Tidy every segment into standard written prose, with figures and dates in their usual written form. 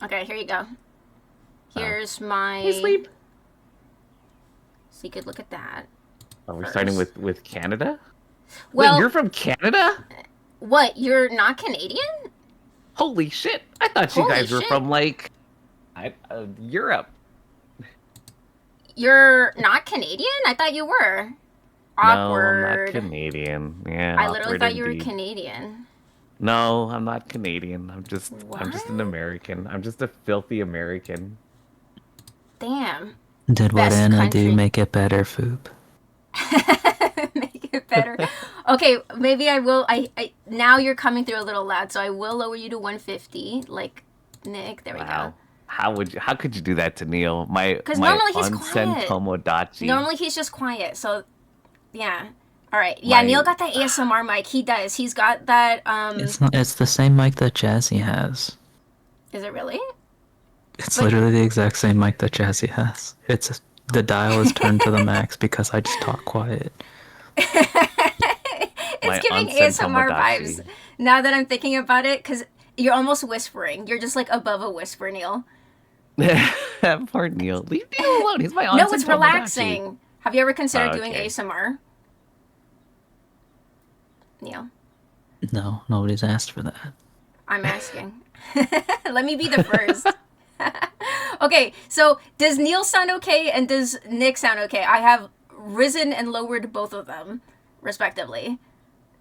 Okay, here you go. Oh. Here's my. Hey, sleep. So you could look at that Are we starting first. with Canada? Wait, you're Well, from Canada? what? You're not Canadian? Holy shit! I thought you Holy guys were shit! from like Europe. You're not Canadian? I thought you were. No, I'm not Awkward. Canadian. Yeah, I literally awkward thought you were indeed. Canadian. No, I'm not Canadian. I'm just an What? American. I'm just a filthy American. Damn. Did what Best Anna do country. make it better, Foop? Make it better. Okay, maybe I will. I now you're coming through a little loud, so I will lower you to 150, like Nick. There we go. Wow. How could you do that to Neil? My Because my normally he's onsen quiet. Tomodachi. Normally he's just quiet. So yeah. All right. Yeah, My Neil got that ASMR mic. He does. He's got that. It's not. It's the same mic that Jazzy has. Is it really? It's But literally the exact same mic that Jazzy has. The dial is turned to the max because I just talk quiet. it's my giving onsen ASMR vibes. Tomodachi. Now that I'm thinking about it, because you're almost whispering. You're just like above a whisper, Neil. Poor Neil. Leave Neil alone. He's my No, onsen it's Tomodachi. relaxing. Have you ever considered Oh, doing okay. ASMR, Neil? No, nobody's asked for that. I'm asking. Let me be the first. Okay, so does Neil sound okay and does Nick sound okay? I have risen and lowered both of them, respectively.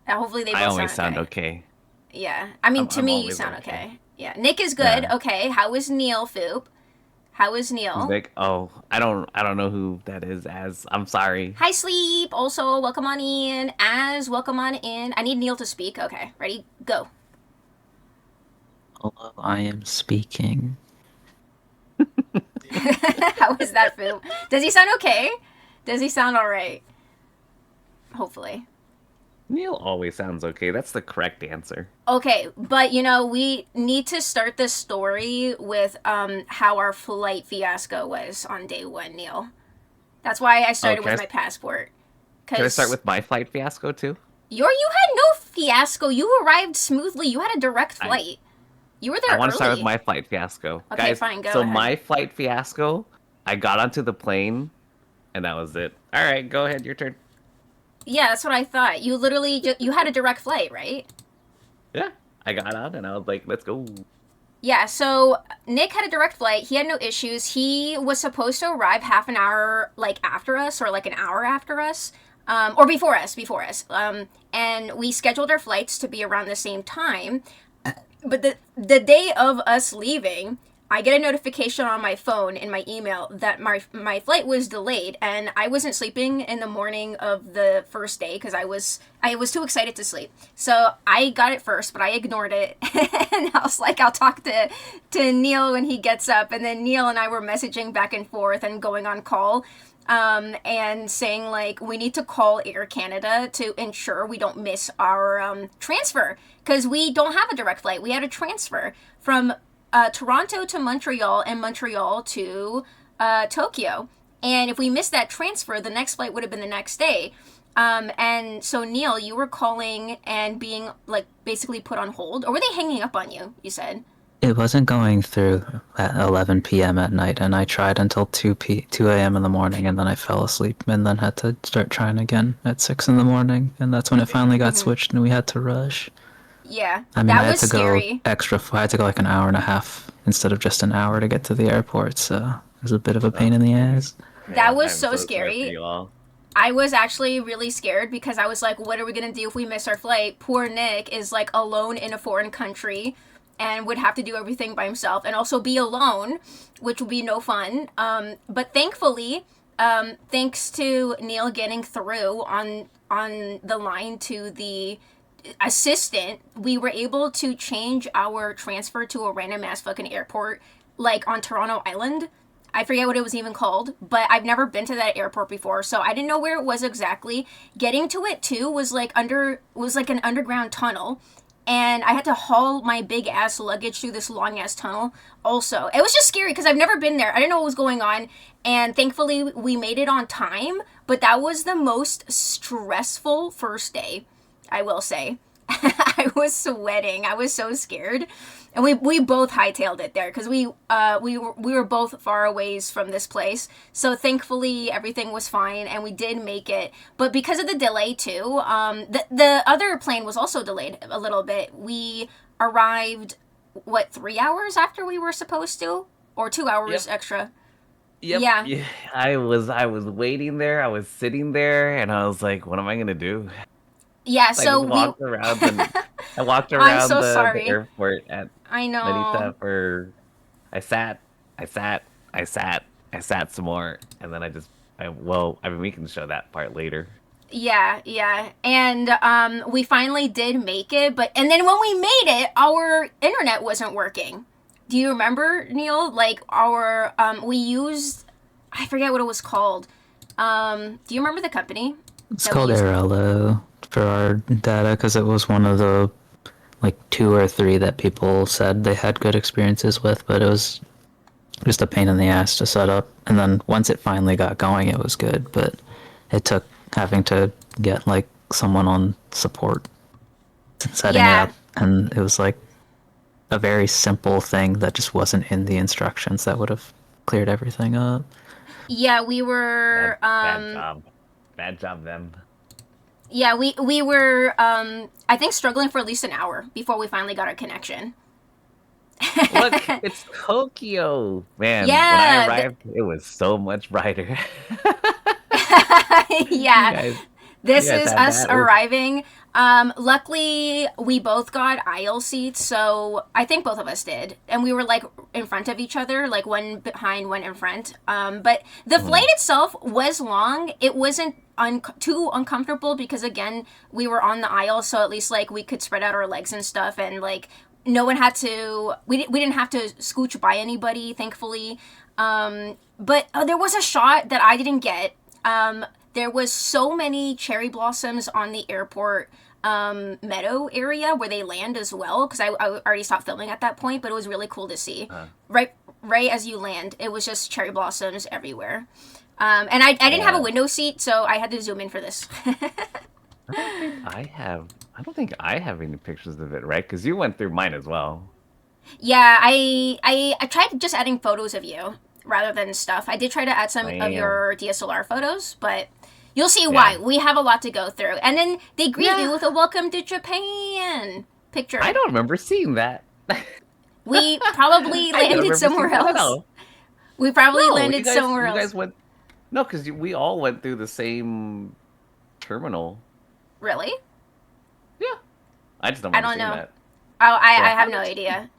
Hopefully they I both always sound sound okay. okay. Yeah. I mean, to I'm me, you always sound okay. okay. Yeah. Nick is good. Yeah. Okay. How is Neil, Foop? How is Neil? Nick, oh, I don't know who that is as. I'm sorry. Hi, Sleep. Also, welcome on in. As, welcome on in. I need Neil to speak. Okay. Ready? Go. Hello, I am speaking. How is that, Foop? Does he sound okay? Does he sound all right? Hopefully. Neil always sounds okay. That's the correct answer. Okay, but we need to start this story with how our flight fiasco was on day one, Neil. That's why I Oh, started with my passport. can I start Cause with my flight fiasco too? you had no fiasco. You arrived smoothly. You had a direct I flight. You were I there want to start with early. my flight fiasco. Okay, Guys, fine, go so ahead. my flight fiasco, I got onto the plane and that was it. All right, go ahead, your turn. Yeah, that's what I thought. You literally you had a direct flight, right? Yeah. I got on and I was like, let's go. Yeah, so Nick had a direct flight. He had no issues. He was supposed to arrive half an hour like after us or like an hour after us. Or before us. And we scheduled our flights to be around the same time. But the day of us leaving, I get a notification on my phone in my email that my flight was delayed, and I wasn't sleeping in the morning of the first day because I was too excited to sleep. So I got it first, but I ignored it, and I was like, I'll talk to Neil when he gets up, and then Neil and I were messaging back and forth and going on call. And saying like we need to call Air Canada to ensure we don't miss our transfer because we don't have a direct flight. We had a transfer from Toronto to Montreal and Montreal to Tokyo. And if we missed that transfer, the next flight would have been the next day. And so Neil, you were calling and being like basically put on hold, or were they hanging up on you? You said. It wasn't going through at 11 p.m. at night, and I tried until 2 a.m. in the morning, and then I fell asleep, and then had to start trying again at 6 in the morning, and that's when it finally got Mm-hmm. switched, and we had to rush. Yeah, I mean, I that had was to go scary. I had to go like an hour and a half instead of just an hour to get to the airport, so it was a bit of a pain in the ass. That Man, was I'm so so sorry for scary. you all. I was actually really scared because I was like, what are we going to do if we miss our flight? Poor Nick is like alone in a foreign country and would have to do everything by himself and also be alone, which would be no fun. But thankfully, thanks to Neil getting through on the line to the assistant, we were able to change our transfer to a random ass fucking airport like on Toronto Island. I forget what it was even called, but I've never been to that airport before, so I didn't know where it was exactly. Getting to it too was like an underground tunnel, and I had to haul my big ass luggage through this long ass tunnel. Also, it was just scary because I've never been there. I didn't know what was going on, and thankfully we made it on time. But that was the most stressful first day, I will say. I was sweating. I was so scared, and we both hightailed it there because we were both far away from this place. So thankfully everything was fine, and we did make it. But because of the delay too, the other plane was also delayed a little bit. We arrived 3 hours after we were supposed to, or 2 hours Yep. extra. Yep. Yeah, Yeah. I was waiting there. I was sitting there, and I was like, "What am I gonna do?" yeah. I So just we. walked around I walked I'm around so the sorry. airport at I know. Narita for. I sat. I sat. I sat. I sat some more, and then I mean, we can show that part later. Yeah, yeah. And we finally did make it, but and then when we made it, our internet wasn't working. Do you remember, Neil? Like our we used I forget what it was called. Do you remember the company It's that we called used? Arello for our data because it was one of the like two or three that people said they had good experiences with, but it was just a pain in the ass to set up. And then once it finally got going, it was good, but it took having to get like someone on support setting it Yeah. up, and it was like a very simple thing that just wasn't in the instructions that would have cleared everything up. Yeah, we Bad, were bad job. Bad job, them. yeah, we were I think struggling for at least an hour before we finally got our connection. Look, it's Tokyo. Man, when I Yeah, arrived, it was so much brighter. you yeah. guys, you This guys is had us that. Oof. arriving. Luckily, we both got aisle seats, so I think both of us did, and we were like in front of each other, like one behind, one in front. But the flight Mm. itself was long. It wasn't too uncomfortable because again, we were on the aisle, so at least like we could spread out our legs and stuff, and like no one had to. We didn't have to scooch by anybody, thankfully. But there was a shot that I didn't get. There was so many cherry blossoms on the airport meadow area where they land as well because I already stopped filming at that point, but it was really cool to see. Uh, Right as you land, it was just cherry blossoms everywhere. And I didn't have a yeah. window seat, so I had to zoom in for this. I don't think I have. I don't think I have any pictures of it, right? Because you went through mine as well. Yeah, I tried just adding photos of you rather than stuff. I did try to add some of Damn. your DSLR photos, but you'll see why. Yeah. We have a lot to go through. And then they greet you Yeah. with a welcome to Japan I picture. don't remember seeing that. We probably I don't landed remember seeing somewhere that at else. all. We probably No, landed somewhere you else. guys went. No, because we all went through the same terminal. Really? Yeah. I just don't I remember don't seeing know. that. Oh, I Yeah. have no idea.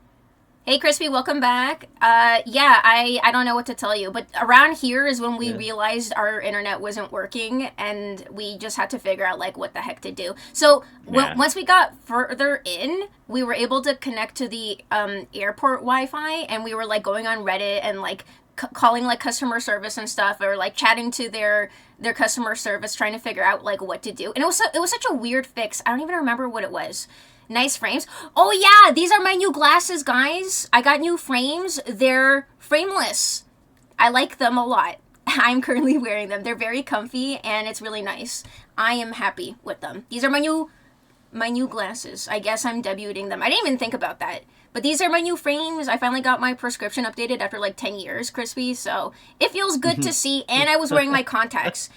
Hey, Crispy, welcome back. Yeah, I don't know what to tell you, but around here is when we Yeah. realized our internet wasn't working, and we just had to figure out like what the heck to do. So Yeah. once we got further in, we were able to connect to the airport Wi-Fi, and we were like going on Reddit and like calling like customer service and stuff, or like chatting to their customer service, trying to figure out like what to do. And it was such a weird fix. I don't even remember what it was. Nice frames. Oh yeah, these are my new glasses, guys. I got new frames. They're frameless. I like them a lot. I'm currently wearing them. They're very comfy and it's really nice. I am happy with them. These are my new glasses. I guess I'm debuting them. I didn't even think about that. But these are my new frames. I finally got my prescription updated after like 10 years, Crispy. So it feels good to see. And I was wearing my contacts.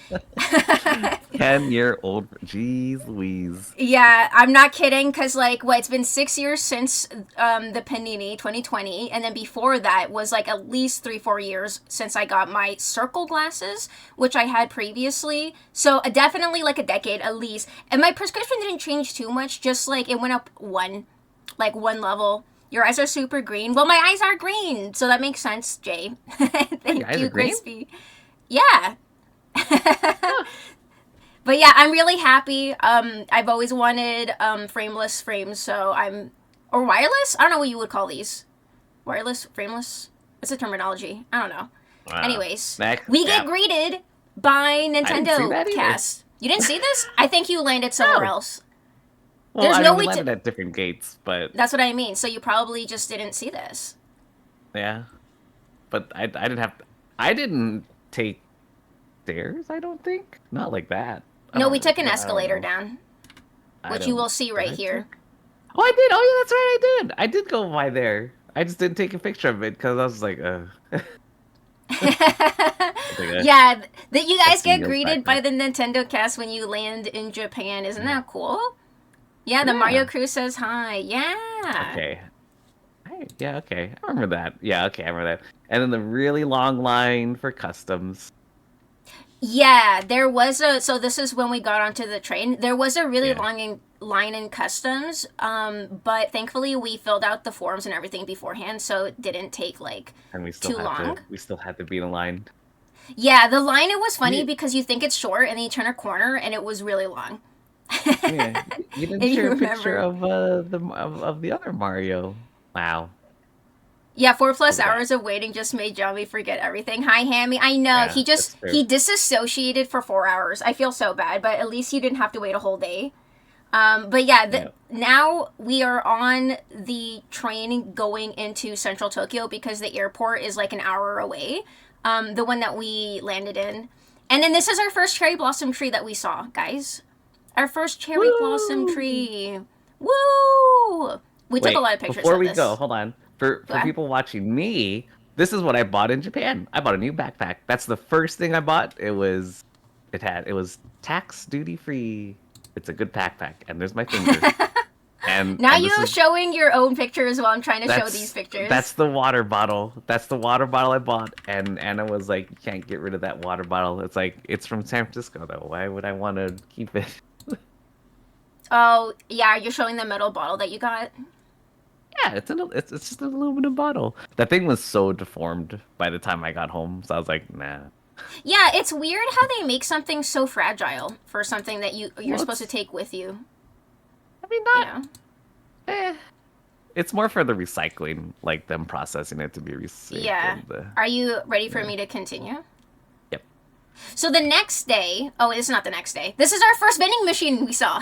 10-year-old. Jeez Louise. Yeah, I'm not kidding, because, like, it's been 6 years since the Panini 2020, and then before that was, like, at least 3-4 years since I got my circle glasses, which I had previously. So, definitely, like, a decade at least. And my prescription didn't change too much, just, like, it went up one level. Your eyes are super green. Well, my eyes are green, so that makes sense, Jay. Your Thank eyes you, are green? Crispy. Yeah. But yeah, I'm really happy. I've always wanted frameless frames, so or wireless. I don't know what you would call these. Wireless, frameless. What's the terminology? I don't know. Anyways, Next. we get Yeah. greeted by I didn't see Nintendo that either. Cast. You didn't see this? I think you landed somewhere No. else. Well, There's I no mean, we way to. landed at different gates, but That's what I mean. So you probably just didn't see this. yeah. But I didn't have. I didn't take stairs. I don't think. Not like that. I No, don't. we took an I don't escalator know. down. which you will see right here. Oh, I did. Oh, yeah, that's right. I did. I did go by there. I just didn't take a picture of it because I was like, Yeah, that you guys Let's see get those greeted back by the Nintendo cast when you land in Japan. Isn't that cool? Yeah, the Yeah. Mario crew says hi. Yeah. Okay. Yeah, okay. I remember that. Yeah, okay, I remember that. And then the really long line for customs. Yeah, there was a. So this is when we got onto the train. There was a really Yeah. long line in customs, but thankfully we filled out the forms and everything beforehand, so it didn't take like And we still too had long. to be in a line. Yeah, the line, it was funny Yeah. because you think it's short and then you turn a corner and it was really long. Yeah. You didn't If you share a picture remember. of the other Mario. Wow. Yeah, 4+ Look at that. hours of waiting just made Johnny forget everything. Hi, Hammy. I know. Yeah, that's true. He disassociated for 4 hours. I feel so bad, but at least you didn't have to wait a whole day. But yeah, Yeah. now we are on the train going into central Tokyo because the airport is like an hour away. The one that we landed in. And then this is our first cherry blossom tree that we saw, guys. Our first cherry blossom tree. Woo! We took a lot of pictures before of we this. go, hold on. For ahead. people watching me, this is what I bought in Japan. I bought a new backpack. That's the first thing I bought. It was tax duty free. It's a good backpack, and there's my finger. And Now and you're showing your own pictures while I'm trying to show these pictures. That's the water bottle. That's the water bottle I bought. And Anna was like, "You can't get rid of that water bottle." It's like, it's from San Francisco though. Why would I want to keep it? Oh, yeah, you're showing the metal bottle that you got? Yeah, it's just an aluminum bottle. That thing was so deformed by the time I got home, so I was like, nah. Yeah, it's weird how they make something so fragile for something that you're Well, supposed to take with you. I mean, You not. know? It's more for the recycling, like them processing it to be recycled. Yeah. Are you ready for me to continue? Yep. So the next day, oh, it's not the next day. This is our first vending machine we saw.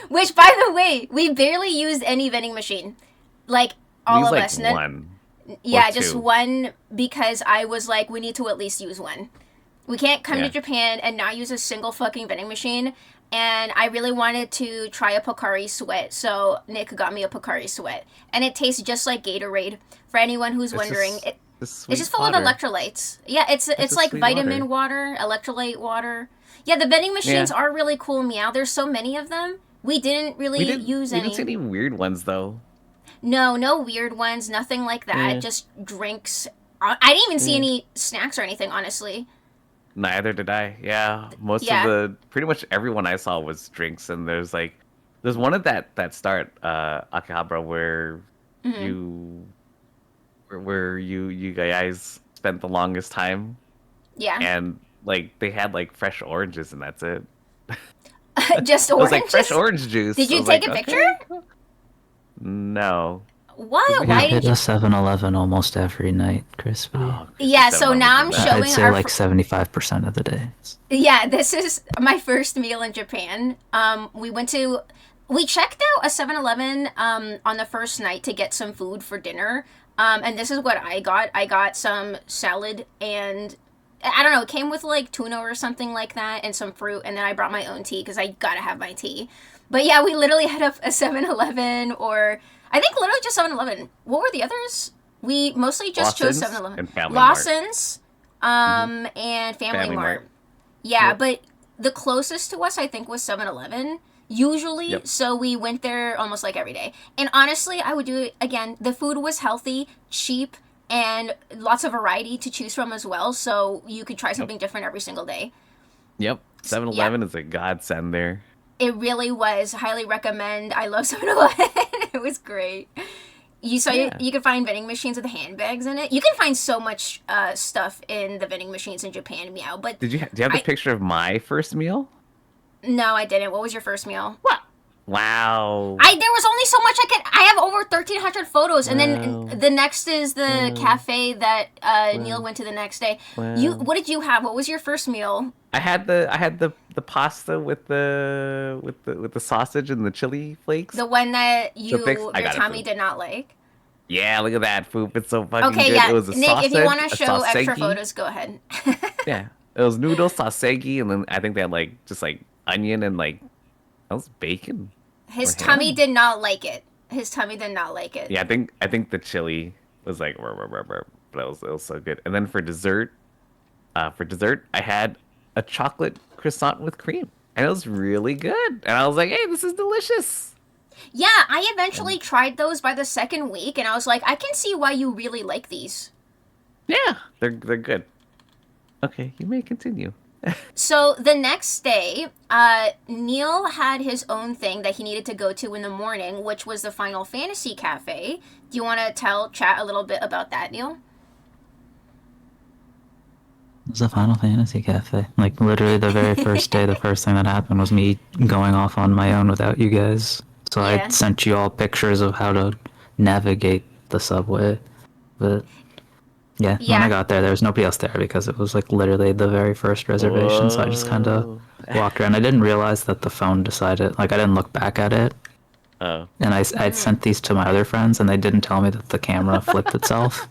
Which, by the way, we barely used any vending machine. Like, all of us. One. Yeah, or just two. one, because I was like, we need to at least use one. We can't come Yeah. to Japan and not use a single fucking vending machine. And I really wanted to try a Pocari Sweat, so Nick got me a Pocari Sweat. And it tastes just like Gatorade. For anyone who's wondering, it's just full of electrolytes. Yeah, it's like sweet vitamin water, electrolyte water. Yeah, the vending machines are really cool, Meow. There's so many of them. We didn't really use We any. didn't see any weird ones though. No weird ones, nothing like that. Yeah. Just drinks. I didn't even see any snacks or anything, honestly. Neither did I. Yeah, pretty much everyone I saw was drinks, and there's one at that start Akihabara where Mm-hmm. you guys spent the longest time, Yeah. and like they had like fresh oranges, and that's it. Just It was oranges? like fresh orange juice. Did I you was take like, a okay. picture? No. What? We Why I did hit you? a 7-Eleven almost every night, Crispy. Oh, Yeah, Christmas, so I now love I'm it. That. showing I'd say our like 75% of the days. Yeah, this is my first meal in Japan. We checked out a 7-Eleven on the first night to get some food for dinner. And this is what I got. I got some salad and I don't know, it came with like tuna or something like that and some fruit, and then I brought my own tea because I gotta have my tea. But yeah, we literally had a 7-Eleven, or I think literally just 7-Eleven. What were the others? We mostly just chose Lawson's 7-Eleven. and Family Mart. Lawson's, and Family Mart. Yeah, Yep. but the closest to us, I think, was 7-Eleven. Usually, Yep. so we went there almost like every day. And honestly, I would do it again. The food was healthy, cheap, and lots of variety to choose from as well. So you could try something different every single day. Yep. 7-Eleven is a godsend there. It really was. Highly recommend. I love 7-Eleven. It was great. You can find vending machines with handbags in it. You can find so much stuff in the vending machines in Japan, Meow. But Do you have the picture of my first meal? no, I didn't. What was your first meal? What? Wow. There was only so much I have over 1,300 photos, and then the next is the cafe that Neil went to the next day. What did you have? What was your first meal? I had the pasta with the sausage and the chili flakes. The one that your I got it, Tommy Foop. did not like. Yeah, look at that, Foop. It's so fucking Okay, good. yeah. It was a Nick, sausage, if you want a to show extra sausage. photos, go ahead. Yeah, it was noodles, sausage, and then I think they had like just like onion and like was bacon. His Or tummy ham. did not like it. His tummy did not like it. Yeah, I think the chili was like, "Rah, rah, rah, rah," but it was so good. And then for dessert, I had a chocolate croissant with cream, and it was really good. And I was like, "Hey, this is delicious." Yeah, I eventually And tried those by the second week, and I was like, I can see why you really like these. yeah, they're good. Okay, you may continue. So the next day, Neil had his own thing that he needed to go to in the morning, which was the Final Fantasy Cafe. Do you want to chat a little bit about that, Neil? It was a Final Fantasy cafe. Like literally the very first day, the first thing that happened was me going off on my own without you guys. So I Yeah. sent you all pictures of how to navigate the subway. But yeah, when I Yeah. got there was nobody else there because it was like literally the very first reservation. So I just kind of Whoa. walked around. I didn't realize that the phone decided, like I didn't look back at it. Oh, And I'd Mm. sent these to my other friends and they didn't tell me that the camera flipped itself.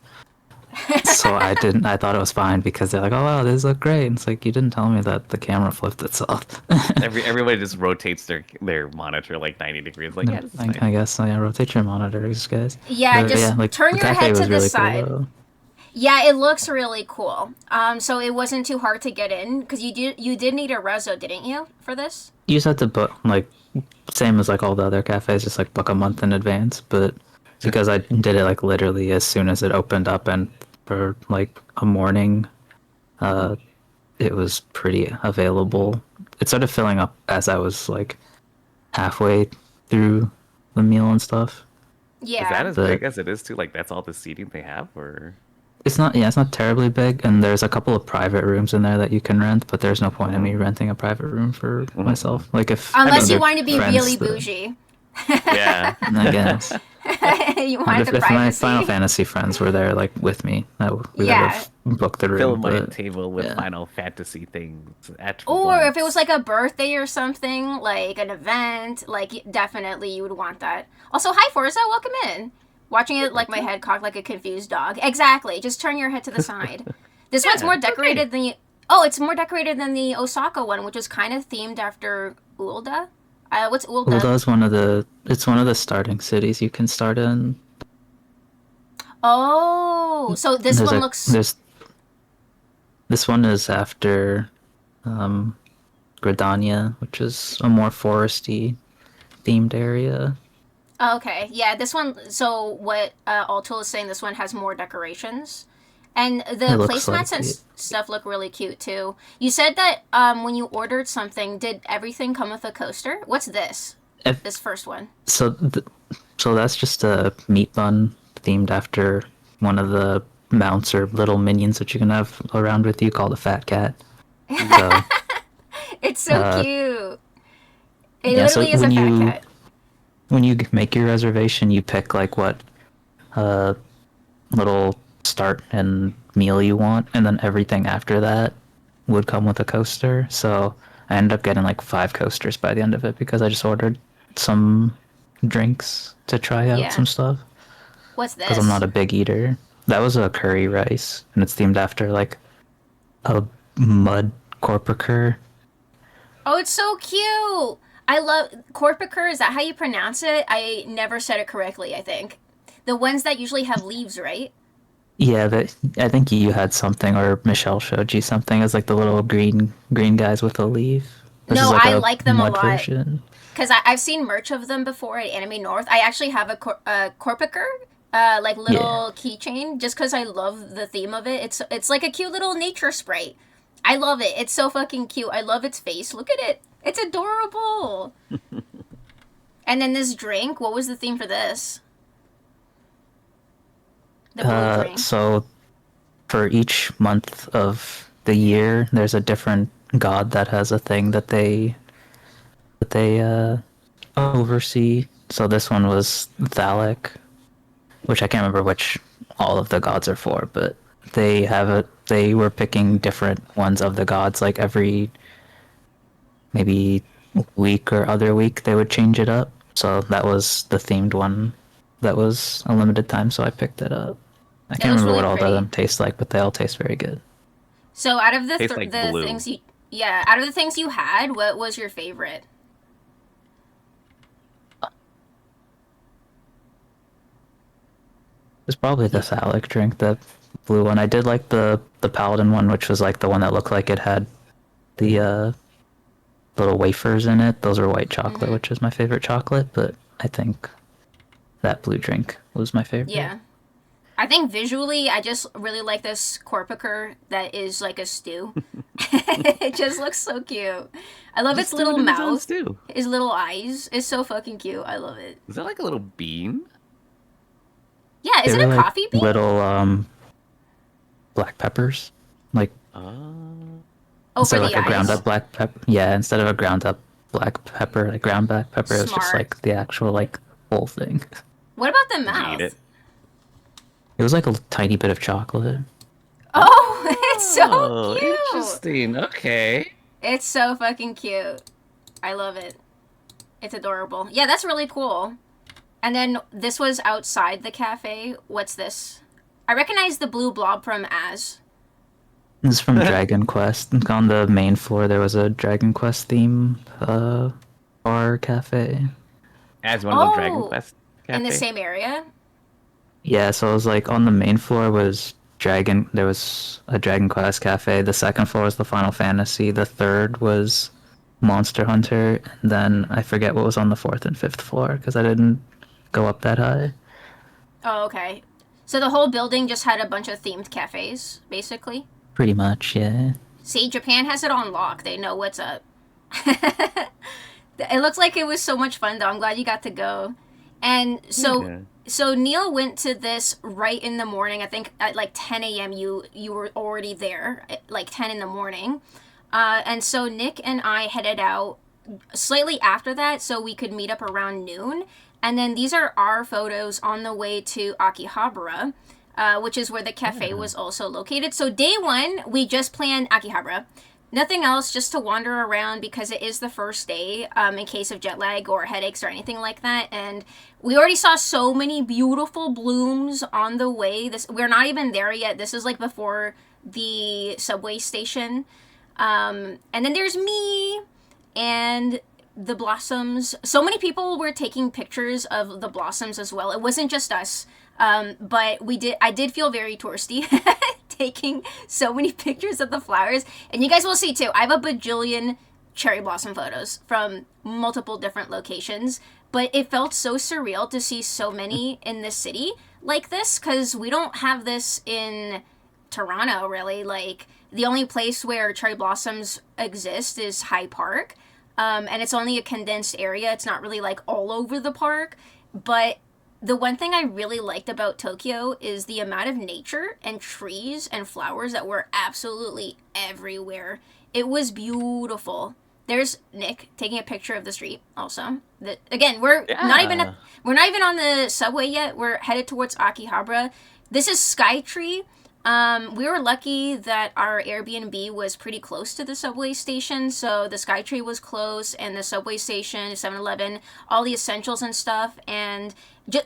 So I didn't. I thought it was fine because they're like, "Oh wow, these look great." And it's like you didn't tell me that the camera flipped itself. everybody just rotates their monitor like 90 degrees. Like, yeah, this is fine. I guess so, yeah. Rotate your monitors, guys. Yeah, But yeah, just like turn the your cafe head to was the really cool side. though. Yeah, it looks really cool. So it wasn't too hard to get in because you did need a reso, didn't you, for this? You just had to book like same as like all the other cafes, just like book a month in advance. But because I did it like literally as soon as it opened up, and for like a morning, uh, it was pretty available. It started filling up as I was like halfway through the meal and stuff. Is that Yeah. as But big as it is too? Like, that's all the seating they have, or? it's not, yeah, it's not terribly big, and there's a couple of private rooms in there that you can rent, but there's no point in me Mhm. renting a private room for Mhm. myself. Like if Unless you other wanted to be really friends that bougie. Yeah. I guess. You But wanted the if my Final privacy. Fantasy friends were there, like with me, we would Yeah. have booked the Fill room. my But table with yeah, Final Fantasy things at Or if it was once. like a birthday or something, like an event, like definitely you would want that. Also, hi Forza, welcome in. Watching it like my head cocked like a confused dog. Exactly. Just turn your head to the side. This one's Yeah, more it's okay. decorated than the Oh, it's more decorated than the Osaka one, which is kind of themed after Ulda. What's Ulda? Ulda is one of the. It's one of the starting cities you can start in. Oh, so this There's one a looks there's this one is after um, Gridania, which is a more foresty themed area. oh, okay. Yeah, this one. So what Altul is saying, this one has more decorations, and It the looks placemats like and it. stuff look really cute too. You said that when you ordered something, did everything come with a coaster? What's this? If, This first one. so so that's just a meat bun themed after one of the mounts or little minions that you can have around with you called a fat cat. So It's so uh, cute. It yeah, so literally is a fat cat. when you make your reservation, you pick like what uh, little start and meal you want, and then everything after that would come with a coaster. So I ended up getting like 5 coasters by the end of it because I just ordered some drinks to try out Yeah. some stuff What's because I'm not this? a big eater. That was a curry rice, and it's themed after like a mud corpacre. Oh, it's so cute. I love Corpacre. Is that how you pronounce it? I never said it correctly. I think the ones that usually have leaves, right? Yeah, that I think you had something, or Michelle showed you something as like the little green guys with a leaf. This is No, like I a like them a mud lot version. because I've seen merch of them before at Anime North. I actually have a Corpacre, like Yeah. little keychain, just because I love the theme of it. It's like a cute little nature sprite. I love it. It's so fucking cute. I love its face. Look at it. It's adorable. And then this drink. What was the theme for this? The blue drink. So for each month of the year, there's a different god that has a thing that they oversee. So this one was Thalic, which I can't remember which all of the gods are for, but they have a they were picking different ones of the gods like every maybe week or other week they would change it up. So that was the themed one that was a limited time, so I picked it up. I It can't looks remember really what all of pretty. them taste like, but they all taste very good. So out of Tastes like the blue. things you yeah, out of the things you had, what was your favorite? It's probably the Thalic drink, the blue one. I did like the Paladin one, which was like the one that looked like it had the little wafers in it. Those are white chocolate, which is my favorite chocolate, but I think that blue drink was my favorite. Yeah. I think visually, I just really like this Corpicur that is like a stew. It just looks so cute. I love its little mouth. His little eyes is so fucking cute. I love it. Is that like a little bean? Yeah, is it a coffee bean? Little black peppers, like Oh, for instead of the like a ground eyes. up black pepper. Yeah, instead of a ground up black pepper, like ground black pepper, it was just Smart. like the actual like whole thing. What about the Did you mouth? eat it? It was like a tiny bit of chocolate. Oh, it's so Oh, cute. interesting. Okay. It's so fucking cute. I love it. It's adorable. Yeah, that's really cool. And then this was outside the cafe. What's this? I recognize the blue blob from Az. This is from Dragon Quest. On the main floor, there was a Dragon Quest theme bar cafe. As one of the Dragon Oh, Quest Cafe. In the same area? Yeah, so it was like on the main floor was Dragon. There was a Dragon Quest cafe. The second floor was the Final Fantasy. The third was Monster Hunter. And then I forget what was on the fourth and fifth floor because I didn't go up that high. Oh, okay. So the whole building just had a bunch of themed cafes, basically? Pretty much, yeah. See, Japan has it on lock. They know what's up. It looks like it was so much fun, though. I'm glad you got to go. And so... Yeah. So Neil went to this right in the morning. I think at like 10 a.m. You were already there, at like 10 in the morning. And so Nick and I headed out slightly after that so we could meet up around noon. And then these are our photos on the way to Akihabara, which is where the cafe was also located. So day one, we just planned Akihabara. Nothing else, just to wander around because it is the first day in case of jet lag or headaches or anything like that. And we already saw so many beautiful blooms on the way. We're not even there yet. This is like before the subway station. And then there's me and the blossoms. So many people were taking pictures of the blossoms as well. It wasn't just us. But I did feel very touristy taking so many pictures of the flowers. And you guys will see too. I have a bajillion cherry blossom photos from multiple different locations. But it felt so surreal to see so many in this city like this, because we don't have this in Toronto, really. Like, the only place where cherry blossoms exist is High Park. And it's only a condensed area. It's not really like all over the park. But the one thing I really liked about Tokyo is the amount of nature and trees and flowers that were absolutely everywhere. It was beautiful. There's Nick taking a picture of the street also. Again, we're not even on the subway yet. We're headed towards Akihabara. This is Skytree. We were lucky that our Airbnb was pretty close to the subway station, so the Skytree was close, and the subway station, 7-Eleven, all the essentials and stuff, and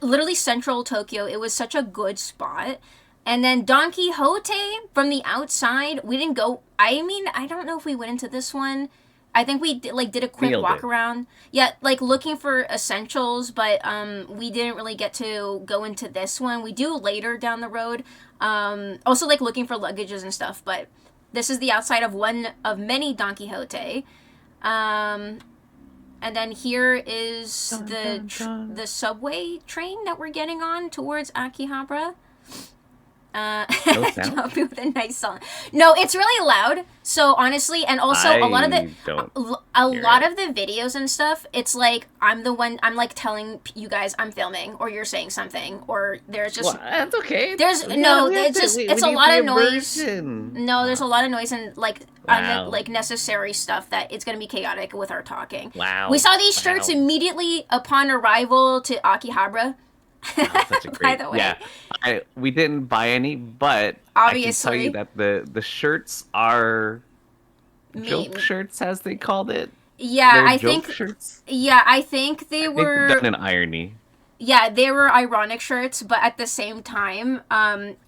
literally central Tokyo. It was such a good spot. And then Don Quixote from the outside, we didn't go. I mean, I don't know if we went into this one. I think we did a quick walk around. Yeah, like looking for essentials, but we didn't really get to go into this one. We do later down the road. Also like looking for luggages and stuff, but this is the outside of one of many Don Quixote. And then here is the subway train that we're getting on towards Akihabara. Jumping with a nice song. No, it's really loud. So honestly, and also a lot of the videos and stuff, it's like I'm like telling you guys I'm filming, or you're saying something, or there's just that's okay. There's it's a lot of noise. No, there's a lot of noise and like necessary stuff that it's gonna be chaotic with our talking. Wow. We saw these shirts immediately upon arrival to Akihabara. Wow, such a great, By the way. Yeah, we didn't buy any, but obviously I can tell you that the shirts are joke shirts, as they called it. Yeah, I think shirts. Yeah, I think they were done in irony. Yeah, they were ironic shirts, but at the same time,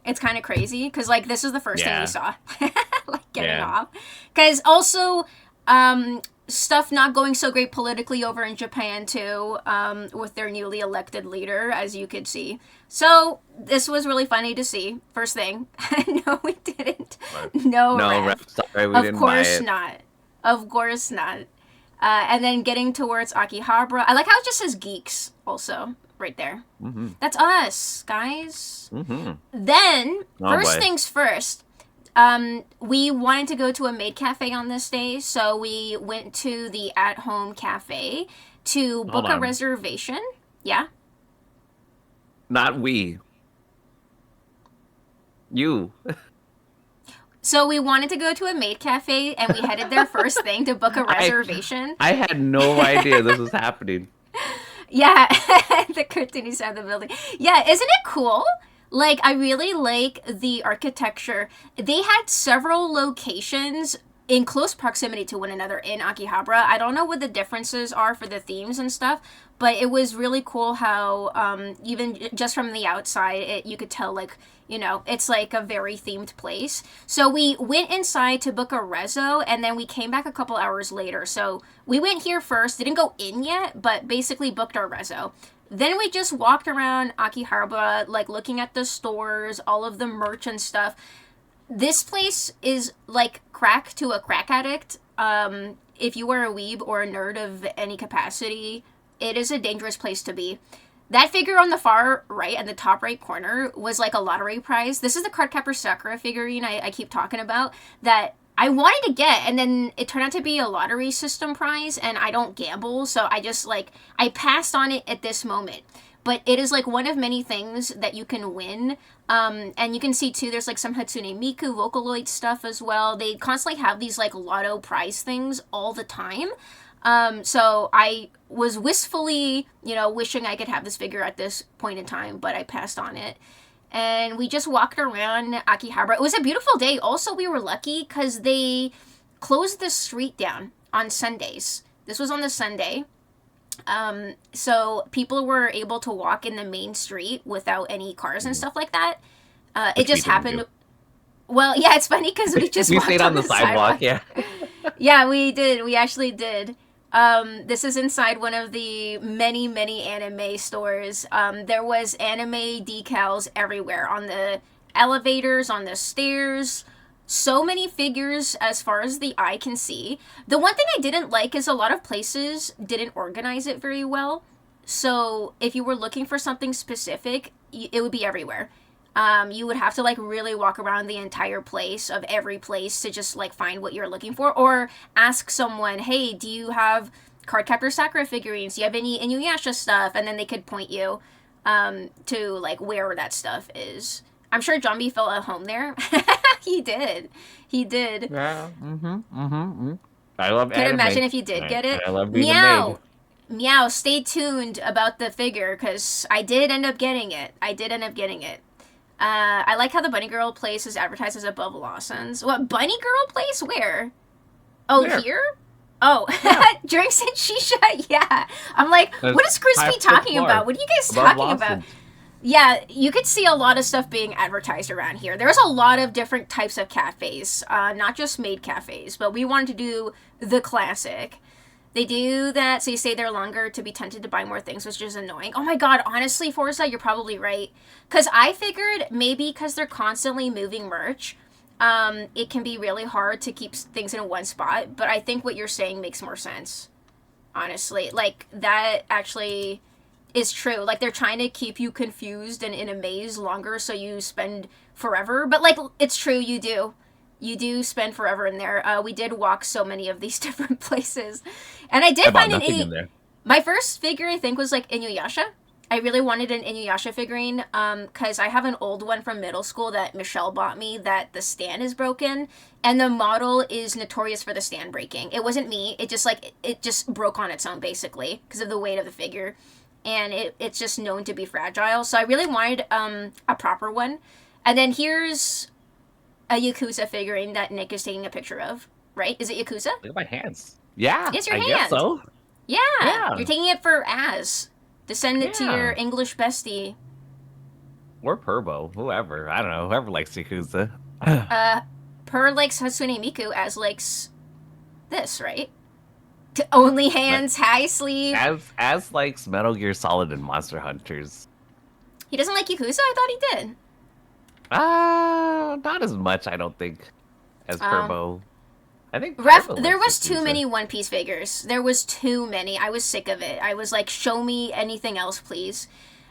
it's kind of crazy because this is the first thing we saw, getting off. Because also, stuff not going so great politically over in Japan too, with their newly elected leader, as you could see. So this was really funny to see. First thing, no, we didn't. No, No, ref. sorry, we Of didn't buy course it. not. Of course not. And then getting towards Akihabara, I like how it just says geeks also right there. Mm-hmm. That's us, guys. Mm-hmm. Then, Oh, first boy. things first, we wanted to go to a maid cafe on this day, so we went to the at-home cafe to book Hold a on. reservation. Yeah. Not we. You. So we wanted to go to a maid cafe, and we headed there first thing to book a reservation. I had no idea this was happening. Yeah, the curtain inside the building. Yeah, isn't it cool? Like, I really like the architecture. They had several locations in close proximity to one another in Akihabara. I don't know what the differences are for the themes and stuff, but it was really cool how, even just from the outside, you could tell, like, you know, it's like a very themed place. So we went inside to book a rezo, and then we came back a couple hours later. So we went here first, didn't go in yet, but basically booked our rezo. Then we just walked around Akihabara, like looking at the stores, all of the merch and stuff. This place is like crack to a crack addict. If you are a weeb or a nerd of any capacity, it is a dangerous place to be. That figure on the far right and the top right corner was like a lottery prize. This is the Cardcaptor Sakura figurine I keep talking about that I wanted to get, and then it turned out to be a lottery system prize, and I don't gamble, so I just like, I passed on it at this moment. But it is like one of many things that you can win. And you can see too, there's like some Hatsune Miku Vocaloid stuff as well. They constantly have these like lotto prize things all the time. So I was wistfully, you know, wishing I could have this figure at this point in time, but I passed on it. And we just walked around Akihabara. It was a beautiful day. Also, we were lucky because they closed the street down on Sundays. This was on the Sunday. So people were able to walk in the main street without any cars and stuff like that. It just happened. Do. Well, yeah, it's funny because we just We walked stayed on the sidewalk. Yeah. Yeah, we did. We actually did. This is inside one of the many, many anime stores. There was anime decals everywhere on the elevators, on the stairs. So many figures as far as the eye can see. The one thing I didn't like is a lot of places didn't organize it very well. So if you were looking for something specific, it would be everywhere. You would have to like really walk around the entire place of every place to just like find what you're looking for, or ask someone, hey, do you have Cardcaptor Sakura figurines? Do you have any Inuyasha stuff? And then they could point you to like where that stuff is. I'm sure Jambi felt at home there. He did. Yeah. I love Could anime. imagine if you did get it. I love being a Meow. maid. Meow, stay tuned about the figure, because I did end up getting it. I like how the Bunny Girl place is advertised as above Lawson's. What, Bunny Girl place? Where? Oh, There. here? Oh, Yeah. drinks and shisha? Yeah. I'm like, That's what is Crispy 5th talking floor. about? What are you guys Above talking about? Lawson's. Yeah, you could see a lot of stuff being advertised around here. There's a lot of different types of cafes, not just maid cafes, but we wanted to do the classic. They do that, so you stay there longer to be tempted to buy more things, which is annoying. Oh my god, honestly, Forza, you're probably right. Because I figured maybe because they're constantly moving merch, it can be really hard to keep things in one spot, but I think what you're saying makes more sense, honestly. Like, that actually is true. Like, they're trying to keep you confused and in a maze longer so you spend forever. But, like, it's true, you do. You do spend forever in there. We did walk so many of these different places. And I did I bought find nothing in there. my first figure, I think, was, like, Inuyasha. I really wanted an Inuyasha figurine, because I have an old one from middle school that Michelle bought me that the stand is broken, and the model is notorious for the stand breaking. It wasn't me. It just, like, it just broke on its own, basically, because of the weight of the figure. And it's just known to be fragile. So I really wanted a proper one. And then here's a Yakuza figurine that Nick is taking a picture of, right? Is it Yakuza? Look at my hands. Yeah. It's your I hand. guess so. Yeah. Yeah. You're taking it for Az. To send it to your English bestie. Or Purbo. Whoever. I don't know. Whoever likes Yakuza. Per likes Hatsune Miku, Az likes this, right? Only But hands, high sleeve. as likes Metal Gear Solid and Monster Hunters. He doesn't like Yakuza? I thought he did. Not as much, I don't think, as Um, Perbo. I think There likes was too Yakuza. many One Piece figures. There was too many. I was sick of it. I was like, show me anything else, please.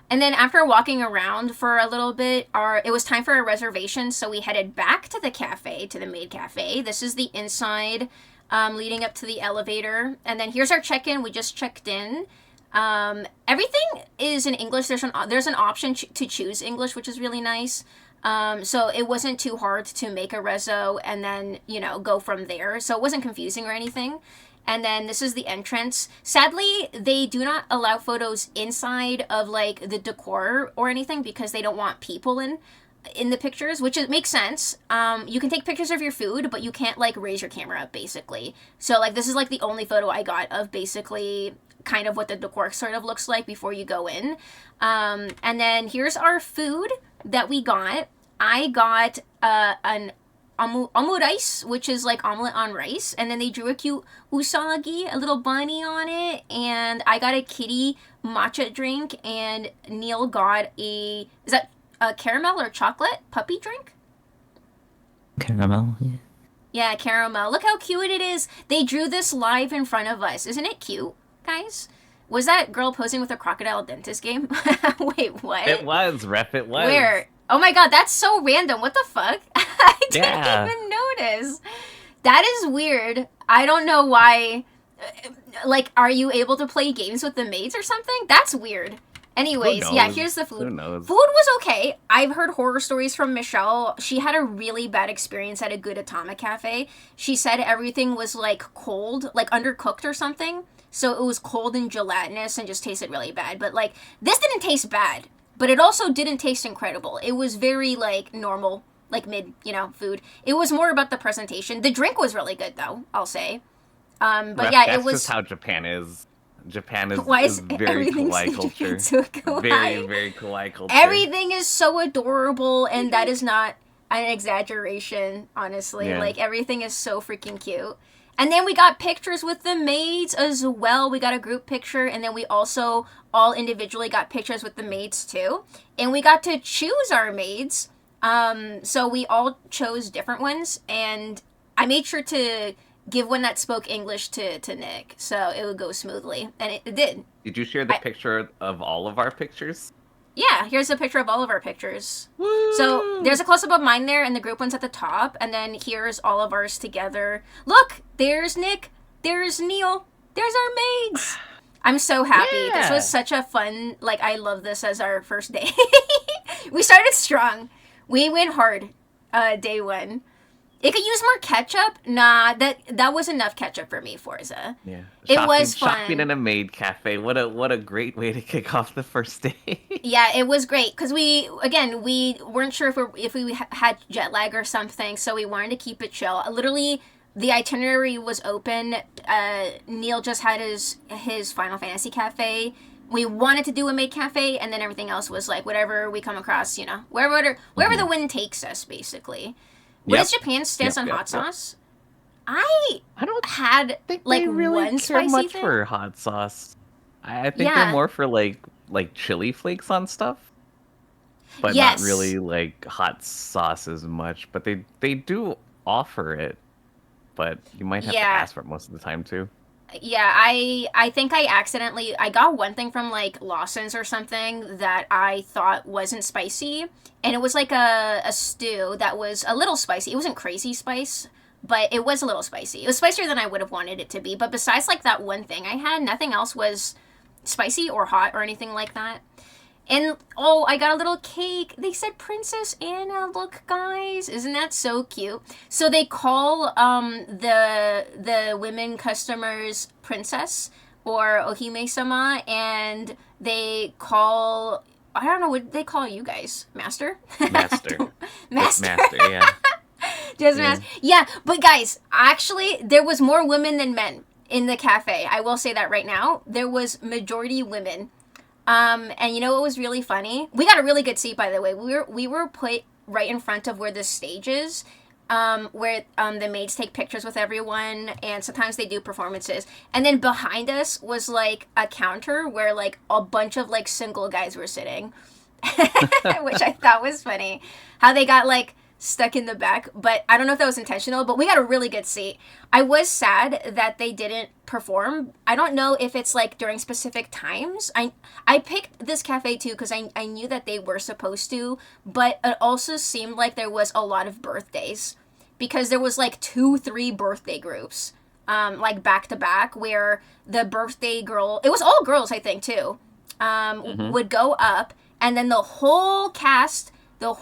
And then after walking around for a little bit, it was time for a reservation, so we headed back to the cafe, to the maid cafe. This is the inside, leading up to the elevator. And then here's our check-in. We just checked in. Everything is in English. There's an option to choose English, which is really nice. So it wasn't too hard to make a reso and then, go from there. So it wasn't confusing or anything. And then this is the entrance. Sadly, they do not allow photos inside of like the decor or anything because they don't want people in the pictures, which makes sense. You can take pictures of your food, but you can't like raise your camera up basically. So like this is like the only photo I got of basically kind of what the decor sort of looks like before you go in. And then here's our food that we got. I got an omu rice, which is like omelet on rice, and then they drew a cute usagi, a little bunny on it, and I got a kitty matcha drink, and Neil got is that a caramel or chocolate puppy drink? Caramel, yeah. Yeah, caramel. Look how cute it is. They drew this live in front of us. Isn't it cute, guys? Was that girl posing with a crocodile dentist game? Wait, what? It was, Ref, it was. Where? Oh my god, that's so random. What the fuck? I didn't even notice. That is weird. I don't know why. Like, are you able to play games with the maids or something? That's weird. Anyways, yeah, here's the food. Who knows? Food was okay. I've heard horror stories from Michelle. She had a really bad experience at a good Atomic Cafe. She said everything was, like, cold, like, undercooked or something. So it was cold and gelatinous and just tasted really bad. But, like, this didn't taste bad. But it also didn't taste incredible. It was very, like, normal, like, mid, food. It was more about the presentation. The drink was really good, though, I'll say. But Ref, yeah, that's it was... just how Japan is. Japan is, Why is very kawaii culture. So kawaii? Very, very kawaii culture. Everything is so adorable, and that is not an exaggeration, honestly. Yeah. Like, everything is so freaking cute. And then we got pictures with the maids as well. We got a group picture, and then we also all individually got pictures with the maids too. And we got to choose our maids. So we all chose different ones, and I made sure to give one that spoke English to Nick, so it would go smoothly, and it did. Did you share the picture of all of our pictures? Yeah, here's a picture of all of our pictures. Woo! So there's a close-up of mine there, and the group one's at the top, and then here's all of ours together. Look, there's Nick, there's Neil, there's our maids. I'm so happy. Yeah. This was such a fun, like, I love this as our first day. We started strong. We went hard, day one. It could use more ketchup. Nah, that was enough ketchup for me, Forza. Yeah, It was fun. Shopping in a maid cafe. What a great way to kick off the first day. Yeah, it was great because we weren't sure if we had jet lag or something, so we wanted to keep it chill. Literally, the itinerary was open. Neil just had his Final Fantasy cafe. We wanted to do a maid cafe, and then everything else was like whatever we come across, wherever the wind takes us, basically. What is Japan's stance on hot sauce? I don't think like they really one care spicy much thing. for hot sauce. I think they're more for like chili flakes on stuff, but not really like hot sauce as much. But they do offer it, but you might have to ask for it most of the time too. Yeah, I think I got one thing from like Lawson's or something that I thought wasn't spicy, and it was like a stew that was a little spicy. It wasn't crazy spice, but it was a little spicy. It was spicier than I would have wanted it to be, but besides like that one thing I had, nothing else was spicy or hot or anything like that. And I got a little cake. They said Princess Anna. Look, guys, isn't that so cute? So they call the women customers princess or Ohime-sama, and they call, I don't know, what they call you guys? Master? Master. Master. Master, yeah. Just Master. Yeah, but guys, actually, there was more women than men in the cafe. I will say that right now. There was majority women. And you know what was really funny? We got a really good seat, by the way. We were put right in front of where the stage is. where the maids take pictures with everyone, and sometimes they do performances. And then behind us was like a counter where like a bunch of like single guys were sitting, which I thought was funny. How they got like stuck in the back, but I don't know if that was intentional, but we got a really good seat. I was sad that they didn't perform. I don't know if it's like during specific times. I picked this cafe too because I knew that they were supposed to, but it also seemed like there was a lot of birthdays because there was like 2-3 birthday groups like back to back where the birthday girl, it was all girls I think too, would go up, and then the whole cast of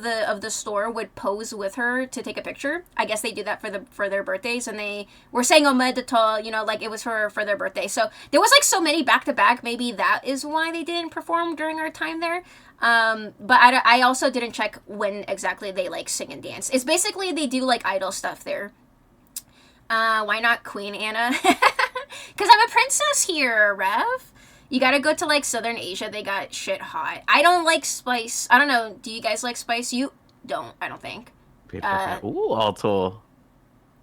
the store would pose with her to take a picture. I guess they do that for their birthdays, and they were saying omedetou, you know, like it was for their birthday. So there was like so many back to back. Maybe that is why they didn't perform during our time there. But I also didn't check when exactly they like sing and dance. It's basically they do like idol stuff there. Why not Queen Anna? Because I'm a princess here, Rev. You gotta go to like Southern Asia. They got shit hot. I don't like spice. I don't know. Do you guys like spice? You don't. I don't think. Ooh, Alto.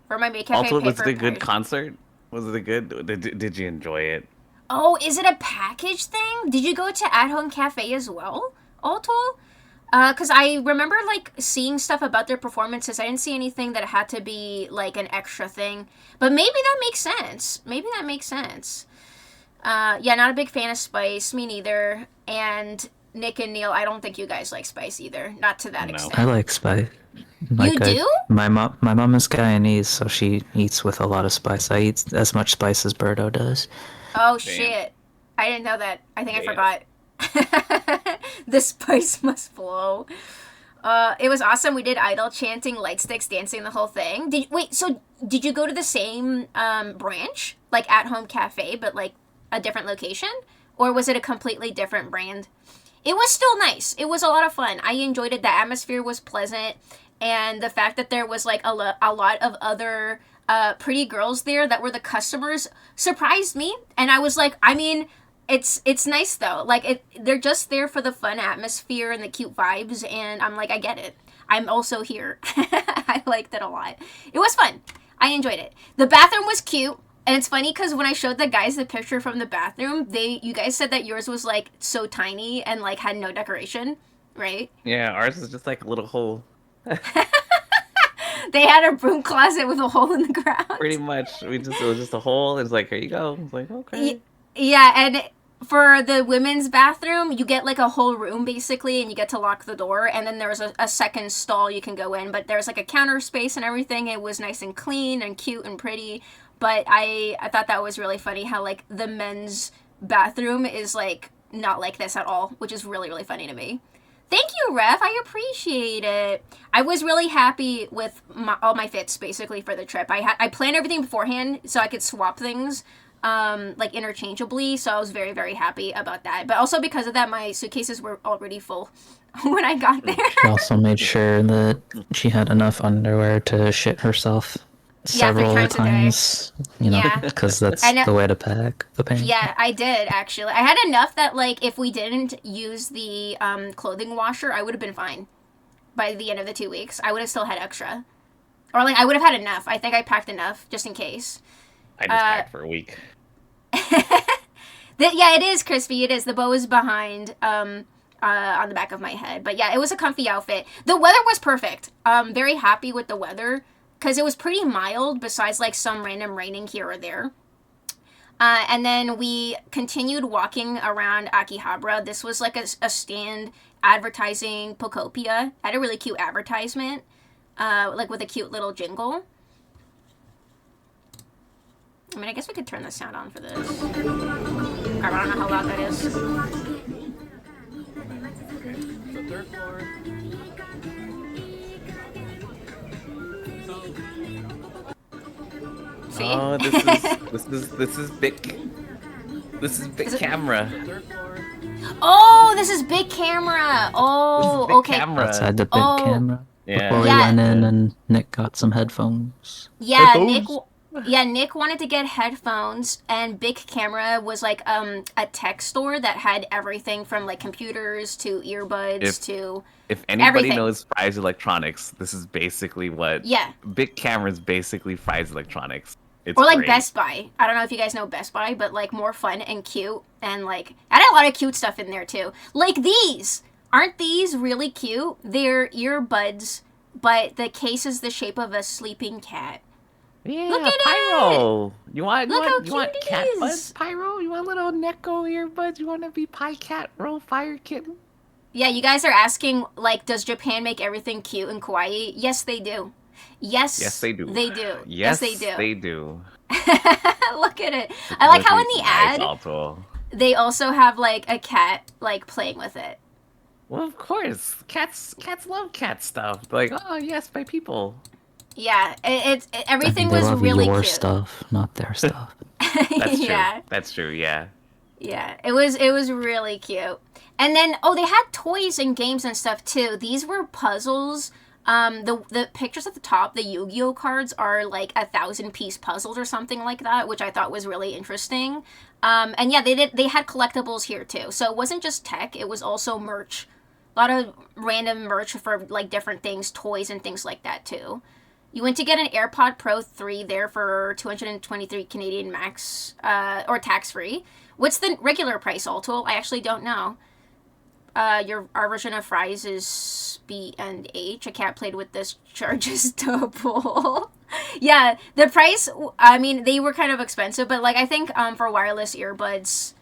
For my Maid Cafe. Alto, was it a good concert? Was it a good? Did you enjoy it? Oh, is it a package thing? Did you go to At Home Cafe as well, Alto? Because I remember like seeing stuff about their performances. I didn't see anything that had to be like an extra thing. But maybe that makes sense. Yeah, not a big fan of spice. Me neither. And Nick and Neil, I don't think you guys like spice either. Not to that extent. I like spice. Like you do? My mom is Guyanese, so she eats with a lot of spice. I eat as much spice as Birdo does. Oh, shit. I didn't know that. I think I forgot. The spice must flow. It was awesome. We did idol chanting, light sticks, dancing, the whole thing. So did you go to the same branch? Like At Home Cafe, but like a different location? Or was it a completely different brand? It was still nice. It was a lot of fun. I enjoyed it. The atmosphere was pleasant. And the fact that there was like a lot of other pretty girls there that were the customers surprised me. And I was like, I mean, it's nice though. Like they're just there for the fun atmosphere and the cute vibes. And I'm like, I get it. I'm also here. I liked it a lot. It was fun. I enjoyed it. The bathroom was cute. And it's funny because when I showed the guys the picture from the bathroom, you guys said that yours was like so tiny and like had no decoration, right? Yeah, ours is just like a little hole. They had a broom closet with a hole in the ground. Pretty much, it was just a hole. It's like, here you go. It's like, okay. Yeah, and for the women's bathroom, you get like a whole room basically, and you get to lock the door. And then there's a second stall you can go in, but there's like a counter space and everything. It was nice and clean and cute and pretty. But I thought that was really funny how like the men's bathroom is like not like this at all, which is really, really funny to me. Thank you, Ref. I appreciate it. I was really happy with all my fits basically for the trip. I planned everything beforehand so I could swap things like interchangeably. So I was very, very happy about that. But also because of that, my suitcases were already full when I got there. She also made sure that she had enough underwear to shit herself several times, you know, because that's the way to pack the pants. Yeah, I did actually. I had enough that like if we didn't use the clothing washer, I would have been fine by the end of the 2 weeks. I would have still had extra, or like I would have had enough. I think I packed enough just in case. I just packed for a week. Yeah, it is crispy. It is. The bow is behind on the back of my head, but yeah, it was a comfy outfit. The weather was perfect. Very happy with the weather. Because it was pretty mild, besides like some random raining here or there. And then we continued walking around Akihabara. This was like a stand advertising Pokopia. Had a really cute advertisement, like with a cute little jingle. I mean, I guess we could turn the sound on for this. I don't know how loud that is. The third floor. See? Oh, this is big. This is big camera. Oh, this is big camera. Oh, big okay. Camera. Outside the big camera. Yeah. Before we went in and Nick got some headphones. Yeah, Headphones? Yeah, Nick wanted to get headphones, and Big Camera was like a tech store that had everything from like computers to earbuds If to if anybody everything. knows Fry's Electronics, this is basically what Yeah. Big Camera's basically Fry's Electronics. It's Or like great. Best Buy. I don't know if you guys know Best Buy, but like more fun and cute, and like I had a lot of cute stuff in there too. Like these. Aren't these really cute? They're earbuds, but the case is the shape of a sleeping cat. Yeah, Look at it! Pyro. Look how You want cute it cat is! buds, Pyro? You want little Neko earbuds? You want to be Pie Cat Roll Fire Kitten? Yeah, you guys are asking, like, does Japan make everything cute and kawaii? Yes, they do. Yes, they do. They do. Yes, they do. they do. Look at it. I like how in the Nice, ad, Alto. they also have, like, a cat, like, playing with it. Well, of course, cats love cat stuff. They're like, oh yes, my people. Yeah, everything They was love really your cute. stuff, not their stuff. That's true. Yeah. That's true. Yeah. Yeah, it was really cute. And then they had toys and games and stuff too. These were puzzles. The pictures at the top, the Yu-Gi-Oh cards are like 1,000-piece puzzles or something like that, which I thought was really interesting. And yeah, they had collectibles here too. So it wasn't just tech, it was also merch. A lot of random merch for like different things, toys and things like that too. You went to get an AirPod Pro 3 there for 223 Canadian max, or tax free. What's the regular price, Alto? I actually don't know. Our version of fries is B and H. A cat played with this, charges double. Yeah, the price, I mean, they were kind of expensive, but like I think for wireless earbuds,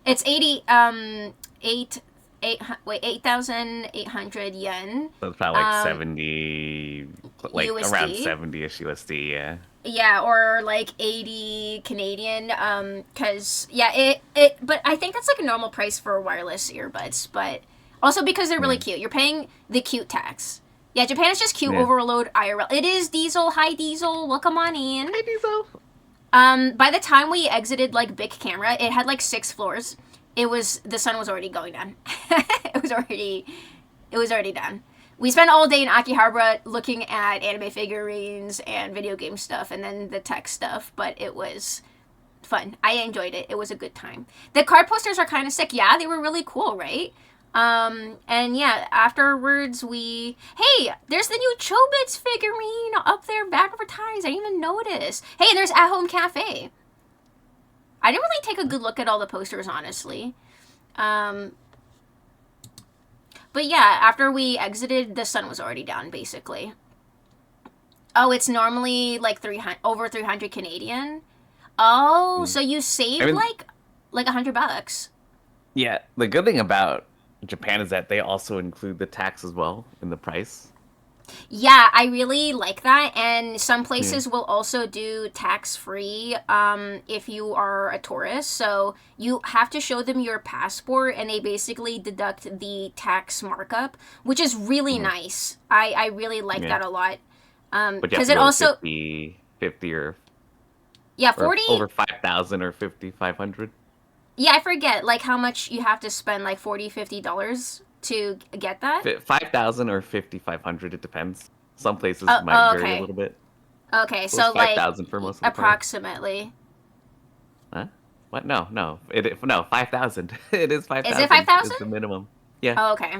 it's 8,800 yen. So it's probably like 70, like USD? around 70-ish USD. Yeah. Yeah, or like 80 Canadian. Cause yeah, but I think that's like a normal price for wireless earbuds, but also because they're really cute. You're paying the cute tax. Yeah, Japan is just cute overload IRL. It is Diesel. Hi Diesel, welcome on in. Hi Diesel. By the time we exited like Big Camera, it had like 6 floors. The sun was already going down. it was already done. We spent all day in Akihabara looking at anime figurines and video game stuff and then the tech stuff, but it was fun. I enjoyed it. It was a good time. The card posters are kind of sick. Yeah, they were really cool, right? And yeah, afterwards hey, there's the new Chobits figurine up there advertised. I didn't even notice. Hey, and there's At Home Cafe. I didn't really take a good look at all the posters, honestly. But yeah, after we exited, the sun was already down, basically. Oh, it's normally like over 300 Canadian. Oh, so you saved like $100. Yeah, the good thing about Japan is that they also include the tax as well in the price. Yeah, I really like that, and some places will also do tax-free if you are a tourist. So you have to show them your passport, and they basically deduct the tax markup, which is really nice. I really like that a lot. Because it also 50 or 40 or over 5,000 or 5,500. Yeah, I forget like how much you have to spend, like $40-$50 to get that. 5,000 or 5,500, it depends. Some places might vary a little bit. Okay, so like 5,000 for most of the approximately. Huh? What? No. 5,000. It is 5,000. Is it 5,000? It's the minimum. Yeah. Oh, okay.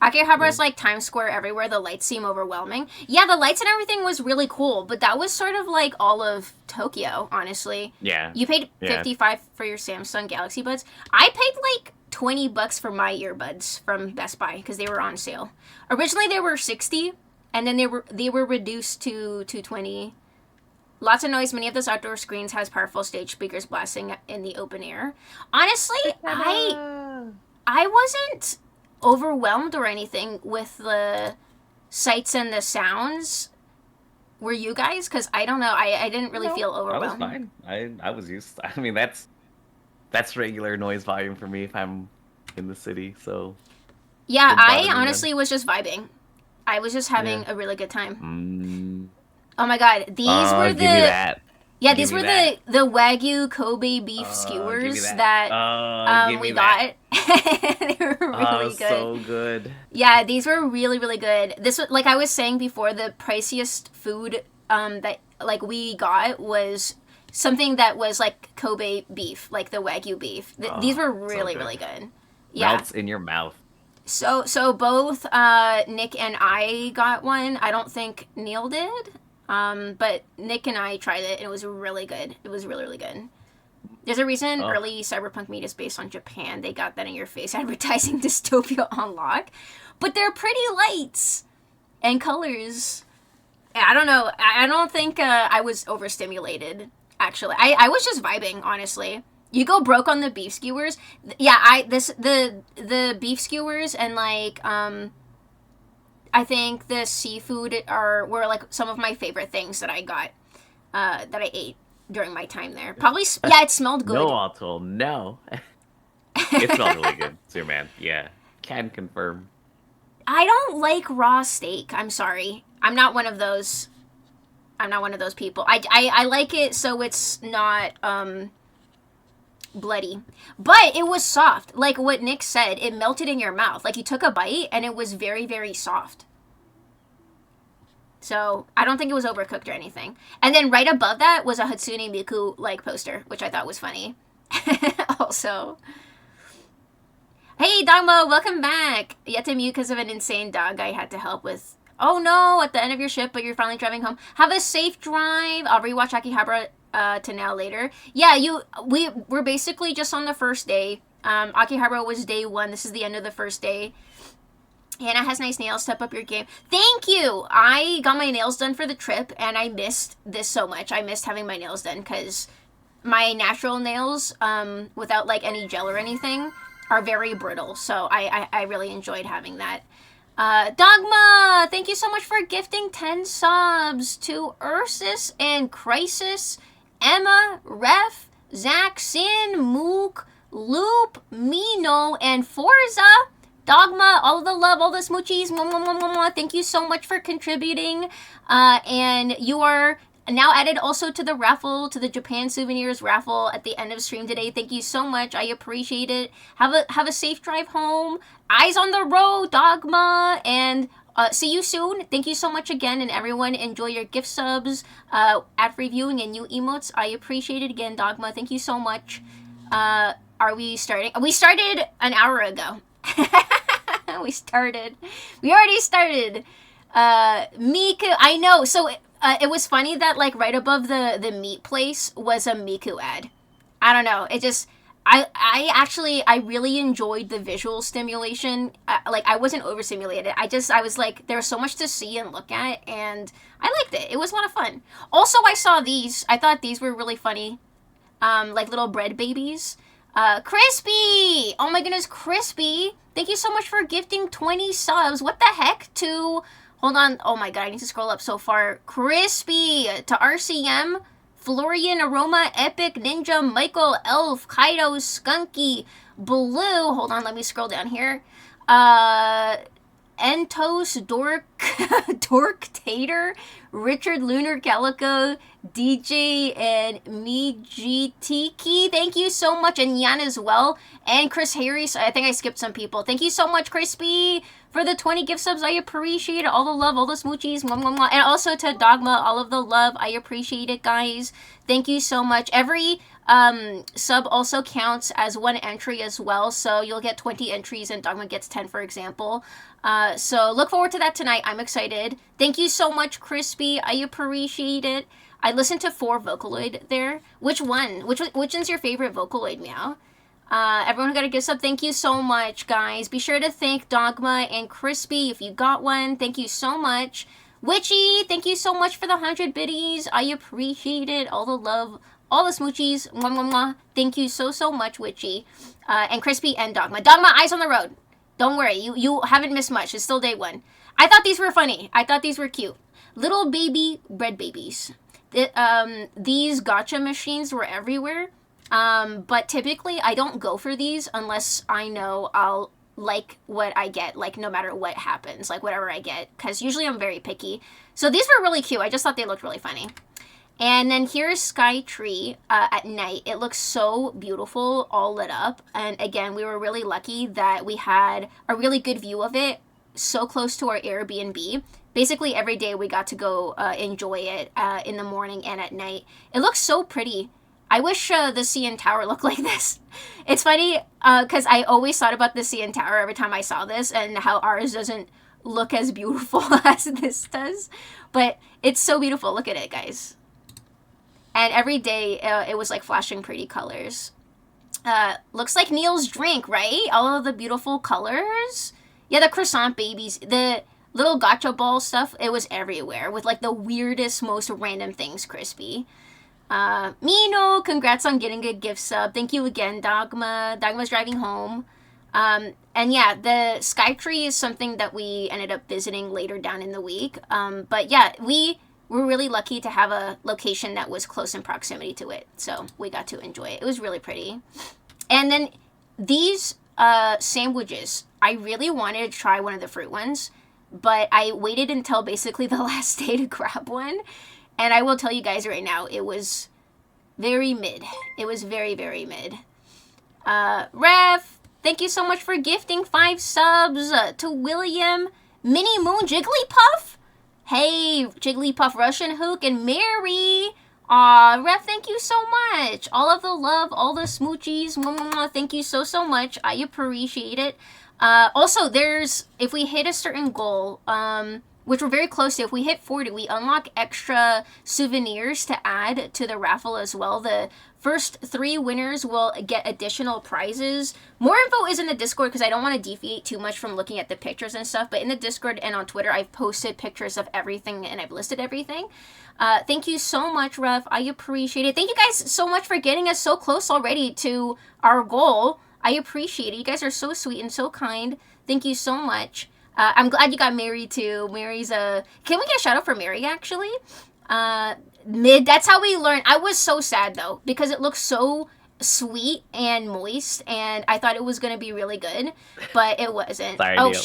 Akihabara is like Times Square everywhere. The lights seem overwhelming. Yeah, the lights and everything was really cool, but that was sort of like all of Tokyo, honestly. Yeah. You paid $55 for your Samsung Galaxy Buds. I paid like $20 for my earbuds from Best Buy because they were on sale. Originally they were $60, and then they were reduced to $20. Lots of noise. Many of those outdoor screens has powerful stage speakers blasting in the open air. Honestly, I wasn't overwhelmed or anything with the sights and the sounds. Were you guys? Because I don't know. I didn't really feel overwhelmed. I was fine. I was used. I mean, that's regular noise volume for me if I'm in the city. So yeah, I honestly was just vibing. I was just having a really good time. Oh my god, these were the give me that. Yeah, these were the Wagyu Kobe beef skewers that we got. They were really good. So good. Yeah, these were really, really good. This was, like I was saying before, the priciest food that like we got was something that was like Kobe beef, like the Wagyu beef. These were really, so really good. Yeah. Melts in your mouth. So both Nick and I got one. I don't think Neil did. But Nick and I tried it and it was really good. It was really, really good. There's a reason early cyberpunk meat is based on Japan. They got that in your face advertising dystopia on lock. But they're pretty lights and colors. I don't know. I don't think I was overstimulated, actually. I was just vibing, honestly. You go broke on the beef skewers. Yeah, the beef skewers and like I think the seafood were like some of my favorite things that I got that I ate during my time there. Probably yeah, it smelled good. No, Altul, no. It smelled really good, Superman. Yeah, can confirm. I don't like raw steak. I'm sorry. I'm not one of those. I'm not one of those people. I like it so it's not bloody. But it was soft. Like what Nick said, it melted in your mouth. Like you took a bite and it was very, very soft. So I don't think it was overcooked or anything. And then right above that was a Hatsune Miku like poster, which I thought was funny. Also. Hey Dogmo, welcome back. Yet to mute because of an insane dog I had to help with. Oh no, at the end of your shift, but you're finally driving home. Have a safe drive. I'll rewatch Akihabara to now later. Yeah, we're basically just on the first day. Akihabara was day 1. This is the end of the first day. Hannah has nice nails. Step up your game. Thank you. I got my nails done for the trip, and I missed this so much. I missed having my nails done because my natural nails, without like any gel or anything, are very brittle. So I really enjoyed having that. Dogma, thank you so much for gifting 10 subs to Ursus and Crisis, Emma, Ref, Zach, Sin, Mook, Loop, Mino, and Forza. Dogma, all the love, all the smoochies. Mwah, mwah, mwah, mwah, mwah. Thank you so much for contributing. And you are now added also to the raffle, to the Japan Souvenirs raffle at the end of stream today. Thank you so much. I appreciate it. Have a safe drive home. Eyes on the road, Dogma. And see you soon. Thank you so much again. And everyone, enjoy your gift subs, ad-free viewing, and new emotes. I appreciate it again, Dogma. Thank you so much. Are we starting? We started an hour ago. We already started. Miku, I know. So it was funny that like right above the meat place was a Miku ad. I don't know. It just I really enjoyed the visual stimulation. Like I wasn't overstimulated. I was like there was so much to see and look at, and I liked it. It was a lot of fun. Also, I saw these. I thought these were really funny. Like little bread babies. Crispy! Oh my goodness, Crispy! Thank you so much for gifting 20 subs. What the heck to... Hold on. Oh my god, I need to scroll up so far. Crispy! To RCM, Florian, Aroma, Epic, Ninja, Michael, Elf, Kaido, Skunky, Blue... Hold on, let me scroll down here. Entos, Dork Tater, Richard Lunar Calico, DJ, and Mijitiki. Thank you so much, and Yan as well, and Chris Harris. I think I skipped some people. Thank you so much, Crispy, for the 20 gift subs. I appreciate it. All the love, all the smoochies, mwah, mwah, mwah. And also to Dogma, all of the love. I appreciate it, guys. Thank you so much. Every sub also counts as one entry as well, so you'll get 20 entries and Dogma gets 10, for example. So look forward to that tonight. I'm excited. Thank you so much, Crispy. I appreciate it. I listened to 4 Vocaloid there. Which one? Which one's your favorite Vocaloid, Meow? Everyone who got a gift sub, thank you so much, guys. Be sure to thank Dogma and Crispy if you got one. Thank you so much. Witchy, thank you so much for the 100 biddies. I appreciate it. All the love, all the smoochies. Mwah, mwah, mwah. Thank you so, so much, Witchy. And Crispy and Dogma. Dogma, eyes on the road. Don't worry, you haven't missed much. It's still day 1. I thought these were funny. I thought these were cute. Little baby bread babies. These gacha machines were everywhere. But typically I don't go for these unless I know I'll like what I get, like no matter what happens, like whatever I get, because usually I'm very picky. So these were really cute. I just thought they looked really funny. And then here's Sky Tree at night. It looks so beautiful, all lit up. And again, we were really lucky that we had a really good view of it so close to our Airbnb. Basically, every day we got to go enjoy it in the morning and at night. It looks so pretty. I wish the CN Tower looked like this. It's funny because I always thought about the CN Tower every time I saw this and how ours doesn't look as beautiful as this does. But it's so beautiful. Look at it, guys. And every day it was like flashing pretty colors. Looks like Neil's drink, right? All of the beautiful colors. Yeah, the croissant babies. The little gotcha ball stuff, it was everywhere with like the weirdest, most random things crispy. Mino, congrats on getting a gift sub. Thank you again, Dogma. Dogma's driving home. And yeah, the Sky Tree is something that we ended up visiting later down in the week. But yeah, we were really lucky to have a location that was close in proximity to it. So we got to enjoy it. It was really pretty. And then these sandwiches, I really wanted to try one of the fruit ones, but I waited until basically the last day to grab one. And I will tell you guys right now, it was very mid. It was very, very mid. Ref, thank you so much for gifting 5 subs to William, Minnie Moon, Jigglypuff. Hey, Jigglypuff, Russian Hook, and Mary. Aw, Ref, thank you so much. All of the love, all the smoochies. Thank you so, so much. I appreciate it. Also, if we hit a certain goal, which we're very close to, if we hit 40, we unlock extra souvenirs to add to the raffle as well. The first 3 winners will get additional prizes. More info is in the Discord because I don't want to deviate too much from looking at the pictures and stuff. But in the Discord and on Twitter, I've posted pictures of everything and I've listed everything. Thank you so much, Ref. I appreciate it. Thank you guys so much for getting us so close already to our goal. I appreciate it. You guys are so sweet and so kind. Thank you so much. I'm glad you got Mary too. Mary's a... Can we get a shout out for Mary actually? Mid, that's how we learn. I was so sad though, because it looks so sweet and moist, and I thought it was going to be really good, but it wasn't. Sorry, oh, Neil.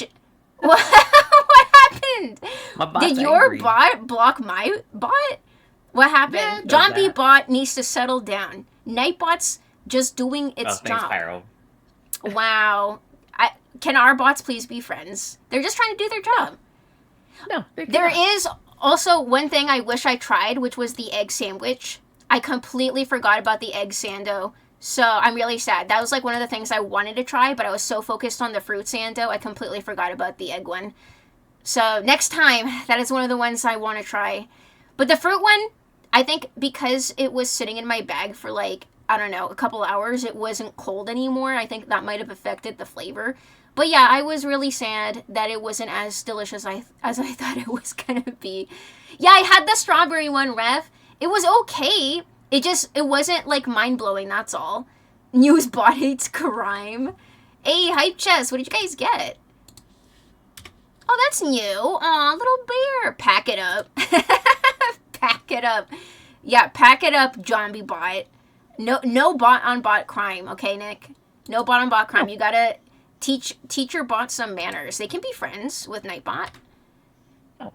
What happened? My bot's Did your angry. bot block my bot? What happened? Yeah, it does John B. that. bot needs to settle down. Nightbot's just doing its Thanks, job. Pyro. Wow. Can our bots please be friends? They're just trying to do their job. No, There is also one thing I wish I tried, which was the egg sandwich. I completely forgot about the egg sando. So I'm really sad. That was like one of the things I wanted to try, but I was so focused on the fruit sando, I completely forgot about the egg one. So next time, that is one of the ones I want to try. But the fruit one, I think because it was sitting in my bag for like, I don't know, a couple hours, it wasn't cold anymore. I think that might have affected the flavor. But yeah, I was really sad that it wasn't as delicious as I thought it was gonna be. Yeah, I had the strawberry one, Ref. It was okay. It wasn't like mind-blowing, that's all. News bot hates crime. Hey, Hype Chess, what did you guys get? Oh, that's new. Aw, little bear. Pack it up. Pack it up. Yeah, pack it up, Zombie bot. No bot on bot crime, okay, Nick? No bot on bot crime. You gotta teach your bot some manners. They can be friends with Nightbot.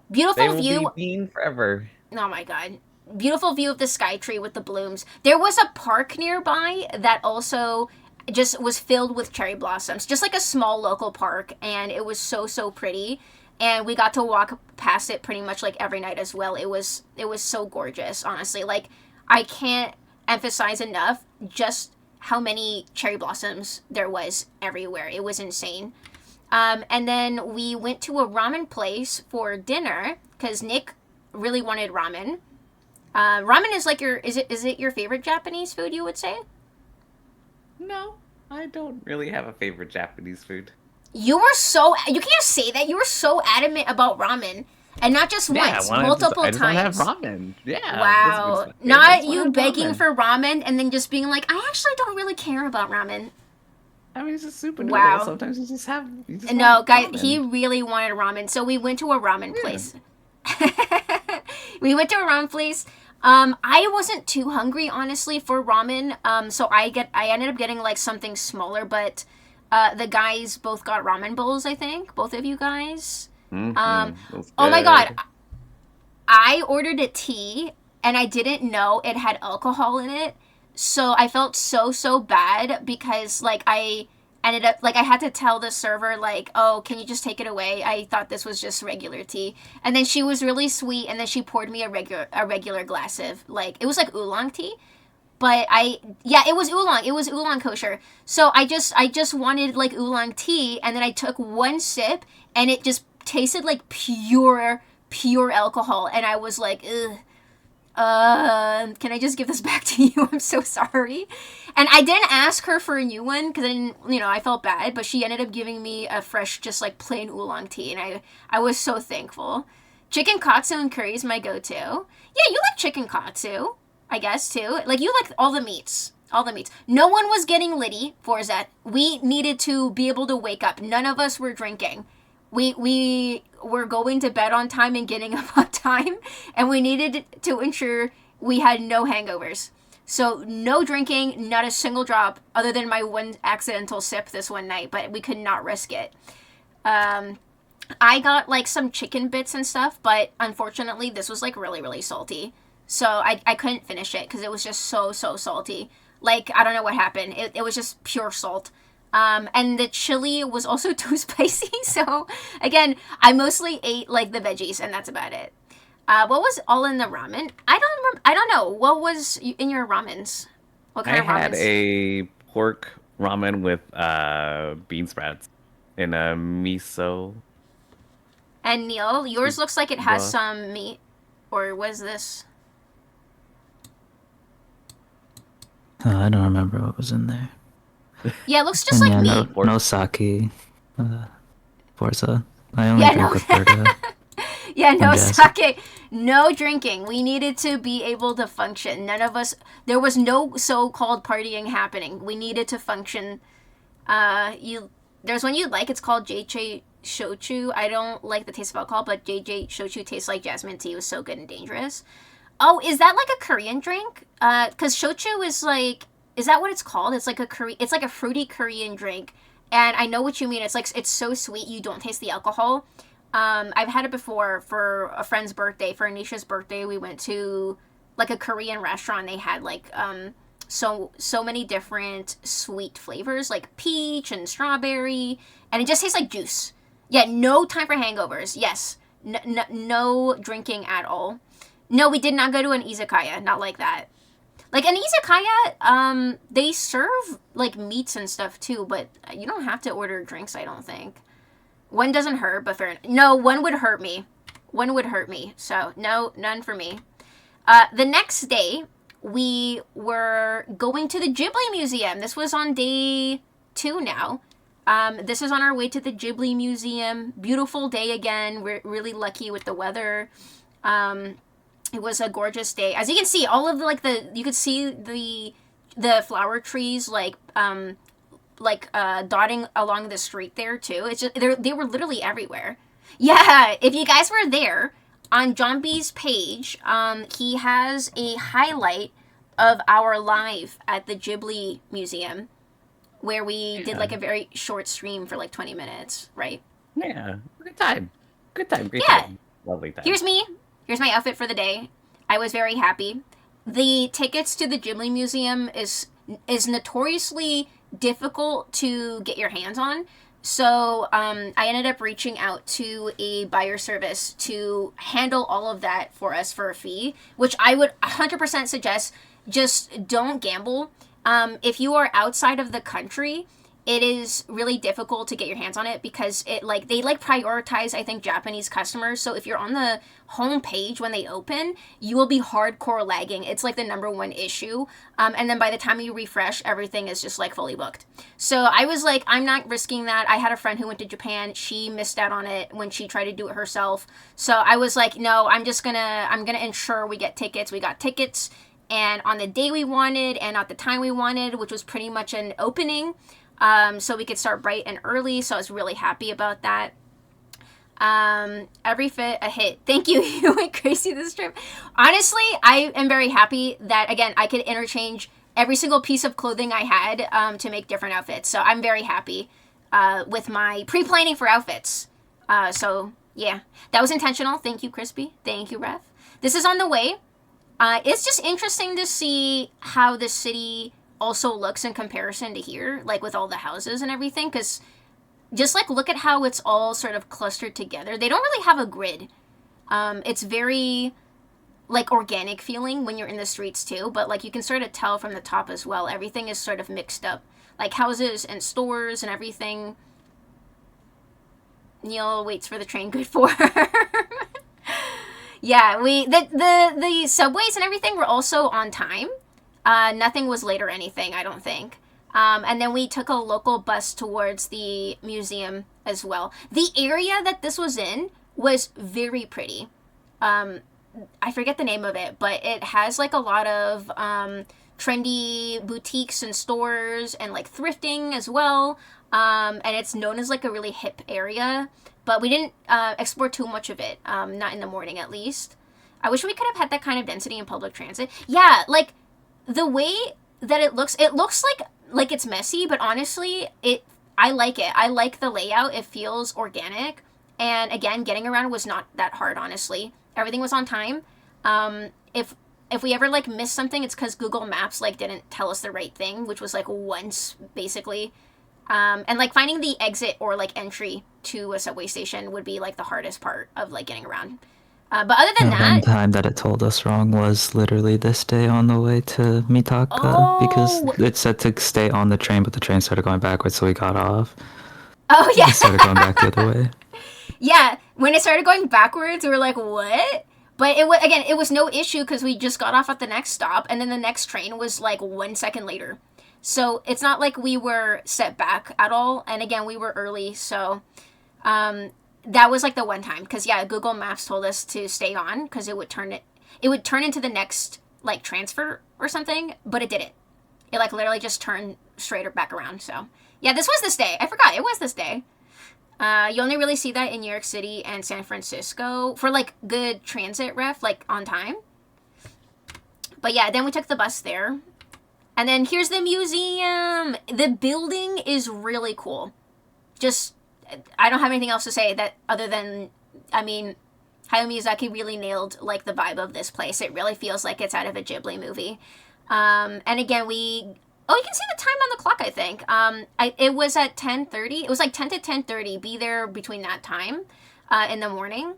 Beautiful They will view. be mean forever. Oh my god. Beautiful view of the sky tree with the blooms. There was a park nearby that also just was filled with cherry blossoms. Just like a small local park. And it was so, so pretty. And we got to walk past it pretty much like every night as well. It was so gorgeous, honestly. Like, I can't emphasize enough just how many cherry blossoms there was everywhere. It was insane. And then we went to a ramen place for dinner because Nick really wanted ramen. Ramen is like is it your favorite Japanese food, you would say? No, I don't really have a favorite Japanese food. You can't say that. You were so adamant about ramen. And not just once, multiple I just want to have times. ramen. Yeah. Wow. That's Not why I you have begging ramen. for ramen and then just being like, I actually don't really care about ramen. I mean, it's just super Wow. noodles. Sometimes you just have. No, want guys, ramen. he really wanted ramen. So we went to a ramen place. We went to a ramen place. I wasn't too hungry, honestly, for ramen. So I ended up getting like something smaller, but the guys both got ramen bowls, I think. Both of you guys. That's Oh my good. god. I ordered a tea and I didn't know it had alcohol in it. So I felt so bad because like I ended up like I had to tell the server like, oh, can you just take it away? I thought this was just regular tea. And then she was really sweet, and then she poured me a regular glass of like it was like oolong tea. But it was oolong. It was oolong kosher. So I just wanted like oolong tea, and then I took one sip, and it just tasted like pure alcohol, and I was like, ugh. Can I just give this back to you? I'm so sorry. And I didn't ask her for a new one because I didn't, I felt bad, but she ended up giving me a fresh, just like plain oolong tea, and I was so thankful. Chicken katsu and curry is my go-to. Yeah, you like chicken katsu, I guess, too. Like, you like all the meats. All the meats. No one was getting litty for that. We needed to be able to wake up. None of us were drinking. We were going to bed on time and getting up on time, and we needed to ensure we had no hangovers. So no drinking, not a single drop, other than my one accidental sip this one night, but we could not risk it. I got like some chicken bits and stuff, but unfortunately this was like really, really salty. So I couldn't finish it because it was just so salty. Like, I don't know what happened. It was just pure salt. And the chili was also too spicy. So again, I mostly ate like the veggies, and that's about it. What was all in the ramen? I don't know. What was in your ramens? What kind of ramens? I had a pork ramen with bean sprouts in a miso. And Neil, yours looks like it has some meat. Or was this? I don't remember what was in there. Yeah, it looks just like meat. No sake. Forza. I only drink with Berta. Yeah, no sake. No drinking. We needed to be able to function. None of us... There was no so-called partying happening. We needed to function. There's one you like. It's called JJ Shochu. I don't like the taste of alcohol, but JJ Shochu tastes like jasmine tea. It was so good and dangerous. Oh, is that like a Korean drink? Because shochu is like... Is that what it's called? It's like a fruity Korean drink. And I know what you mean. It's so sweet you don't taste the alcohol. I've had it before for a friend's birthday. For Anisha's birthday, we went to like a Korean restaurant. They had like so many different sweet flavors, like peach and strawberry, and it just tastes like juice. Yeah, no time for hangovers. Yes, no drinking at all. No, we did not go to an izakaya. Not like that. Like, an izakaya, they serve, like, meats and stuff, too, but you don't have to order drinks, I don't think. One doesn't hurt, but fair enough. No, one would hurt me. One would hurt me, so no, none for me. The next day, we were going to the Ghibli Museum. This was on day 2 now. This is on our way to the Ghibli Museum. Beautiful day again. We're really lucky with the weather. It was a gorgeous day. As you can see, all of you could see the flower trees dotting along the street there too. It's just they were literally everywhere. Yeah, if you guys were there on John B's page, he has a highlight of our live at the Ghibli Museum where we did like a very short stream for like 20 minutes, right? Yeah, good time. Great time. Lovely time. Here's me. Here's my outfit for the day. I was very happy. The tickets to the Ghibli Museum is notoriously difficult to get your hands on. So I ended up reaching out to a buyer service to handle all of that for us for a fee, which I would 100% suggest. Just don't gamble. If you are outside of the country, it is really difficult to get your hands on it because they prioritize, I think, Japanese customers. So if you're on the home page when they open, you will be hardcore lagging. It's like the #1 issue. And then by the time you refresh, everything is just like fully booked. So I was like, I'm not risking that. I had a friend who went to Japan. She missed out on it when she tried to do it herself. So I was like, no, I'm gonna ensure we get tickets. We got tickets, and on the day we wanted and at the time we wanted, which was pretty much an opening. So we could start bright and early, so I was really happy about that. Every fit a hit. Thank you. You went crazy this trip. Honestly, I am very happy that, again, I could interchange every single piece of clothing I had to make different outfits. So I'm very happy with my pre-planning for outfits. So, yeah, that was intentional. Thank you, Crispy. Thank you, Ref. This is on the way. It's just interesting to see how the city also looks in comparison to here, like with all the houses and everything, because just like look at how it's all sort of clustered together. They don't really have a grid. It's very like organic feeling when you're in the streets too, but like you can sort of tell from the top as well. Everything is sort of mixed up, like houses and stores and everything. Neil waits for the train. Good for her. Yeah, the subways and everything were also on time. Nothing was late or anything, I don't think. And then we took a local bus towards the museum as well. The area that this was in was very pretty. I forget the name of it, but it has like a lot of trendy boutiques and stores and like thrifting as well. And it's known as like a really hip area, but we didn't explore too much of it, not in the morning at least. I wish we could have had that kind of density in public transit. Yeah, like the way that it looks like it's messy, but honestly, I like it. I like the layout. It feels organic. And again, getting around was not that hard, honestly. Everything was on time. If we ever like missed something, it's because Google Maps like didn't tell us the right thing, which was like once basically. And like finding the exit or like entry to a subway station would be like the hardest part of like getting around. But other than that, one time that it told us wrong was literally this day on the way to Mitaka because it said to stay on the train, but the train started going backwards, so we got off. Oh yeah, it started going back the other way. Yeah, when it started going backwards, we were like, what? But it was no issue because we just got off at the next stop, and then the next train was like 1 second later. So it's not like we were set back at all. And again, we were early, so that was like the one time. Because yeah, Google Maps told us to stay on because it would turn into the next like transfer or something, but it didn't. It like literally just turned straight back around. So yeah, this was this day. I forgot it was this day. You only really see that in New York City and San Francisco for like good transit ref, like on time. But yeah, then we took the bus there. And then here's the museum. The building is really cool. Just, I don't have anything else to say that other than, I mean, Hayao Miyazaki really nailed like the vibe of this place. It really feels like it's out of a Ghibli movie. And again, you can see the time on the clock, I think. It was at 10:30. It was like 10 to 10:30. Be there between that time in the morning.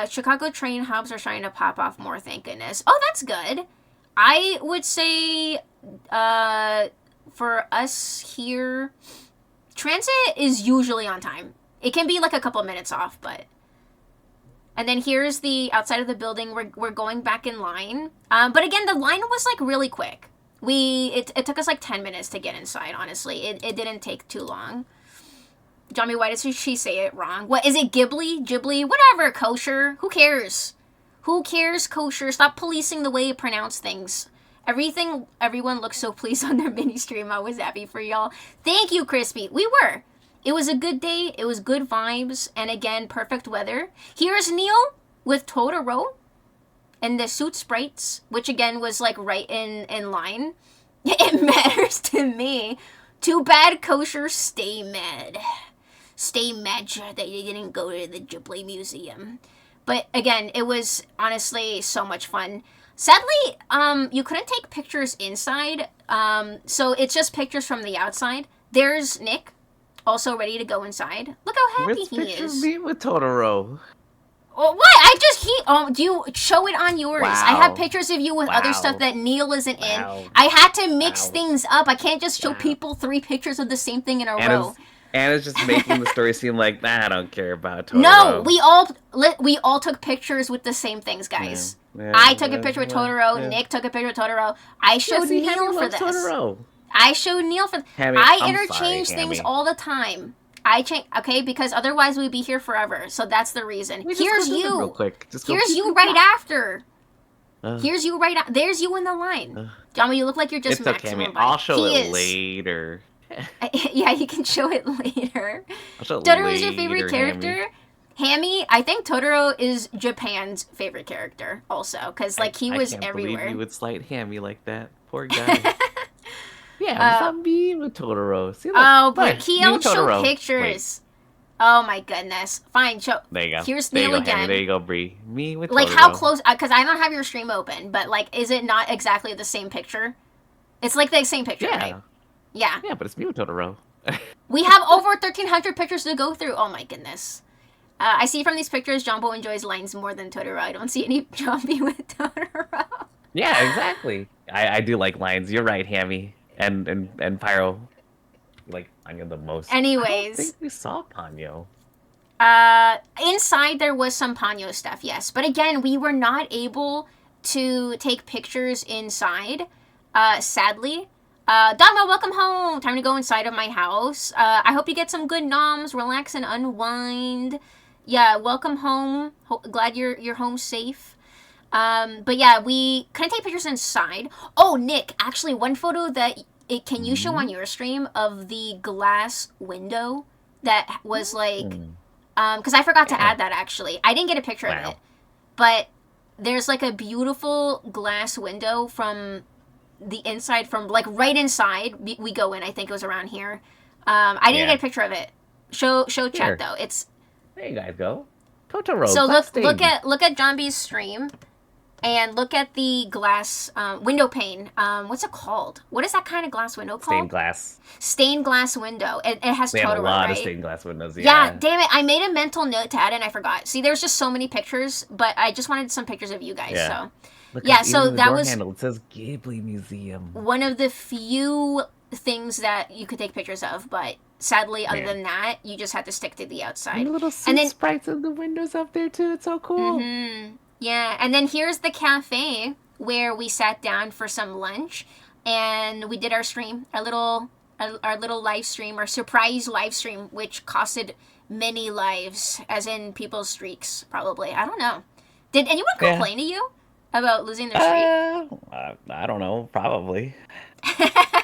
Chicago train hubs are starting to pop off more, thank goodness. Oh, that's good. I would say for us here, transit is usually on time. It can be like a couple minutes off, but... And then here's the outside of the building. We're going back in line. But again, the line was like really quick. It took us like 10 minutes to get inside, honestly. It didn't take too long. Johnny, why did she say it wrong? What, is it Ghibli? Ghibli? Whatever, kosher. Who cares? Who cares, kosher? Stop policing the way you pronounce things. Everyone looks so pleased on their mini stream. I was happy for y'all. Thank you, Crispy. We were. It was a good day. It was good vibes. And again, perfect weather. Here's Neil with Totoro. And the suit sprites, which again was like right in line. It matters to me. Too bad, kosher. Stay mad. Stay mad that they didn't go to the Ghibli Museum. But again, it was honestly so much fun. Sadly, you couldn't take pictures inside. So it's just pictures from the outside. There's Nick, also ready to go inside. Look how happy he is. Where's me with Totoro? Well, what? Do you show it on yours? Wow. I have pictures of you with other stuff that Neil isn't in. I had to mix things up. I can't just show people 3 pictures of the same thing in a row. And it's just making the story seem like, I don't care about Totoro. No, we all took pictures with the same things, guys. Yeah, I took a picture with Totoro. Yeah. Nick took a picture with Totoro. I showed Neil for this. Totoro. I showed Neil for. I interchange things all the time. Okay, because otherwise we'd be here forever. So that's the reason. Here's you. Real quick. Here's you right after. Here's you right. There's you in the line. John, you look like you're just maximum. Okay, I'll show it later. Yeah, you can show it later. Totoro is your favorite character? Hammy, I think Totoro is Japan's favorite character also, because like he was everywhere. I can't believe you would slight Hammy like that. Poor guy. Yeah, stop being with Totoro. See, look, but he don't show pictures. Wait. Oh my goodness. Fine, show. There you go. Here's Neil again. Hammy. There you go, Bree. Me with like Totoro. How close? Because I don't have your stream open, but like, is it not exactly the same picture? It's like the same picture, right? Yeah. Yeah, but it's me with Totoro. We have over 1,300 pictures to go through. Oh my goodness. I see from these pictures, Jumbo enjoys lines more than Totoro. I don't see any Jumpy with Totoro. Yeah, exactly. I do like lines. You're right, Hammy. And Pyro. Like Ponyo the most. I don't Anyways. think we saw Ponyo. Inside there was some Ponyo stuff, yes. But again, we were not able to take pictures inside, sadly. Dogma, welcome home! Time to go inside of my house. I hope you get some good noms, relax and unwind. Yeah, welcome home. Glad you're home safe. But yeah, we couldn't take pictures inside. Oh, Nick, actually one photo that can you show on your stream of the glass window that was like, because I forgot to add that actually. I didn't get a picture of it, but there's like a beautiful glass window from the inside, from like right inside we go in. I think it was around here. I didn't get a picture of it. Show chat though. It's there you guys go. Totoro. So look at John B's stream, and look at the glass window pane. What's it called? What is that kind of glass window called? Stained glass. Stained glass window. It has Totoro, have a lot right? of stained glass windows. Yeah, damn it! I made a mental note to add and I forgot. See, there's just so many pictures, but I just wanted some pictures of you guys. So so that was handle. It says Ghibli Museum. One of the few things that you could take pictures of, but sadly, other than that, you just had to stick to the outside. And the little sprites of the windows up there too. It's so cool. Yeah, and then here's the cafe where we sat down for some lunch, and we did our stream, our little live stream, our surprise live stream, which costed many lives, as in people's streaks, probably. I don't know. Did anyone complain to you about losing their streak? I don't know. Probably.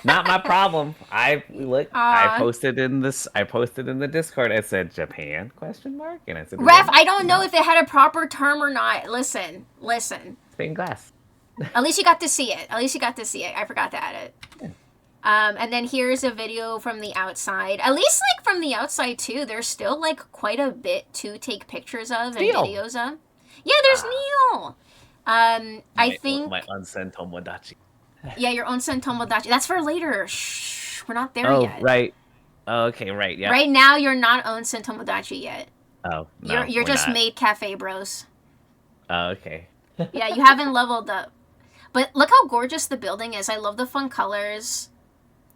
Not my problem. I posted in the Discord. I said Japan ? And I said Ref, I don't know if it had a proper term or not. Listen. Stained glass. At least you got to see it. I forgot to add it. And then here's a video from the outside. At least like from the outside too. There's still like quite a bit to take pictures of and videos of. Yeah, there's Neil. I think my onsen tomodachi. Yeah, your onsen tomodachi. That's for later. Shh, we're not there yet. Oh, right. Okay, right. Yeah. Right now, you're not onsen tomodachi yet. Oh, no, you're just not. Maid Cafe Bros. Oh, okay. Yeah, you haven't leveled up. But look how gorgeous the building is. I love the fun colors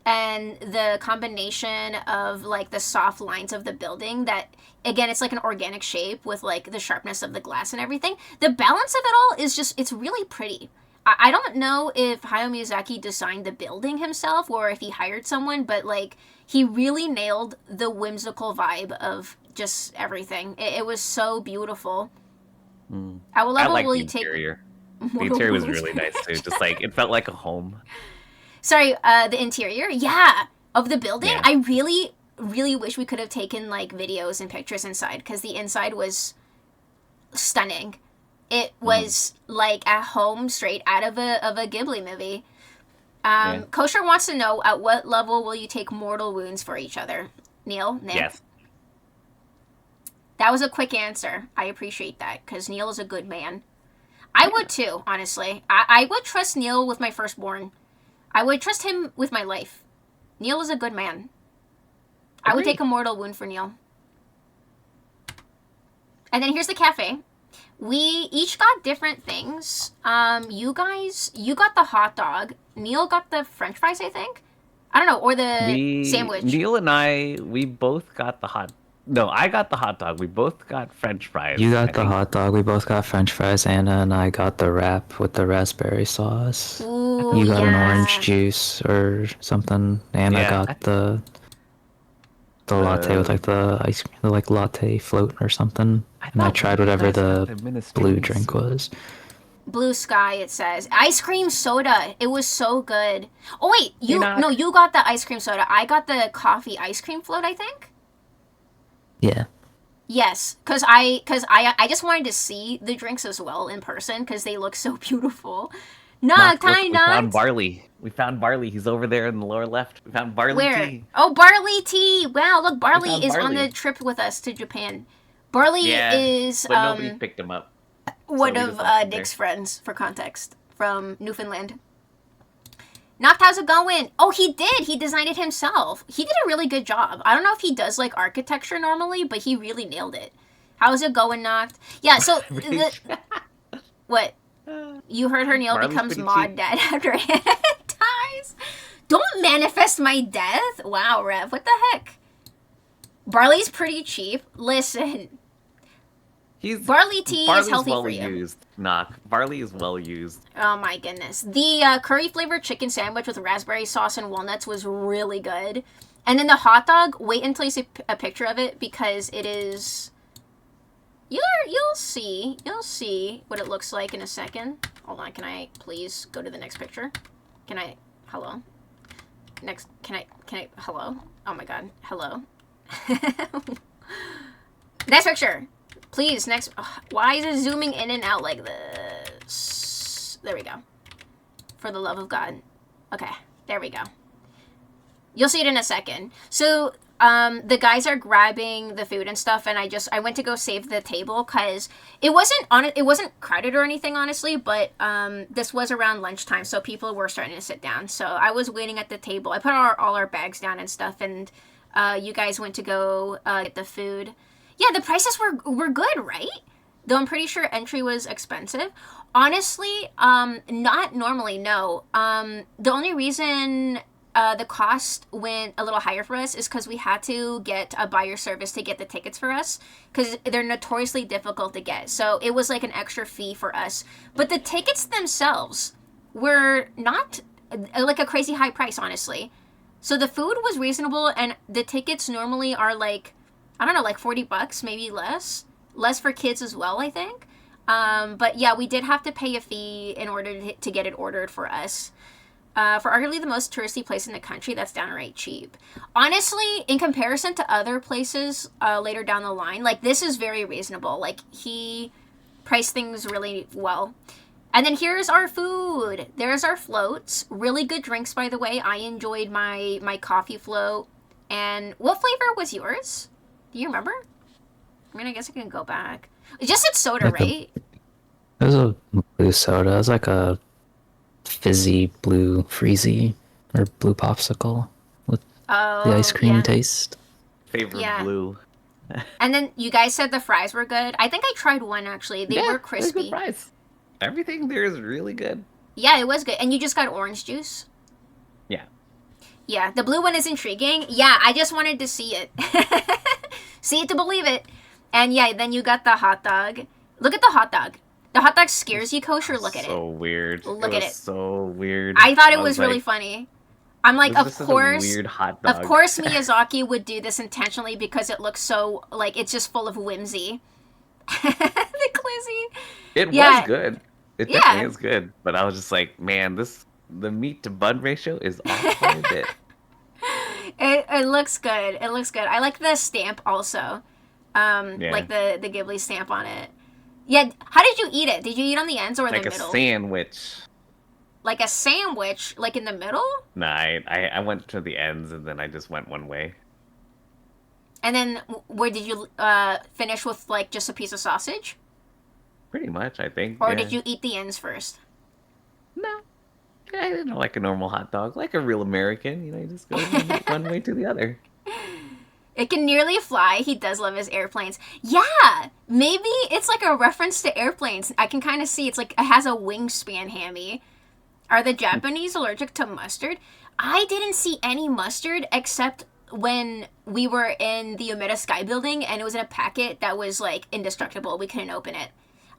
and the combination of like the soft lines of the building that, again, it's like an organic shape with like the sharpness of the glass and everything. The balance of it all is just, it's really pretty. I don't know if Hayao Miyazaki designed the building himself or if he hired someone, but like he really nailed the whimsical vibe of just everything. It was so beautiful. I like the interior. The interior was really nice too. Just like it felt like a home. Sorry, the interior? Yeah, of the building. Yeah. I really, really wish we could have taken like videos and pictures inside because the inside was stunning. It was like at home, straight out of a Ghibli movie. Kosher wants to know, at what level will you take mortal wounds for each other? Neil? Nick? Yes. That was a quick answer. I appreciate that, because Neil is a good man. I would too, honestly. I would trust Neil with my firstborn. I would trust him with my life. Neil is a good man. I would take a mortal wound for Neil. And then here's the cafe. We each got different things. You got the hot dog. Neil got the French fries, I think. I don't know, or the sandwich. Neil and we both got the hot. No, I got the hot dog. We both got French fries. You got the hot dog. We both got French fries. Anna and I got the wrap with the raspberry sauce. Ooh, you got an orange juice or something. Anna got the latte with like the ice cream, the like latte float or something. And I tried whatever the blue drink was. Blue Sky, it says. Ice cream soda. It was so good. Oh wait, you got the ice cream soda. I got the coffee ice cream float, I think. Yeah. Yes, because I just wanted to see the drinks as well in person because they look so beautiful. We found Barley. We found Barley. He's over there in the lower left. We found Barley tea. Oh, Barley tea. Wow, look, Barley is on the trip with us to Japan. Barley is but nobody picked him up. One of Nick's friends, for context, from Newfoundland. Knocked, how's it going? Oh, he did. He designed it himself. He did a really good job. I don't know if he does like architecture normally, but he really nailed it. How's it going, Knocked? Yeah, so what? You heard her Neil Marley's becomes pretty mod cheap. dad after Hannah dies. Don't manifest my death. Wow, Rev, what the heck? Barley's pretty cheap. Listen, barley tea is Barley's healthy well for you. used. Knock. Barley is well used. Oh my goodness. The curry flavored chicken sandwich with raspberry sauce and walnuts was really good. And then the hot dog, wait until you see a picture of it because it is... You'll see what it looks like in a second. Hold on, can I please go to the next picture? Can I... Hello? Next, can I... Hello? Oh my god. Hello? Next picture! Please, next... Ugh, why is it zooming in and out like this? There we go. For the love of God. Okay, there we go. You'll see it in a second. So, the guys are grabbing the food and stuff, and I went to go save the table, because it wasn't crowded or anything, honestly, but, this was around lunchtime, so people were starting to sit down. So, I was waiting at the table. I put all our bags down and stuff, and, you guys went to go, get the food. Yeah, the prices were good, right? Though I'm pretty sure entry was expensive. Honestly, not normally, no. The only reason the cost went a little higher for us is because we had to get a buyer service to get the tickets for us, because they're notoriously difficult to get. So it was like an extra fee for us. But the tickets themselves were not like a crazy high price, honestly. So the food was reasonable, and the tickets normally are like, I don't know, like $40, maybe less. Less for kids as well, I think. But yeah, we did have to pay a fee in order to get it ordered for us. For arguably the most touristy place in the country, that's downright cheap. Honestly, in comparison to other places later down the line, like, this is very reasonable. Like, he priced things really well. And then here's our food. There's our floats. Really good drinks, by the way. I enjoyed my coffee float. And what flavor was yours? Do you remember? I mean, I guess I can go back. It just said soda, Like right? It was a blue soda. It was like a fizzy blue freezy or blue popsicle with the ice cream yeah. taste. Favorite Yeah. blue. And then you guys said the fries were good. I think I tried one, actually. They were They're crispy. good fries. Everything there is really good. Yeah, it was good. And you just got orange juice? Yeah. Yeah, the blue one is intriguing. Yeah, I just wanted to see it. See it to believe it. And yeah, then you got the hot dog. Look at the hot dog. The hot dog scares you, Kosher? Look at So it. weird. Look at it. So weird. I thought it was like, really funny. I'm like, this of is such a course, weird hot dog. of course Miyazaki would do this intentionally because it looks so, like, it's just full of whimsy. The Clizzy. It Yeah. was good. It Yeah. definitely is good. But I was just like, man, the meat to bun ratio is off by a bit. It looks good. It looks good. I like the stamp also. Yeah. Like the Ghibli stamp on it. Yeah, how did you eat it? Did you eat on the ends or in Like the a middle? sandwich. Like a sandwich, like in the middle? Nah, I went to the ends and then I just went one way. And then where did you finish with like just a piece of sausage? Pretty much, I think. Or yeah. did you eat the ends first? No. Yeah, I didn't like a normal hot dog. Like a real American, you just go one way to the other. It can nearly fly. He does love his airplanes. Yeah, maybe it's like a reference to airplanes. I can kind of see it's like it has a wingspan, Hammy. Are the Japanese allergic to mustard? I didn't see any mustard except when we were in the Omeda Sky Building and it was in a packet that was like indestructible. We couldn't open it.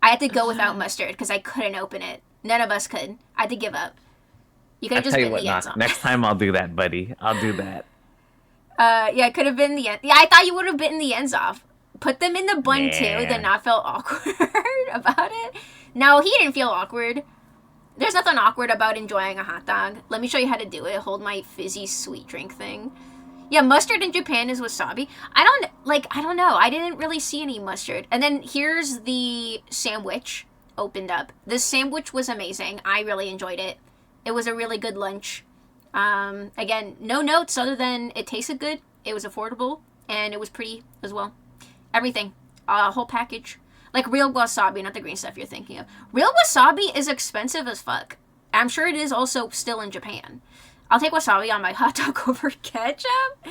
I had to go without mustard because I couldn't open it. None of us could. I had to give up. You could I'll have just tell you been what, the ends Knock, on. next time I'll do that, buddy. I'll do that. Yeah, it could have been the end. Yeah, I thought you would have bitten the ends off. Put them in the bun too, Yeah. then not feel awkward about it. No, he didn't feel awkward. There's nothing awkward about enjoying a hot dog. Let me show you how to do it. Hold my fizzy sweet drink thing. Yeah, mustard in Japan is wasabi. I don't know. I didn't really see any mustard. And then here's the sandwich opened up. This sandwich was amazing. I really enjoyed it. It was a really good lunch. Again, no notes other than it tasted good, it was affordable, and it was pretty as well. Everything. Whole package. Like real wasabi, not the green stuff you're thinking of. Real wasabi is expensive as fuck. I'm sure it is also still in Japan. I'll take wasabi on my hot dog over ketchup.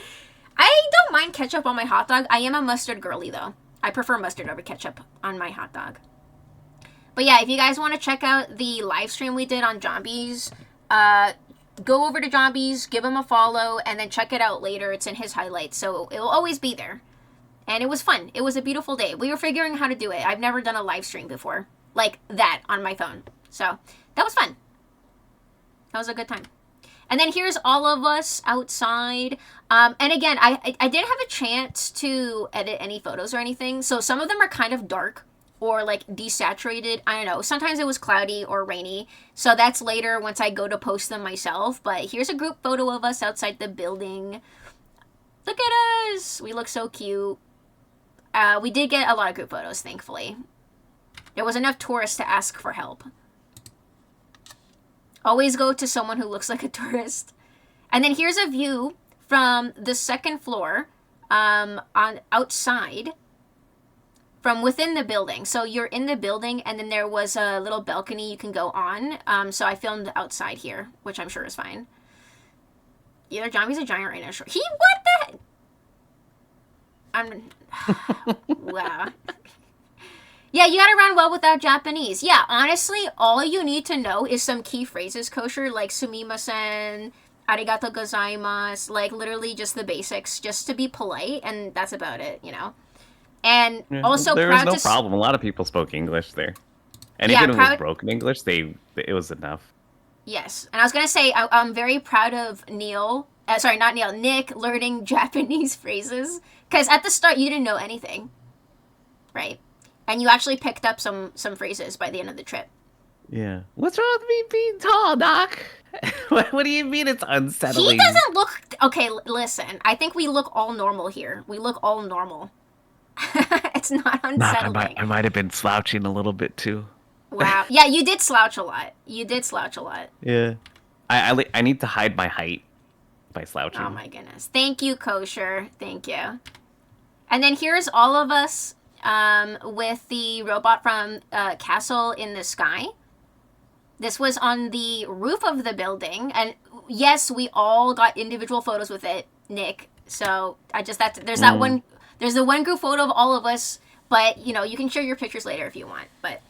I don't mind ketchup on my hot dog. I am a mustard girly, though. I prefer mustard over ketchup on my hot dog. But yeah, if you guys want to check out the live stream we did on Jombies, go over to Jombies, give him a follow, and then check it out later. It's in his highlights, so it will always be there. And it was fun. It was a beautiful day. We were figuring out how to do it. I've never done a live stream before. Like that on my phone. So that was fun. That was a good time. And then here's all of us outside. And again, I didn't have a chance to edit any photos or anything. So some of them are kind of dark or like desaturated. I don't know. Sometimes it was cloudy or rainy. So that's later once I go to post them myself. But here's a group photo of us outside the building. Look at us. We look so cute. We did get a lot of group photos, thankfully. There was enough tourists to ask for help. Always go to someone who looks like a tourist. And then here's a view from the second floor on outside from within the building. So you're in the building and then there was a little balcony you can go on. So I filmed outside here, which I'm sure is fine. Either Johnny's a giant right now. He, what the? Wow. Yeah, you gotta run well without Japanese. Yeah, honestly, all you need to know is some key phrases, Kosher, like sumimasen, arigato gozaimasu, like literally just the basics, just to be polite, and that's about it, you know? And also there proud was no problem. A lot of people spoke English there. And even if it was broken English, it was enough. Yes, and I was gonna say, I'm very proud of Nick learning Japanese phrases, because at the start, you didn't know anything, right? And you actually picked up some phrases by the end of the trip. Yeah. What's wrong with me being tall, Doc? What do you mean it's unsettling? He doesn't look... Okay, listen. I think we look all normal here. We look all normal. It's not unsettling. Doc, I might have been slouching a little bit, too. Wow. Yeah, you did slouch a lot. Yeah. I need to hide my height by slouching. Oh, my goodness. Thank you, Kosher. Thank you. And then here's all of us... with the robot from Castle in the Sky. This was on the roof of the building, and yes, we all got individual photos with it, Nick. So there's the one group photo of all of us, but you know, you can share your pictures later if you want. But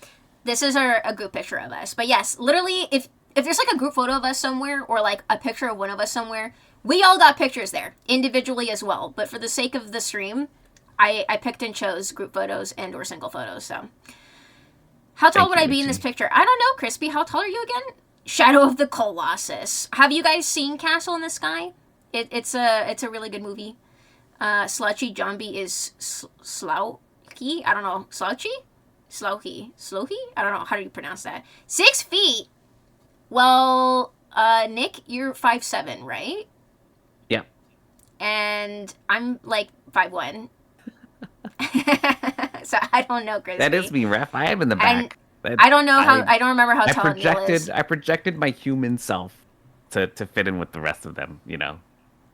this is a group picture of us. But yes, literally, if there's like a group photo of us somewhere or like a picture of one of us somewhere, we all got pictures there individually as well. But for the sake of the stream, I picked and chose group photos and or single photos, so. How tall would I be in this picture? I don't know, Crispy. How tall are you again? Shadow of the Colossus. Have you guys seen Castle in the Sky? It's a really good movie. Slouchy Zombie is Slouchy? I don't know. Slouchy? Slouchy? I don't know. How do you pronounce that? 6 feet? Well, Nick, you're 5'7", right? Yeah. And I'm like 5'1". So I don't know, Crispy. That is me, Ref. I am in the back. I don't know how. I don't remember how tall Neil is. I projected my human self to fit in with the rest of them. You know.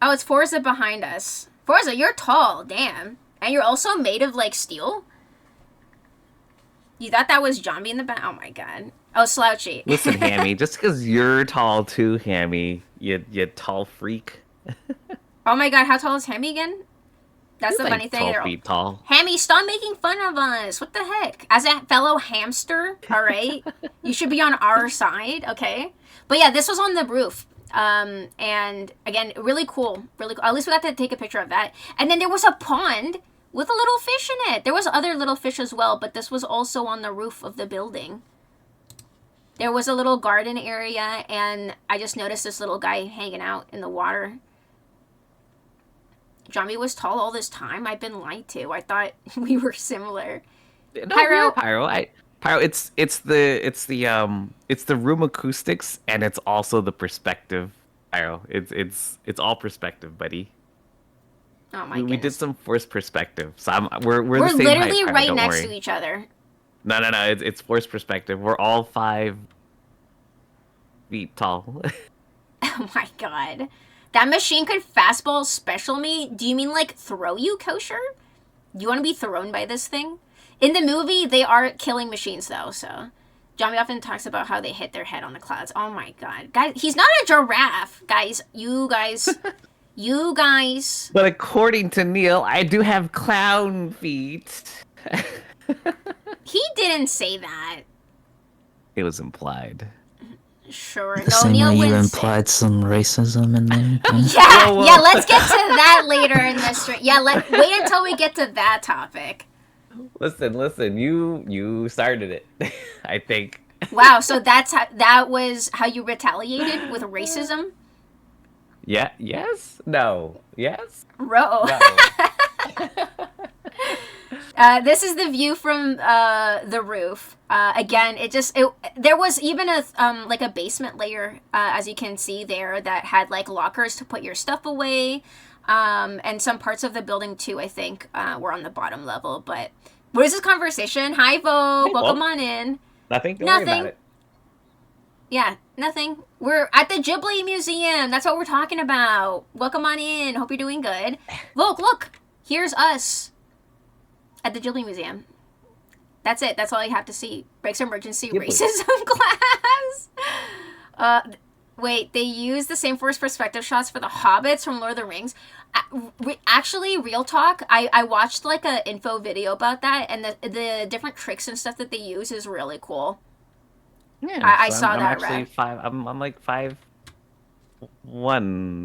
Oh, it's Forza behind us. Forza, you're tall. Damn, and you're also made of like steel. You thought that was Zombie in the back? Oh my god. Oh, Slouchy. Listen, Hammy. Just because you're tall too, Hammy, you tall freak. Oh my god, how tall is Hammy again? That's the funny thing. 12 feet tall. Hammy, stop making fun of us. What the heck? As a fellow hamster, all right? You should be on our side, okay? But yeah, this was on the roof. And again, really cool. Really cool. At least we got to take a picture of that. And then there was a pond with a little fish in it. There was other little fish as well, but this was also on the roof of the building. There was a little garden area, and I just noticed this little guy hanging out in the water. Zombie was tall all this time. I've been lied to. I thought we were similar. No, Pyro. It's the room acoustics, and it's also the perspective. Pyro. It's all perspective, buddy. Oh my goodness. We did some forced perspective. So we're the same literally height, Pyro, right don't next worry. to each other. No. It's forced perspective. We're all 5 feet tall. Oh my god. That machine could fastball special me? Do you mean like throw you, Kosher? Do you want to be thrown by this thing? In the movie, they are killing machines though, so Johnny often talks about how they hit their head on the clouds. Oh my god. Guys, he's not a giraffe. Guys, you guys. You guys. But according to Neil, I do have clown feet. He didn't say that. It was implied. Sure. The same Neil way you wouldn't say- implied some racism in there. Yeah, Whoa, whoa. yeah, let's get to that later in this stream. Yeah, wait until we get to that topic. Listen, you started it. I think. Wow, so that was how you retaliated with racism? Yeah, yes? No. Yes? Ro. No. This is the view from the roof. Again, there was even a like a basement layer, as you can see there, that had like lockers to put your stuff away, and some parts of the building too. I think were on the bottom level. But what is this conversation? Hi, Vogue. Welcome on in. Nothing. Don't worry about it. Yeah, nothing. We're at the Ghibli Museum. That's what we're talking about. Welcome on in. Hope you're doing good. Look. Here's us at the Ghibli Museum. That's it. That's all you have to see. Breaks Emergency Ghibli. Racism class. Wait, they use the same first perspective shots for the hobbits from Lord of the Rings. Actually, real talk, I watched like a info video about that, and the different tricks and stuff that they use is really cool. Yeah, I so saw I'm that, actually Red. 5. I'm like 5'1"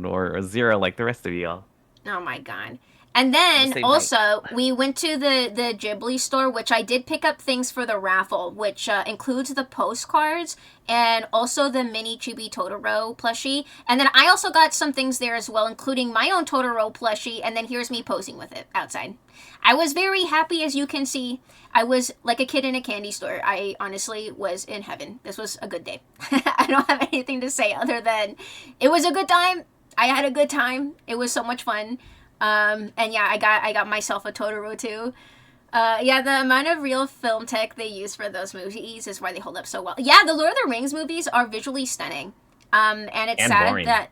or a 0 like the rest of y'all. Oh my god. And then same also we went to the Ghibli store, which I did pick up things for the raffle, which includes the postcards and also the mini Chibi Totoro plushie. And then I also got some things there as well, including my own Totoro plushie. And then here's me posing with it outside. I was very happy, as you can see. I was like a kid in a candy store. I honestly was in heaven. This was a good day. I don't have anything to say other than it was a good time. I had a good time. It was so much fun. And yeah, I got myself a Totoro too. Yeah, the amount of real film tech they use for those movies is why they hold up so well. Yeah, the Lord of the Rings movies are visually stunning. And it's sad boring. that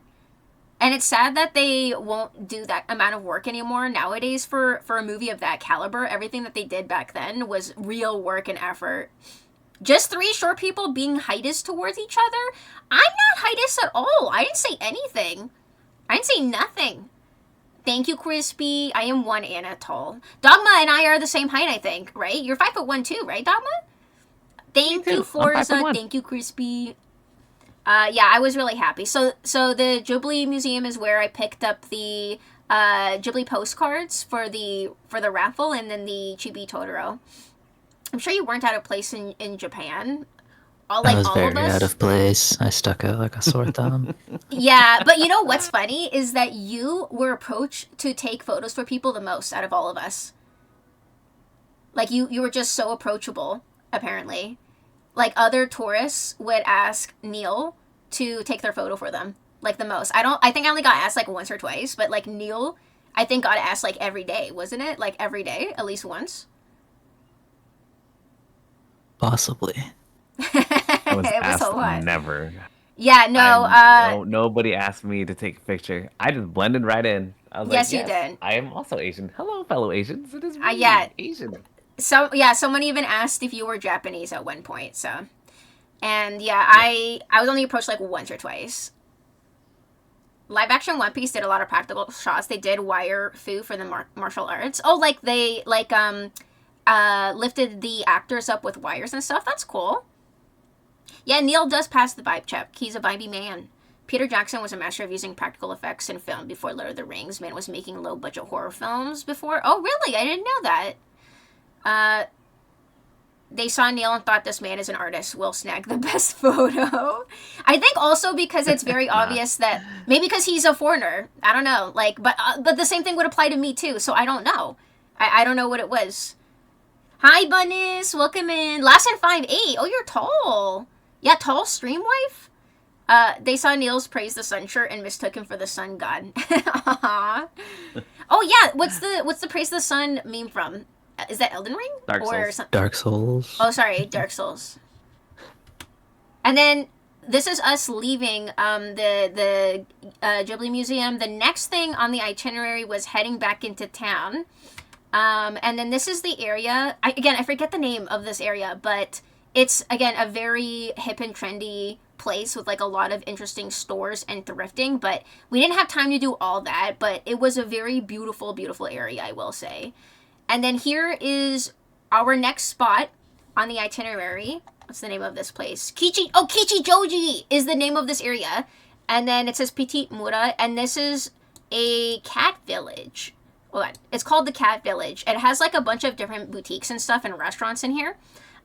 they won't do that amount of work anymore nowadays for a movie of that caliber. Everything that they did back then was real work and effort. Just three short people being heightist towards each other? I'm not heightist at all. I didn't say anything. I didn't say nothing. Thank you, Crispy. I am 1 Anna tall. Dogma and I are the same height, I think, right? You're 5'1" too, right, Dogma? Thank you, Forza. Thank you, Crispy. Yeah, I was really happy. So the Ghibli Museum is where I picked up the Ghibli postcards for the raffle, and then the Chibi Totoro. I'm sure you weren't out of place in Japan. I was very out of place. I stuck out like a sore thumb. Yeah, but you know what's funny is that you were approached to take photos for people the most out of all of us. Like you were just so approachable, apparently. Like other tourists would ask Neil to take their photo for them, like the most. I think I only got asked like once or twice, but like Neil, I think got asked like every day, wasn't it? Like every day, at least once. Possibly. I was It was asked a lot. never. Yeah, no. Nobody asked me to take a picture. I just blended right in. I was Yes, like, you did. I am also Asian. Hello, fellow Asians. It is me, yeah. Asian. So yeah, someone even asked if you were Japanese at one point. So, and yeah, I was only approached like once or twice. Live action One Piece did a lot of practical shots. They did wire fu for the martial arts. Oh, like they lifted the actors up with wires and stuff. That's cool. Yeah, Neil does pass the vibe check. He's a vibey man. Peter Jackson was a master of using practical effects in film before Lord of the Rings. Man was making low-budget horror films before. Oh, really? I didn't know that. They saw Neil and thought this man is an artist. We'll snag the best photo. I think also because it's very obvious that maybe because he's a foreigner. I don't know. Like, but the same thing would apply to me too. So I don't know. I don't know what it was. Hi, Bunnies. Welcome in. Last in 5'8". Oh, you're tall. Yeah, tall stream wife. They saw Neil's praise the sun shirt and mistook him for the sun god. Oh yeah, what's the praise the sun meme from? Is that Elden Ring? Dark Souls. Dark Souls. Oh, sorry, Dark Souls. And then this is us leaving the Ghibli Museum. The next thing on the itinerary was heading back into town. And then this is the area. I forget the name of this area, but it's again a very hip and trendy place with like a lot of interesting stores and thrifting, but we didn't have time to do all that, but it was a very beautiful, beautiful area, I will say. And then here is our next spot on the itinerary. What's the name of this place? Kichijoji is the name of this area. And then it says Petit Mura, and this is a cat village. Hold on. It's called the Cat Village. It has like a bunch of different boutiques and stuff and restaurants in here.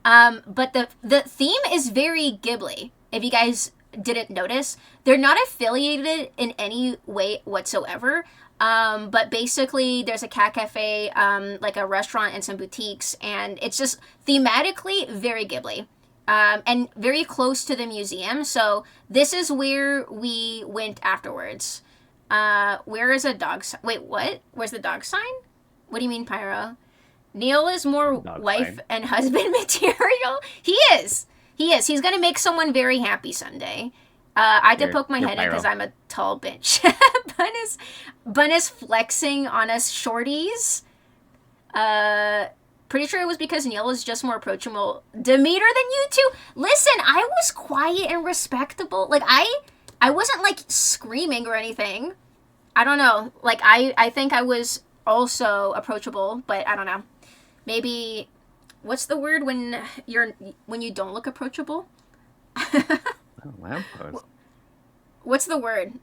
But the theme is very Ghibli. If you guys didn't notice, they're not affiliated in any way whatsoever. But basically, there's a cat cafe, like a restaurant and some boutiques, and it's just thematically very Ghibli. And very close to the museum. So this is where we went afterwards. Where is a dog sign? Wait, what? Where's the dog sign? What do you mean, Pyro? Neil is more Dog wife sign. and husband material. He is. He is. He's going to make someone very happy someday. I had to poke my You're head in Pyro. because I'm a tall bitch. Bun is flexing on us shorties. Pretty sure it was because Neil is just more approachable demeanor than you two. Listen, I was quiet and respectable. Like, I wasn't, like, screaming or anything. I don't know. Like, I think I was also approachable, but I don't know. Maybe, what's the word when you don't look approachable? Oh, lamppost. What's the word?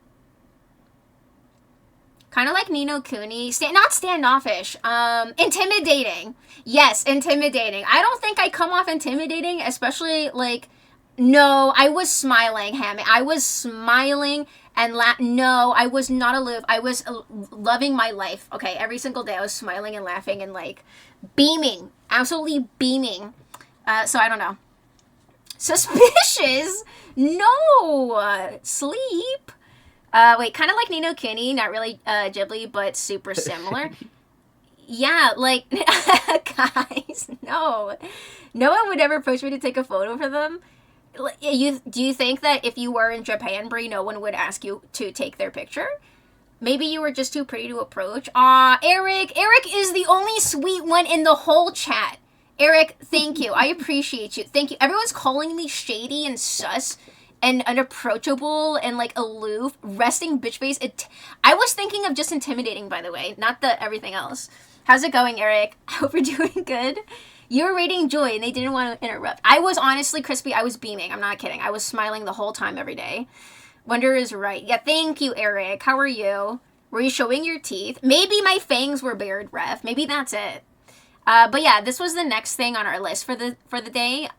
Kind of like Nino Cooney. Not standoffish. Intimidating. Yes, intimidating. I don't think I come off intimidating, especially, like, no, I was smiling, Hammy. I was smiling and no, I was not aloof. I was loving my life. Okay, every single day I was smiling and laughing and, like, beaming. Absolutely beaming. So I don't know. Suspicious? No! Sleep? Wait, kind of like Nino Cooney, not really Ghibli, but super similar. Yeah, like, guys, no. No one would ever approach me to take a photo for them. Do you think that if you were in Japan, Brie, no one would ask you to take their picture? Maybe you were just too pretty to approach. Aw, Eric. Eric is the only sweet one in the whole chat. Eric, thank you. I appreciate you. Thank you. Everyone's calling me shady and sus and unapproachable and, like, aloof, resting bitch face. I was thinking of just intimidating, by the way, not the everything else. How's it going, Eric? I hope you're doing good. You were rating Joy, and they didn't want to interrupt. I was honestly, Crispy, I was beaming. I'm not kidding. I was smiling the whole time every day. Wonder is right. Yeah, thank you, Eric. How are you? Were you showing your teeth? Maybe my fangs were bared, ref. Maybe that's it. But yeah, this was the next thing on our list for the day.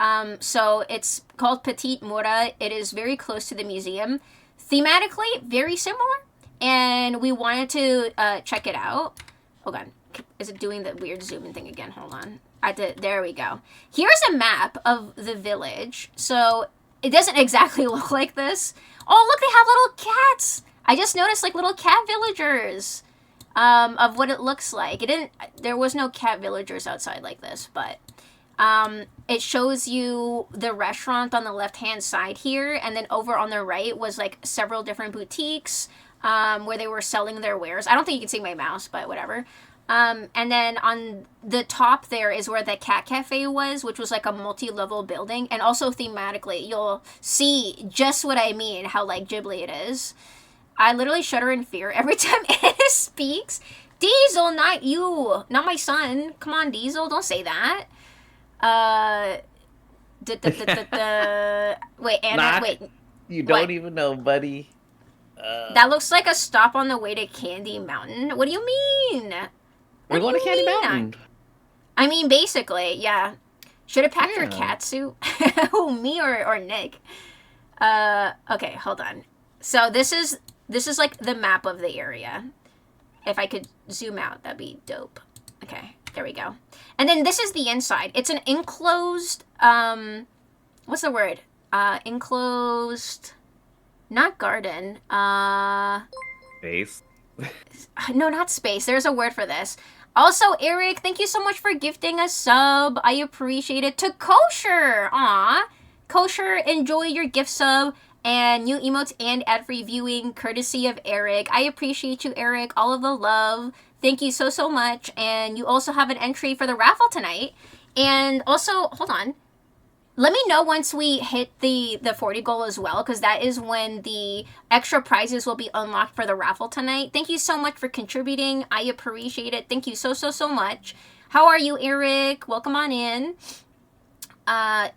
So it's called Petit Mura. It is very close to the museum. Thematically, very similar. And we wanted to check it out. Hold on. Is it doing the weird zoom-in thing again? Hold on. There we go. Here's a map of the village. So it doesn't exactly look like this. Oh, look, they have little cats. I just noticed, like, little cat villagers. Of what it looks like. There was no cat villagers outside like this, but it shows you the restaurant on the left-hand side here, and then over on the right was, like, several different boutiques where they were selling their wares. I don't think you can see my mouse, but whatever. And then on the top there is where the cat cafe was, which was like a multi-level building, and also thematically you'll see just what I mean, how, like, Ghibli it is. I literally shudder in fear every time Anna speaks. Diesel, not you. Not my son. Come on, Diesel. Don't say that. Wait, Anna, wait. You don't What? even know, buddy. That looks like a stop on the way to Candy Mountain. What do you mean? We're going to Candy Mountain. I mean, basically, yeah. Should have packed your Yeah. cat suit. Who, me or Nick? Okay, hold on. So this is like the map of the area. If I could zoom out, that'd be dope. Okay, there we go. And then this is the inside. It's an enclosed, what's the word? Enclosed, not garden. Base. No, not space. There's a word for this. Also, Eric, thank you so much for gifting a sub. I appreciate it. To Kosher. Aw. Kosher, enjoy your gift sub and new emotes and ad-free viewing courtesy of Eric. I appreciate you, Eric. All of the love. Thank you so, so much. And you also have an entry for the raffle tonight. And also, hold on. let me know once we hit the 40 goal as well, because that is when the extra prizes will be unlocked for the raffle tonight. Thank you so much for contributing. I appreciate it. Thank you so much. How are you, Eric? Welcome on in.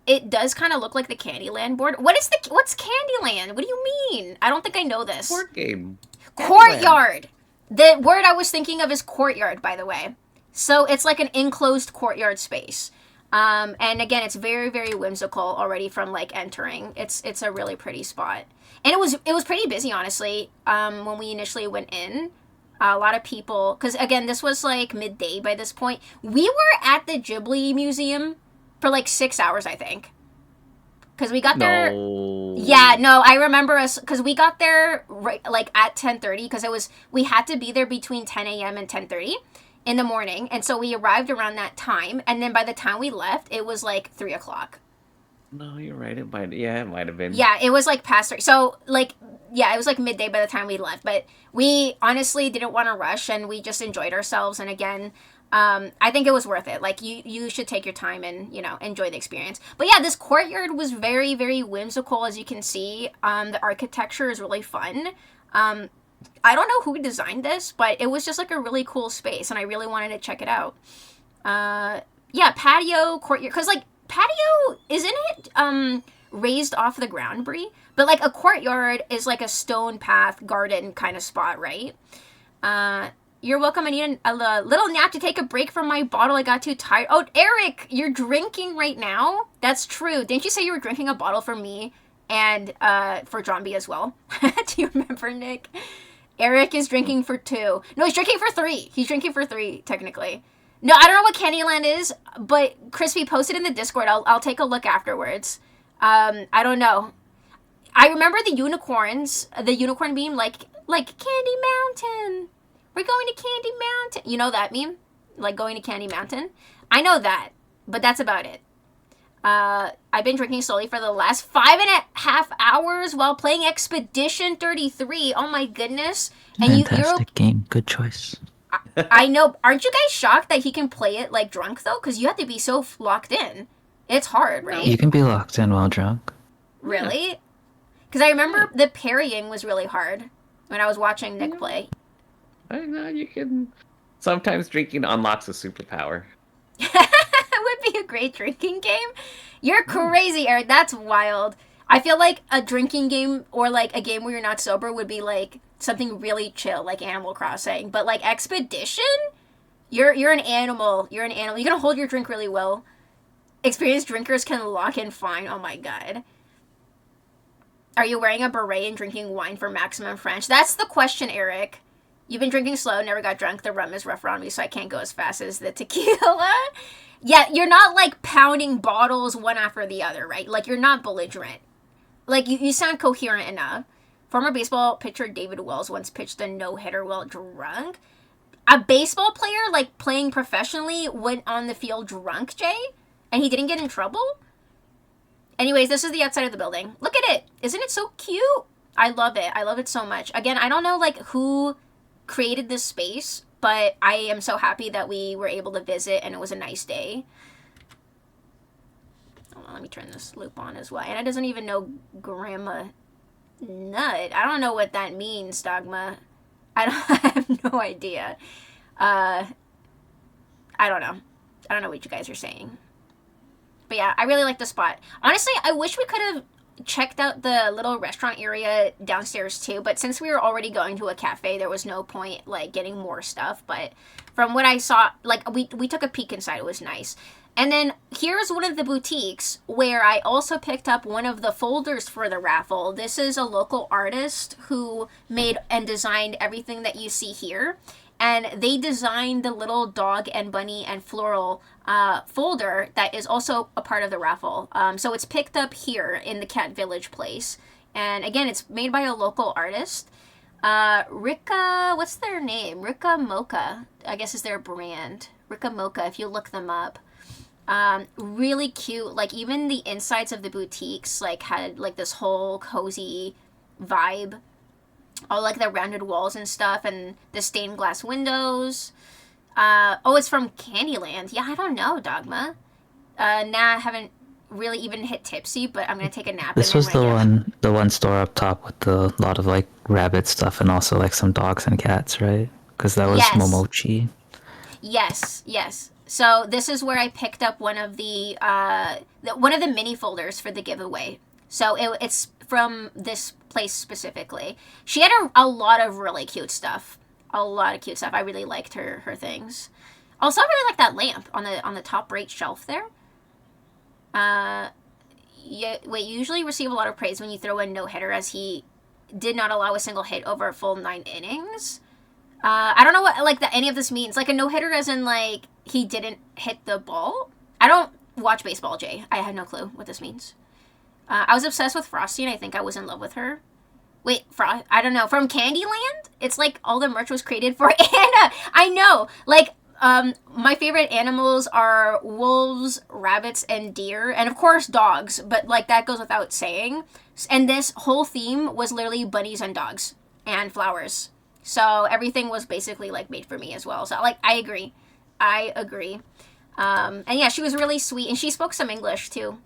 It does kind of look like the Candyland board. What's Candyland? What do you mean? I don't think I know this. Board game. Courtyard. The word I was thinking of is courtyard, by the way. So it's like an enclosed courtyard space. And again, it's very, very whimsical already from like entering. It's a really pretty spot. And it was pretty busy, honestly, when we initially went in. A lot of people, because again, this was like midday by this point. We were at the Ghibli Museum for like 6 hours, I think. Because we got there. No. Yeah, no, I remember us, because we got there right like at 10:30, because we had to be there between 10 a.m. and 10:30 in the morning, and so we arrived around that time, and then by the time we left, it was like 3 o'clock. No, you're right. It might have been. Yeah, it was like past 3. So like, yeah, it was like midday by the time we left, but we honestly didn't want to rush, and we just enjoyed ourselves. And again, I think it was worth it. Like you should take your time and enjoy the experience. But yeah, this courtyard was very, very whimsical, as you can see. The architecture is really fun. I don't know who designed this, but it was just like a really cool space, and I really wanted to check it out. Yeah, patio, courtyard, because like patio, isn't it raised off the ground, Brie? But like a courtyard is like a stone path garden kind of spot, right? You're welcome. I need a little nap to take a break from my bottle. I got too tired. Oh, Eric, you're drinking right now? That's true. Didn't you say you were drinking a bottle for me and for Zombie as well? Do you remember, Nick? Eric is drinking for 2. No, he's drinking for 3. He's drinking for 3, technically. No, I don't know what Candyland is, but Crispy posted in the Discord. I'll take a look afterwards. I don't know. I remember the unicorns, the unicorn meme, like Candy Mountain. We're going to Candy Mountain. You know that meme? Like going to Candy Mountain? I know that, but that's about it. I've been drinking slowly for the last 5.5 hours while playing Expedition 33. Oh my goodness. And Fantastic game. Good choice. I know. Aren't you guys shocked that he can play it like drunk though? Because you have to be so locked in. It's hard, right? You can be locked in while drunk. Really? Because I remember the parrying was really hard when I was watching Nick play. I know you can. Sometimes drinking unlocks a superpower. It would be a great drinking game. You're crazy, Eric. That's wild. I feel like a drinking game or like a game where you're not sober would be like something really chill, like Animal Crossing. But like Expedition, you're an animal. You're an animal. You're gonna hold your drink really well. Experienced drinkers can lock in fine. Oh my god. Are you wearing a beret and drinking wine for maximum French? That's the question, Eric. You've been drinking slow, never got drunk. The rum is rough around me, so I can't go as fast as the tequila. Yeah, you're not like pounding bottles one after the other, right? Like you're not belligerent. Like you sound coherent enough. Former baseball pitcher David Wells once pitched a no-hitter while drunk. A baseball player, like playing professionally, went on the field drunk, Jay? And he didn't get in trouble? Anyways, this is the outside of the building. Look at it. Isn't it so cute? I love it. I love it so much. Again, I don't know like who created this space, but I am so happy that we were able to visit and it was a nice day. Hold on, let me turn this loop on as well. Anna doesn't even know Grandma Nut. I don't know what that means, Dogma. I have no idea. I don't know. I don't know what you guys are saying. But yeah, I really like the spot. Honestly, I wish we could have checked out the little restaurant area downstairs too, but since we were already going to a cafe, there was no point like getting more stuff. But from what I saw, like we took a peek inside. It was nice. And then here's one of the boutiques where I also picked up one of the folders for the raffle. This is a local artist who made and designed everything that you see here. And they designed the little dog and bunny and floral folder that is also a part of the raffle. So it's picked up here in the Cat Village place. And again, it's made by a local artist. Rika, what's their name? Rika Mocha, I guess is their brand. Rika Mocha, if you look them up. Really cute. Like even the insides of the boutiques like had like this whole cozy vibe. All like the rounded walls and stuff and the stained glass windows. Oh, it's from Candyland. Yeah, I don't know, Dogma. Nah, I haven't really even hit tipsy, but I'm gonna take a nap. This and was then the one store up top with the lot of like rabbit stuff and also like some dogs and cats, right? Because that was Yes, Momochi. yes. So this is where I picked up one of the mini folders for the giveaway. So it's from this place specifically. She had a lot of really cute stuff. A lot of cute stuff. I really liked her things. Also, I really like that lamp on the top right shelf there. Yeah, wait, you usually receive a lot of praise when you throw in no hitter, as he did not allow a single hit over a full 9 innings. I don't know what like any of this means. Like a no hitter, as in like he didn't hit the ball. I don't watch baseball, Jay. I have no clue what this means. I was obsessed with Frosty, and I think I was in love with her. Wait, I don't know. From Candyland? It's like all the merch was created for Anna. I know. Like, my favorite animals are wolves, rabbits, and deer, and of course dogs, but like that goes without saying. And this whole theme was literally bunnies and dogs and flowers. So everything was basically like made for me as well. So like I agree. And yeah, she was really sweet, and she spoke some English too.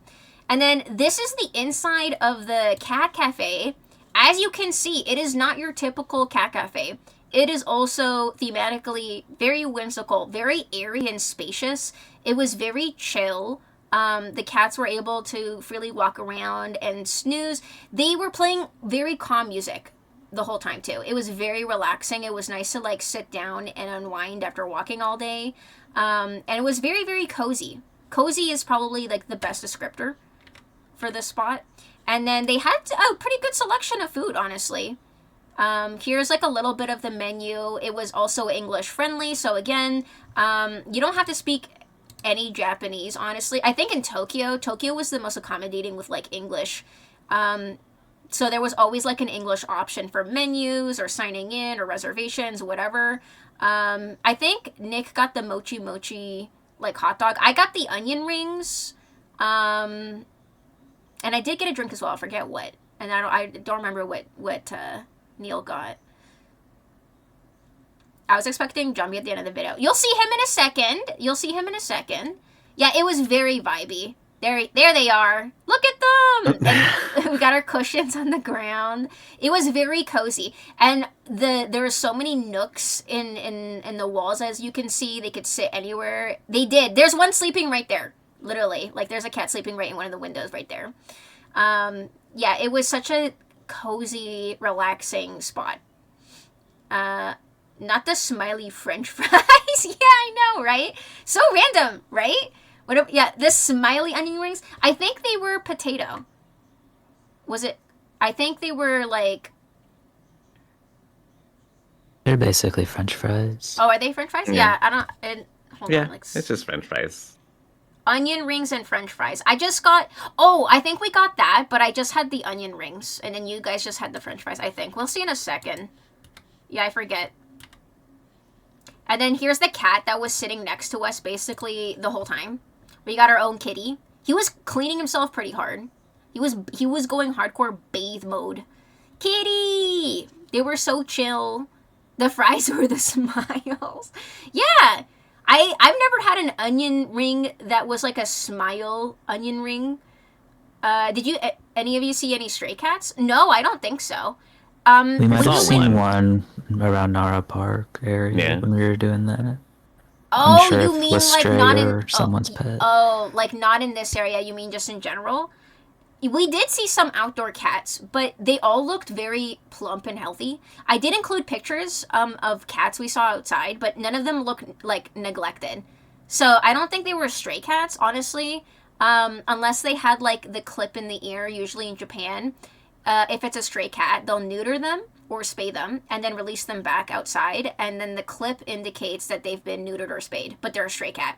And then this is the inside of the cat cafe. As you can see, it is not your typical cat cafe. It is also thematically very whimsical, very airy and spacious. It was very chill. The cats were able to freely walk around and snooze. They were playing very calm music the whole time too. It was very relaxing. It was nice to like sit down and unwind after walking all day. And it was very, very cozy. Cozy is probably like the best descriptor for this spot. And then they had a pretty good selection of food, honestly. Here's like a little bit of the menu. It was also English friendly. So again, you don't have to speak any Japanese, honestly. I think in Tokyo was the most accommodating with like English. So there was always like an English option for menus or signing in or reservations, whatever. I think Nick got the mochi like hot dog. I got the onion rings. And I did get a drink as well. I forget what. And I don't remember what Neil got. I was expecting Jumpy at the end of the video. You'll see him in a second. Yeah, it was very vibey. There they are. Look at them! And we got our cushions on the ground. It was very cozy. And there were so many nooks in the walls, as you can see. They could sit anywhere. They did. There's one sleeping right there. Literally. Like, there's a cat sleeping right in one of the windows right there. Yeah, it was such a cozy, relaxing spot. Not the smiley French fries. Yeah, I know, right? So random, right? Yeah, the smiley onion rings. I think they were potato. Was it? I think they were like... They're basically French fries. Oh, are they French fries? Yeah, I don't... hold on, like... It's just French fries. Onion rings and French fries. I just got... Oh, I think we got that, but I just had the onion rings. And then you guys just had the French fries, I think. We'll see in a second. Yeah, I forget. And then here's the cat that was sitting next to us basically the whole time. We got our own kitty. He was cleaning himself pretty hard. He was going hardcore bathe mode. Kitty! They were so chill. The fries were the smiles. Yeah! I've never had an onion ring that was like a smile onion ring. Did any of you see any stray cats? No, I don't think so. We might have seen one. one around Nara Park area when we were doing that. Oh, sure you if mean was like stray not or in someone's pet. Oh, like not in this area. You mean just in general? We did see some outdoor cats, but they all looked very plump and healthy. I did include pictures of cats we saw outside, but none of them looked like neglected. So I don't think they were stray cats, honestly, unless they had like the clip in the ear. Usually in Japan, if it's a stray cat, they'll neuter them or spay them and then release them back outside, and then the clip indicates that they've been neutered or spayed, but they're a stray cat.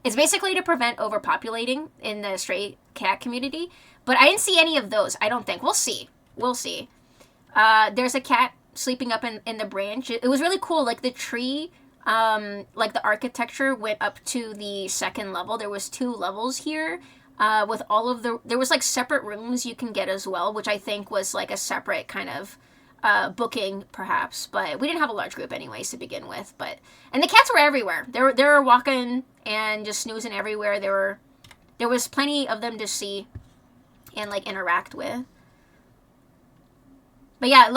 It's basically to prevent overpopulating in the stray cat community, but I didn't see any of those, I don't think. We'll see. There's a cat sleeping up in the branch. It was really cool. Like the tree, like the architecture went up to the second level. There was 2 levels here. With all of there was like separate rooms you can get as well, which I think was like a separate kind of booking perhaps, but we didn't have a large group anyways to begin with. And the cats were everywhere. They were walking and just snoozing everywhere. They were there was plenty of them to see and like interact with. But yeah,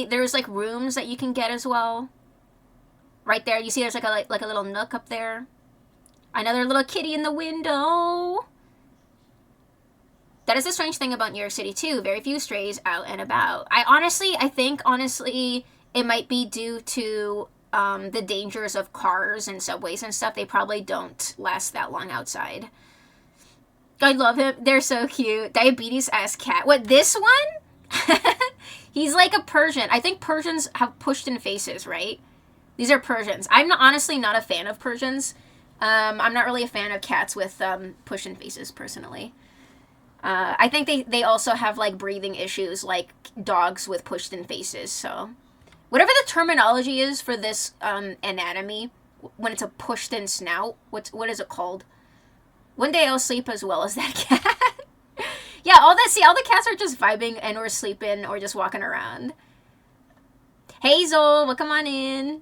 there's like rooms that you can get as well. Right there, you see there's like a little nook up there. Another little kitty in the window. That is the strange thing about New York City too. Very few strays out and about. I think it might be due to the dangers of cars and subways and stuff. They probably don't last that long outside. I love him. They're so cute. Diabetes ass cat. What, this one? He's like a Persian. I think Persians have pushed-in faces, right? These are Persians. Honestly not a fan of Persians. I'm not really a fan of cats with push-in faces, personally. I think they also have, like, breathing issues, like dogs with pushed-in faces, so... Whatever the terminology is for this anatomy, when it's a pushed-in snout, what is it called? One day I'll sleep as well as that cat. Yeah, all the cats are just vibing and or sleeping or just walking around. Hazel, welcome on in.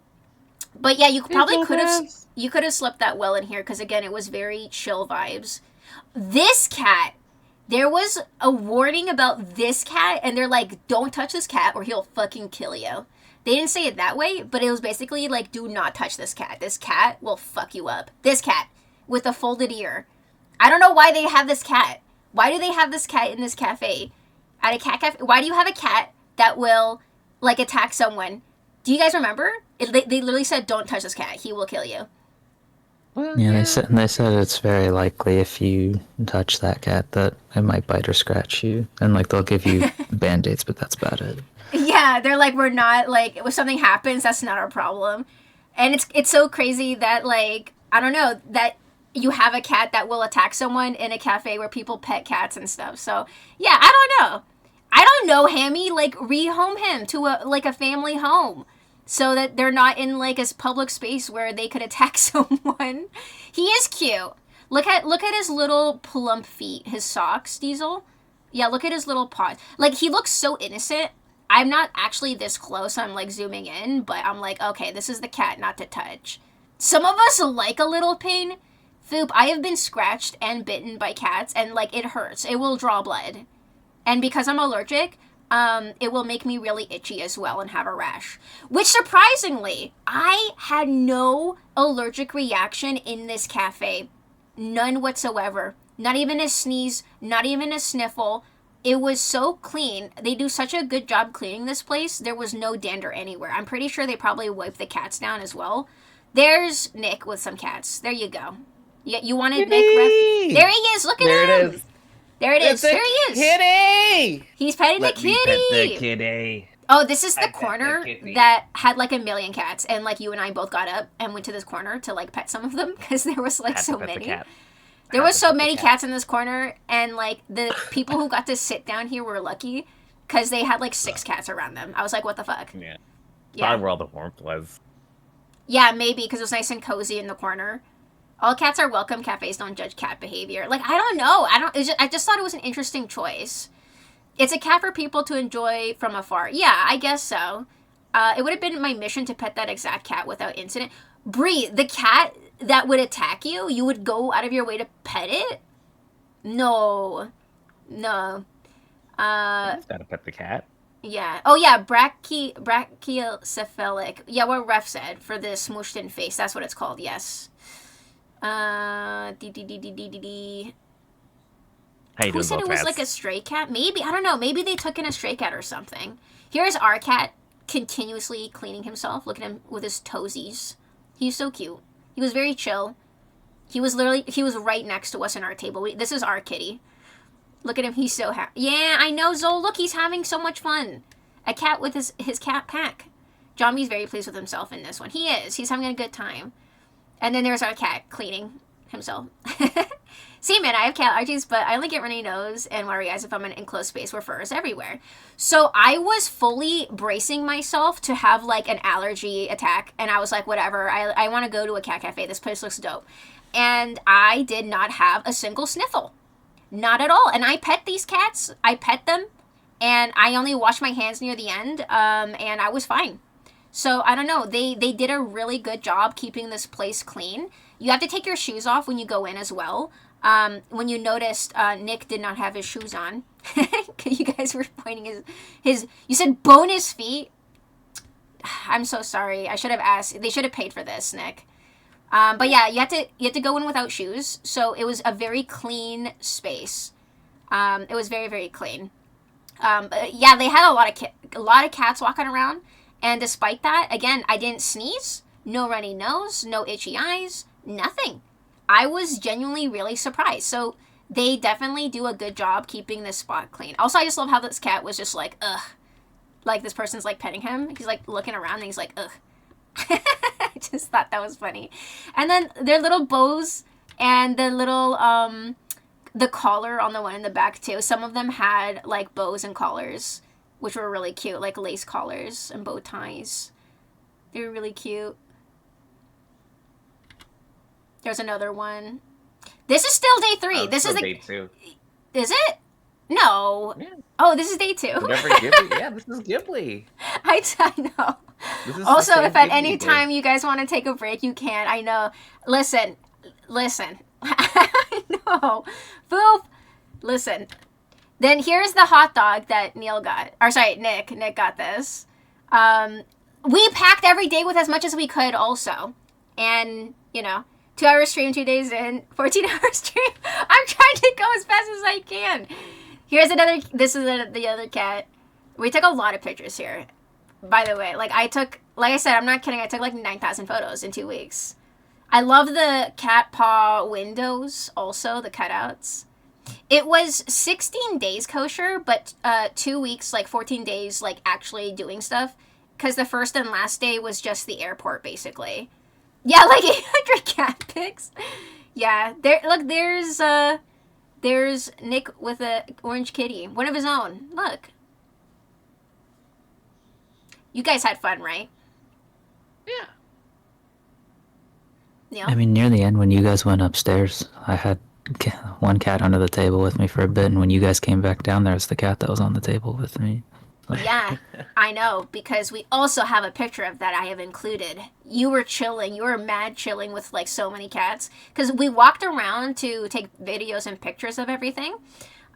But yeah, you probably could have slept that well in here because again, it was very chill vibes. This cat, there was a warning about this cat, and they're like, "Don't touch this cat, or he'll fucking kill you." They didn't say it that way, but it was basically like, "Do not touch this cat. This cat will fuck you up." This cat with a folded ear. I don't know why they have this cat. Why do they have this cat in this cafe? At a cat cafe? Why do you have a cat that will, like, attack someone? Do you guys remember? They literally said, "Don't touch this cat. He will kill you." Well, yeah, they said it's very likely if you touch that cat that it might bite or scratch you. And, like, they'll give you Band-Aids, but that's about it. Yeah, they're like, we're not, like, if something happens, that's not our problem. And it's so crazy that, like, I don't know, that you have a cat that will attack someone in a cafe where people pet cats and stuff. So, yeah, I don't know, Hammy. Like, rehome him to a family home so that they're not in, like, a public space where they could attack someone. He is cute. Look at his little plump feet, his socks, Diesel. Yeah, look at his little paws. Like, he looks so innocent. I'm not actually this close. I'm, like, zooming in, but I'm like, okay, this is the cat not to touch. Some of us like a little pain. Foop, I have been scratched and bitten by cats, and, like, it hurts. It will draw blood. And because I'm allergic, it will make me really itchy as well and have a rash. Which, surprisingly, I had no allergic reaction in this cafe. None whatsoever. Not even a sneeze, not even a sniffle. It was so clean. They do such a good job cleaning this place. There was no dander anywhere. I'm pretty sure they probably wiped the cats down as well. There's Nick with some cats. There you go. You wanted Nick? There he is. Look at him. There it is. There it is. There he is. Kitty! He's petting the kitty. Pet the kitty. Oh, this is the corner that had like a million cats, and like you and I both got up and went to this corner to like pet some of them because there was like so many. There was so many cats in this corner, and like the people who got to sit down here were lucky because they had like 6 cats around them. I was like, what the fuck? Yeah. Probably where all the warmth was. Yeah, maybe because it was nice and cozy in the corner. All cats are welcome. Cafes don't judge cat behavior. Like, I don't know. I just thought it was an interesting choice. It's a cat for people to enjoy from afar. Yeah, I guess so. It would have been my mission to pet that exact cat without incident. Bree, the cat that would attack you, you would go out of your way to pet it? No. Gotta pet the cat. Yeah. Oh, yeah. Brachycephalic. Yeah, what Ref said for the smooshed in face. That's what it's called. Yes. How you Who doing, said it was like a stray cat? Maybe. I don't know. Maybe they took in a stray cat or something. Here's our cat continuously cleaning himself. Look at him with his toesies. He's so cute. He was very chill. He was right next to us in our table. This is our kitty. Look at him. He's so happy. Yeah, I know, Zol. Look, he's having so much fun. A cat with his cat pack. Johnny's very pleased with himself in this one. He is. He's having a good time. And then there's our cat cleaning himself. See, man, I have cat allergies, but I only get runny nose and watery eyes if I'm in an enclosed space where fur is everywhere. So I was fully bracing myself to have, like, an allergy attack. And I was like, whatever. I want to go to a cat cafe. This place looks dope. And I did not have a single sniffle. Not at all. And I pet these cats. I pet them. And I only washed my hands near the end. And I was fine. So, I don't know. They did a really good job keeping this place clean. You have to take your shoes off when you go in as well. when you noticed Nick did not have his shoes on. You guys were pointing his. You said bone his feet. I'm so sorry. I should have asked. They should have paid for this, Nick. But yeah, you had to go in without shoes. So it was a very clean space. It was very, very clean. But yeah, they had a lot of cats walking around, and despite that, again, I didn't sneeze, no runny nose, no itchy eyes, nothing. I was genuinely really surprised. So they definitely do a good job keeping this spot clean. Also, I just love how this cat was just like, ugh. Like this person's like petting him. He's like looking around and he's like, ugh. I just thought that was funny. And then their little bows and the little, the collar on the one in the back too. Some of them had like bows and collars, which were really cute, like lace collars and bow ties. They were really cute. There's another one. This is still day 3. This is day 2. Is it? No. Yeah. Oh, this is day 2. Whatever Ghibli. Yeah, this is Ghibli. I know. Also, if at any time you guys want to take a break, you can. I know. Listen. I know. Boop. Listen. Then here's the hot dog that Neil got. Or sorry, Nick. Nick got this. We packed every day with as much as we could also. And, 2-hour stream, 2 days in, 14-hour stream. I'm trying to go as fast as I can. Here's another, this is the other cat. We took a lot of pictures here. By the way, like I said, I'm not kidding, I took like 9,000 photos in 2 weeks. I love the cat paw windows also, the cutouts. It was 16 days kosher, but 2 weeks, like 14 days, like actually doing stuff. Because the first and last day was just the airport, basically. Yeah, like 800 cat pics. Yeah, there's Nick with a orange kitty, one of his own. Look. You guys had fun, right? Yeah. Yeah. I mean, near the end, when you guys went upstairs, I had one cat under the table with me for a bit, and when you guys came back down, there was the cat that was on the table with me. Yeah, I know, because we also have a picture of that I have included. You were chilling. You were mad chilling with, like, so many cats. Because we walked around to take videos and pictures of everything.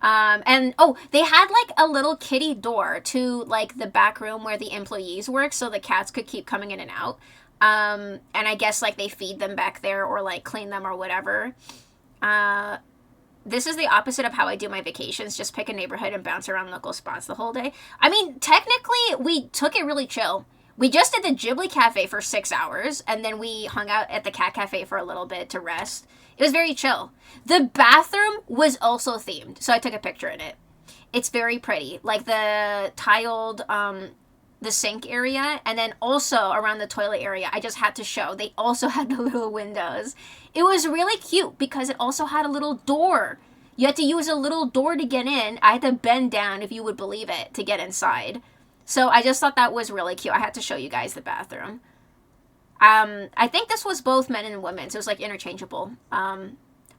And, they had, like, a little kitty door to, like, the back room where the employees work so the cats could keep coming in and out. And I guess, like, they feed them back there or, like, clean them or whatever. This is the opposite of how I do my vacations. Just pick a neighborhood and bounce around local spots the whole day. I mean, technically, we took it really chill. We just did the Ghibli Cafe for 6 hours, and then we hung out at the Cat Cafe for a little bit to rest. It was very chill. The bathroom was also themed, so I took a picture in it. It's very pretty. Like the tiled, the sink area, and then also around the toilet area, I just had to show. They also had the little windows. It was really cute because it also had a little door. You had to use a little door to get in. I had to bend down, if you would believe it, to get inside. So I just thought that was really cute. I had to show you guys the bathroom. I think this was both men and women, so it was like interchangeable. I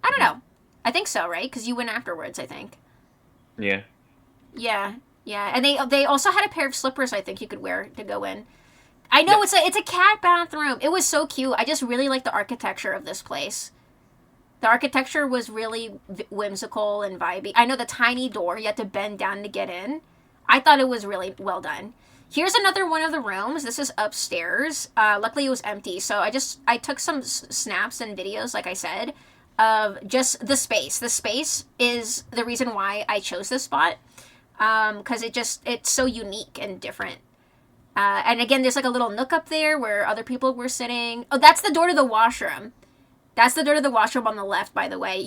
don't know. I think so, right? Because you went afterwards, I think. Yeah. Yeah. Yeah, and they also had a pair of slippers I think you could wear to go in. I know, yeah. It's a cat bathroom. It was so cute. I just really like the architecture of this place. The architecture was really whimsical and vibey. I know the tiny door, you had to bend down to get in. I thought it was really well done. Here's another one of the rooms. This is upstairs. Luckily it was empty, so I took some snaps and videos, like I said, of just the space. The space is the reason why I chose this spot. Because it's so unique and different. And again, there's like a little nook up there where other people were sitting. Oh, that's the door to the washroom. That's the door to the washroom on the left, by the way.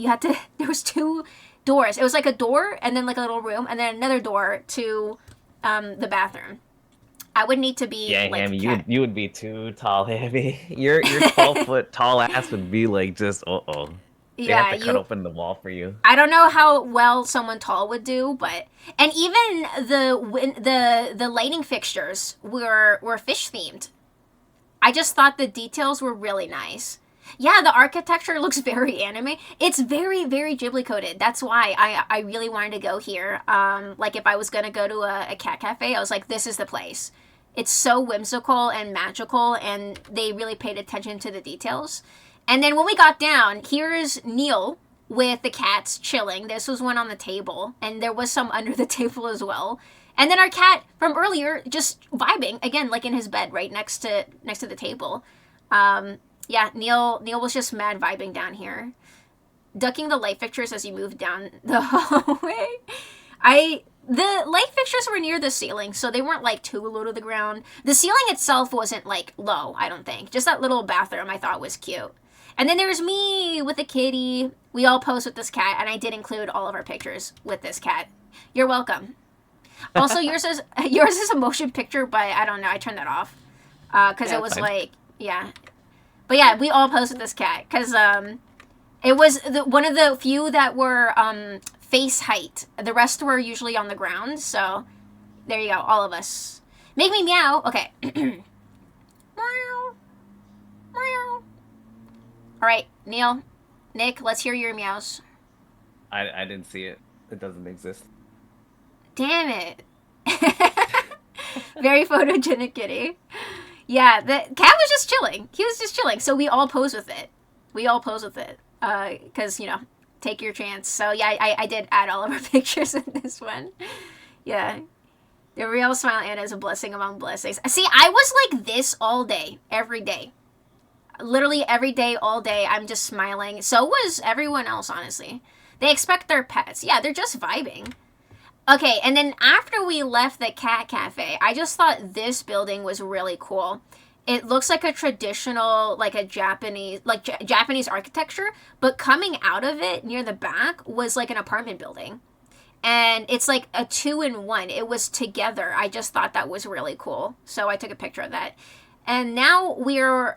There was 2 doors. It was like a door and then like a little room and then another door to the bathroom. I would need to be yeah, like Hammy, you would be too tall, Hammy. Your 12-foot tall ass would be like just They have to cut open the wall for you. I don't know how well someone tall would do, and even the lighting fixtures were fish themed. I just thought the details were really nice. Yeah, the architecture looks very anime. It's very, very Ghibli coded. That's why I really wanted to go here. Like if I was gonna go to a cat cafe, I was like, this is the place. It's so whimsical and magical, and they really paid attention to the details. And then when we got down, here's Neil with the cats chilling. This was one on the table, and there was some under the table as well. And then our cat from earlier just vibing again, like in his bed right next to the table. Yeah, Neil was just mad vibing down here, ducking the light fixtures as you move down the hallway. The light fixtures were near the ceiling, so they weren't like too low to the ground. The ceiling itself wasn't like low, I don't think. Just that little bathroom I thought was cute. And then there's me with a kitty. We all posed with this cat, and I did include all of our pictures with this cat. You're welcome. Also, yours is a motion picture, but I don't know. I turned that off because it was fine. Like, yeah. But yeah, we all posed with this cat because it was one of the few that were face height. The rest were usually on the ground. So there you go, all of us. Make me meow. Okay. Meow. Meow. All right, Neil, Nick, let's hear your meows. I didn't see it. It doesn't exist. Damn it. Very photogenic kitty. Yeah, the cat was just chilling. He was just chilling. So we all pose with it. Because, you know, take your chance. So yeah, I did add all of our pictures in this one. Yeah. The real Smile Anna is a blessing among blessings. See, I was like this all day, every day. Literally every day, all day, I'm just smiling. So was everyone else, honestly. They expect their pets. Yeah, they're just vibing. Okay, and then after we left the cat cafe, I just thought this building was really cool. It looks like a traditional, like a Japanese architecture, but coming out of it near the back was like an apartment building. And it's like a 2-in-1. It was together. I just thought that was really cool. So I took a picture of that. And now we're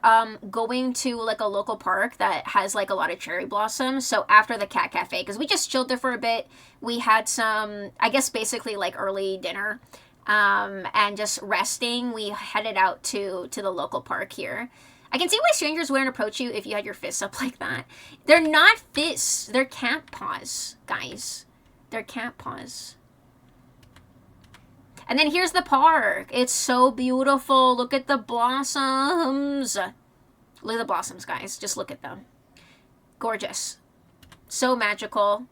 going to like a local park that has like a lot of cherry blossoms. So after the cat cafe, because we just chilled there for a bit, we had some, I guess basically like early dinner and just resting. We headed out to the local park here. I can see why strangers wouldn't approach you if you had your fists up like that. They're not fists. They're cat paws, guys. They're cat paws. And then here's the park. It's so beautiful. Look at the blossoms. Look at the blossoms, guys. Just look at them. Gorgeous. So magical.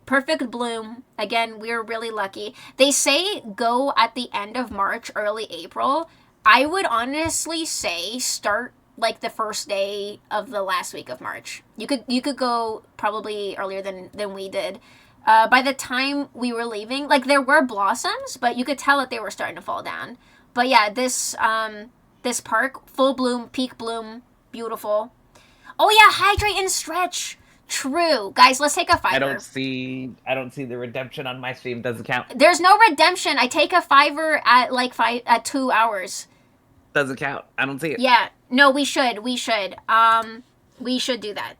Perfect bloom. Again, we're really lucky. They say go at the end of March, early April. I would honestly say start like the first day of the last week of March. You could go probably earlier than we did. By the time we were leaving, like there were blossoms, but you could tell that they were starting to fall down. But yeah, this park, full bloom, peak bloom, beautiful. Oh yeah, hydrate and stretch. True, guys. Let's take a $5. I don't see the redemption on my stream. Doesn't count. There's no redemption. I take a $5 at 2 hours. Doesn't count. I don't see it. Yeah. No, we should. We should do that.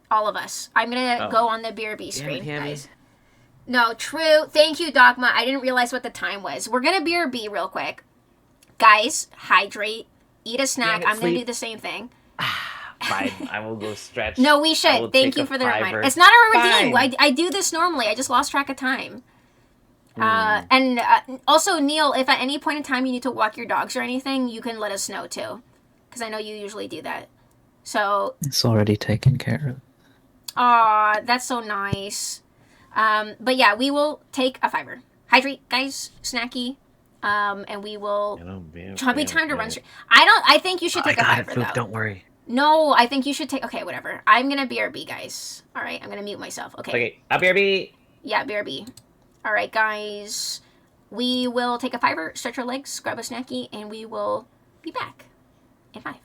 All of us. I'm gonna go on the BRB screen, guys. No, true. Thank you, Dogma. I didn't realize what the time was. We're going to BRB real quick. Guys, hydrate. Eat a snack. I'm going to do the same thing. Fine. I will go stretch. No, we should. Thank you for the reminder. It's not a redeem. I do this normally. I just lost track of time. And also, Neil, if at any point in time you need to walk your dogs or anything, you can let us know, too. Because I know you usually do that. So... It's already taken care of. Aw, that's so nice. But yeah, we will take a $5. Hydrate, guys, snacky, and we will. It'll be time to run. I think you should take a $5 though. Don't worry. No, I think you should take. Okay, whatever. I'm gonna BRB, guys. All right, I'm gonna mute myself. Okay. I'll BRB. Yeah, BRB. All right, guys. We will take a $5, stretch our legs, grab a snacky, and we will be back in 5.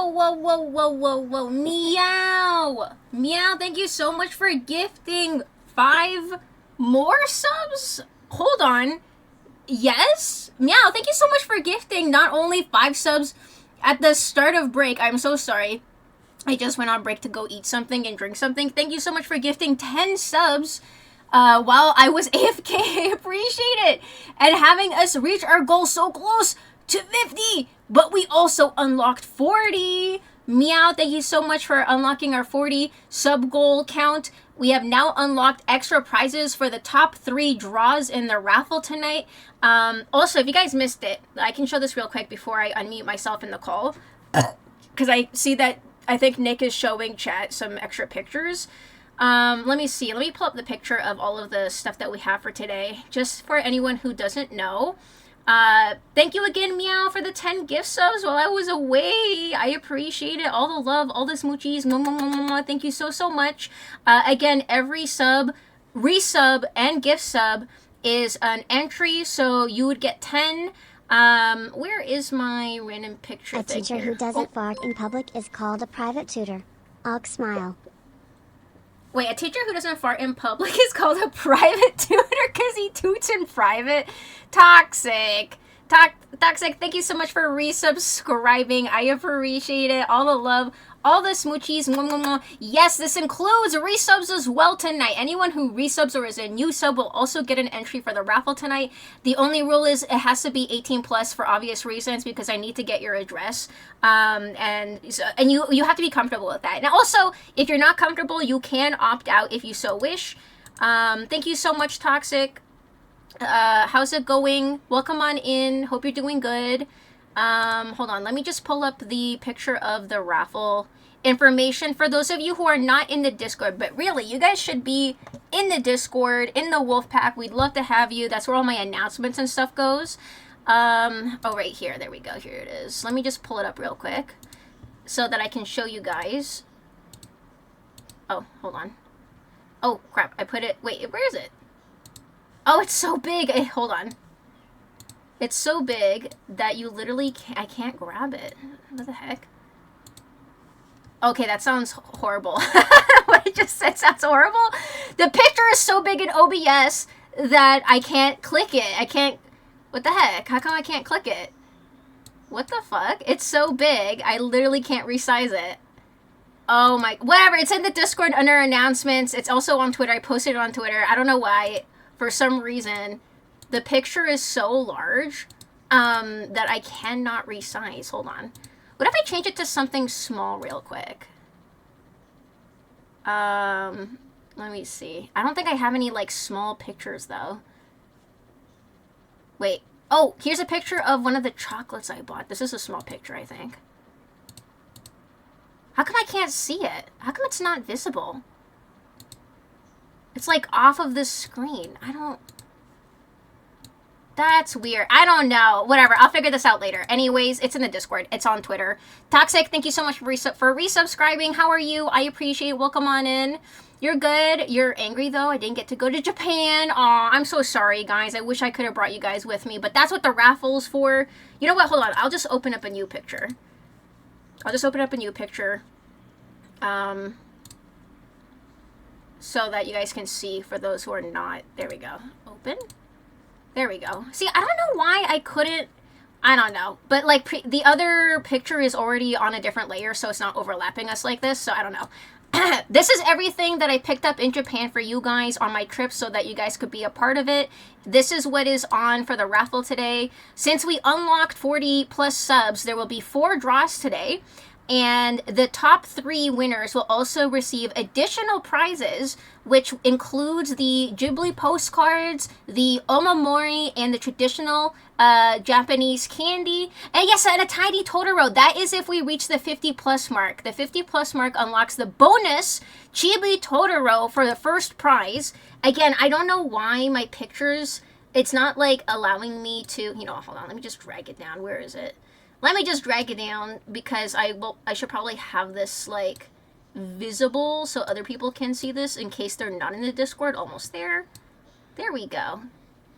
whoa. Meow, thank you so much for gifting 5 more subs? Hold on. Yes? Meow, thank you so much for gifting not only 5 subs at the start of break. I'm so sorry. I just went on break to go eat something and drink something. Thank you so much for gifting 10 subs while I was AFK. I appreciate it. And having us reach our goal so close to 50. But we also unlocked 40. Meow, thank you so much for unlocking our 40 sub goal count. We have now unlocked extra prizes for the top 3 draws in the raffle tonight. Also, if you guys missed it, I can show this real quick before I unmute myself in the call. Because I see that I think Nick is showing chat some extra pictures. Let me see. Let me pull up the picture of all of the stuff that we have for today. Just for anyone who doesn't know. Thank you again, Meow, for the 10 gift subs while I was away. I appreciate it. All the love, all the smoochies. Thank you so much. Again, every sub, resub, and gift sub is an entry, so you would get 10. Where is my random picture thing teacher here? who doesn't fart in public is called a private tutor. Ugh, smile. Wait, a teacher who doesn't fart in public is called a private tutor because he toots in private? Toxic. Toxic, thank you so much for resubscribing. I appreciate it. All the love, all the smoochies. Yes, this includes resubs as well tonight. Anyone who resubs or is a new sub will also get an entry for the raffle tonight. The only rule is it has to be 18 plus for obvious reasons because I need to get your address. And you have to be comfortable with that. And also, if you're not comfortable, you can opt out if you so wish. Thank you so much, Toxic. How's it going? Welcome on in. Hope you're doing good. Hold on. Let me just pull up the picture of the raffle information for those of you who are not in the Discord. But really, you guys should be in the Discord, in the Wolfpack. We'd love to have you. That's where all my announcements and stuff goes. Oh, right here. There we go. Here it is. Let me just pull it up real quick so that I can show you guys. Oh, hold on. Oh, crap. I put it... Wait, where is it? Oh, it's so big. Hold on. It's so big that you literally can't... I can't grab it. What the heck? Okay, that sounds horrible. What I just said sounds horrible. The picture is so big in OBS that I can't click it. I can't... What the heck? How come I can't click it? What the fuck? It's so big, I literally can't resize it. Oh my... Whatever, it's in the Discord under announcements. It's also on Twitter. I posted it on Twitter. I don't know why. For some reason, the picture is so large that I cannot resize. Hold on. What if I change it to something small real quick? Let me see. I don't think I have any, like, small pictures, though. Wait. Oh, here's a picture of one of the chocolates I bought. This is a small picture, I think. How come I can't see it? How come it's not visible? It's like off of the screen. I don't... That's weird. I don't know. Whatever. I'll figure this out later. Anyways, it's in the Discord. It's on Twitter. Toxic, thank you so much for resubscribing. How are you? I appreciate it. Welcome on in. You're good. You're angry, though. I didn't get to go to Japan. Aw, I'm so sorry, guys. I wish I could have brought you guys with me, but that's what the raffle's for. You know what? Hold on. I'll just open up a new picture. So that you guys can see for those who are not. There we go. Open. There we go. See, I don't know why I couldn't. I don't know. But like the other picture is already on a different layer, so it's not overlapping us like this. So I don't know. This is everything that I picked up in Japan for you guys on my trip so that you guys could be a part of it. This is what is on for the raffle today. Since we unlocked 40 plus subs, there will be 4 draws today. And the top 3 winners will also receive additional prizes, which includes the Ghibli postcards, the omamori, and the traditional Japanese candy. And yes, and a tiny Totoro. That is if we reach the 50 plus mark. The 50 plus mark unlocks the bonus Chibi Totoro for the first prize. Again, I don't know why my pictures, it's not like allowing me to, hold on, let me just drag it down. Where is it? Let me just drag it down because I should probably have this like visible so other people can see this in case they're not in the Discord. Almost there. There we go.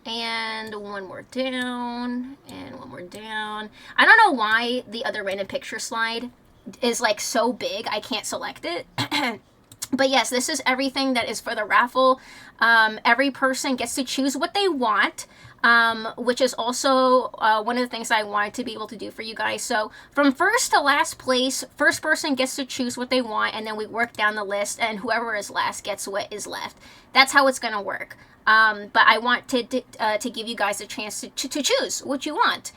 And one more down and one more down. I don't know why the other random picture slide is like so big I can't select it. But yes, this is everything that is for the raffle. Every person gets to choose what they want, which is also one of the things I wanted to be able to do for you guys. So from first to last place, first person gets to choose what they want, and then we work down the list, and whoever is last gets what is left. That's how it's going to work. But I want to give you guys a chance to choose what you want.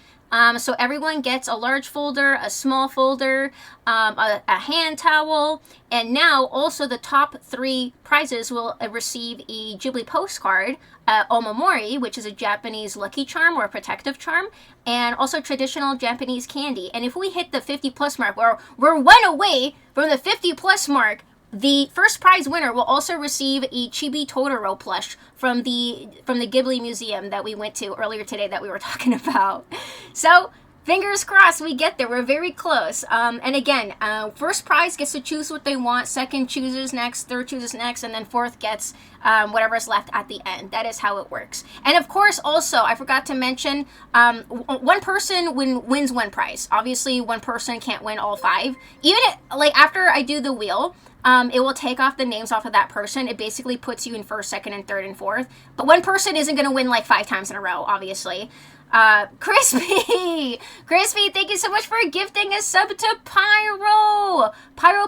So everyone gets a large folder, a small folder, a hand towel, and now also the top 3 prizes will receive a Ghibli postcard, omamori, which is a Japanese lucky charm or a protective charm, and also traditional Japanese candy. And if we hit the 50+ mark, we're 1 away from the 50+ mark, the first prize winner will also receive a Chibi Totoro plush from the Ghibli Museum that we went to earlier today that we were talking about. So, fingers crossed we get there. We're very close. And again, first prize gets to choose what they want, second chooses next, third chooses next, and then fourth gets whatever's left at the end. That is how it works. And of course, also, I forgot to mention, one person wins one prize. Obviously, one person can't win all 5. Even like after I do the wheel, it will take off the names off of that person. It basically puts you in first, second, and third, and fourth. But one person isn't going to win like 5 times in a row, obviously. Crispy, thank you so much for gifting a sub to Pyro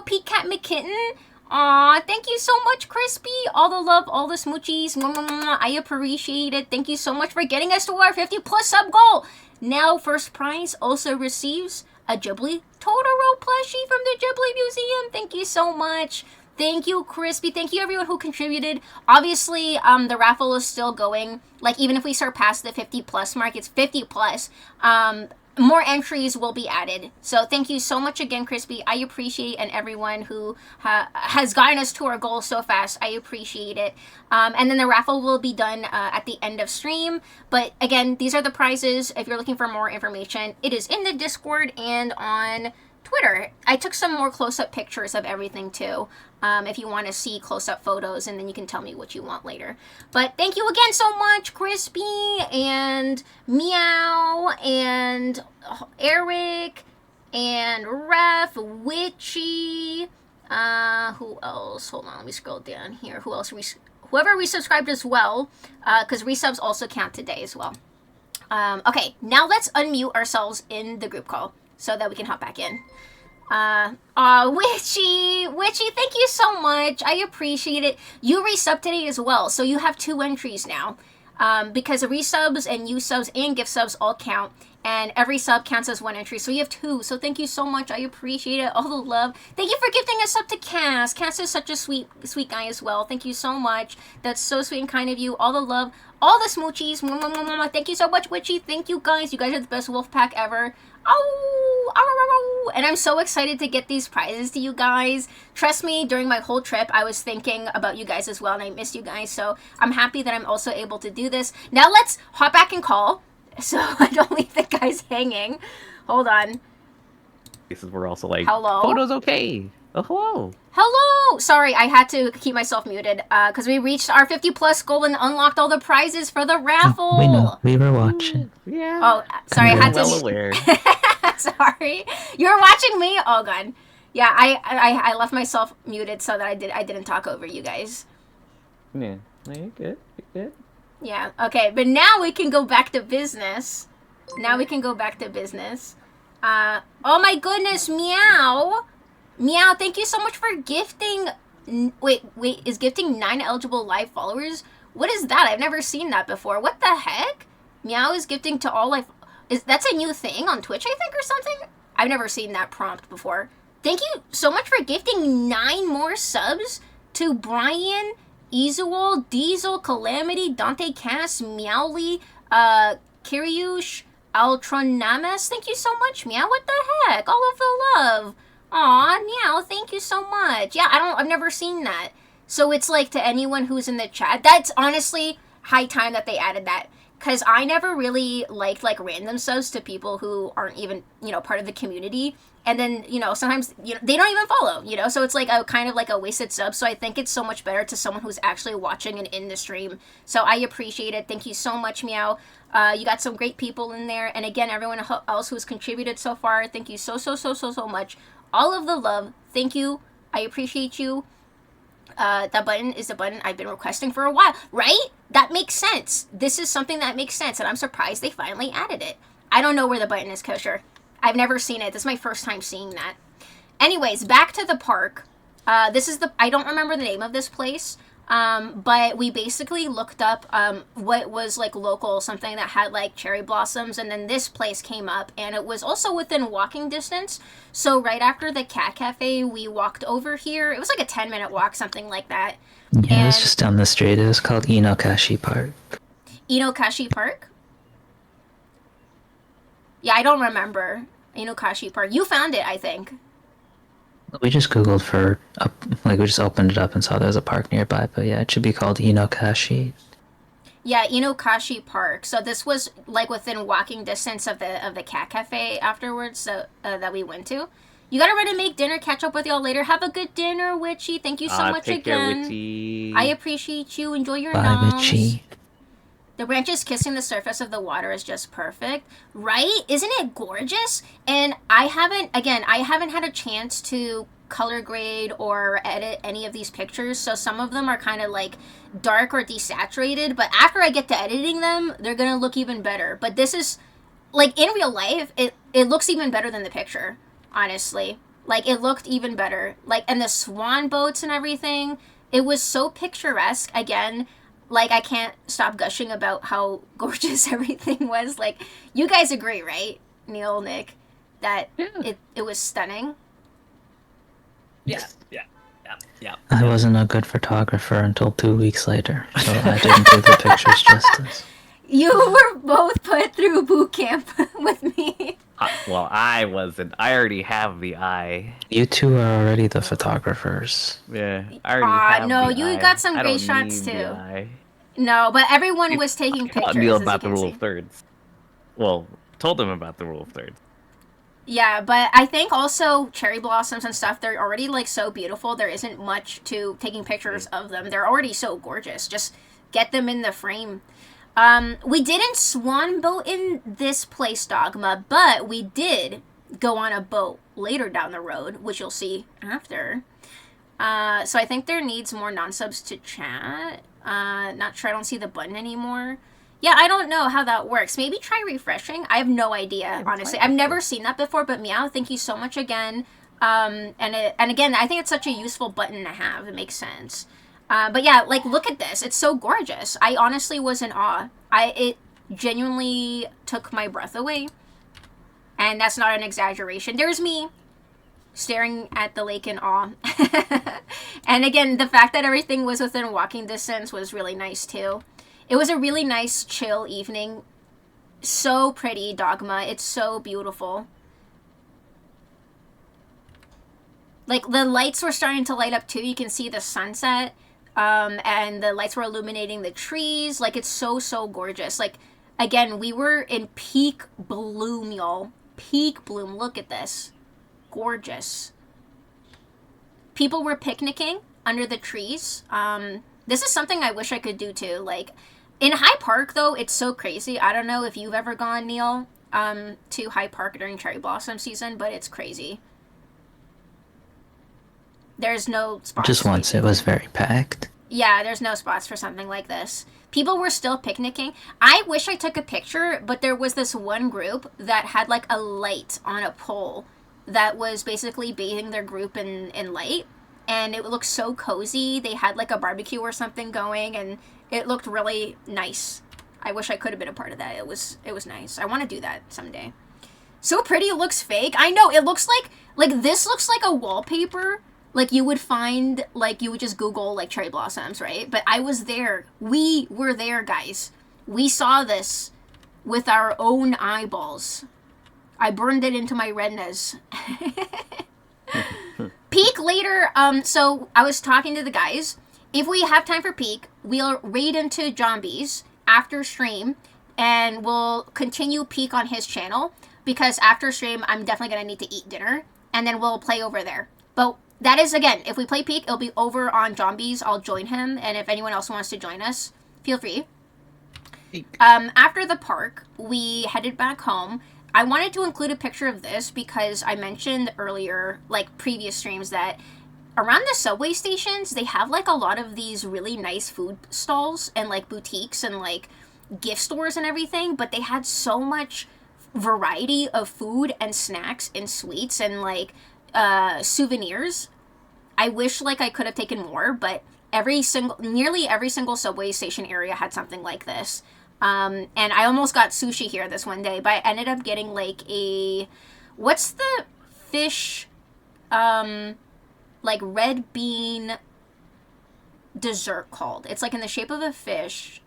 Pete Cat McKitten. Aw, thank you so much, Crispy. All the love, all the smoochies. Mwah, mwah, mwah. I appreciate it. Thank you so much for getting us to our 50+ sub goal. Now, first prize also receives a Ghibli Totoro plushie from the Ghibli Museum. Thank you so much. Thank you, Crispy. Thank you, everyone who contributed. Obviously, the raffle is still going. Like, even if we surpass the 50+ mark, it's 50+. More entries will be added. So thank you so much again, Crispy. I appreciate, and everyone who has gotten us to our goal so fast. I appreciate it. And then the raffle will be done at the end of stream. But again, these are the prizes. If you're looking for more information, it is in the Discord and on Twitter. I took some more close-up pictures of everything too, if you want to see close-up photos, and then you can tell me what you want later. But thank you again so much, Crispy, and Meow, and Eric, and Ref, Witchy, who else? Hold on, let me scroll down here. Who else? Whoever resubscribed as well, because resubs also count today as well. Okay, now let's unmute ourselves in the group call so that we can hop back in. Witchy, thank you so much. I appreciate it. You resubbed today as well, so you have 2 entries now. Because the resubs and new subs and gift subs all count, and every sub counts as 1 entry, so you have 2. So thank you so much. I appreciate it. All the love. Thank you for gifting us up to Cass. Cass is such a sweet guy as well. Thank you so much. That's so sweet and kind of you. All the love, all the smoochies. Thank you so much, Witchy. Thank you guys. You guys are the best wolf pack ever. Oh, and I'm so excited to get these prizes to you guys. Trust me, during my whole trip, I was thinking about you guys as well, and I missed you guys, so I'm happy that I'm also able to do this. Now let's hop back and call, so I don't leave the guys hanging. Hold on. Cases were also like, hello? Photo's okay. Oh, hello. Hello! Sorry, I had to keep myself muted, because we reached our 50+ goal and unlocked all the prizes for the raffle. Oh, we know. We were watching. Yeah. Oh, sorry, I had to... Well aware. Sorry. You were watching me? Oh, God. Yeah, I left myself muted so that I didn't talk over you guys. Yeah. No, you're good. You're good. Yeah, okay. But now we can go back to business. Oh, my goodness, Meow. Meow, thank you so much for gifting... Wait, is gifting 9 eligible live followers? What is that? I've never seen that before. What the heck? Meow is gifting to all live... That's a new thing on Twitch, I think, or something? I've never seen that prompt before. Thank you so much for gifting 9 more subs to Brian, Izual, Diesel, Calamity, Dante Cass, Meowly, Kiryush, Altronamus. Thank you so much, Meow. What the heck? All of the love. Aw, Meow, thank you so much. Yeah, I've never seen that. So it's like to anyone who's in the chat, that's honestly high time that they added that. Because I never really liked, like, random subs to people who aren't even, part of the community. And then, sometimes, they don't even follow, So it's like a kind of like a wasted sub. So I think it's so much better to someone who's actually watching and in the stream. So I appreciate it. Thank you so much, Meow. You got some great people in there. And again, everyone else who's contributed so far, thank you so much. all of the love. Thank you. I appreciate you. That button is the button I've been requesting for a while, right? That makes sense. This is something that makes sense, and I'm surprised they finally added it. I don't know where the button is, Kosher. I've never seen it. This is my first time seeing that. Anyways, back to the park. This is I don't remember the name of this place, but we basically looked up what was like local, something that had like cherry blossoms, and then this place came up, and it was also within walking distance. So right after the cat cafe, we walked over here. It was like a 10-minute walk, something like that. Yeah, it was just down the street. It was called Inokashi Park. Inokashi Park? Yeah, I don't remember. Inokashi Park. You found it, I think. We just Googled for, we just opened it up and saw there was a park nearby, but yeah, it should be called Inokashi. Yeah, Inokashi Park. So this was like within walking distance of the cat cafe afterwards, so that we went to. You gotta run and make dinner. Catch up with y'all later. Have a good dinner, Witchy. Thank you so much take again. Care, Witchy. I appreciate you. Enjoy your Bye, noms. Witchy. The branches kissing the surface of the water is just perfect, right? Isn't it gorgeous? And I haven't had a chance to color grade or edit any of these pictures, so some of them are kind of like dark or desaturated, but after I get to editing them, they're gonna look even better. But this is, like, in real life, it looks even better than the picture, honestly. Like, it looked even better. Like, and the swan boats and everything, it was so picturesque. Again, like, I can't stop gushing about how gorgeous everything was. Like, you guys agree, right, Neil, Nick, that it was stunning? Yeah. I wasn't a good photographer until 2 weeks later, so I didn't do the pictures justice. You were both put through boot camp with me. Well, I wasn't. I already have the eye. You two are already the photographers. Yeah, I already have no, the you eye. got some I great don't shots need too. the eye. No, but everyone was taking pictures. Taught Neil as about you the can rule see. of thirds. Well, told him about the rule of thirds. Yeah, but I think also cherry blossoms and stuff, they're already like so beautiful. There isn't much to taking pictures of them. They're already so gorgeous. Just get them in the frame. We didn't swan boat in this place, Dogma, but we did go on a boat later down the road, which you'll see after. So I think there needs more non-subs to chat. Not sure, I don't see the button anymore. Yeah, I don't know how that works. Maybe try refreshing. I have no idea, honestly. I've never seen that before, but Meow, thank you so much again. And again, I think it's such a useful button to have. It makes sense. But yeah, like, look at this. It's so gorgeous. I honestly was in awe. It genuinely took my breath away. And that's not an exaggeration. There's me staring at the lake in awe. And again, the fact that everything was within walking distance was really nice too. It was a really nice, chill evening. So pretty, Dogma. It's so beautiful. Like, the lights were starting to light up too. You can see the sunset. And the lights were illuminating the trees. Like, it's so, so gorgeous. Like, again, we were in peak bloom, y'all. Peak bloom. Look at this. Gorgeous. People were picnicking under the trees. This is something I wish I could do too. Like, in High Park, though, it's so crazy. I don't know if you've ever gone, Neil, to High Park during cherry blossom season, but it's crazy. There's no spots. Just once, it was very packed. Yeah, there's no spots for something like this. People were still picnicking. I wish I took a picture, but there was this one group that had like a light on a pole that was basically bathing their group in light. And it looked so cozy. They had like a barbecue or something going, and it looked really nice. I wish I could have been a part of that. It was nice. I want to do that someday. So pretty, it looks fake. I know, it looks like this looks like a wallpaper. Like, you would find, like, you would just Google, like, cherry blossoms, right? But I was there. We were there, guys. We saw this with our own eyeballs. I burned it into my retinas. Peak later, so I was talking to the guys. If we have time for peak, we'll raid into Zombies after stream, and we'll continue peak on his channel, because after stream, I'm definitely going to need to eat dinner, and then we'll play over there. But that is, again, if we play peak, it'll be over on Zombies. I'll join him, and if anyone else wants to join us, feel free. After the park, we headed back home. I wanted to include a picture of this because I mentioned earlier, like previous streams, that around the subway stations, they have like a lot of these really nice food stalls and like boutiques and like gift stores and everything, but they had so much variety of food and snacks and sweets and like souvenirs. I wish like I could have taken more, but nearly every single subway station area had something like this. And I almost got sushi here this one day, but I ended up getting like what's the fish, like red bean dessert called? It's like in the shape of a fish.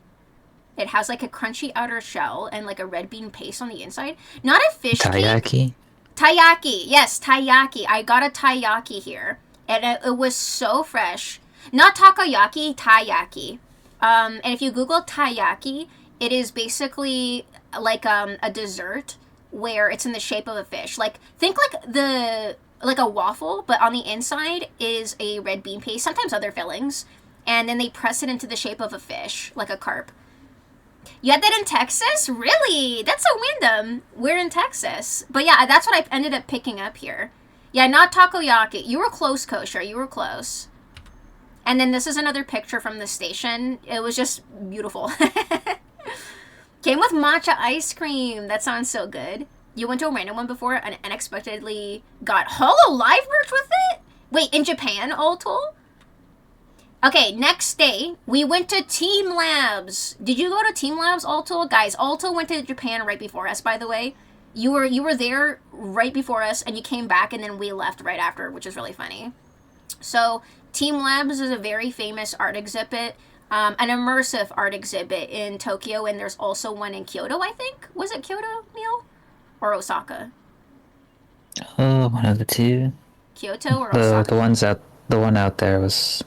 It has like a crunchy outer shell and like a red bean paste on the inside. Not a fish cake. Taiyaki? Taiyaki. Yes, taiyaki. I got a taiyaki here. And it was so fresh. Not takoyaki, taiyaki. And if you Google taiyaki, it is basically like a dessert where it's in the shape of a fish. Like, think like a waffle, but on the inside is a red bean paste, sometimes other fillings. And then they press it into the shape of a fish, like a carp. You had that in Texas? Really? That's so random. We're in Texas. But yeah, that's what I ended up picking up here. Yeah, not takoyaki. You were close, Kosher. You were close. And then this is another picture from the station. It was just beautiful. Came with matcha ice cream. That sounds so good. You went to a random one before and unexpectedly got HoloLive merch with it? Wait, in Japan, Altul? Okay, next day, we went to Team Labs. Did you go to Team Labs, Altul? Guys, Altul went to Japan right before us, by the way. You were there right before us, and you came back, and then we left right after, which is really funny. So, Team Labs is a very famous art exhibit, an immersive art exhibit in Tokyo, and there's also one in Kyoto, I think. Was it Kyoto, Neil? Or Osaka? Oh, one of the two. Kyoto or Osaka? The one out there was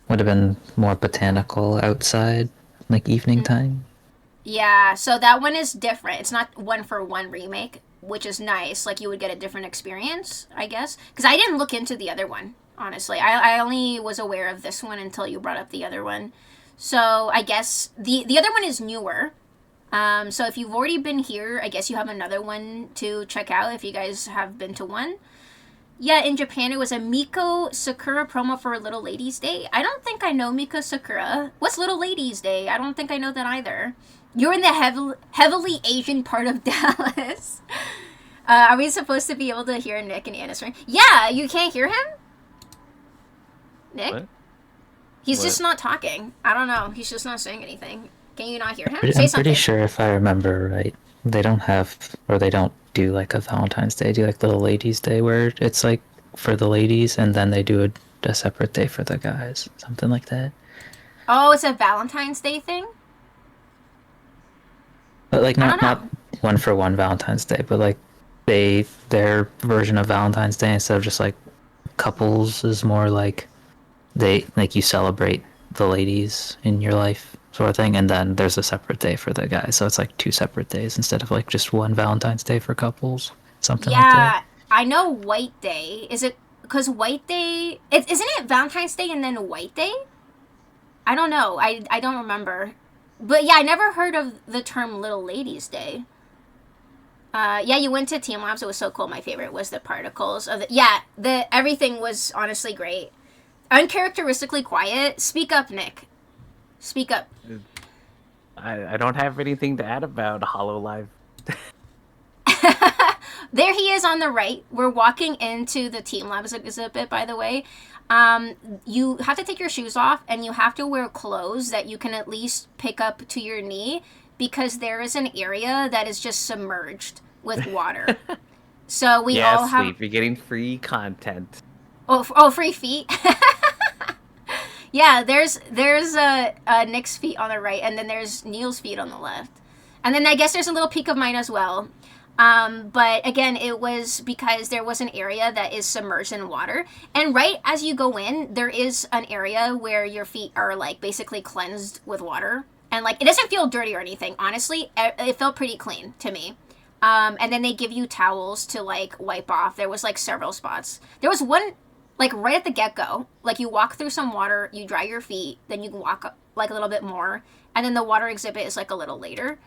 would have been more botanical outside, like evening time. Yeah, so that one is different. It's not one-for-one remake, which is nice. Like, you would get a different experience, I guess. Because I didn't look into the other one, honestly. I only was aware of this one until you brought up the other one. So, I guess the other one is newer. So if you've already been here, I guess you have another one to check out if you guys have been to one. Yeah, in Japan, it was a Miko Sakura promo for Little Ladies Day. I don't think I know Miko Sakura. What's Little Ladies Day? I don't think I know that either. You're in the heavily Asian part of Dallas. Are we supposed to be able to hear Nick and Anna's ring? Yeah, you can't hear him? Nick? What? He's What? just not talking. I don't know. He's just not saying anything. Can you not hear him? I'm pretty sure if I remember right, they don't do like a Valentine's Day, do like Little Ladies Day where it's like for the ladies and then they do a separate day for the guys. Something like that. Oh, it's a Valentine's Day thing? But like I don't not one for one Valentine's Day, but like their version of Valentine's Day instead of just like couples is more like you celebrate the ladies in your life sort of thing, and then there's a separate day for the guys, so it's like two separate days instead of like just one Valentine's Day for couples, something like that. Yeah, I know White Day. Is it because White Day? Isn't it Valentine's Day and then White Day? I don't know. I don't remember. But yeah, I never heard of the term Little Ladies Day. Yeah, you went to Team Labs. It was so cool. My favorite was the particles of everything was honestly great. Uncharacteristically quiet. Speak up, Nick. Speak up. I don't have anything to add about HoloLive. There he is on the right. We're walking into the Team Labs exhibit, by the way. You have to take your shoes off and you have to wear clothes that you can at least pick up to your knee because there is an area that is just submerged with water. So we all have... Sleep. You're getting free content. Oh, free feet? Yeah, there's Nick's feet on the right, and then there's Neil's feet on the left. And then I guess there's a little peek of mine as well. But again, it was because there was an area that is submerged in water. And right as you go in, there is an area where your feet are like basically cleansed with water. And like, it doesn't feel dirty or anything. Honestly, it felt pretty clean to me. And then they give you towels to like wipe off. There was like several spots. There was one like right at the get-go. Like you walk through some water, you dry your feet, then you can walk like a little bit more. And then the water exhibit is like a little later.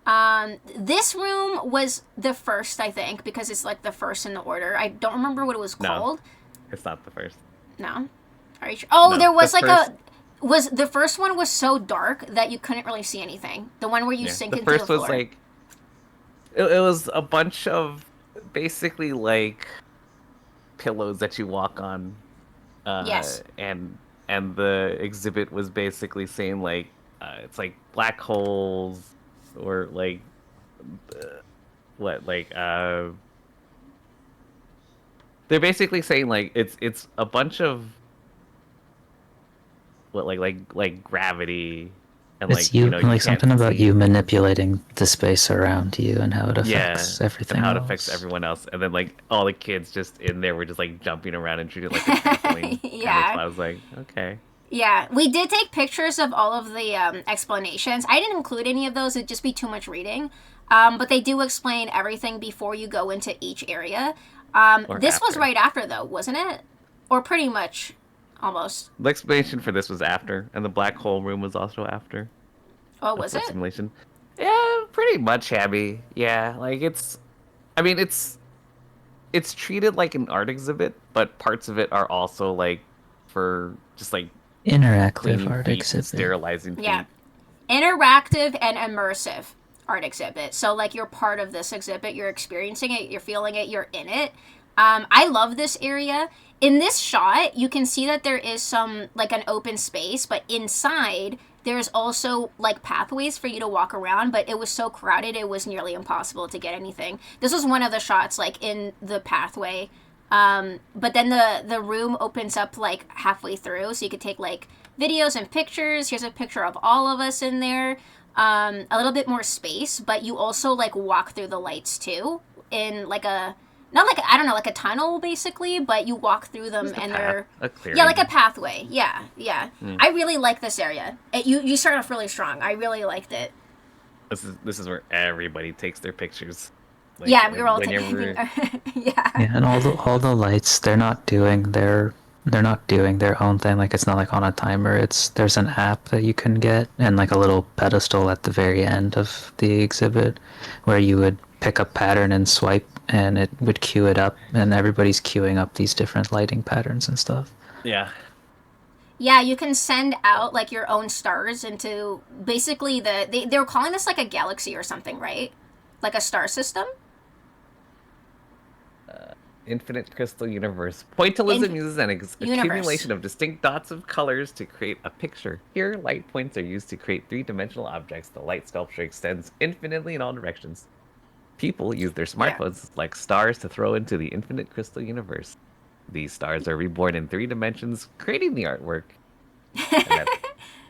This room was the first, I think, because it's like the first in the order. I don't remember what it was No. called. It's not the first. No. Are you sure? Oh, No, there was the like first- was the first one was so dark that you couldn't really see anything. The one where you Yeah. sink The into the first floor. was like it was a bunch of basically like pillows that you walk on. Yes. And the exhibit was basically saying like it's like black holes or like what like they're basically saying like it's a bunch of what like gravity and It's like you, you like can't something about see. you manipulating the space around you and how it Yeah, affects everything and how it else. affects everyone else, and then like all the kids just in there were just like jumping around and treated like a trampoline. Yeah. And I was like, okay. Yeah, we did take pictures of all of the explanations. I didn't include any of those; it'd just be too much reading. But they do explain everything before you go into each area. Or This was after. right after, though, wasn't it? Or pretty much, almost. The explanation for this was after, and the black hole room was also after. Oh, was the it? simulation. Yeah, pretty much, Abby. Yeah, like I mean, it's treated like an art exhibit, but parts of it are also like for just like Interactive cleaning art feet and exhibit. sterilizing feet. Yeah. Interactive and immersive art exhibit. So, like, you're part of this exhibit, you're experiencing it, you're feeling it, you're in it. I love this area. In this shot, you can see that there is some, like, an open space, but inside, there's also, like, pathways for you to walk around, but it was so crowded, it was nearly impossible to get anything. This was one of the shots, like, in the pathway. But then the room opens up, like, halfway through, so you could take, like, videos and pictures. Here's a picture of all of us in there. A little bit more space, but you also like walk through the lights too in like a not like I don't know, like a tunnel basically, but you walk through them Just a and path, they're a clearing. yeah, like a pathway. Yeah. I really like this area. You start off really strong. I really liked it. This is where everybody takes their pictures. Like, Yeah, we were all whenever- taking. Yeah. Yeah, and all the lights, they're not doing their own thing. Like it's not like on a timer. There's an app that you can get and like a little pedestal at the very end of the exhibit where you would pick a pattern and swipe and it would queue it up and everybody's queuing up these different lighting patterns and stuff. Yeah. Yeah, you can send out like your own stars into basically they were calling this like a galaxy or something, right? Like a star system? Infinite crystal universe. Pointillism uses an universe. accumulation of distinct dots of colors to create a picture. Here, light points are used to create three-dimensional objects. The light sculpture extends infinitely in all directions. People use their smartphones like stars to throw into the infinite crystal universe. These stars are reborn in 3 dimensions, creating the artwork.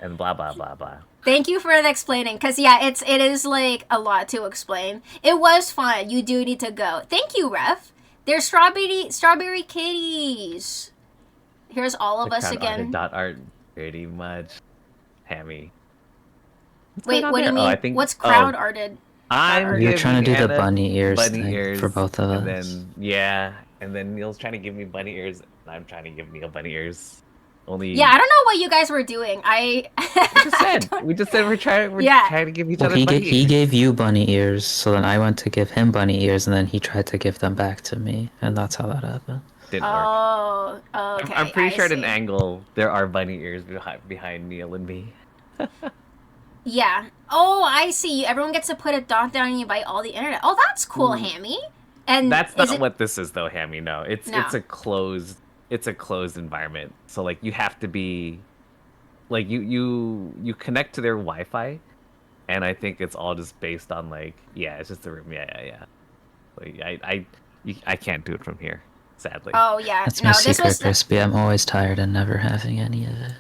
And blah blah blah blah. Thank you for explaining, because yeah, it is like a lot to explain. It was fun. You do need to go. Thank you, Ref. They're strawberry kitties. Here's all of us again. Dot art, pretty much. Hammy. Wait, what do you mean? I think, What's crowd arted? You're trying to do the Anna bunny ears bunny thing ears for both of us. And then Neil's trying to give me bunny ears, and I'm trying to give Neil bunny ears. Only Yeah, I don't know what you guys were doing. we just said we're trying to give each Well, other he bunny he ears. gave you bunny ears, so then I went to give him bunny ears, and then he tried to give them back to me, and that's how that happened. Didn't work. Oh, okay. I'm pretty sure at an see. angle there are bunny ears behind Neil and me. Yeah. Oh, I see. Everyone gets to put a dot down and you buy all the internet. Oh, that's cool, Hammy. And That's is not it... what this is though, Hammy. No, it's No. a closed environment. So like you have to be like you connect to their Wi-Fi, and I think it's all just based on like it's just a room. Yeah. Like I can't do it from here, sadly. Oh yeah. That's No, my this secret, was Crispy. I'm always tired and never having any of it.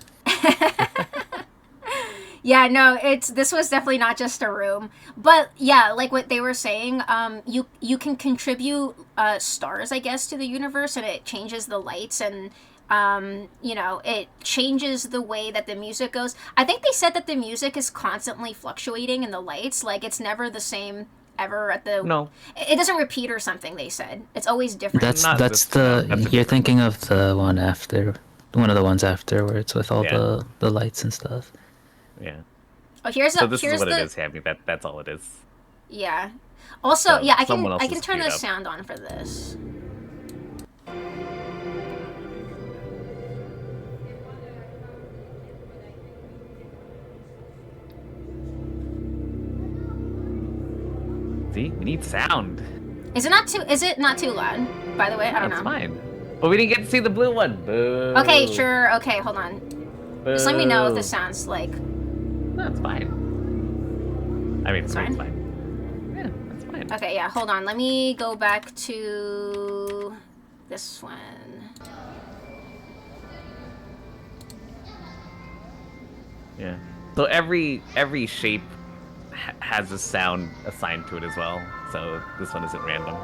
Yeah, no, this was definitely not just a room. But yeah, like what they were saying, you can contribute stars, I guess, to the universe, and it changes the lights and it changes the way that the music goes. I think they said that the music is constantly fluctuating in the lights, like it's never the same ever at the No. It doesn't repeat or something, they said. It's always different. That's Not that's this- no, the that's a you're different- thinking of the one after, one of the ones after where it's with all Yeah. the lights and stuff. Yeah. Oh, here's So this here's is what the it is, Hammy. That's all it is. Yeah. Also, So, yeah, I someone else can is turn the queued up. sound on for this. See, we need sound. Is it not too loud? By the way, I don't That's know. fine. But we didn't get to see the blue one. Boo. Okay, sure. Okay, hold on. Boo. Just let me know if this sounds like. No, it's fine. I mean, It's for me, it's fine? fine. Yeah, that's fine. Okay, yeah, hold on. Let me go back to this one. Yeah. So every shape has a sound assigned to it as well. So this one isn't random.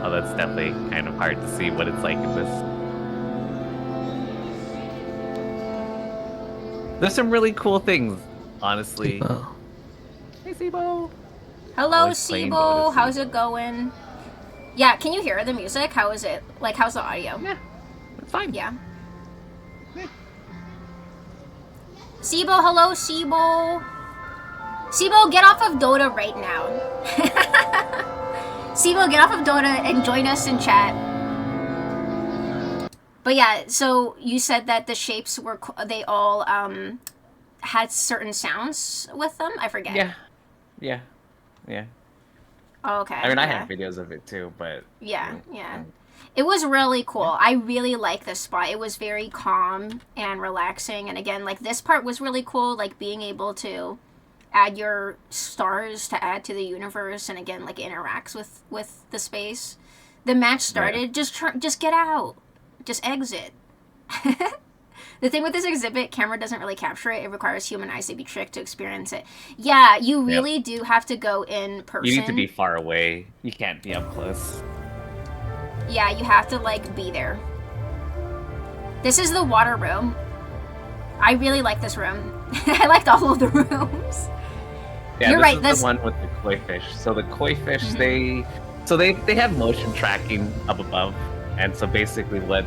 Oh, that's definitely kind of hard to see what it's like in this. There's some really cool things, honestly. Oh. Hey, Sibo. Hello, Always playing Sibo. Dota, How's Sibo. it going? Yeah, can you hear the music? How is it? Like, how's the audio? Yeah, it's fine. Yeah. Yeah. Sibo, hello, Sibo. Sibo, get off of Dota right now. Sibo, get off of Dota and join us in chat. But yeah, so you said that the shapes were, they all had certain sounds with them? I forget. Yeah. Oh, okay. I mean, I yeah. have videos of it too, but Yeah. It was really cool. I really like this spot. It was very calm and relaxing. And again, like this part was really cool, like being able to add your stars to add to the universe, and again, like interacts with the space. The match started. Just get out. Just exit. The thing with this exhibit, camera doesn't really capture it. It requires human eyes to be tricked to experience it. Yeah, you really do have to go in person. you need to be far away. You can't be up close. Yeah, you have to, like, be there. This is the water room. I really like this room. I liked all of the rooms. Yeah, You're right, this is the one with the koi fish. So the koi fish, they have motion tracking up above, and so basically what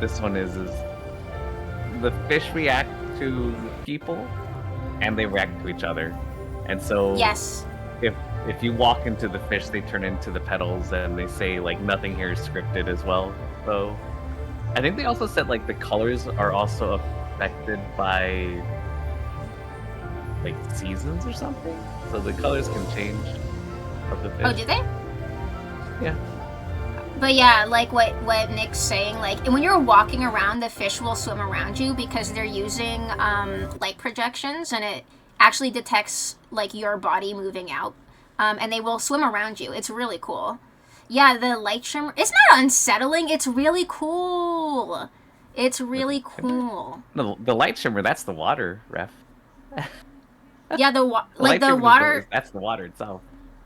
this one is the fish react to people, and they react to each other, and so Yes. if you walk into the fish, they turn into the petals, and they say like nothing here is scripted as well. So I think they also said like the colors are also affected by like seasons or something. So the colors can change of the fish. Oh, did they? Yeah. But yeah, like what Nick's saying, like when you're walking around, the fish will swim around you because they're using light projections, and it actually detects like your body moving out, and they will swim around you. It's really cool. Yeah, the light shimmer. It's not unsettling. It's really cool. It's really cool. No, the light shimmer, that's the water, Ref. Yeah, the light shimmer water. that's the water itself.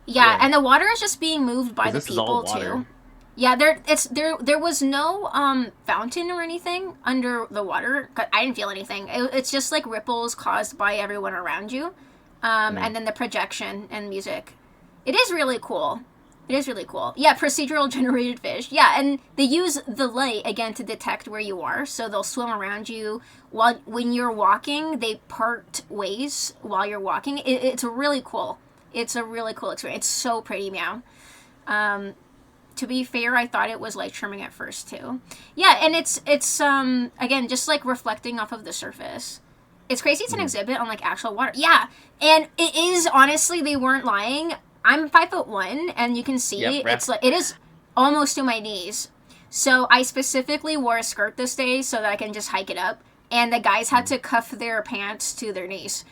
Yeah, Yeah. and the water is just being moved by the This is all people water. too. Yeah, there was no fountain or anything under the water. I didn't feel anything. It's just like ripples caused by everyone around you, and then the projection and music. It is really cool. It is really cool. Yeah, procedural generated fish. Yeah, and they use the light again to detect where you are, so they'll swim around you when you're walking. They part ways while you're walking. It's really cool. It's a really cool experience. It's so pretty, Meow. To be fair, I thought it was light trimming at first too. Yeah, and it's again just like reflecting off of the surface. It's crazy. It's an exhibit on like actual water. Yeah, and it is honestly, they weren't lying. I'm 5'1", and you can see it's like it is almost to my knees. So I specifically wore a skirt this day so that I can just hike it up. And the guys had to cuff their pants to their knees.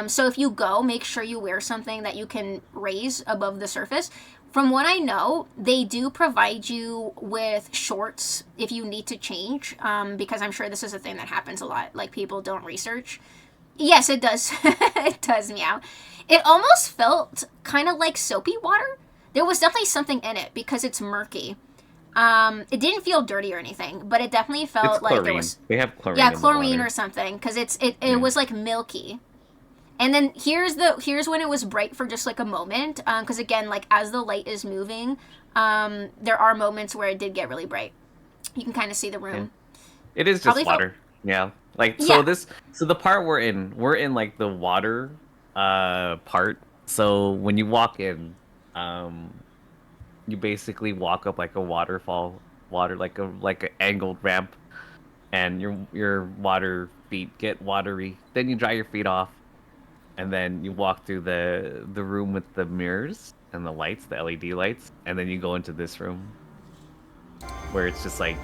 So if you go, make sure you wear something that you can raise above the surface. From what I know, they do provide you with shorts if you need to change, because I'm sure this is a thing that happens a lot. Like, people don't research. Yes, it does. It does, Meow. It almost felt kind of like soapy water. There was definitely something in it because it's murky. It didn't feel dirty or anything, but it definitely felt It's like chlorine. there was... They have chlorine. Yeah, in the chlorine water. or something, because it was like milky. And then here's when it was bright for just like a moment, because again, like as the light is moving, there are moments where it did get really bright. You can kind of see the room. It is just Probably water. Yeah. Like Yeah. so the part we're in like the water part. So when you walk in, you basically walk up like a waterfall, like a angled ramp, and your water feet get watery. Then you dry your feet off, and then you walk through the room with the mirrors and the lights, the LED lights, and then you go into this room where it's just like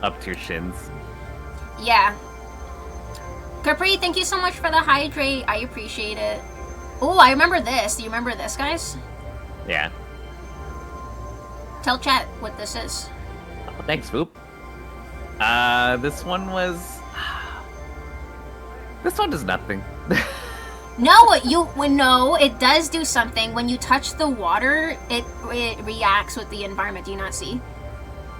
up to your shins. Yeah. Capri, thank you so much for the hydrate. I appreciate it. Oh, I remember this. Do you remember this, guys? Yeah. Tell chat what this is. Oh, thanks, Swoop. This one does nothing. No, no, it does do something. When you touch the water, it reacts with the environment. Do you not see?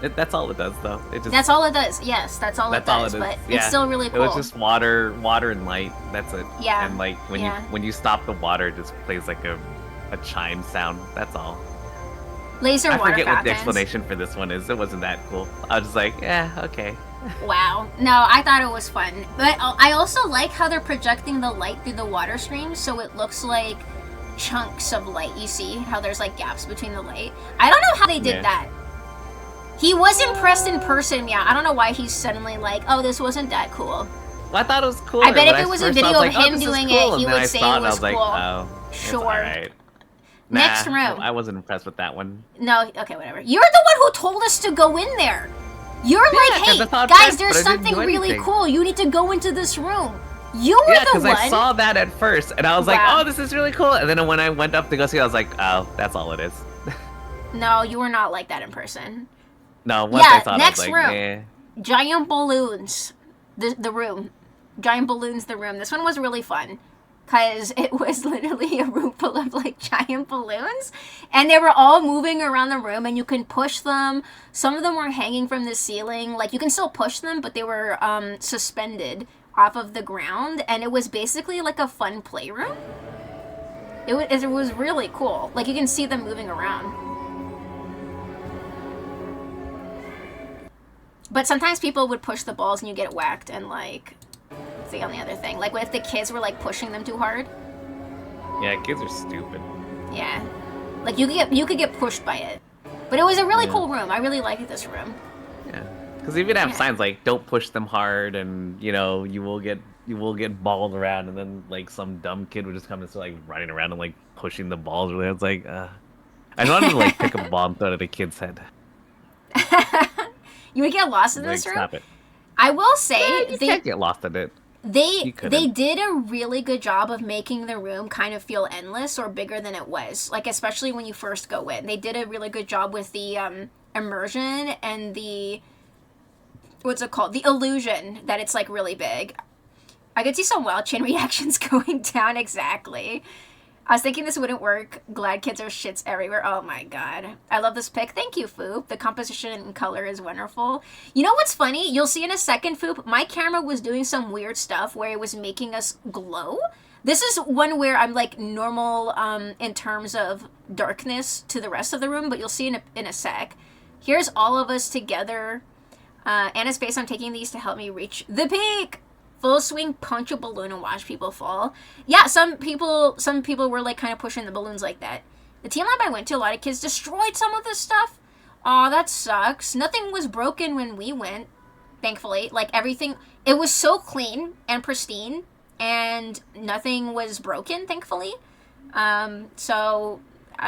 That's all it does, though. That's all it does. Yes, that's all it does. But it's still really cool. It was just water and light. That's it. Yeah. And like when you stop the water, it just plays like a chime sound. That's all. Laser water I forget fountains. what the explanation for this one is. It wasn't that cool. I was just like, okay. Wow. No, I thought it was fun. But I also like how they're projecting the light through the water stream, so it looks like chunks of light. You see how there's like gaps between the light? I don't know how they did that. He was impressed in person, yeah. I don't know why he's suddenly like, oh, this wasn't that cool. Well, I thought it was cool. I bet if it was a video of him doing it, he would say it was cool. Like, oh, sure. Right. Next room. I wasn't impressed with that one. No, okay, whatever. You're the one who told us to go in there. You're like, hey, guys, there's something really cool. You need to go into this room. You were the one. Yeah, because I saw that at first, and I was like, oh, this is really cool. And then when I went up to go see it, I was like, oh, that's all it is. No, you were not like that in person. No, once I saw it, next I was like, room. eh. Giant balloons. The room. Giant balloons, the room. This one was really fun. Because it was literally a room full of like giant balloons. And they were all moving around the room and you can push them. Some of them were hanging from the ceiling. Like you can still push them, but they were suspended off of the ground. And it was basically like a fun playroom. It was really cool. Like you can see them moving around. But sometimes people would push the balls and you get whacked and like, what's the only other thing? Like what if the kids were like pushing them too hard? Yeah, kids are stupid. Yeah. Like you could get pushed by it. But it was a really cool room. I really liked this room. Yeah. Because even have signs like don't push them hard and you know, you will get balled around and then like some dumb kid would just come and start like running around and like pushing the balls really. It's like I wanted to like pick a ball and throw it at a kid's head. You would get lost in this room? Stop it. I will say you can't get lost in it. They did a really good job of making the room kind of feel endless or bigger than it was. Like especially when you first go in. They did a really good job with the immersion and the what's it called? The illusion that it's like really big. I could see some wild chin reactions going down exactly. I was thinking this wouldn't work. Glad kids are shits everywhere. Oh my god. I love this pic. Thank you, Foop. The composition and color is wonderful. You know what's funny? You'll see in a second, Foop, my camera was doing some weird stuff where it was making us glow. This is one where I'm like normal in terms of darkness to the rest of the room, but you'll see in a sec. Here's all of us together. Anna's face, I'm taking these to help me reach the peak. Full swing, punch a balloon and watch people fall. Yeah, some people were like kind of pushing the balloons like that. The team lab I went to, a lot of kids destroyed some of this stuff. Aw, that sucks. Nothing was broken when we went, thankfully. Like everything, it was so clean and pristine, and nothing was broken, thankfully. So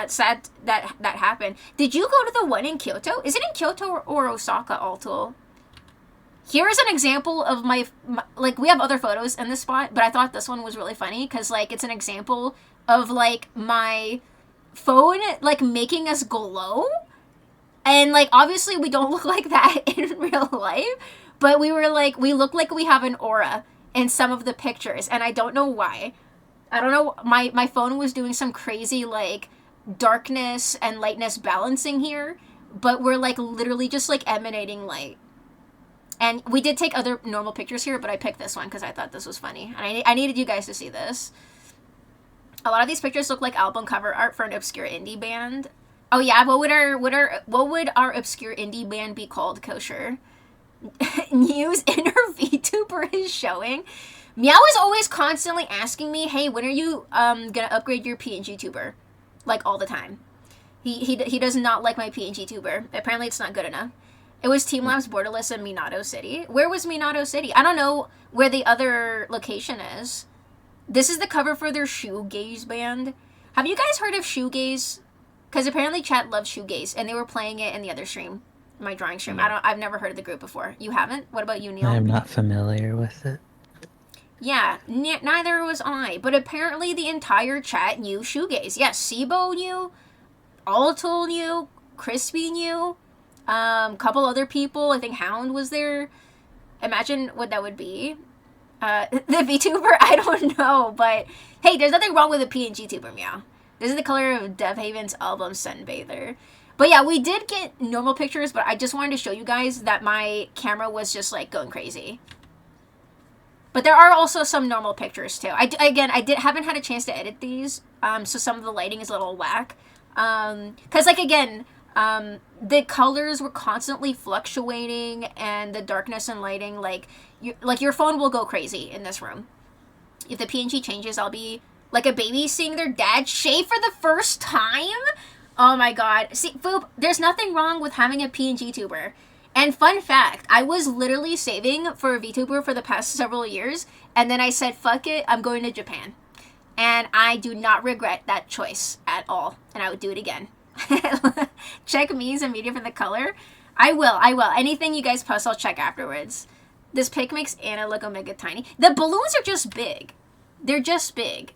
sad that happened. Did you go to the one in Kyoto? Is it in Kyoto or Osaka, Altul? Here's an example of my, like, we have other photos in this spot, but I thought this one was really funny, because, like, it's an example of, like, my phone, like, making us glow, and, like, obviously we don't look like that in real life, but we were, like, we look like we have an aura in some of the pictures, and I don't know why. I don't know, my phone was doing some crazy, like, darkness and lightness balancing here, but we're, like, literally just, like, emanating light. And we did take other normal pictures here, but I picked this one because I thought this was funny. And I needed you guys to see this. A lot of these pictures look like album cover art for an obscure indie band. Oh yeah, what would our obscure indie band be called, Kosher? New's inner VTuber is showing. Meow is always constantly asking me, hey, when are you gonna upgrade your PNG tuber? Like, all the time. He does not like my PNG tuber. Apparently it's not good enough. It was Team Labs Borderless in Minato City. Where was Minato City? I don't know where the other location is. This is the cover for their shoegaze band. Have you guys heard of shoegaze? Because apparently chat loves shoegaze, and they were playing it in the other stream, my drawing stream. No. I've never heard of the group before. You haven't? What about you, Neil? I'm not familiar with it. Yeah, neither was I. But apparently the entire chat knew shoegaze. Yes, Sibo knew, Altul knew, Crispy knew, couple other people. I think Hound was there. Imagine what that would be. The VTuber, I don't know, but hey, there's nothing wrong with a PNG tuber, Meow. This is the color of Devhaven's album Sunbather. But yeah, we did get normal pictures, but I just wanted to show you guys that my camera was just like going crazy. But there are also some normal pictures too. Haven't had a chance to edit these, so some of the lighting is a little whack. Cause like again, the colors were constantly fluctuating, and the darkness and lighting, like your phone will go crazy in this room. If the PNG changes, I'll be like a baby seeing their dad shave for the first time. Oh my god. See, Foop, there's nothing wrong with having a PNG tuber. And fun fact, I was literally saving for a VTuber for the past several years, and then I said, fuck it, I'm going to Japan. And I do not regret that choice at all, and I would do it again. Check me's and media for the color. I will. Anything you guys post, I'll check afterwards. This pic makes Anna look omega tiny. The balloons are just big. They're just big.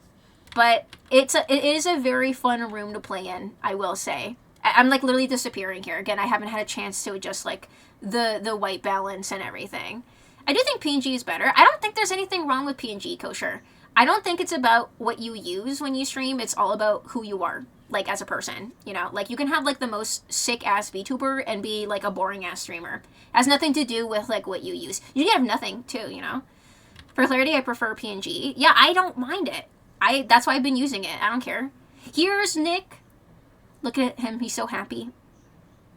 But it is a very fun room to play in, I will say. I'm like literally disappearing here. Again, I haven't had a chance to adjust like the white balance and everything. I do think PNG is better. I don't think there's anything wrong with PNG, Kosher. I don't think it's about what you use when you stream. It's all about who you are, like as a person, you know? Like you can have like the most sick-ass VTuber and be like a boring-ass streamer. It has nothing to do with like what you use. You can have nothing too, you know? For clarity, I prefer PNG. Yeah, I don't mind it. That's why I've been using it. I don't care. Here's Nick. Look at him. He's so happy.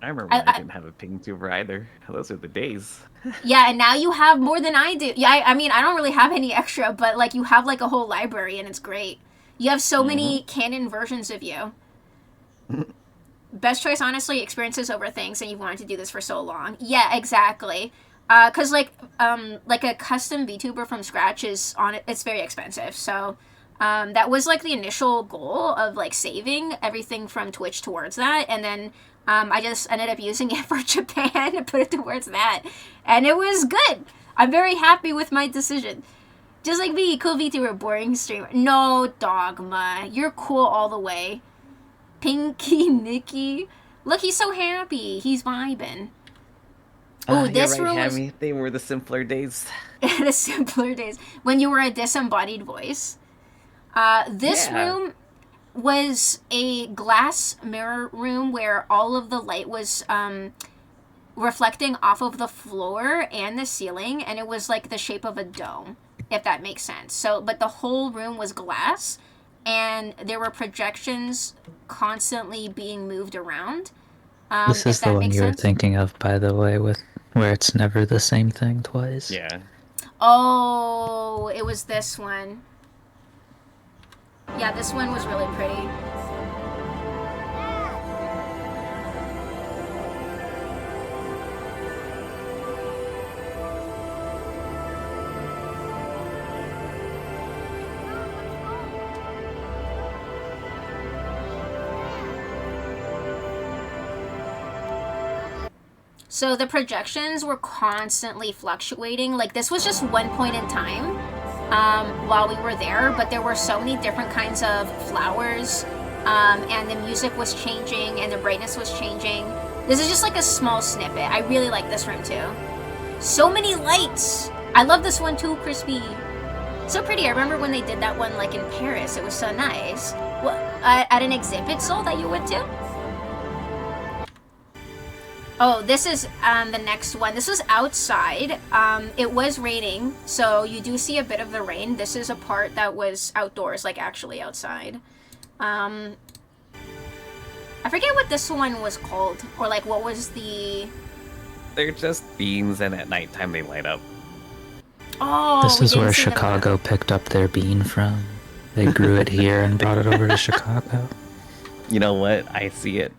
I remember when I didn't have a ping tuber either. Those are the days. Yeah, and now you have more than I do. Yeah, I mean, I don't really have any extra, but like you have like a whole library, and it's great. You have so many canon versions of you. Best choice, honestly, experiences over things, and you've wanted to do this for so long. Yeah, exactly. Cause like a custom VTuber from scratch it's very expensive. So that was like the initial goal of like saving everything from Twitch towards that, and then I just ended up using it for Japan to put it towards that, and it was good. I'm very happy with my decision. Just like me, cool VTuber, boring streamer. No, Dogma, you're cool all the way. Pinky Nicky, look, he's so happy. He's vibing. Oh, this you're right, room Hammy. They were the simpler days. the simpler days when you were a disembodied voice. This room was a glass mirror room where all of the light was reflecting off of the floor and the ceiling, and it was like the shape of a dome, if that makes sense. So, but the whole room was glass, and there were projections constantly being moved around. This is the one you were thinking of, by the way, with where it's never the same thing twice. Yeah. Oh, it was this one. Yeah, this one was really pretty. So the projections were constantly fluctuating. Like this was just one point in time while we were there, but there were so many different kinds of flowers, and the music was changing and the brightness was changing. This is just like a small snippet. I really like this room too. So many lights. I love this one too, Crispy. So pretty. I remember when they did that one like in Paris. It was so nice. What, at an exhibit, Soul, that you went to? Oh, this is the next one. This was outside. It was raining, so you do see a bit of the rain. This is a part that was outdoors, like actually outside. I forget what this one was called, or like what was the... They're just beans, and at nighttime they light up. Oh, This we is didn't where see them Chicago picked up their bean from. They grew it here and brought it over to Chicago. You know what? I see it.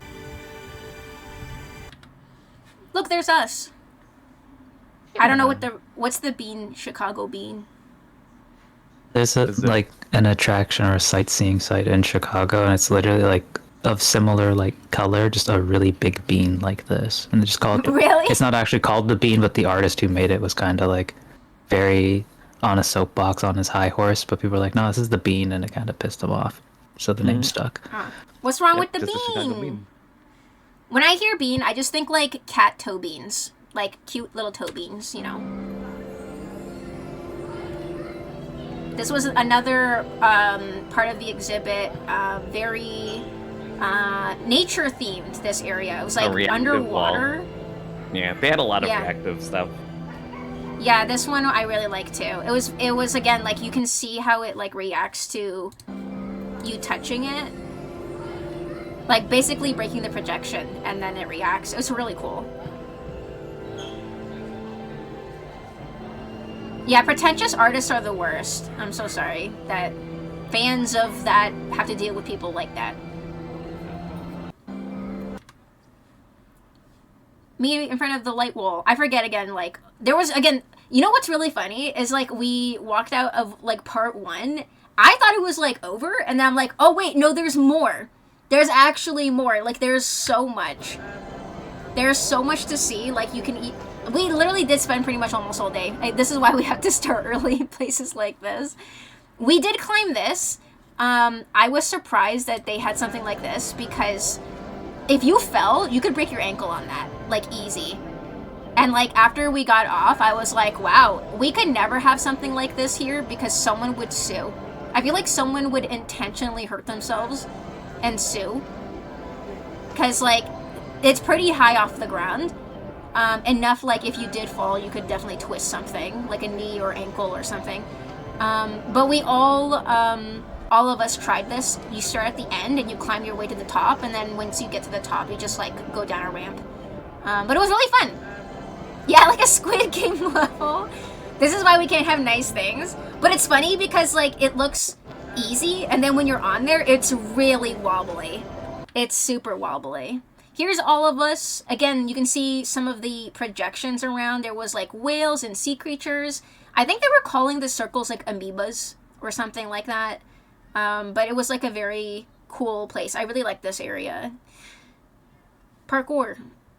Look, there's us. I don't know what's the bean, Chicago bean. There's Is it- like an attraction or a sightseeing site in Chicago, and it's literally like of similar like color, just a really big bean like this, and they just call it. Really? It's not actually called the bean, but the artist who made it was kind of like very on a soapbox on his high horse. But people were like, "No, this is the bean," and it kind of pissed him off, so the name stuck. What's wrong Yep, with the just a Chicago bean? When I hear bean, I just think like cat toe beans. Like cute little toe beans, you know. This was another part of the exhibit, very nature themed, this area. It was like reactive underwater. wall. Yeah, they had a lot of Yeah. reactive stuff. Yeah, this one I really like too. It was again like you can see how it like reacts to you touching it. Like basically breaking the projection and then it reacts. It was really cool. Yeah, pretentious artists are the worst. I'm so sorry that fans of that have to deal with people like that. Me in front of the light wall. I forget again, like, there was, again, you know what's really funny is, like, we walked out of, like, part 1. I thought it was, like, over, and then I'm like, oh, wait, no, there's more. There's actually more. Like, there's so much. There's so much to see. Like, you can eat. We literally did spend pretty much almost all day. This is why we have to start early in places like this. We did climb this. I was surprised that they had something like this because if you fell, you could break your ankle on that. Like, easy. And, like, after we got off, I was like, wow, we could never have something like this here because someone would sue. I feel like someone would intentionally hurt themselves and sue. Because, like, it's pretty high off the ground. Enough, like, if you did fall, you could definitely twist something, like a knee or ankle or something. But we all of us tried this. You start at the end and you climb your way to the top, and then once you get to the top, you just, like, go down a ramp. But it was really fun. Yeah, like a Squid Game level. This is why we can't have nice things. But it's funny because, like, it looks easy, and then when you're on there, it's really wobbly. It's super wobbly. Here's all of us. Again, you can see some of the projections around. There was, like, whales and sea creatures. I think they were calling the circles, like, amoebas or something like that. But it was, like, a very cool place. I really like this area. Parkour,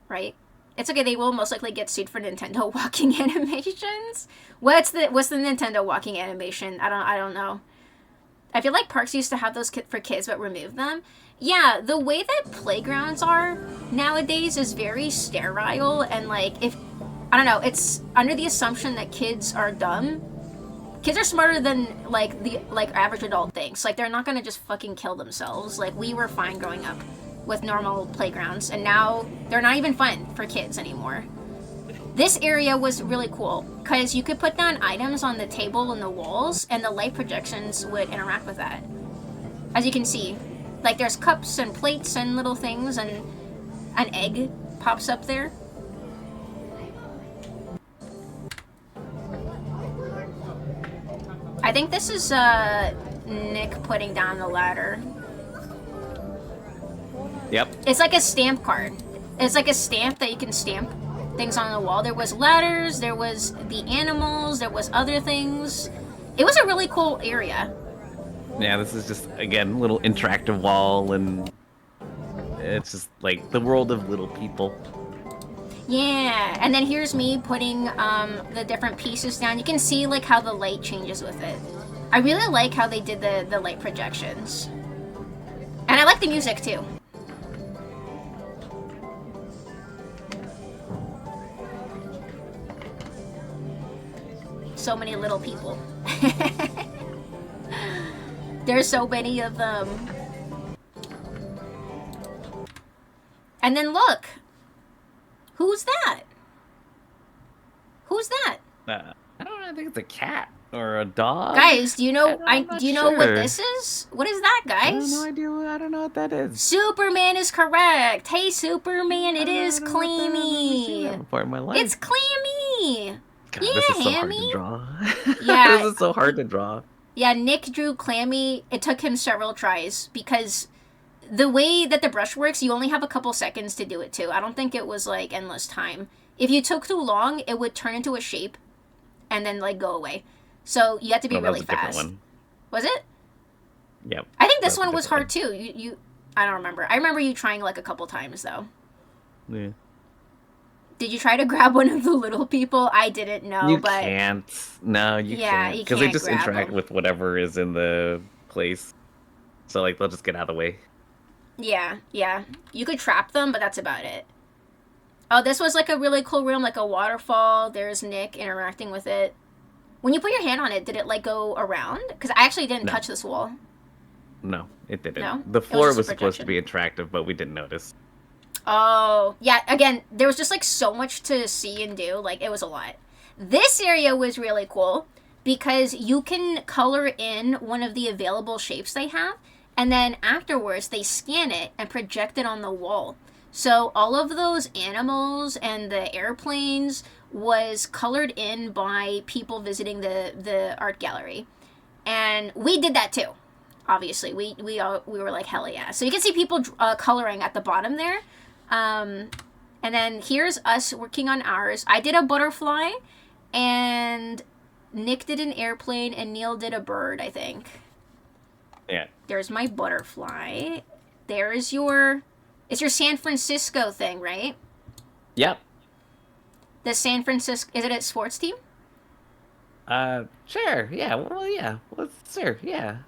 right? It's okay, they will most likely get sued for Nintendo walking animations. What's the Nintendo walking animation? I don't know. I feel like parks used to have those for kids but removed them. Yeah, the way that playgrounds are nowadays is very sterile, and like, if I don't know, it's under the assumption that kids are dumb. Kids are smarter than like the average adult thinks. Like, they're not gonna just fucking kill themselves. Like, we were fine growing up with normal playgrounds, and now they're not even fun for kids anymore. This area was really cool because you could put down items on the table and the walls, and the light projections would interact with that. As you can see, like, there's cups and plates and little things, and an egg pops up there. I think this is Nick putting down the ladder. Yep. It's like a stamp card. It's like a stamp that you can stamp things on the wall. There was ladders, there was the animals, there was other things. It was a really cool area. Yeah, this is just, again, little interactive wall, and it's just like the world of little people. Yeah, and then here's me putting the different pieces down. You can see like how the light changes with it. I really like how they did the light projections. And I like the music too. So many little people. There's so many of them. And then look. Who's that? Who's that? I don't know, I think it's a cat. Or a dog? Guys, do you know? I'm not Do you know what sure. this is? What is that, I have guys? no idea. I don't know what that is. Superman is correct. Hey, Superman, it is I don't know what that is. I've never seen that Clammy. before in my life. It's Clammy. God, Yeah, this is so hard Hammy. to draw. Yeah. This is so hard to draw. Yeah, Nick drew Clammy. It took him several tries because the way that the brush works, you only have a couple seconds to do it too. I don't think it was like endless time. If you took too long, it would turn into a shape and then like go away. So you have to be No, that really was a different fast. one. Was it? Yep. I think this That was a one was hard different too. I don't remember. I remember you trying like a couple times though. Yeah. Did you try to grab one of the little people? I didn't know, You but can't. No, you Yeah, can't. you Because they can't just grab interact them. with whatever is in the place. So, like, they'll just get out of the way. yeah. You could trap them, but that's about it. Oh, this was like a really cool room, like a waterfall. There's Nick interacting with it. When you put your hand on it, did it like go around? Because I actually didn't No. touch this wall. No, it didn't. No? The It was floor just was a supposed to projection. be attractive, but we didn't notice. Oh, yeah. Again, there was just like so much to see and do. Like, it was a lot. This area was really cool because you can color in one of the available shapes they have, and then afterwards they scan it and project it on the wall. So all of those animals and the airplanes was colored in by people visiting the art gallery, and we did that too. Obviously, we were like, hell yeah! So you can see people coloring at the bottom there. And then here's us working on ours. I did a butterfly, and Nick did an airplane, and Neil did a bird, I think. Yeah. There's my butterfly. There's your... It's your San Francisco thing, right? Yep. The San Francisco... Is it a sports team? Sure. Yeah. Well, yeah. Well, sure. Yeah.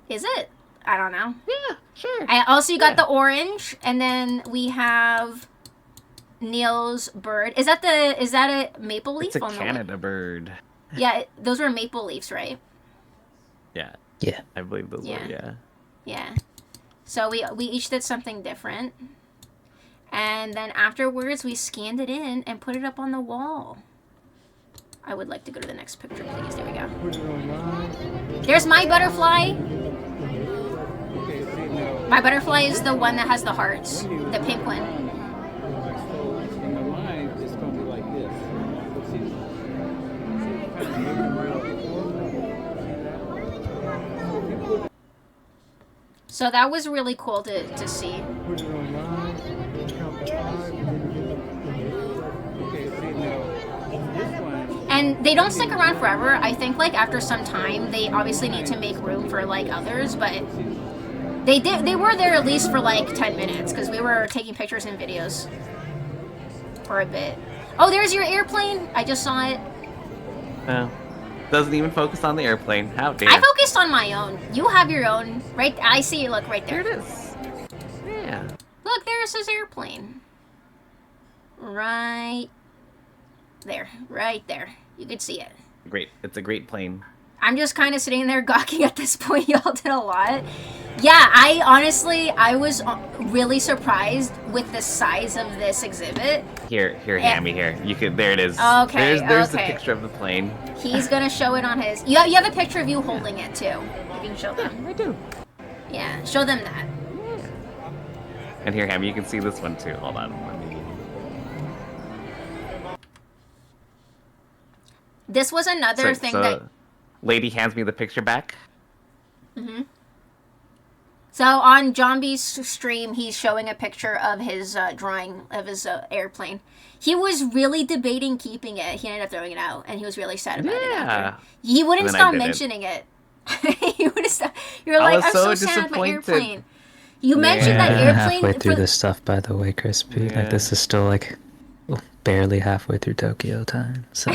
Is it? I don't know. Yeah. Sure. I also got Yeah. the orange, and then we have Neil's bird. Is that a maple leaf It's a on the Canada bird. Yeah, those were maple leaves, right? Yeah. Yeah. I believe those Yeah. were. Yeah. Yeah. So we each did something different. And then afterwards we scanned it in and put it up on the wall. I would like to go to the next picture, please. There we go. There's my butterfly. My butterfly is the one that has the hearts. The pink one. In my mind, it's going to be like this. So that was really cool to see. Put it online, count to 5, and then you okay, see now, this one, And they don't stick around forever. I think like after some time they obviously need to make room for like others, but they were there at least for like 10 minutes because we were taking pictures and videos for a bit. Oh, there's your airplane. I just saw it. Doesn't even focus on the airplane. How dare. I focused on my own. You have your own. Right? I see you. Look right There there. it is. Yeah. Look, there's his airplane. Right there. Right there. You could see it. Great. It's a great plane. I'm just kind of sitting there gawking at this point. Y'all did a lot. Yeah, I was really surprised with the size of this exhibit. Here, Hammy, here. You could. There it is. Okay, There's the okay. picture of the plane. He's gonna show it on his. You have a picture of you holding it too. You can show them. I do. Yeah, show them that. And here, Hammy, you can see this one too. Hold on. Let me. This was another thing that. Lady hands me the picture back. So on Zombie's stream, he's showing a picture of his drawing of his airplane. He was really debating keeping it. He ended up throwing it out, and he was really sad about it. Yeah. After. He wouldn't And then I stop didn't. mentioning it. He wouldn't stop. You were I like, was I'm so so sad, my disappointed. airplane. You mentioned Yeah. that I'm airplane. halfway through for- this stuff, by the way, Crispy. Yeah. Like, this is still, like, barely halfway through Tokyo time. So,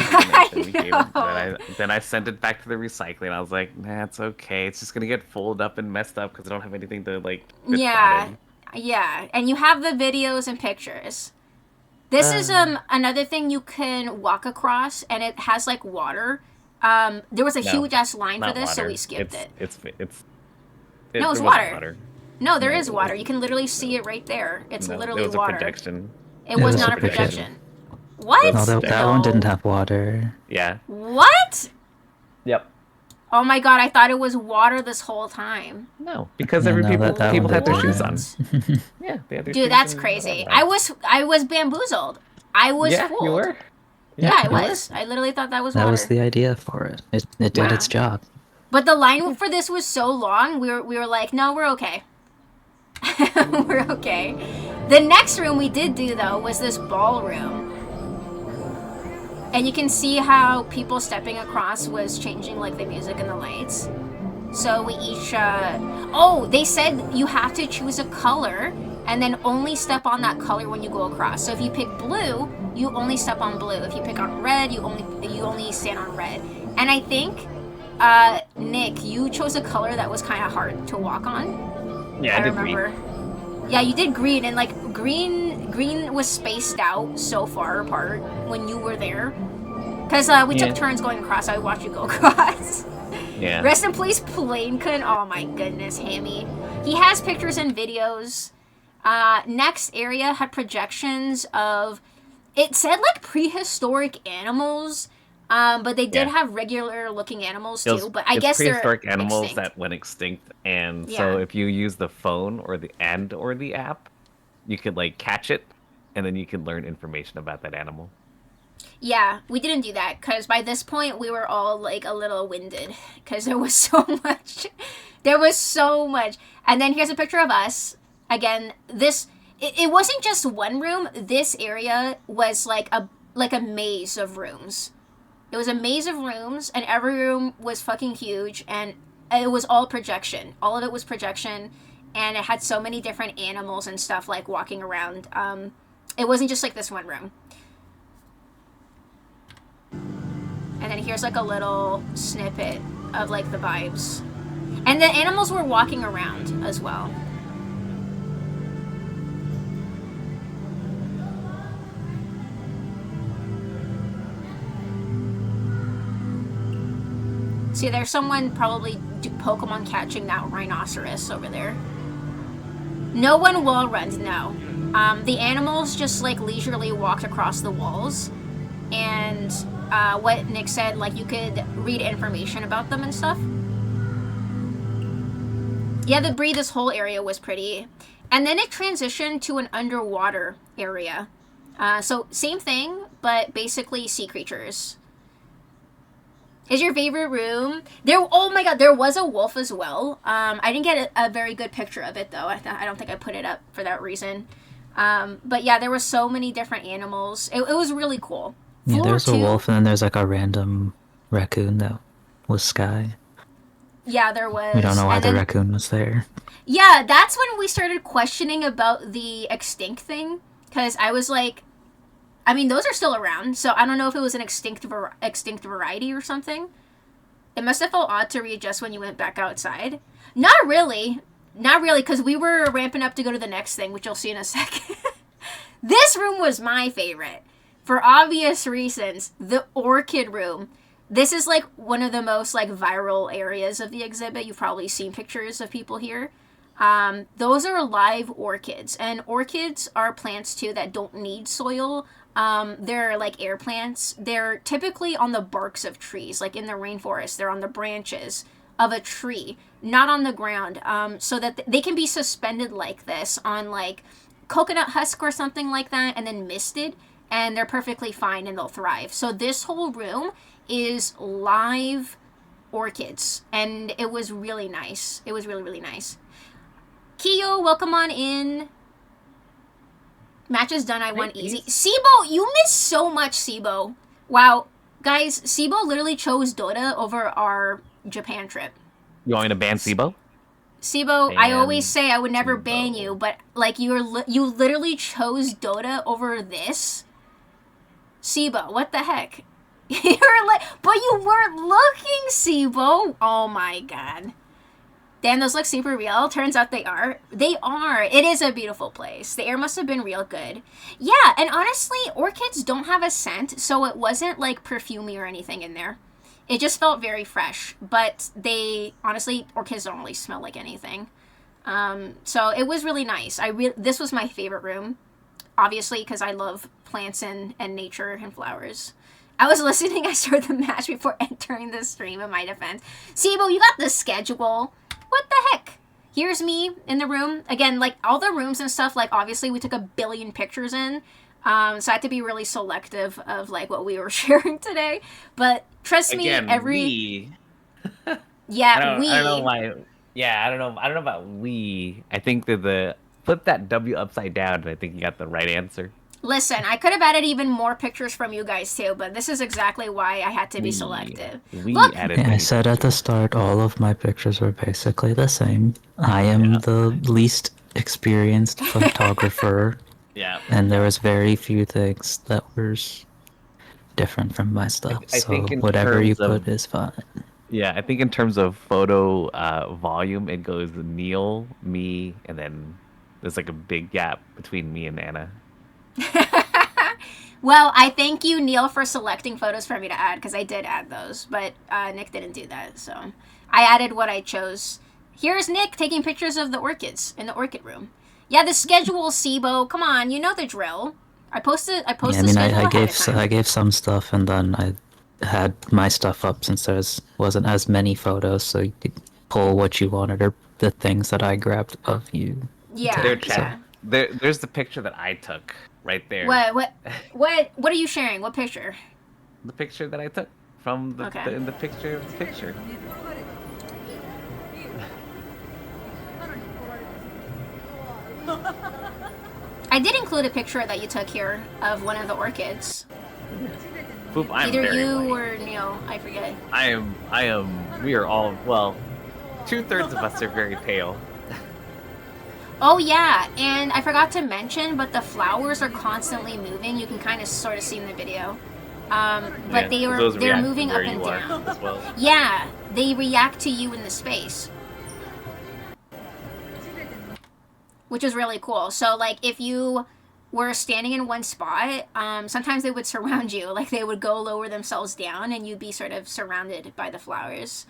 We gave it- know. then I sent it back to the recycling. I was like, nah, it's okay. It's just gonna get folded up and messed up because I don't have anything to like. fit Yeah, that in. yeah, and you have the videos and pictures. This is another thing you can walk across, and it has like water. There was a No, huge ass line for Not this, so water. we skipped it. It's. No, it's there wasn't water. No, there No, is water. You can literally see it right there. It's No, literally it was water. a projection. It was was not a a projection. projection. What? no, that one No. didn't have water. Yeah. What? Yep. Oh my god, I thought it was water this whole time. No, because Yeah, every no, people that people one had their did do shoes that. on. Yeah, they had their shoes Dude, that's and crazy. whatever on. I was bamboozled. I was Yeah, you fooled. were. Yeah, Yeah, I you were. was. I literally thought that was That was water. the idea for it. It did Wow. its job. But the line for this was so long. We were like, no, we're okay. We're okay. The next room we did do though was this ballroom. And you can see how people stepping across was changing like the music and the lights. So we each oh, they said you have to choose a color and then only step on that color when you go across. So if you pick blue, you only step on blue. If you pick on red, you only stand on red. And I think Nick, you chose a color that was kind of hard to walk on. Yeah, I did remember. Yeah, you did green, and like green was spaced out so far apart when you were there, because we took turns going across. I would watch you go across. Yeah. Rest in peace, Planekun. Oh my goodness, Hammy. He has pictures and videos. Next area had projections of. It said like prehistoric animals. But they did have regular looking animals too. But I guess they're prehistoric animals extinct. that went extinct, and so if you use the phone or the app, you could like catch it, and then you could learn information about that animal. Yeah, we didn't do that because by this point we were all like a little winded because there was so much. There was so much. And then here's a picture of us. Again, it wasn't just one room. This area was like a maze of rooms. It was a maze of rooms, and every room was fucking huge, and it was all projection. All of it was projection, and it had so many different animals and stuff like walking around. It wasn't just like this one room. And then here's like a little snippet of like the vibes. And the animals were walking around as well. See, there's someone probably Pokemon catching that rhinoceros over there. No one wall runs, no. The animals just like leisurely walked across the walls, and what Nick said, like you could read information about them and stuff. Yeah, this whole area was pretty. And then it transitioned to an underwater area. So same thing, but basically sea creatures. Is your favorite room? Oh my god, there was a wolf as well. I didn't get a very good picture of it though. I don't think I put it up for that reason. But yeah, there were so many different animals. It was really cool. Yeah, there's a wolf, and then there's like a random raccoon that was Sky. Yeah, there was. We don't know why the raccoon was there. Yeah, that's when we started questioning about the extinct thing. Because I was like, I mean, those are still around, so I don't know if it was an extinct variety or something. It must have felt odd to readjust when you went back outside. Not really, because we were ramping up to go to the next thing, which you'll see in a second. This room was my favorite, for obvious reasons. The orchid room. This is like one of the most like viral areas of the exhibit. You've probably seen pictures of people here. Those are live orchids, and orchids are plants too that don't need soil. They're like air plants. They're typically on the barks of trees, like in the rainforest. They're on the branches of a tree, not on the ground, so that they can be suspended like this on like coconut husk or something like that, and then misted, and they're perfectly fine and they'll thrive. So this whole room is live orchids, and it was really nice. It was really, really nice. Kiyo, welcome on in. Match is done. I won easy. Sibo, you missed so much, Sibo. Wow. Guys, Sibo literally chose Dota over our Japan trip. You want me to ban Sibo? Sibo, I always say I would never ban you, but like you literally chose Dota over this. Sibo, what the heck? You're like, but you weren't looking, Sibo. Oh my god. Damn, those look super real. Turns out they are. They are. It is a beautiful place. The air must have been real good. Yeah, and honestly, orchids don't have a scent, so it wasn't like perfumey or anything in there. It just felt very fresh. But honestly, orchids don't really smell like anything. So it was really nice. This was my favorite room, obviously, because I love plants and nature and flowers. I was listening. I started the match before entering the stream in my defense. Sibo, you got the schedule. What the heck? Here's me in the room. Again, like, all the rooms and stuff, like, obviously we took a billion pictures in. So I had to be really selective of, like, what we were sharing today. But trust me, we. Yeah, we. I don't know why. Yeah, I don't know about we. I think that flip that W upside down, and I think you got the right answer. Listen, I could have added even more pictures from you guys too, but this is exactly why I had to be selective. Look, added. Yeah, I said at the start, all of my pictures were basically the same. I am the least experienced photographer. Yeah. And there was very few things that were different from my stuff. I so think in whatever you terms of- put is fine. Yeah, I think in terms of photo volume, it goes Neil, me, and then there's like a big gap between me and Anna. well, I thank you, Neil, for selecting photos for me to add, because I did add those, but Nick didn't do that, so I added what I chose. Here's Nick taking pictures of the orchids in the orchid room. Yeah, the schedule, Sibo. Come on, you know the drill. I posted Yeah, the schedule ahead of time. I gave some stuff, and then I had my stuff up since there wasn't as many photos, so you could pull what you wanted or the things that I grabbed of you. Yeah, There, yeah. chat. There's the picture that I took right there. What are you sharing? What picture? The picture that I took from the picture of the picture. I did include a picture that you took here of one of the orchids. Boop, I'm Either very you light. or Neil, I forget. I am. We are all, well, 2/3 of us are very pale. Oh yeah, and I forgot to mention, but the flowers are constantly moving. You can kind of sort of see in the video. But Yeah, they're moving up and down. As well. Yeah, they react to you in the space. Which is really cool. So, like, if you were standing in one spot, sometimes they would surround you. Like, they would go lower themselves down, and you'd be sort of surrounded by the flowers.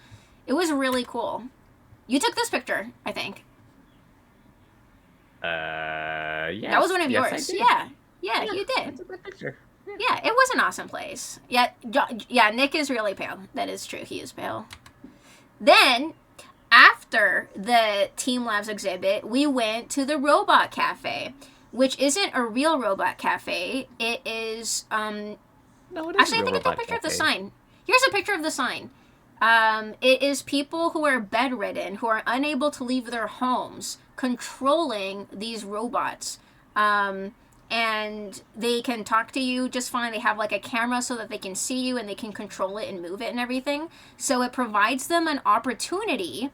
It was really cool. You took this picture, I think. Yeah. That was one of yours. Yeah, you I did. took that picture. Yeah, it was an awesome place. Yeah, Nick is really pale. That is true. He is pale. Then, after the Team Labs exhibit, we went to the Robot Cafe, which isn't a real robot cafe. It is, No, it is actually, I think I took a picture of the sign. Here's a picture of the sign. It is people who are bedridden, who are unable to leave their homes, controlling these robots. And they can talk to you just fine. They have like a camera so that they can see you and they can control it and move it and everything. So it provides them an opportunity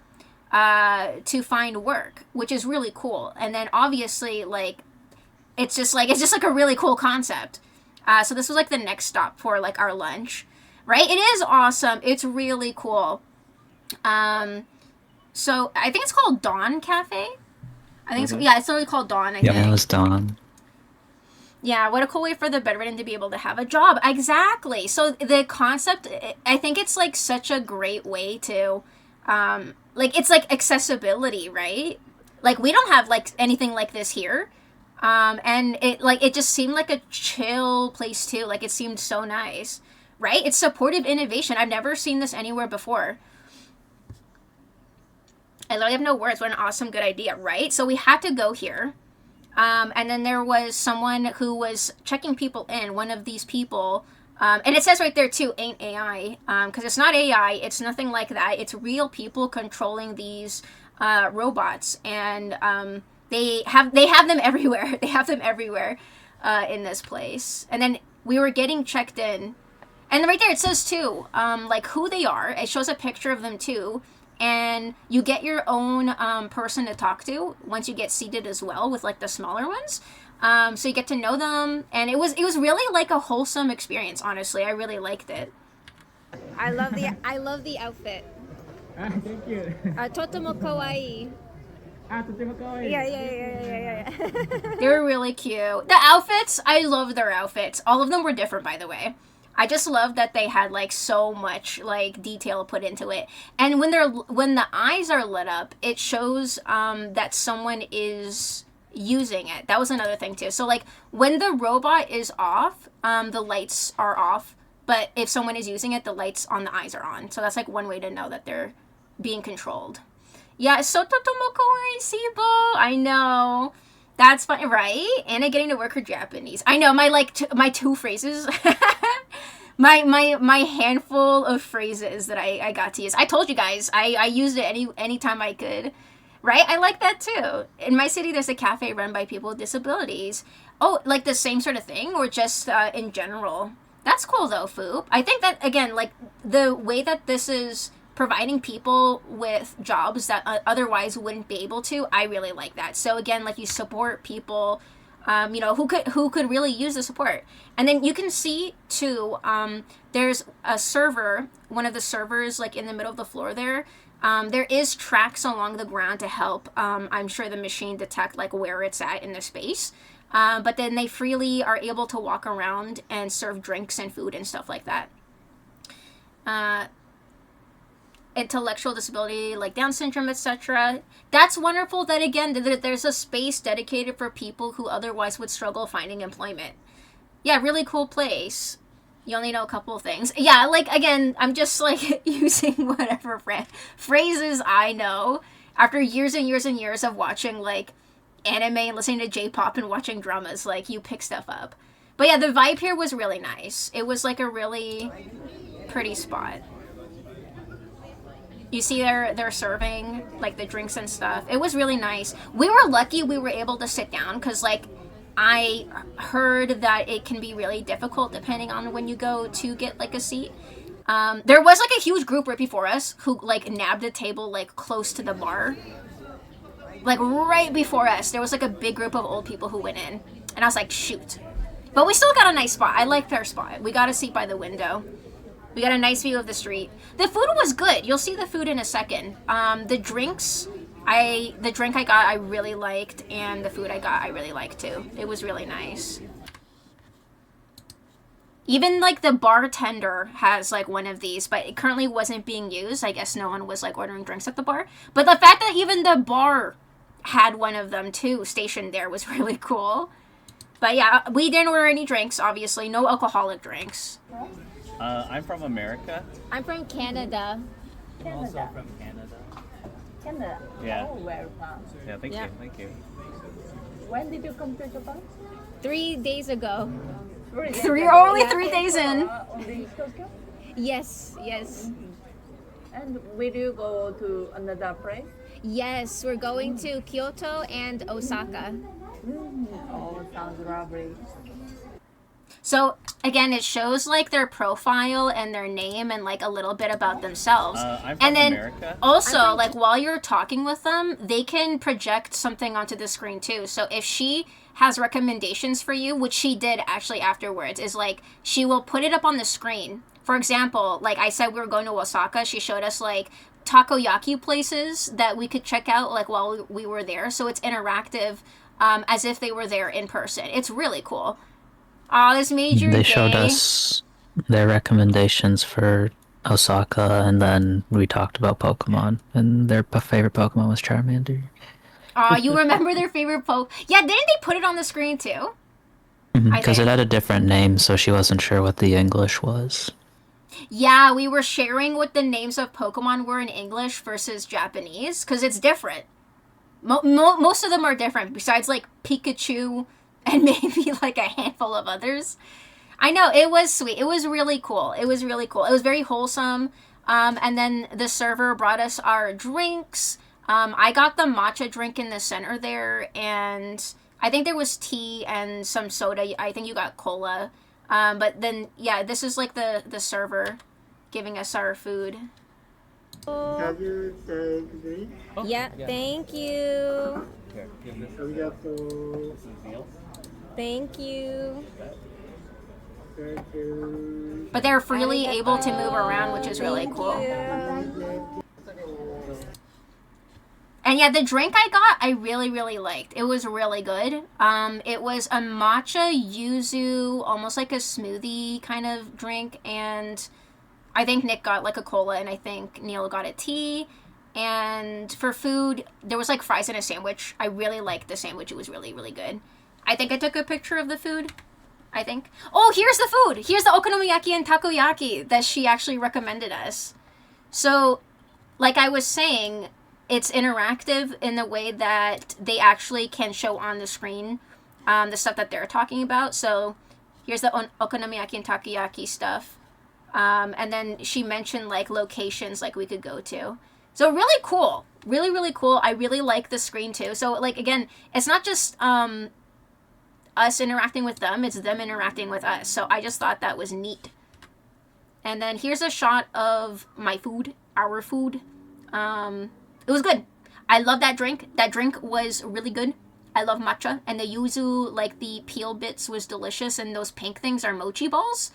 to find work, which is really cool. And then obviously, like, it's just like a really cool concept. So this was like the next stop for like our lunch, right? It is awesome. It's really cool. So I think it's called Dawn Cafe. I think it's literally called Dawn. I think. Yeah, it was Dawn. Yeah, what a cool way for the bedridden to be able to have a job. Exactly. So the concept, I think it's like such a great way to, like, it's like accessibility, right? Like, we don't have like anything like this here. And it just seemed like a chill place too. Like, it seemed so nice, right? It's supportive innovation. I've never seen this anywhere before. I literally have no words. What an awesome, good idea, right? So we had to go here. And then there was someone who was checking people in, one of these people. And it says right there, too, ain't AI. Because it's not AI. It's nothing like that. It's real people controlling these robots. And they have them everywhere. They have them everywhere in this place. And then we were getting checked in. And right there it says, too, like who they are. It shows a picture of them, too. And you get your own person to talk to once you get seated as well with like the smaller ones. So you get to know them, and it was really like a wholesome experience. Honestly, I really liked it. I love the outfit. Thank you. Totemo kawaii. Yeah. They were really cute. The outfits, I love their outfits. All of them were different, by the way. I just love that they had like so much like detail put into it. And when the eyes are lit up, it shows that someone is using it. That was another thing too. So like when the robot is off, the lights are off. but if someone is using it, the lights on the eyes are on. So that's like one way to know that they're being controlled. Yeah, soto tomo kawaii Sibo. I know. That's funny, right? Anna getting to work her Japanese. I know, my like my two phrases. my handful of phrases that I got to use. I told you guys, I used it anytime I could. Right? I like that too. In my city, there's a cafe run by people with disabilities. Oh, like the same sort of thing, or just in general? That's cool though, Foop. I think that, again, like the way that this is providing people with jobs that otherwise wouldn't be able to, I really like that. So again, like you support people, you know, who could really use the support. And then you can see too, there's a server, one of the servers like in the middle of the floor there. There is tracks along the ground to help, I'm sure, the machine detect like where it's at in the space. But then they freely are able to walk around and serve drinks and food and stuff like that. Intellectual disability like Down syndrome, etc. That's wonderful that, again, there's a space dedicated for people who otherwise would struggle finding employment. Yeah, really cool place. You only know a couple of things. Yeah, like, again, I'm just, like, using whatever phrases I know after years and years and years of watching, like, anime and listening to J-pop and watching dramas. Like, you pick stuff up. But yeah, the vibe here was really nice. It was, like, a really pretty spot. You see they're serving, like, the drinks and stuff. It was really nice. We were lucky we were able to sit down because, like, I heard that it can be really difficult depending on when you go to get like a seat. There was like a huge group right before us who like nabbed a table like close to the bar. Like right before us, there was like a big group of old people who went in. And I was like, shoot. But we still got a nice spot. I liked our spot. We got a seat by the window. We got a nice view of the street. The food was good. You'll see the food in a second. The drinks... the drink I got I really liked, and the food I got I really liked too. It was really nice. Even like the bartender has like one of these, but it currently wasn't being used. I guess no one was like ordering drinks at the bar. But the fact that even the bar had one of them too stationed there was really cool. But yeah, we didn't order any drinks, obviously. No alcoholic drinks. I'm from America. I'm from Canada. I'm also from Canada. Canada. Yeah. Oh, welcome. Yeah, thank Yeah. you, thank you. When did you come to Japan? 3 days ago. Only 3 days in. Only Tokyo? Yes, yes. And will you go to another place? Yes, we're going to Kyoto and Osaka. Oh, sounds lovely. So again, it shows like their profile and their name and like a little bit about themselves. I'm from and then America. also like while you're talking with them, they can project something onto the screen too. So if she has recommendations for you, which she did actually afterwards, is like she will put it up on the screen. For example, like I said, we were going to Osaka. She showed us like takoyaki places that we could check out like while we were there. So it's interactive, as if they were there in person. It's really cool. Oh, this made your They day. showed us their recommendations for Osaka, and then we talked about Pokemon, and their favorite Pokemon was Charmander. Oh, you remember their favorite Yeah, didn't they put it on the screen too? Because it had a different name, so she wasn't sure what the English was. Yeah, we were sharing what the names of Pokemon were in English versus Japanese, because it's different. Most of them are different, besides like Pikachu and maybe like a handful of others. I know, it was sweet. It was really cool. It was really cool. It was very wholesome. And then the server brought us our drinks. I got the matcha drink in the center there, and I think there was tea and some soda. I think you got cola. But then, yeah, this is like the server giving us our food. Have you take this? Yeah, thank you. Here, give this Arigato. Thank you. Thank you. But they're freely able to move around, which is really cool. And yeah, the drink I got, I really, really liked. It was really good. It was a matcha yuzu, almost like a smoothie kind of drink. And I think Nick got like a cola, and I think Neil got a tea. And for food, there was like fries and a sandwich. I really liked the sandwich. It was really, really good. I think I took a picture of the food. I think. Oh, here's the food. Here's the okonomiyaki and takoyaki that she actually recommended us. So, like I was saying, it's interactive in the way that they actually can show on the screen the stuff that they're talking about. So, here's the okonomiyaki and takoyaki stuff. And then she mentioned like locations like we could go to. So really cool. Really, really cool. I really like the screen too. So like again, it's not just us interacting with them, it's them interacting with us. So I just thought that was neat. And then here's a shot of my food, our food. It was good. I love that drink. That drink was really good. I love matcha. And the yuzu, like the peel bits was delicious. And those pink things are mochi balls.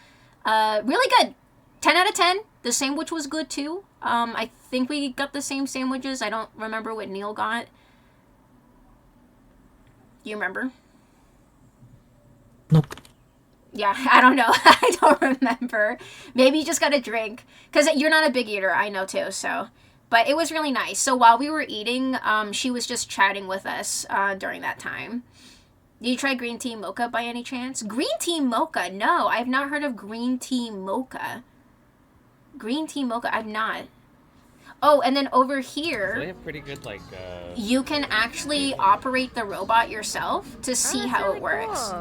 Really good. 10 out of 10. The sandwich was good too. I think we got the same sandwiches. I don't remember what Neil got. You remember? Nope. Yeah, I don't know. I don't remember. Maybe you just got a drink. Because you're not a big eater, I know too, so. But it was really nice. So while we were eating, she was just chatting with us during that time. Did you try green tea mocha by any chance? Green tea mocha? No, I've not heard of green tea mocha. Green tea mocha, I've not. Oh, and then over here, So they have pretty good like. you can actually operate the robot yourself to see how really it works.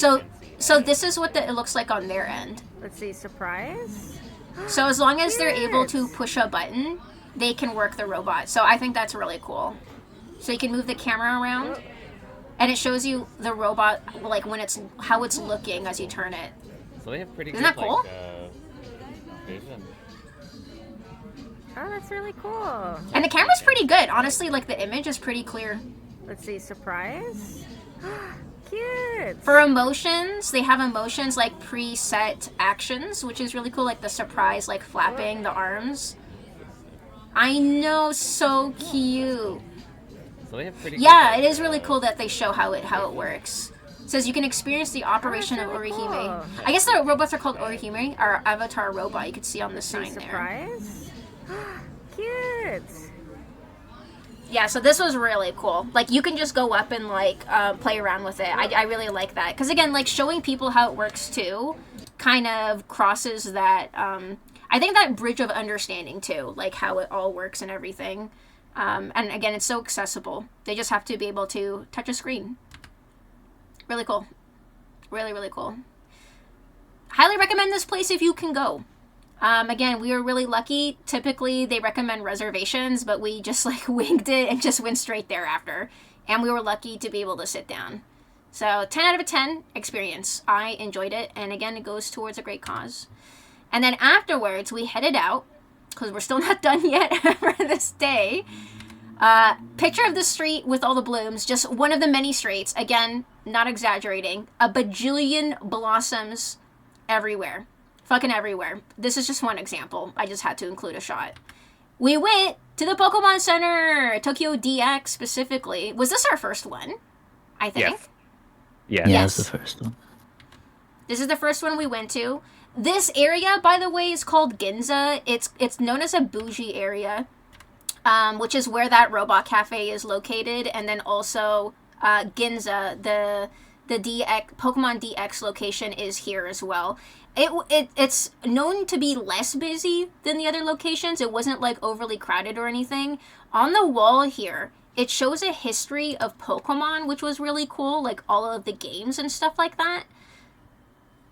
cool. So this is what it looks like on their end. Let's see, surprise. So as long as they're able to push a button, they can work the robot. So I think that's really cool. So you can move the camera around, and it shows you the robot like when it's how it's looking as you turn it. So they have pretty Isn't good that cool? like vision. Oh, that's really cool. And the camera's pretty good. Honestly, like the image is pretty clear. Let's see, surprise. Cute. For emotions, they have emotions like preset actions, which is really cool, like the surprise, like flapping the arms. I know, so cute. So they have pretty Yeah, good, it is really cool that they show how it works. It says you can experience the operation of really Orihime. cool. I guess the robots are called Orihime, our avatar robot. You could see on the Let's see, sign there. surprise. Cute. Yeah, so this was really cool. Like, you can just go up and, like, play around with it. I really like that. Because, again, like, showing people how it works, too, kind of crosses that, I think that bridge of understanding, too. Like, how it all works and everything. And, again, it's so accessible. They just have to be able to touch a screen. Really cool. Really, really cool. Highly recommend this place if you can go. Again, we were really lucky. Typically, they recommend reservations, but we just like winged it and just went straight there after. And we were lucky to be able to sit down. So 10 out of 10 experience. I enjoyed it. And again, it goes towards a great cause. And then afterwards, we headed out because we're still not done yet for this day. Picture of the street with all the blooms. Just one of the many streets. Again, not exaggerating. A bajillion blossoms everywhere. Fucking everywhere. This is just one example. I just had to include a shot. We went to the Pokemon Center, Tokyo DX specifically. Was this our first one? I think. Yes. Yeah. Yeah, Yes. that's the first one. This is the first one we went to. This area, by the way, is called Ginza. It's known as a bougie area, which is where that robot cafe is located, and then also Ginza, the DX Pokemon DX location is here as well. It's known to be less busy than the other locations. It wasn't like overly crowded or anything. On the wall here, it shows a history of Pokemon, which was really cool, like all of the games and stuff like that.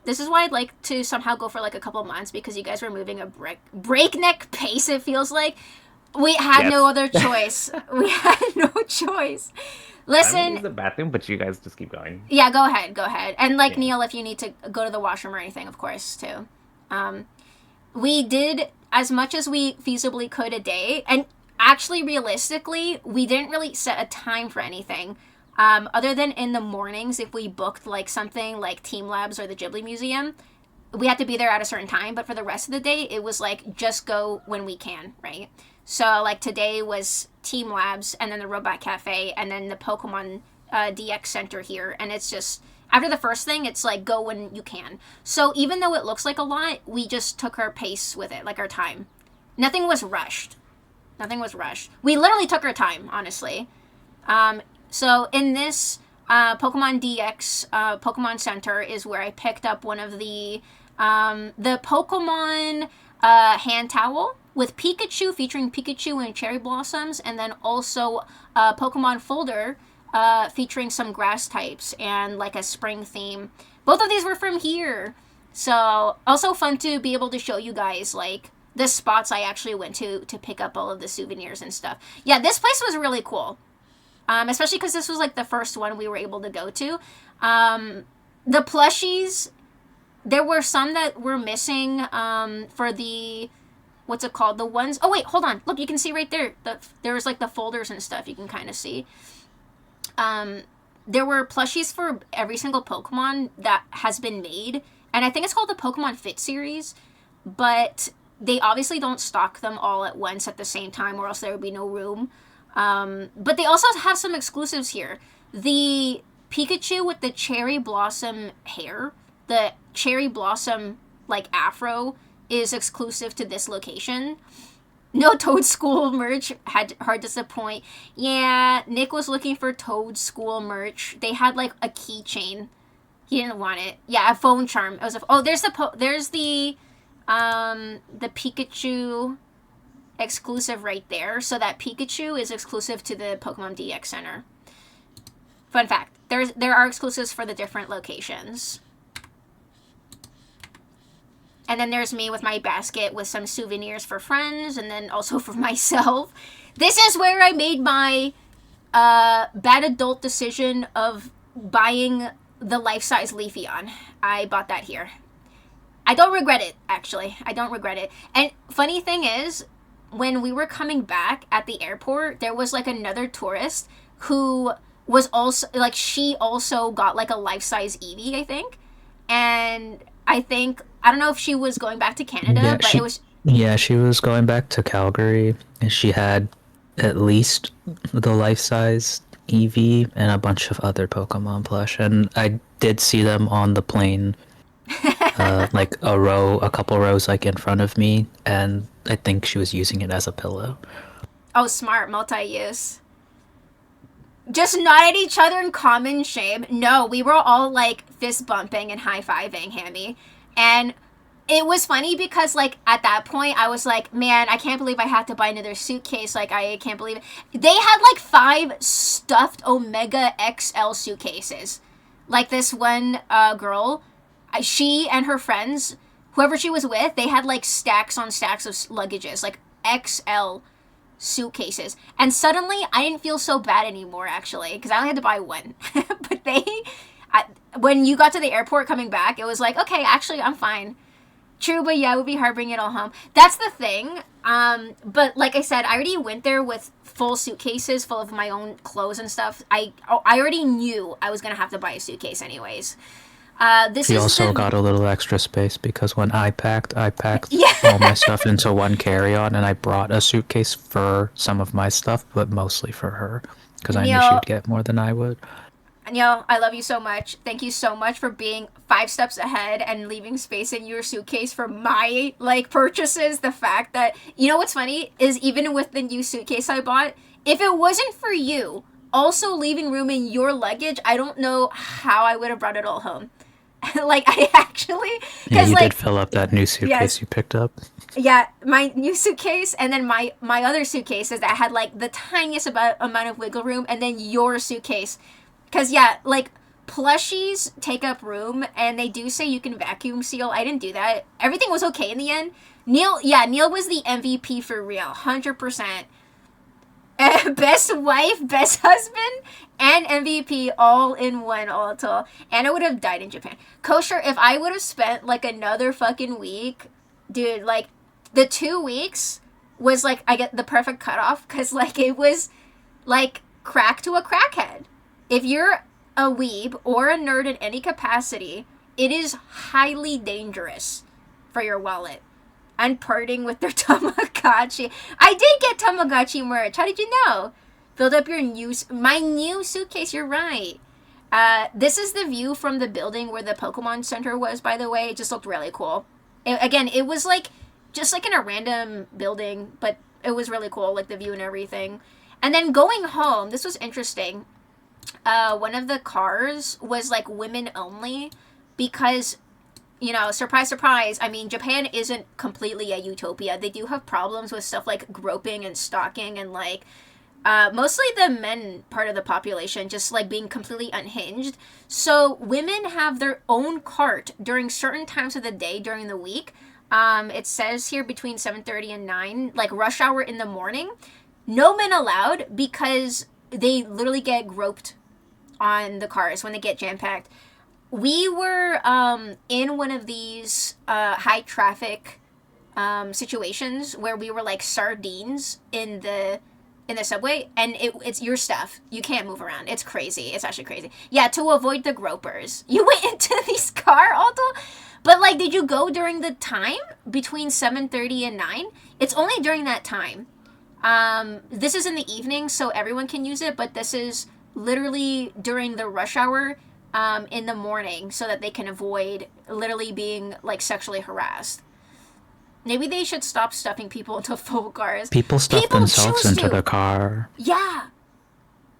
This is why I'd like to somehow go for like a couple months, because you guys were moving a breakneck pace, it feels like. We had no other choice. We had no choice. I'm gonna Listen, use the bathroom, but you guys just keep going. yeah, go ahead. And like Yeah. Neil, if you need to go to the washroom or anything, of course, too. We did as much as we feasibly could a day, and actually, realistically, we didn't really set a time for anything. Other than in the mornings, if we booked like something like Team Labs or the Ghibli Museum, we had to be there at a certain time. But for the rest of the day, it was like just go when we can, right? So like today was Team Labs, and then the Robot Cafe, and then the Pokemon DX Center here. And it's just, after the first thing, it's like go when you can. So even though it looks like a lot, we just took our pace with it, like our time. Nothing was rushed. We literally took our time, honestly. So in this Pokemon DX Pokemon Center is where I picked up one of the Pokemon hand towel with Pikachu, featuring Pikachu and cherry blossoms, and then also a Pokemon folder featuring some grass types and like a spring theme. Both of these were from here. So also fun to be able to show you guys like the spots I actually went to pick up all of the souvenirs and stuff. Yeah, this place was really cool. Especially because this was like the first one we were able to go to. The plushies, there were some that were missing for the, what's it called? The ones, oh wait, hold on. Look, you can see right there. There was like the folders and stuff you can kind of see. There were plushies for every single Pokemon that has been made. And I think it's called the Pokemon Fit series. But they obviously don't stock them all at once at the same time or else there would be no room. But they also have some exclusives here. The Pikachu with the cherry blossom hair, the cherry blossom like afro, is exclusive to this location. No Toad School merch. Had hard to disappoint. Yeah, Nick was looking for Toad School merch. They had like a keychain. He didn't want it. Yeah, a phone charm. It was there's the Pikachu exclusive right there. So that Pikachu is exclusive to the Pokemon DX Center. Fun fact. There are exclusives for the different locations. And then there's me with my basket with some souvenirs for friends and then also for myself. This is where I made my bad adult decision of buying the life-size Leafeon. I bought that here. I don't regret it, actually. I don't regret it. And funny thing is, when we were coming back at the airport, there was like another tourist who was also, like, she also got like a life-size Eevee, I think. And I don't know if she was going back to Canada, but it was... Yeah, she was going back to Calgary, and she had at least the life-size Eevee and a bunch of other Pokemon plush, and I did see them on the plane, like a couple rows like in front of me, and I think she was using it as a pillow. Oh, smart, multi-use. Just not at each other in common shame. No, we were all like fist bumping and high-fiving Hammy, and it was funny because, like, at that point, I was like, man, I can't believe I had to buy another suitcase. Like, I can't believe it. They had, like, 5 stuffed Omega XL suitcases. Like, this one girl, she and her friends, whoever she was with, they had, like, stacks on stacks of luggages. Like, XL suitcases. And suddenly, I didn't feel so bad anymore, actually, because I only had to buy one. But when you got to the airport coming back, it was like, okay, actually, I'm fine. True, but yeah, it would be hard bringing it all home. That's the thing. But like I said, I already went there with full suitcases full of my own clothes and stuff. I already knew I was going to have to buy a suitcase anyways. She also got a little extra space because when I packed all my stuff into one carry-on, and I brought a suitcase for some of my stuff, but mostly for her because I knew she would get more than I would. Neil, I love you so much. Thank you so much for being 5 steps ahead and leaving space in your suitcase for my, like, purchases. The fact that, you know what's funny is even with the new suitcase I bought, if it wasn't for you also leaving room in your luggage, I don't know how I would have brought it all home. Like, I actually... Yeah, you did fill up that new suitcase you picked up. Yeah, my new suitcase, and then my other suitcases that had, like, the tiniest amount of wiggle room, and then your suitcase. Because, yeah, like, plushies take up room, and they do say you can vacuum seal. I didn't do that. Everything was okay in the end. Neil was the MVP for real. 100%. Best wife, best husband, and MVP all in one auto. And I would have died in Japan. Kosher, if I would have spent, like, another fucking week, dude, like, the 2 weeks was, like, I get the perfect cutoff. Because, like, it was, like, crack to a crackhead. If you're a weeb or a nerd in any capacity, it is highly dangerous for your wallet. And parting with their Tamagotchi. I did get Tamagotchi merch. How did you know? Build up my new suitcase. You're right. This is the view from the building where the Pokemon Center was, by the way. It just looked really cool. It was like, just like in a random building, but it was really cool, like the view and everything. And then going home, this was interesting. one of the cars was like women only because, you know, surprise, surprise. I mean, Japan isn't completely a utopia. They do have problems with stuff like groping and stalking and like mostly the men part of the population just like being completely unhinged. So women have their own cart during certain times of the day during the week. It says here between 7:30 and 9, like rush hour in the morning. No men allowed because they literally get groped on the cars when they get jam-packed. We were in one of these high traffic situations where we were like sardines in the subway, and it's your stuff. You can't move around. It's crazy. It's actually crazy. Yeah, to avoid the gropers. You went into this car, Alto? But like, did you go during the time between 7:30 and 9? It's only during that time. This is in the evening, so everyone can use it, but this is literally during the rush hour in the morning so that they can avoid literally being like sexually harassed. Maybe they should stop stuffing people into full cars. People stuff themselves into to. their car. Yeah.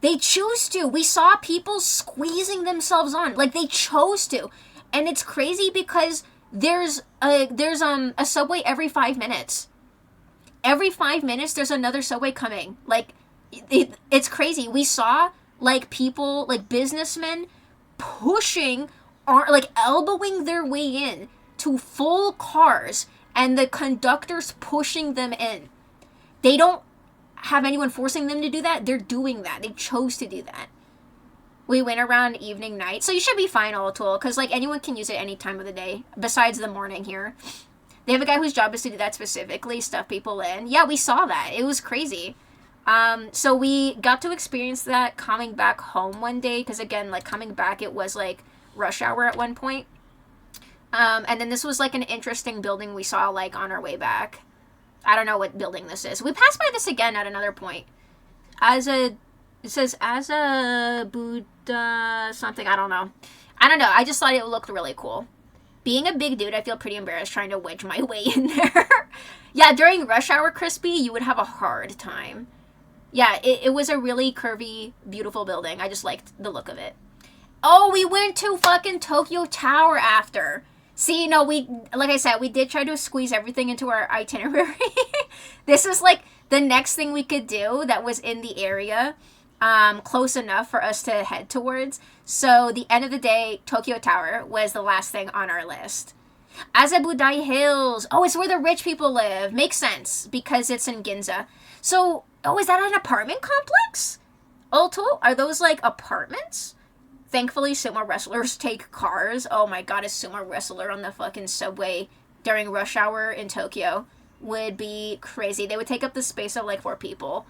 They choose to. We saw people squeezing themselves on. Like, they chose to. And it's crazy because there's a subway every 5 minutes. Every 5 minutes, there's another subway coming. Like, it's crazy. We saw, like, people, like, businessmen pushing, or, like, elbowing their way in to full cars, and the conductors pushing them in. They don't have anyone forcing them to do that. They're doing that. They chose to do that. We went around evening, night. So you should be fine, All-Tool, because, like, anyone can use it any time of the day, besides the morning here. They have a guy whose job is to do that specifically, stuff people in. Yeah, we saw that. It was crazy. So we got to experience that coming back home one day, because, again, like, coming back, it was, like, rush hour at one point. And then this was, like, an interesting building we saw, like, on our way back. I don't know what building this is. We passed by this again at another point. It says Asa Buddha something. I don't know. I just thought it looked really cool. Being a big dude, I feel pretty embarrassed trying to wedge my way in there. Yeah, during rush hour, Crispy, you would have a hard time. Yeah, it was a really curvy, beautiful building. I just liked the look of it. Oh, we went to fucking Tokyo Tower after. See, no, like I said, we did try to squeeze everything into our itinerary. This was like the next thing we could do that was in the area, close enough for us to head towards. So the end of the day, Tokyo Tower was the last thing on our list. Azabudai Hills. Oh, it's where the rich people live. Makes sense because it's in Ginza. So, is that an apartment complex? Ulto, are those like apartments? Thankfully, sumo wrestlers take cars. Oh my god, a sumo wrestler on the fucking subway during rush hour in Tokyo would be crazy. They would take up the space of like 4 people.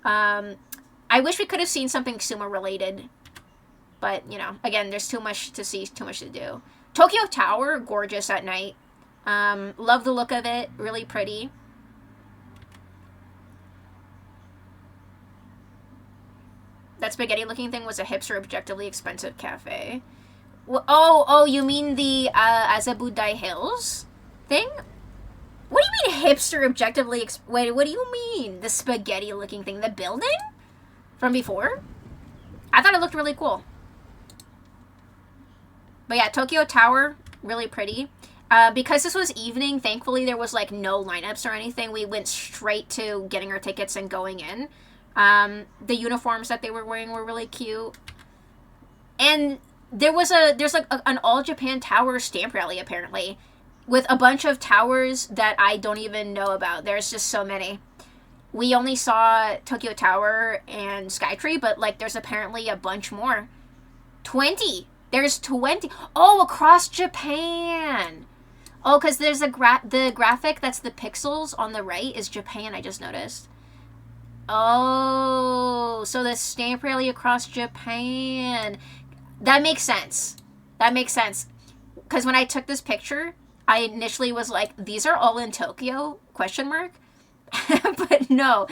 I wish we could have seen something sumo related. But, you know, again, there's too much to see, too much to do. Tokyo Tower, gorgeous at night. Love the look of it. Really pretty. That spaghetti-looking thing was a hipster, objectively expensive cafe. Oh, you mean the Azabudai Hills thing? What do you mean hipster, objectively wait, what do you mean? The spaghetti-looking thing? The building? From before? I thought it looked really cool. But yeah, Tokyo Tower, really pretty. Because this was evening, thankfully there was like no lineups or anything. We went straight to getting our tickets and going in. The uniforms that they were wearing were really cute. And there's like an all Japan Tower stamp rally apparently, with a bunch of towers that I don't even know about. There's just so many. We only saw Tokyo Tower and Skytree, but like there's apparently a bunch more. 20. There's 20. Oh, across Japan. Oh, because there's the graphic that's the pixels on the right is Japan, I just noticed. Oh, so the stamp rally across Japan. That makes sense. That makes sense. Because when I took this picture, I initially was like, these are all in Tokyo? ? But no.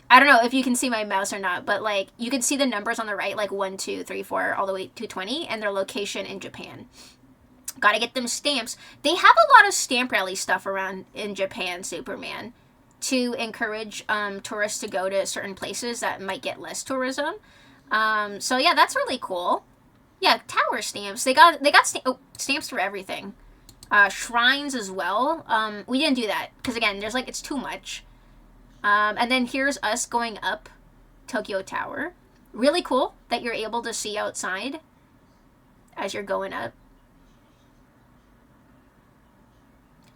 I don't know if you can see my mouse or not, but like you can see the numbers on the right, like 1, 2, 3, 4, all the way to 20, and their location in Japan. Gotta get them stamps. They have a lot of stamp rally stuff around in Japan, Superman, to encourage tourists to go to certain places that might get less tourism. So yeah, that's really cool. Yeah, tower stamps. They got stamps for everything. Shrines as well. We didn't do that because again, there's like it's too much. And then here's us going up Tokyo Tower. Really cool that you're able to see outside as you're going up.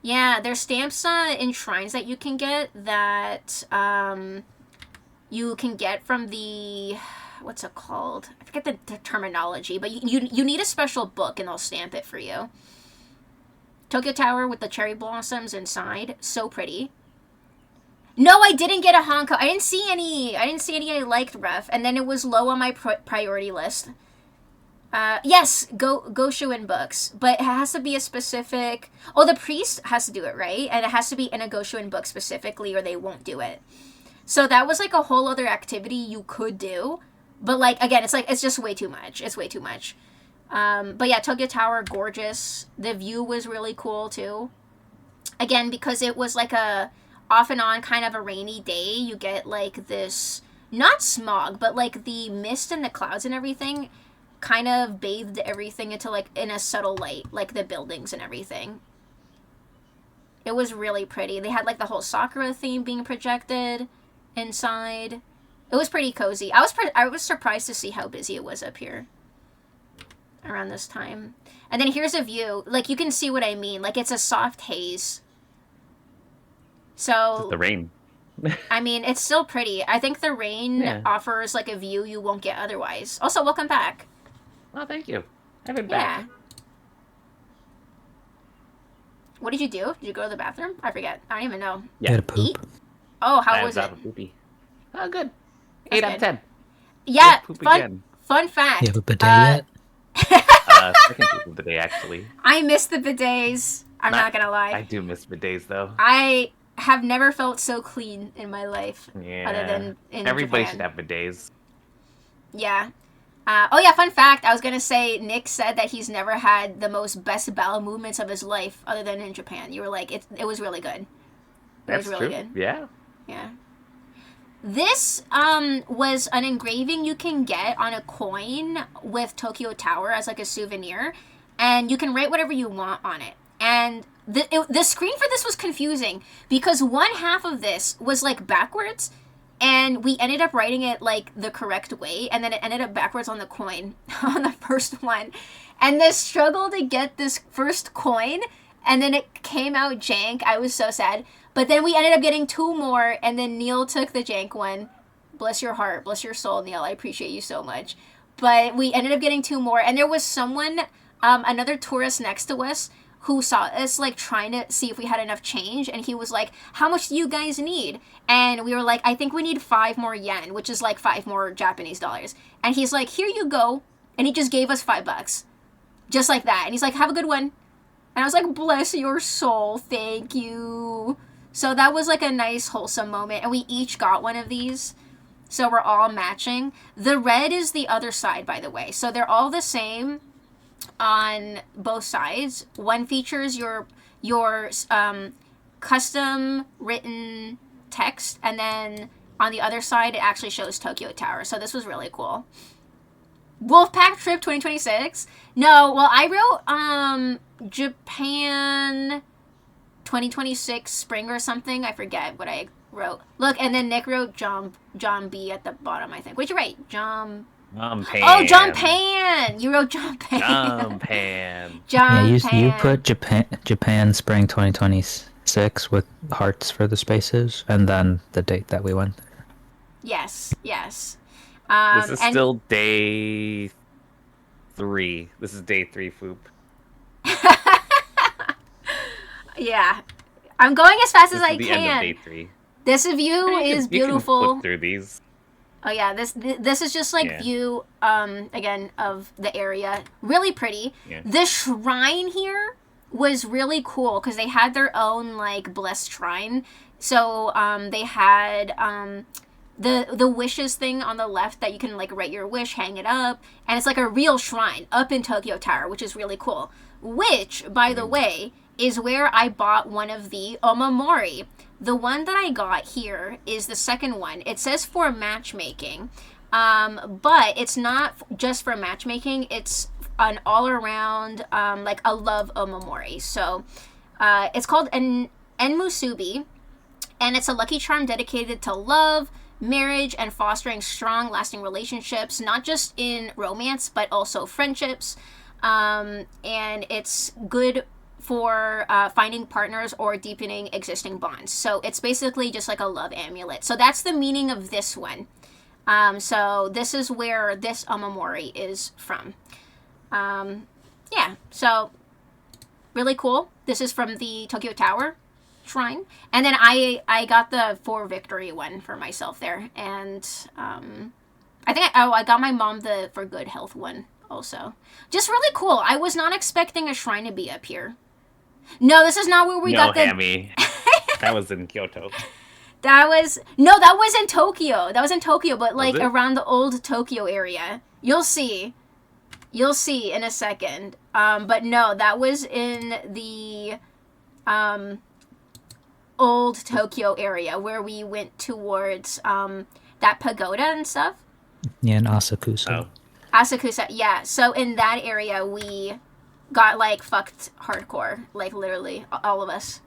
Yeah, there's stamps in shrines that you can get that you can get from the, what's it called? I forget the terminology, but you need a special book and they'll stamp it for you. Tokyo Tower with the cherry blossoms inside, so pretty. No, I didn't get a Honko. I didn't see any I liked, Ref, and then it was low on my priority list. Yes, Goshuin books, but it has to be a specific... Oh, the priest has to do it, right? And it has to be in a Goshuin book specifically or they won't do it. So that was like a whole other activity you could do. But like, again, it's just way too much. It's way too much. But yeah, Tokyo Tower, gorgeous. The view was really cool too. Again, because it was like a off and on kind of a rainy day, you get like this, not smog, but like the mist and the clouds and everything kind of bathed everything into like in a subtle light, like the buildings and everything. It was really pretty. They had like the whole Sakura theme being projected inside. It was pretty cozy. I was surprised to see how busy it was up here around this time. And then here's a view. Like you can see what I mean. Like it's a soft haze. So Just the rain. I mean, it's still pretty. I think the rain offers like a view you won't get otherwise. Also, welcome back. Oh, thank you. I've been Yeah. back. What did you do? Did you go to the bathroom? I forget. I don't even know. You had a poop. Eat? Oh, how I was have it? a poopy. Oh, good. That's 8 out of good. 10. Yeah, Poop fun again. fun fact. You have a bidet yet? Second poop of the day, actually. I miss the bidets. I'm not gonna lie. I do miss bidets, though. I have never felt so clean in my life. Yeah. Other than in Everybody Japan. should have bidets. Yeah. Oh yeah, fun fact. I was gonna say Nick said that he's never had the most best bowel movements of his life other than in Japan. You were like, it was really good. That's was really true. good. Yeah. Yeah. This was an engraving you can get on a coin with Tokyo Tower as like a souvenir, and you can write whatever you want on it. And the screen for this was confusing because one half of this was like backwards, and we ended up writing it like the correct way, and then it ended up backwards on the coin on the first one. And the struggle to get this first coin, and then it came out jank. I was so sad. But then we ended up getting 2 more, and then Neil took the jank one. Bless your heart, bless your soul, Neil. I appreciate you so much. But we ended up getting 2 more, and there was someone, another tourist next to us, who saw us like trying to see if we had enough change, and he was like, how much do you guys need? And we were like, I think we need 5 more yen, which is like 5 more Japanese dollars. And he's like, here you go. And he just gave us $5. Just like that. And he's like, have a good one. And I was like, bless your soul, thank you. So that was like a nice wholesome moment, and we each got one of these. So we're all matching. The red is the other side, by the way. So they're all the same on both sides. One features your custom written text, and then on the other side it actually shows Tokyo Tower. So this was really cool. Wolfpack Trip 2026? No, well I wrote Japan 2026 spring or something. I forget what I wrote. Look, and then Nick wrote John B at the bottom, I think. What did you write? John Pan. Oh, John Pan! You wrote John Pan. John Pan. John Yeah, Pan. you put Japan spring 2026 with hearts for the spaces, and then the date that we went there. Yes, yes. This is and still day 3. This is day 3, Foop. yeah. I'm going as fast as This I is the end of can. day 3. This view You is can beautiful. flip through these. Oh yeah, this is just like Yeah. view again of the area. Really pretty. Yeah. The shrine here was really cool because they had their own like blessed shrine. So they had the wishes thing on the left that you can like write your wish, hang it up, and it's like a real shrine up in Tokyo Tower, which is really cool. Which, by the way, is where I bought one of the omamori. The one that I got here is the second one. It says for matchmaking, But it's not just for matchmaking. It's an all-around, like a love omamori. So it's called an Enmusubi, and it's a lucky charm dedicated to love, marriage, and fostering strong, lasting relationships, not just in romance, but also friendships. And it's good for finding partners or deepening existing bonds. So it's basically just like a love amulet. So that's the meaning of this one. So this is where this omamori is from. Yeah, so really cool. This is from the Tokyo Tower shrine. And then I got the For Victory one for myself there. And I think I got my mom the For Good Health one also. Just really cool. I was not expecting a shrine to be up here. No, this is not where we got the... Hammy. That was in Kyoto. That was in Tokyo. That was in Tokyo, but like around the old Tokyo area. You'll see in a second. But no, that was in the old Tokyo area where we went towards that pagoda and stuff. Yeah, in Asakusa. Oh. Asakusa, yeah. So in that area, we got like fucked hardcore, like literally all of us.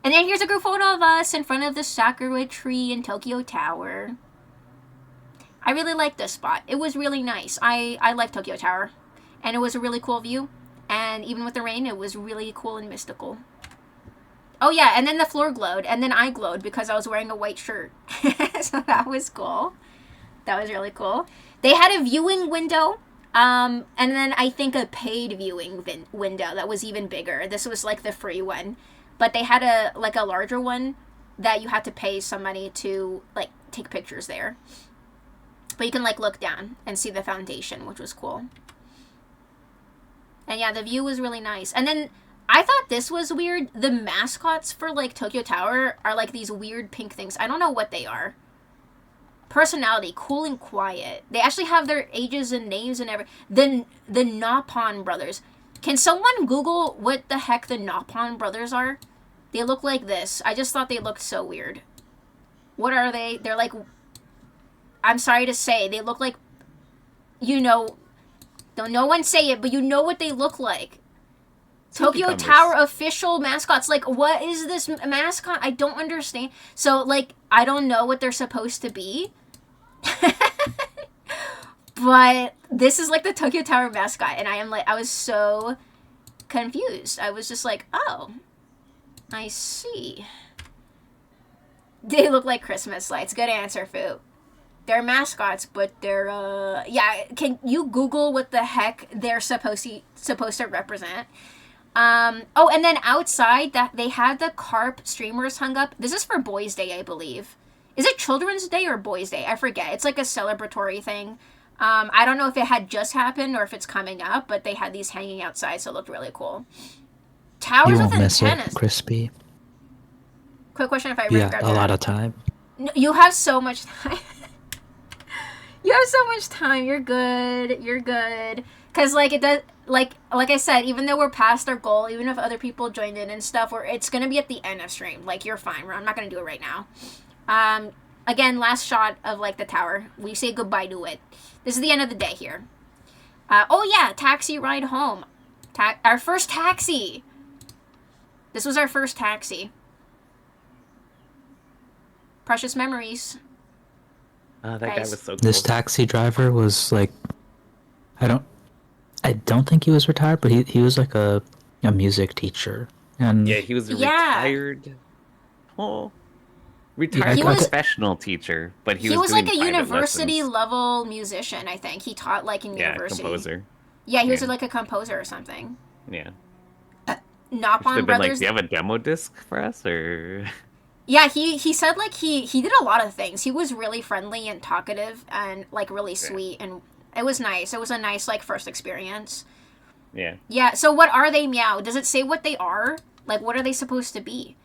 And then here's a group photo of us in front of the sakura tree in Tokyo Tower. I really like this spot. It was really nice. I like Tokyo Tower. And it was a really cool view. And even with the rain, it was really cool and mystical. Oh yeah, and then the floor glowed. And then I glowed because I was wearing a white shirt. So that was cool. That was really cool. They had a viewing window. And then I think a paid viewing window that was even bigger. This was like the free one. But they had a larger one that you had to pay some money to like take pictures there. But you can like look down and see the foundation, which was cool. And yeah, the view was really nice. And then I thought this was weird. The mascots for like Tokyo Tower are like these weird pink things. I don't know what they are. Personality, cool and quiet. They actually have their ages and names and everything. The Noppon brothers. Can someone Google what the heck the Noppon brothers are? They look like this. I just thought they looked so weird. What are they? They're like... I'm sorry to say. They look like... You know... Don't no one say it, but you know what they look like. Tokyo Tower official mascots. Like, what is this mascot? I don't understand. So, like, I don't know what they're supposed to be. But this is like the Tokyo Tower mascot. And I was so confused. I was just like, oh... I see. They look like Christmas lights. Good answer, Fu. They're mascots, but they're, yeah, can you Google what the heck they're supposed to represent? Oh, and then outside, that they had the carp streamers hung up. This is for Boys' Day, I believe. Is it Children's Day or Boys' Day? I forget. It's like a celebratory thing. I don't know if it had just happened or if it's coming up, but they had these hanging outside, so it looked really cool. Towers You won't with miss antennas. it, Crispy. Quick question if I You read got a lot of time. No, you have so much time. You have so much time. You're good. You're good. Because, like, it does... Like I said, even though we're past our goal, even if other people joined in and stuff, it's going to be at the end of stream. Like, you're fine. I'm not going to do it right now. Again, last shot of, like, the tower. We say goodbye to it. This is the end of the day here. Oh, yeah. Taxi ride home. Our first taxi. This was our first taxi. Precious memories. Oh, that guy was so cool. This taxi driver was like, I don't think he was retired, but he was like a music teacher. And yeah, he was a retired. Oh, retired professional teacher, but he was like a university level musician. I think he taught like in university. Composer. Yeah, he was like a composer or something. Yeah. Noppon brothers. Like, do you have a demo disc for us, or? Yeah, he said like he did a lot of things. He was really friendly and talkative and like really sweet, and it was nice. It was a nice like first experience. Yeah. Yeah. So what are they, Meow? Does it say what they are? Like, what are they supposed to be?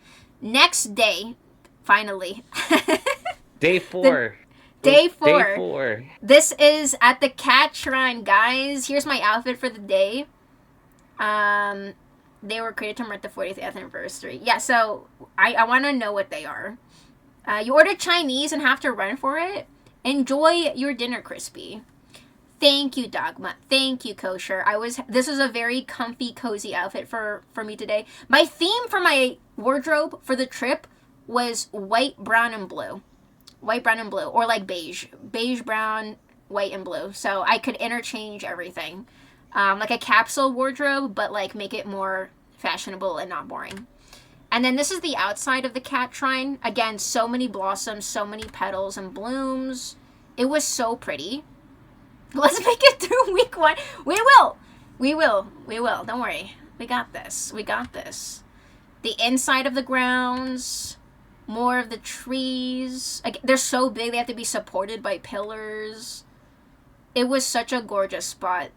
Next day, finally. Day 4. Day 4. Day 4. This is at the Cat Shrine, guys. Here's my outfit for the day. They were created to mark the 40th anniversary. Yeah, so I want to know what they are. You ordered Chinese and have to run for it. Enjoy your dinner, Crispy. Thank you, Dogma. Thank you, Kosher. This is a very comfy, cozy outfit for me today. My theme for my wardrobe for the trip was white, brown, and blue. White, brown, and blue. Or like beige. Beige, brown, white, and blue. So I could interchange everything. Like a capsule wardrobe, but like make it more fashionable and not boring. And then this is the outside of the cat shrine. Again, so many blossoms, so many petals and blooms. It was so pretty. Let's make it through week 1. We will. We will. We will. Don't worry. We got this. We got this. The inside of the grounds. More of the trees. They're so big, they have to be supported by pillars. It was such a gorgeous spot.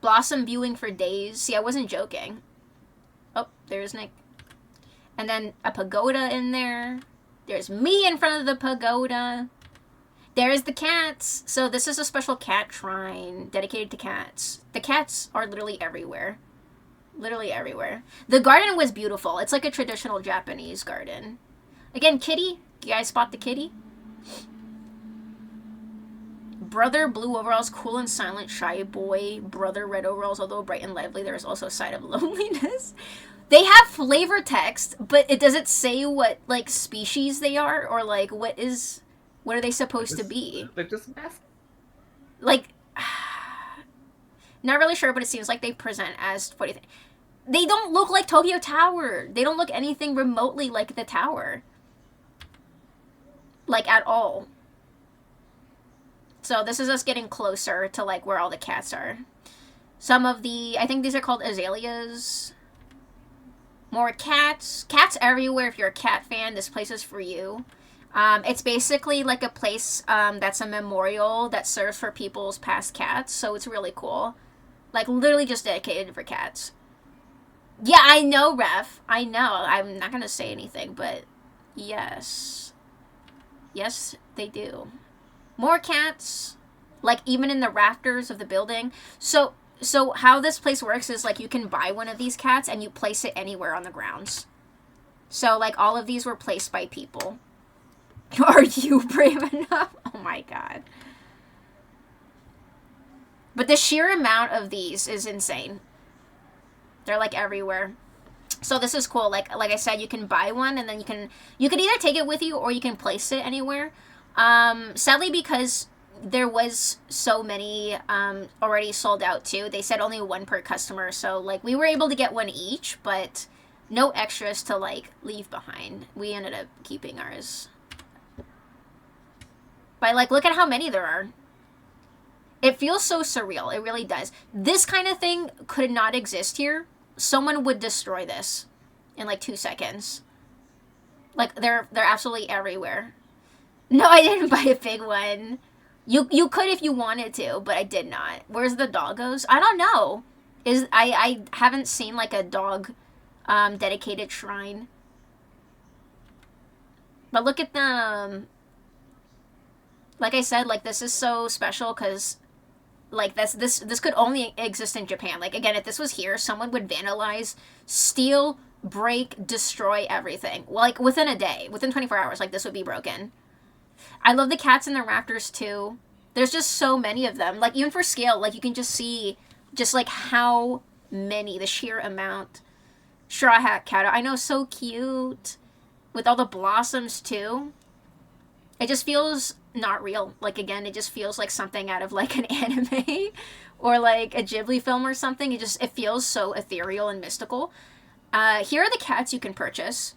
Blossom viewing for days. See, I wasn't joking. Oh, there's Nick. And then a pagoda in there. There's me in front of the pagoda. There's the cats. So this is a special cat shrine dedicated to cats. The cats are literally everywhere. Literally everywhere. The garden was beautiful. It's like a traditional Japanese garden. Again, kitty. You guys spot the kitty? Brother blue overalls, cool and silent, shy boy. Brother red overalls, although bright and lively, there is also a side of loneliness. They have flavor text, but it doesn't say what like species they are or like what are they supposed to be. They're just masks. Like, not really sure, but it seems like they present as, what do you think? They don't look like Tokyo Tower. They don't look anything remotely like the tower. Like, at all. So this is us getting closer to, like, where all the cats are. Some of the, I think these are called azaleas. More cats. Cats everywhere. If you're a cat fan, this place is for you. It's basically like a place that's a memorial that serves for people's past cats. So it's really cool. Like, literally just dedicated for cats. Yeah, I know, Ref. I know. I'm not going to say anything, but yes. Yes, they do. More cats. Like, even in the rafters of the building. So how this place works is, like, you can buy one of these cats and you place it anywhere on the grounds. So, like, all of these were placed by people. Are you brave enough? Oh, my God. But the sheer amount of these is insane. They're like everywhere. So this is cool. Like I said, you can buy one and then you can either take it with you or you can place it anywhere. Sadly, because there was so many already sold out too. They said only one per customer. So like we were able to get one each, but no extras to like leave behind. We ended up keeping ours. But like look at how many there are. It feels so surreal. It really does. This kind of thing could not exist here. Someone would destroy this in like 2 seconds. Like they're absolutely everywhere. No, I didn't buy a big one. You could if you wanted to, but I did not. Where's the doggos? I don't know. I haven't seen like a dog dedicated shrine. But look at them. Like I said, like this is so special because like this could only exist in Japan. Like again, if this was here, someone would vandalize, steal, break, destroy everything. Like within a day, within 24 hours, like this would be broken. I love the cats in the rafters too. There's just so many of them. Like even for scale, like you can just see just like how many, the sheer amount. Straw Hat Cat, I know, so cute. With all the blossoms too. It just feels not real. Like again, it just feels like something out of like an anime or like a Ghibli film or something. It feels so ethereal and mystical. Here are the cats you can purchase.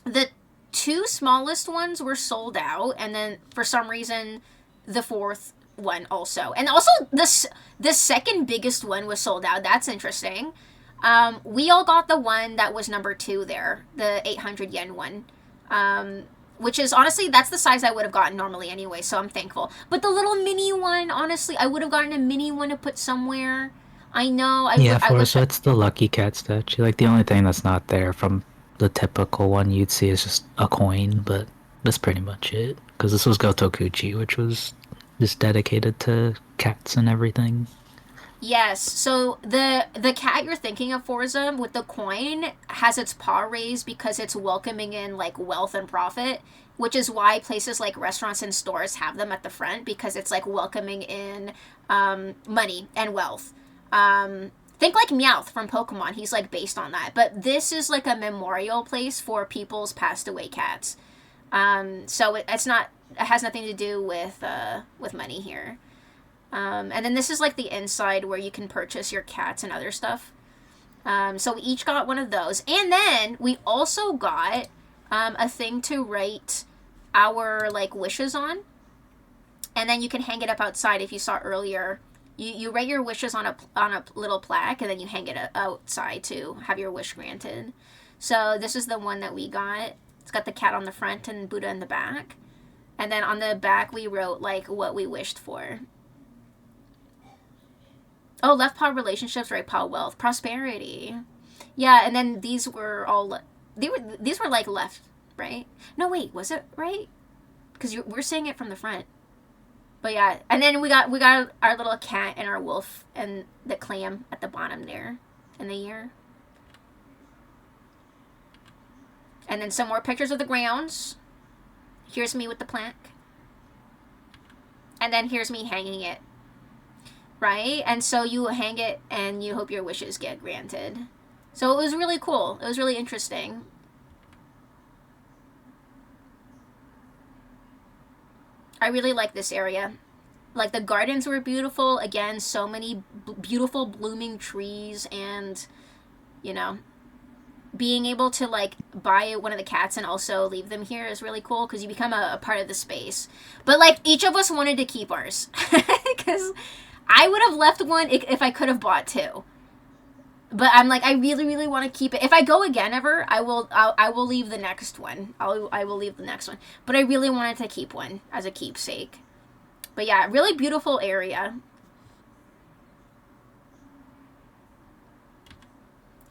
The 2 smallest ones were sold out, and then for some reason the 4th one also. And also the second biggest one was sold out. That's interesting. We all got the one that was number 2 there, the 800 yen one. Which is, honestly, that's the size I would have gotten normally anyway, so I'm thankful. But the little mini one, honestly, I would have gotten a mini one to put somewhere. I know. So it's the Lucky Cat statue. Like, the only thing that's not there from the typical one you'd see is just a coin, but that's pretty much it. Because this was Gotokuchi, which was just dedicated to cats and everything. Yes. So the cat you're thinking of, Forza, with the coin has its paw raised because it's welcoming in like wealth and profit, which is why places like restaurants and stores have them at the front because it's like welcoming in money and wealth. Think like Meowth from Pokemon. He's like based on that. But this is like a memorial place for people's passed away cats. So it's not. It has nothing to do with money here. And then this is like the inside where you can purchase your cats and other stuff. So we each got one of those. And then we also got a thing to write our like wishes on. And then you can hang it up outside if you saw earlier. You write your wishes on a little plaque and then you hang it outside to have your wish granted. So this is the one that we got. It's got the cat on the front and Buddha in the back. And then on the back we wrote like what we wished for. Oh, left paw relationships, right paw wealth, prosperity. Yeah, and then these were all these were like left, right? No, wait, was it right? Because we're saying it from the front. But yeah, and then we got our little cat and our wolf and the clam at the bottom there in the year. And then some more pictures of the grounds. Here's me with the plaque. And then here's me hanging it. Right? And so you hang it and you hope your wishes get granted. So it was really cool. It was really interesting. I really like this area. Like the gardens were beautiful. Again, so many beautiful blooming trees and, you know, being able to like buy one of the cats and also leave them here is really cool because you become a part of the space. But like each of us wanted to keep ours because I would have left one if I could have bought two. But I'm like, I really, really want to keep it. If I go again ever, I will leave the next one. I will leave the next one. But I really wanted to keep one as a keepsake. But yeah, really beautiful area.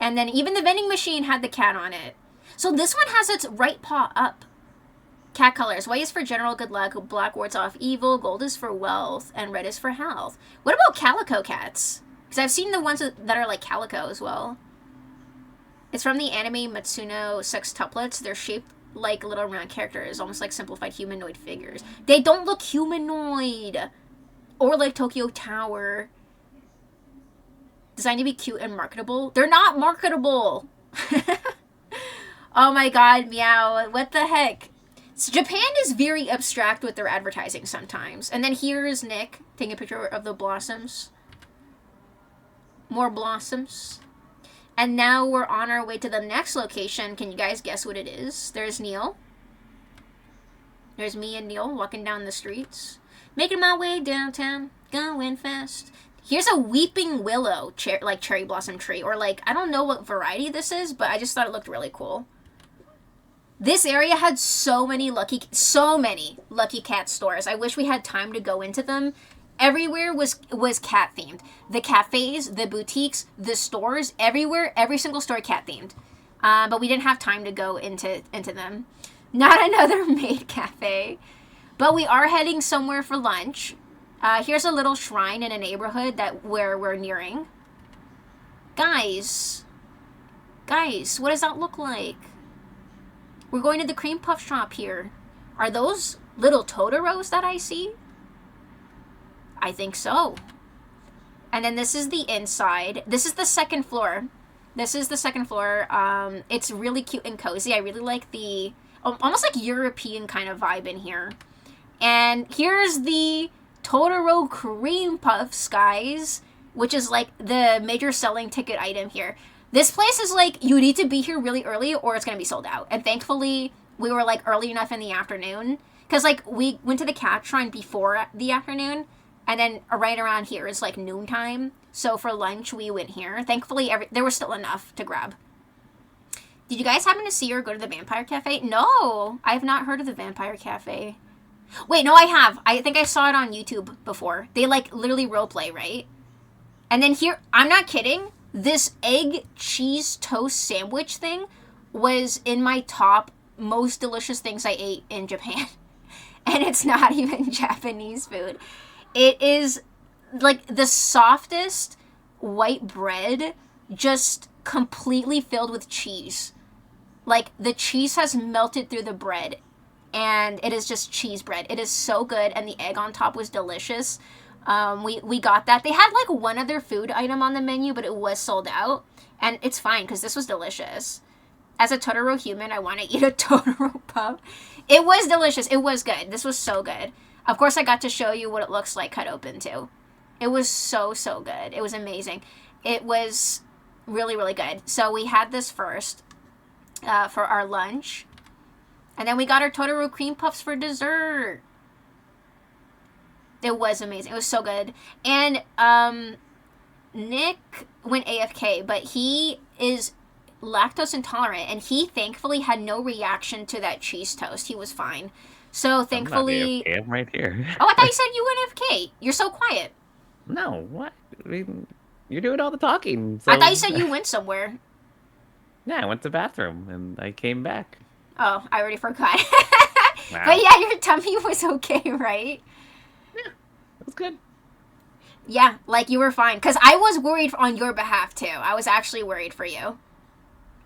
And then even the vending machine had the cat on it. So this one has its right paw up. Cat colors. White is for general good luck, black wards off evil, gold is for wealth, and red is for health. What about calico cats? Because I've seen the ones that are like calico as well. It's from the anime Matsuno sextuplets. They're shaped like little round characters, almost like simplified humanoid figures. They don't look humanoid! Or like Tokyo Tower. Designed to be cute and marketable. They're not marketable! Oh my god, meow. What the heck? So Japan is very abstract with their advertising sometimes. And then here is Nick taking a picture of the blossoms. More blossoms. And now we're on our way to the next location. Can you guys guess what it is? There's Neil. There's me and Neil walking down the streets. Making my way downtown. Going fast. Here's a weeping willow like cherry blossom tree. Or like, I don't know what variety this is, but I just thought it looked really cool. This area had so many lucky cat stores. I wish we had time to go into them. Everywhere was cat themed. The cafes, the boutiques, the stores, everywhere, every single store cat themed. But we didn't have time to go into them. Not another maid cafe. But we are heading somewhere for lunch. Here's a little shrine in a neighborhood where we're nearing. Guys, what does that look like? We're going to the cream puff shop here. Are those little Totoros that I see? I think so. And then this is the inside. This is the second floor. It's really cute and cozy. I really like the almost like European kind of vibe in here. And here's the Totoro cream puffs, guys, which is like the major selling ticket item here. This place is like, you need to be here really early or it's going to be sold out. And thankfully, we were like early enough in the afternoon. Because like we went to the cat shrine before the afternoon. And then right around here is like noontime. So for lunch, we went here. Thankfully, there was still enough to grab. Did you guys happen to see or go to the Vampire Cafe? No, I have not heard of the Vampire Cafe. Wait, no, I have. I think I saw it on YouTube before. They like literally roleplay, right? And then here, I'm not kidding. This egg cheese toast sandwich thing was in my top most delicious things I ate in Japan. And it's not even Japanese food. It is like the softest white bread, just completely filled with cheese. Like the cheese has melted through the bread, and it is just cheese bread. It is so good, and the egg on top was delicious. We got that. They had like one other food item on the menu, but it was sold out, and it's fine because this was delicious. As a Totoro human, I want to eat a Totoro pup. It was delicious. It was good. This was so good. Of course, I got to show you what it looks like cut open too. It was so good. It was amazing. It was really, really good. So we had this first for our lunch. And then we got our Totoro cream puffs for dessert. It was amazing. It was so good. And Nick went AFK, but he is lactose intolerant, and he thankfully had no reaction to that cheese toast. He was fine. So thankfully... I'm not AFK, I'm right here. Oh, I thought you said you went AFK. You're so quiet. No, what? I mean, you're doing all the talking. So... I thought you said you went somewhere. Yeah, I went to the bathroom, and I came back. Oh, I already forgot. Wow. But yeah, your tummy was okay, right? Yeah, it was good. Yeah, like you were fine. Because I was worried on your behalf, too. I was actually worried for you.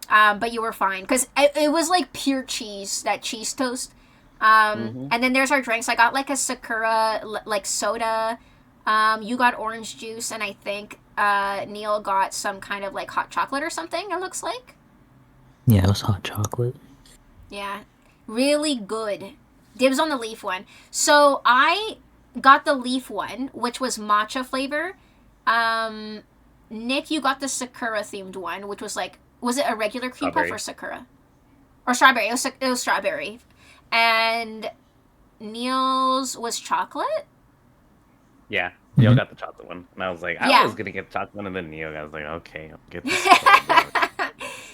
But you were fine. Because it was like pure cheese, that cheese toast. And then there's our drinks. I got like a Sakura, like soda. You got orange juice. And I think Neil got some kind of like hot chocolate or something, it looks like. Yeah, it was hot chocolate. Yeah. Really good. Dibs on the leaf one. So I got the leaf one, which was matcha flavor. Nick, you got the Sakura themed one, which was like, was it a regular cream puff or Sakura? Or strawberry. It was strawberry. And Neil's was chocolate? Yeah, Neil got the chocolate one. And I was like, I was going to get the chocolate one, and then Neil, I was like, okay, I'll get this.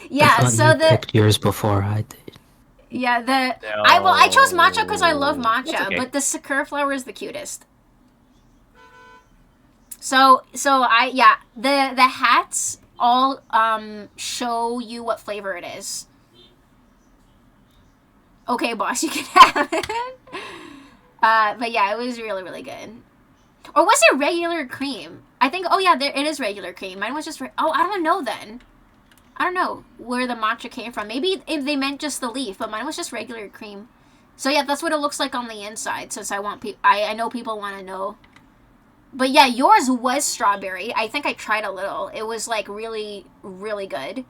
Yeah, I so you picked yours before I did. Yeah, I chose matcha because I love matcha, but the Sakura flower is the cutest. So the hats all show you what flavor it is. Okay, boss, you can have it. But yeah, it was really, really good. Or was it regular cream? I think, oh yeah, it is regular cream. Mine was just, I don't know then. I don't know where the matcha came from. Maybe if they meant just the leaf, but mine was just regular cream. So yeah, that's what it looks like on the inside, since I know people want to know. But yeah, yours was strawberry. I think I tried a little. It was like really, really good.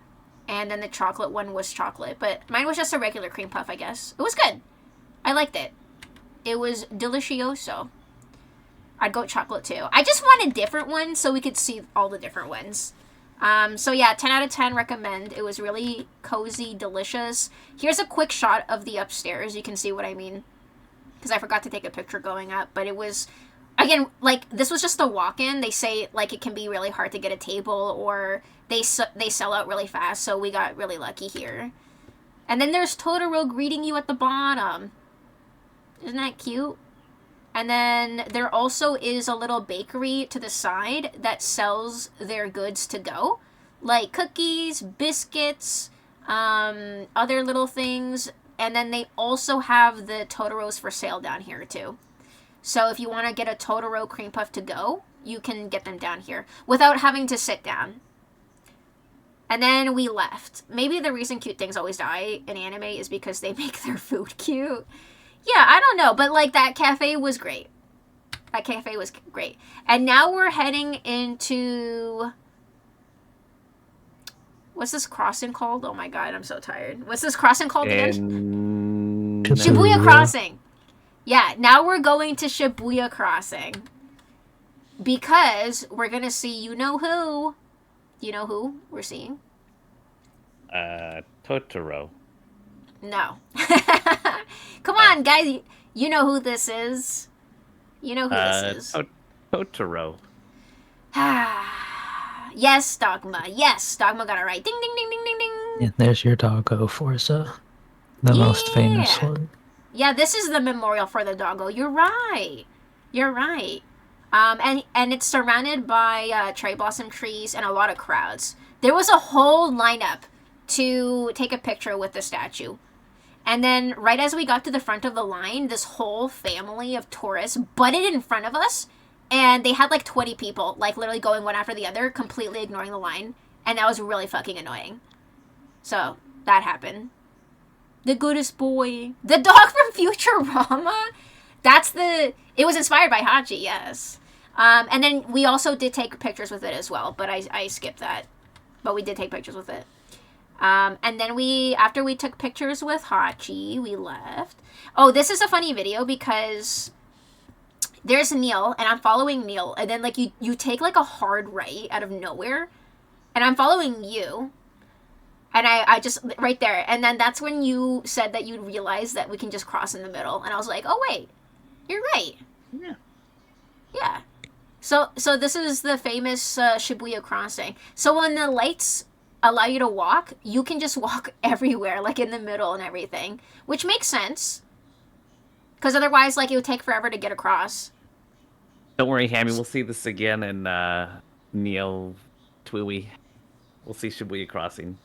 And then the chocolate one was chocolate. But mine was just a regular cream puff, I guess. It was good. I liked it. It was delicioso. I'd go chocolate too. I just wanted different ones so we could see all the different ones. So yeah, 10 out of 10 recommend. It was really cozy, delicious. Here's a quick shot of the upstairs. You can see what I mean. Because I forgot to take a picture going up. But it was, again, like, this was just a walk-in. They say, like, it can be really hard to get a table, or they sell out really fast. So we got really lucky here. And then there's Totoro greeting you at the bottom. Isn't that cute? And then there also is a little bakery to the side that sells their goods to go. Like cookies, biscuits, other little things. And then they also have the Totoros for sale down here too. So if you want to get a Totoro cream puff to go, you can get them down here without having to sit down. And then we left. Maybe the reason cute things always die in anime is because they make their food cute. Yeah, I don't know, but like that cafe was great. That cafe was great. And now we're heading into... What's this crossing called? Oh my god, I'm so tired. What's this crossing called again? Shibuya Crossing. Yeah, now we're going to Shibuya Crossing. Because we're going to see you-know-who. You know who we're seeing? Totoro. No. Come on, guys. You know who this is. You know who this is. Totoro. Yes, Dogma. Yes, Dogma got it right. Ding, ding, ding, ding, ding, ding. Yeah, there's your doggo, Forza. The most famous one. Yeah, this is the memorial for the doggo. You're right. You're right. And it's surrounded by cherry blossom trees and a lot of crowds. There was a whole lineup to take a picture with the statue. And then right as we got to the front of the line, this whole family of tourists butted in front of us And they had like 20 people, like literally going one after the other, completely ignoring the line. And that was really fucking annoying. So that happened. The goodest boy. The dog from Futurama. It was inspired by Hachi, yes. And then we also did take pictures with it as well, but I skipped that. But we did take pictures with it. And then after we took pictures with Hachi, we left. Oh, this is a funny video because there's Neil, and I'm following Neil, and then like you take like a hard right out of nowhere, and I'm following you, and I just right there, and then that's when you said that you'd realize that we can just cross in the middle, and I was like, oh wait, you're right. Yeah. So this is the famous Shibuya crossing. So when the lights allow you to walk, you can just walk everywhere, like in the middle and everything, which makes sense. Because otherwise, like, it would take forever to get across. Don't worry, Hammy. We'll see this again in Neo Twiwi. We'll see Shibuya Crossing.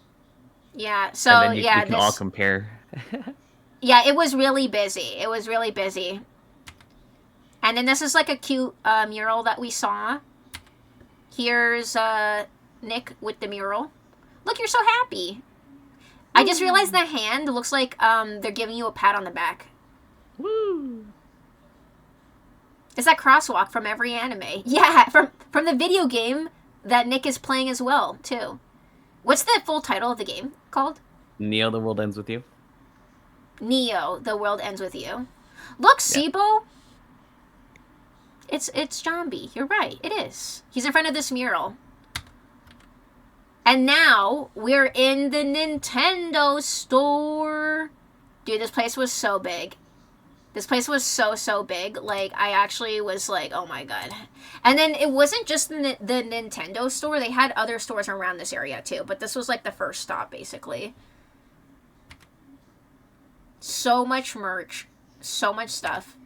Yeah, so, and then you yeah, can all compare. Yeah, it was really busy. It was really busy. And then this is, like, a cute mural that we saw. Here's Nick with the mural. Look, you're so happy. I just realized the hand looks like they're giving you a pat on the back. Woo! It's that crosswalk from every anime. Yeah, from the video game that Nick is playing as well, too. What's the full title of the game called? Neo, the world ends with you. Neo, the world ends with you. Look, Sibo. It's Jambi. You're right. It is. He's in front of this mural. And now we're in the Nintendo store. Dude, this place was so big. This place was so big. Like, I actually was like, oh my god. And then it wasn't just the Nintendo store. They had other stores around this area too. But this was like the first stop, basically. So much merch. So much stuff.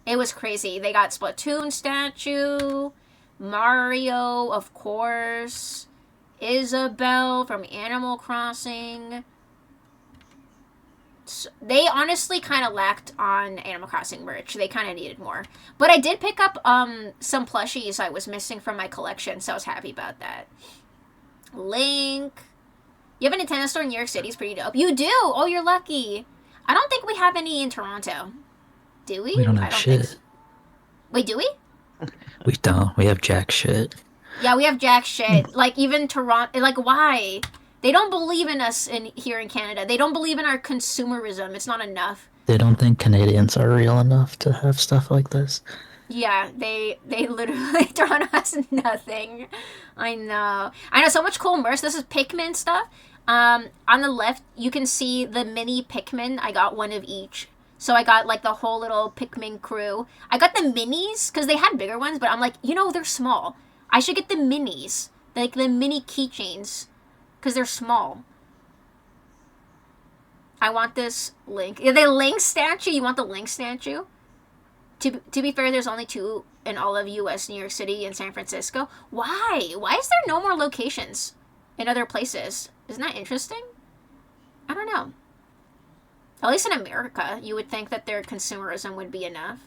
It was crazy. They got Splatoon statue. Mario, of course. Isabelle from Animal Crossing. They honestly kind of lacked on Animal Crossing merch. They kind of needed more. But I did pick up some plushies I was missing from my collection, so I was happy about that. Link. You have a Nintendo store in New York City. It's pretty dope. You do? Oh, you're lucky. I don't think we have any in Toronto. Do we? We don't have I don't shit. think so. Wait, do we? We don't. We have jack shit. Yeah, we have jack shit. Like, even Toronto. Like, why? They don't believe in us here in Canada. They don't believe in our consumerism. It's not enough. They don't think Canadians are real enough to have stuff like this. Yeah, they literally turn us nothing. I know, so much cool merch. This is Pikmin stuff. On the left, you can see the mini Pikmin. I got one of each. So I got, like, the whole little Pikmin crew. I got the minis, because they had bigger ones, but I'm like, they're small. I should get the minis. Like, the mini keychains. Because they're small. I want this Link. The Link statue? You want the Link statue? To be fair, there's only 2 in all of U.S., New York City, and San Francisco. Why? Why is there no more locations in other places? Isn't that interesting? I don't know. At least in America, you would think that their consumerism would be enough.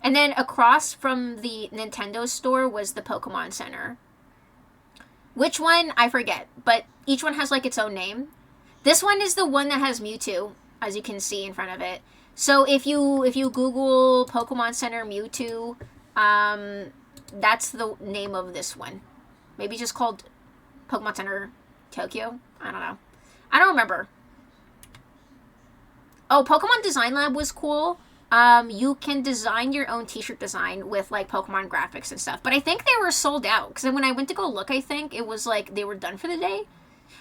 And then across from the Nintendo store was the Pokemon Center. Which one? I forget. But each one has, like, its own name. This one is the one that has Mewtwo, as you can see in front of it. So if you Google Pokemon Center Mewtwo, that's the name of this one. Maybe just called Pokemon Center Tokyo? I don't know. I don't remember. Oh, Pokemon Design Lab was cool. You can design your own t-shirt design with, like, Pokemon graphics and stuff. But I think they were sold out. Because when I went to go look, I think it was, like, they were done for the day.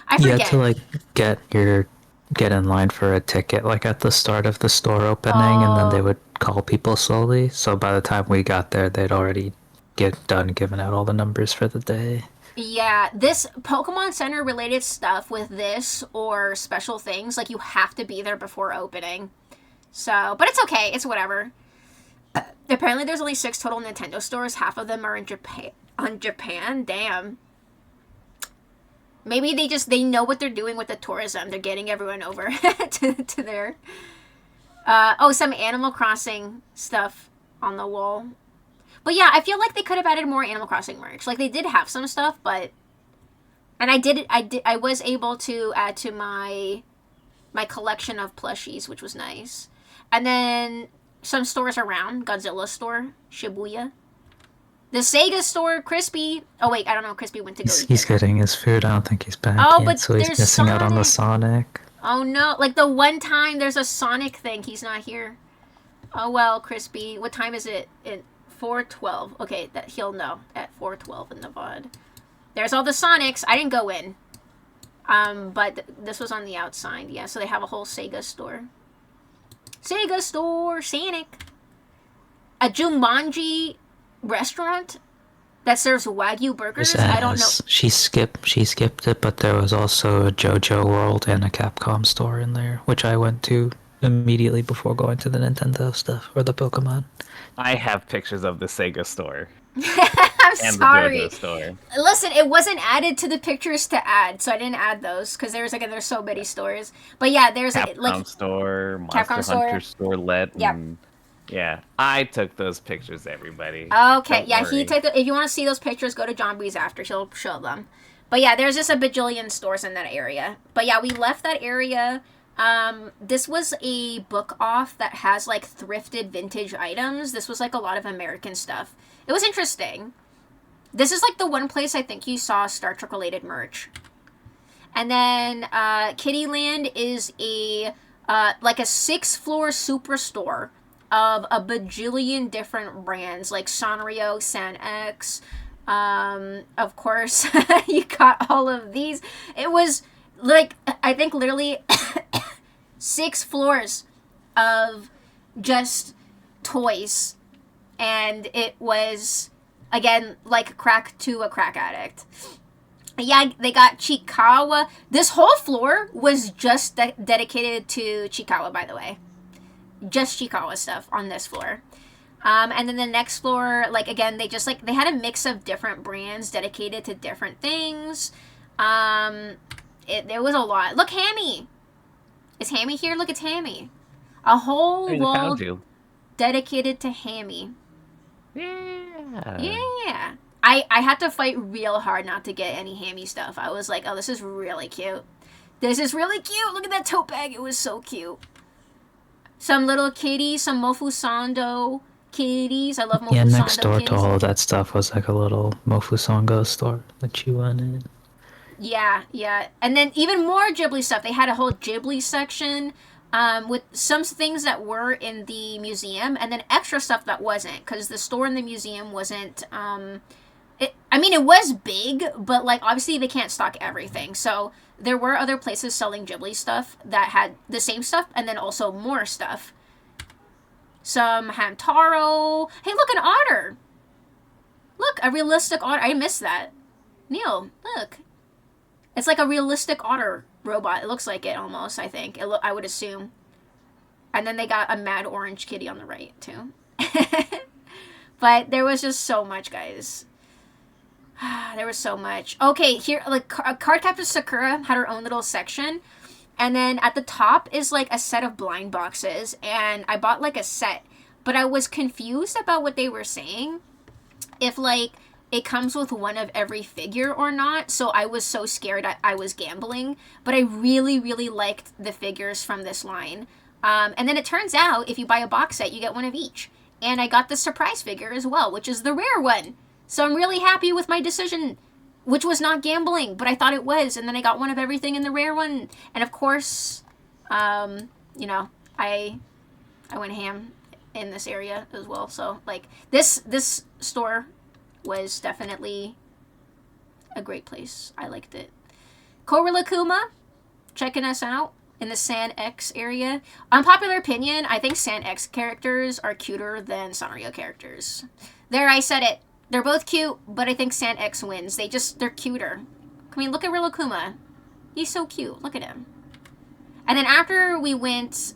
I forget. You had to, like, get in line for a ticket, like, at the start of the store opening, and then they would call people slowly. So by the time we got there, they'd already done giving out all the numbers for the day. Yeah, this Pokemon Center related stuff with this or special things, like, you have to be there before opening. So, but it's okay. It's whatever. Apparently, there's only 6 total Nintendo stores. Half of them are in Japan. Damn. Maybe they know what they're doing with the tourism. They're getting everyone over to there. Some Animal Crossing stuff on the wall. But yeah, I feel like they could have added more Animal Crossing merch. Like they did have some stuff, but and I was able to add to my collection of plushies, which was nice. And then some stores around, Godzilla store, Shibuya. The Sega store, Crispy. Oh wait, I don't know. Crispy went to go. He's getting his food. I don't think he's back Oh, yet, but so he's there's missing out on the Sonic. Oh no! Like the one time there's a Sonic thing, he's not here. Oh well, Crispy. What time is it? At 4:12. Okay, that he'll know at 4:12 in the VOD. There's all the Sonics. I didn't go in. But this was on the outside. Yeah, so they have a whole Sega store. Sega store, Sonic. A Jumanji restaurant that serves Wagyu burgers. I don't know. She skipped it, but there was also a JoJo World and a Capcom store in there, which I went to immediately before going to the Nintendo stuff or the Pokemon. I have pictures of the Sega store. I'm and sorry. The JoJo store. Listen, it wasn't added to the pictures to add, so I didn't add those because there's so many stores. But yeah, there's Capcom store, Monster Capcom Hunter store, Let. Yep. Yeah, I took those pictures, everybody. Okay, Don't yeah, worry. he took. If you want to see those pictures, go to John Breeze after. He'll show them. But yeah, there's just a bajillion stores in that area. But yeah, we left that area. This was a book off that has like thrifted vintage items. This was like a lot of American stuff. It was interesting. This is like the one place I think you saw Star Trek related merch. And then Kittyland is a like a 6-floor superstore of a bajillion different brands like Sanrio, San-X. Of course, you got all of these. It was like, I think literally 6 floors of just toys. And it was, again, like crack to a crack addict. Yeah, they got Chikawa. This whole floor was just dedicated to Chikawa, by the way. Just Chikawa stuff on this floor. And then the next floor, like, again, they had a mix of different brands dedicated to different things. There was a lot. Look, Hammy! Is Hammy here? Look, it's Hammy. A whole wall dedicated to Hammy. Yeah. Yeah. I had to fight real hard not to get any Hammy stuff. I was like, oh, this is really cute. This is really cute. Look at that tote bag. It was so cute. Some little kitties, some Mofusando kitties. I love Mofusando kitties. Yeah, next door to all of that stuff was like a little Mofusando store that you went in. Yeah, yeah. And then even more Ghibli stuff. They had a whole Ghibli section with some things that were in the museum and then extra stuff that wasn't, because the store in the museum wasn't... it was big, but like obviously they can't stock everything. So there were other places selling Ghibli stuff that had the same stuff and then also more stuff. Some Hamtaro. Hey, look, an otter. Look, a realistic otter. I missed that. Neil, look. It's like a realistic otter robot. It looks like it almost, I think. I would assume. And then they got a mad orange kitty on the right, too. But there was just so much, guys. There was so much. Okay, here, like, Cardcaptor Sakura had her own little section. And then at the top is, like, a set of blind boxes. And I bought, like, a set. But I was confused about what they were saying. If, like, it comes with one of every figure or not. So I was so scared I was gambling. But I really, really liked the figures from this line. And then it turns out, if you buy a box set, you get one of each. And I got the surprise figure as well, which is the rare one. So I'm really happy with my decision, which was not gambling, but I thought it was. And then I got one of everything in the rare one. And of course, I went ham in this area as well. So like this store was definitely a great place. I liked it. Korila checking us out in the San-X area. Unpopular opinion, I think San-X characters are cuter than Sanrio characters. There, I said it. They're both cute, but I think San-X wins. They're cuter. I mean, look at Rilokuma. He's so cute. Look at him. And then after we went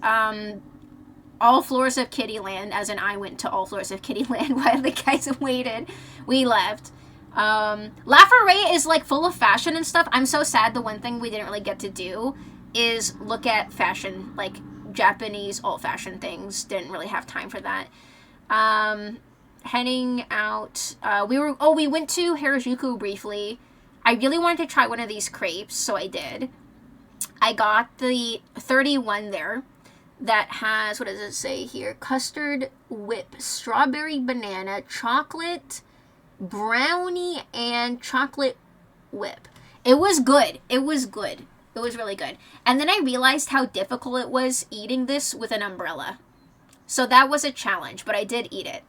all floors of Kittyland, as in I went to all floors of Kittyland while the guys waited, we left. La Foret is like full of fashion and stuff. I'm so sad the one thing we didn't really get to do is look at fashion, like Japanese old-fashioned things. Didn't really have time for that. heading out. We went to Harajuku briefly. I really wanted to try one of these crepes, so I did. I got the 31 there that has, what does it say here? Custard whip, strawberry banana, chocolate, brownie, and chocolate whip. It was good. It was good. It was really good. And then I realized how difficult it was eating this with an umbrella. So that was a challenge, but I did eat it.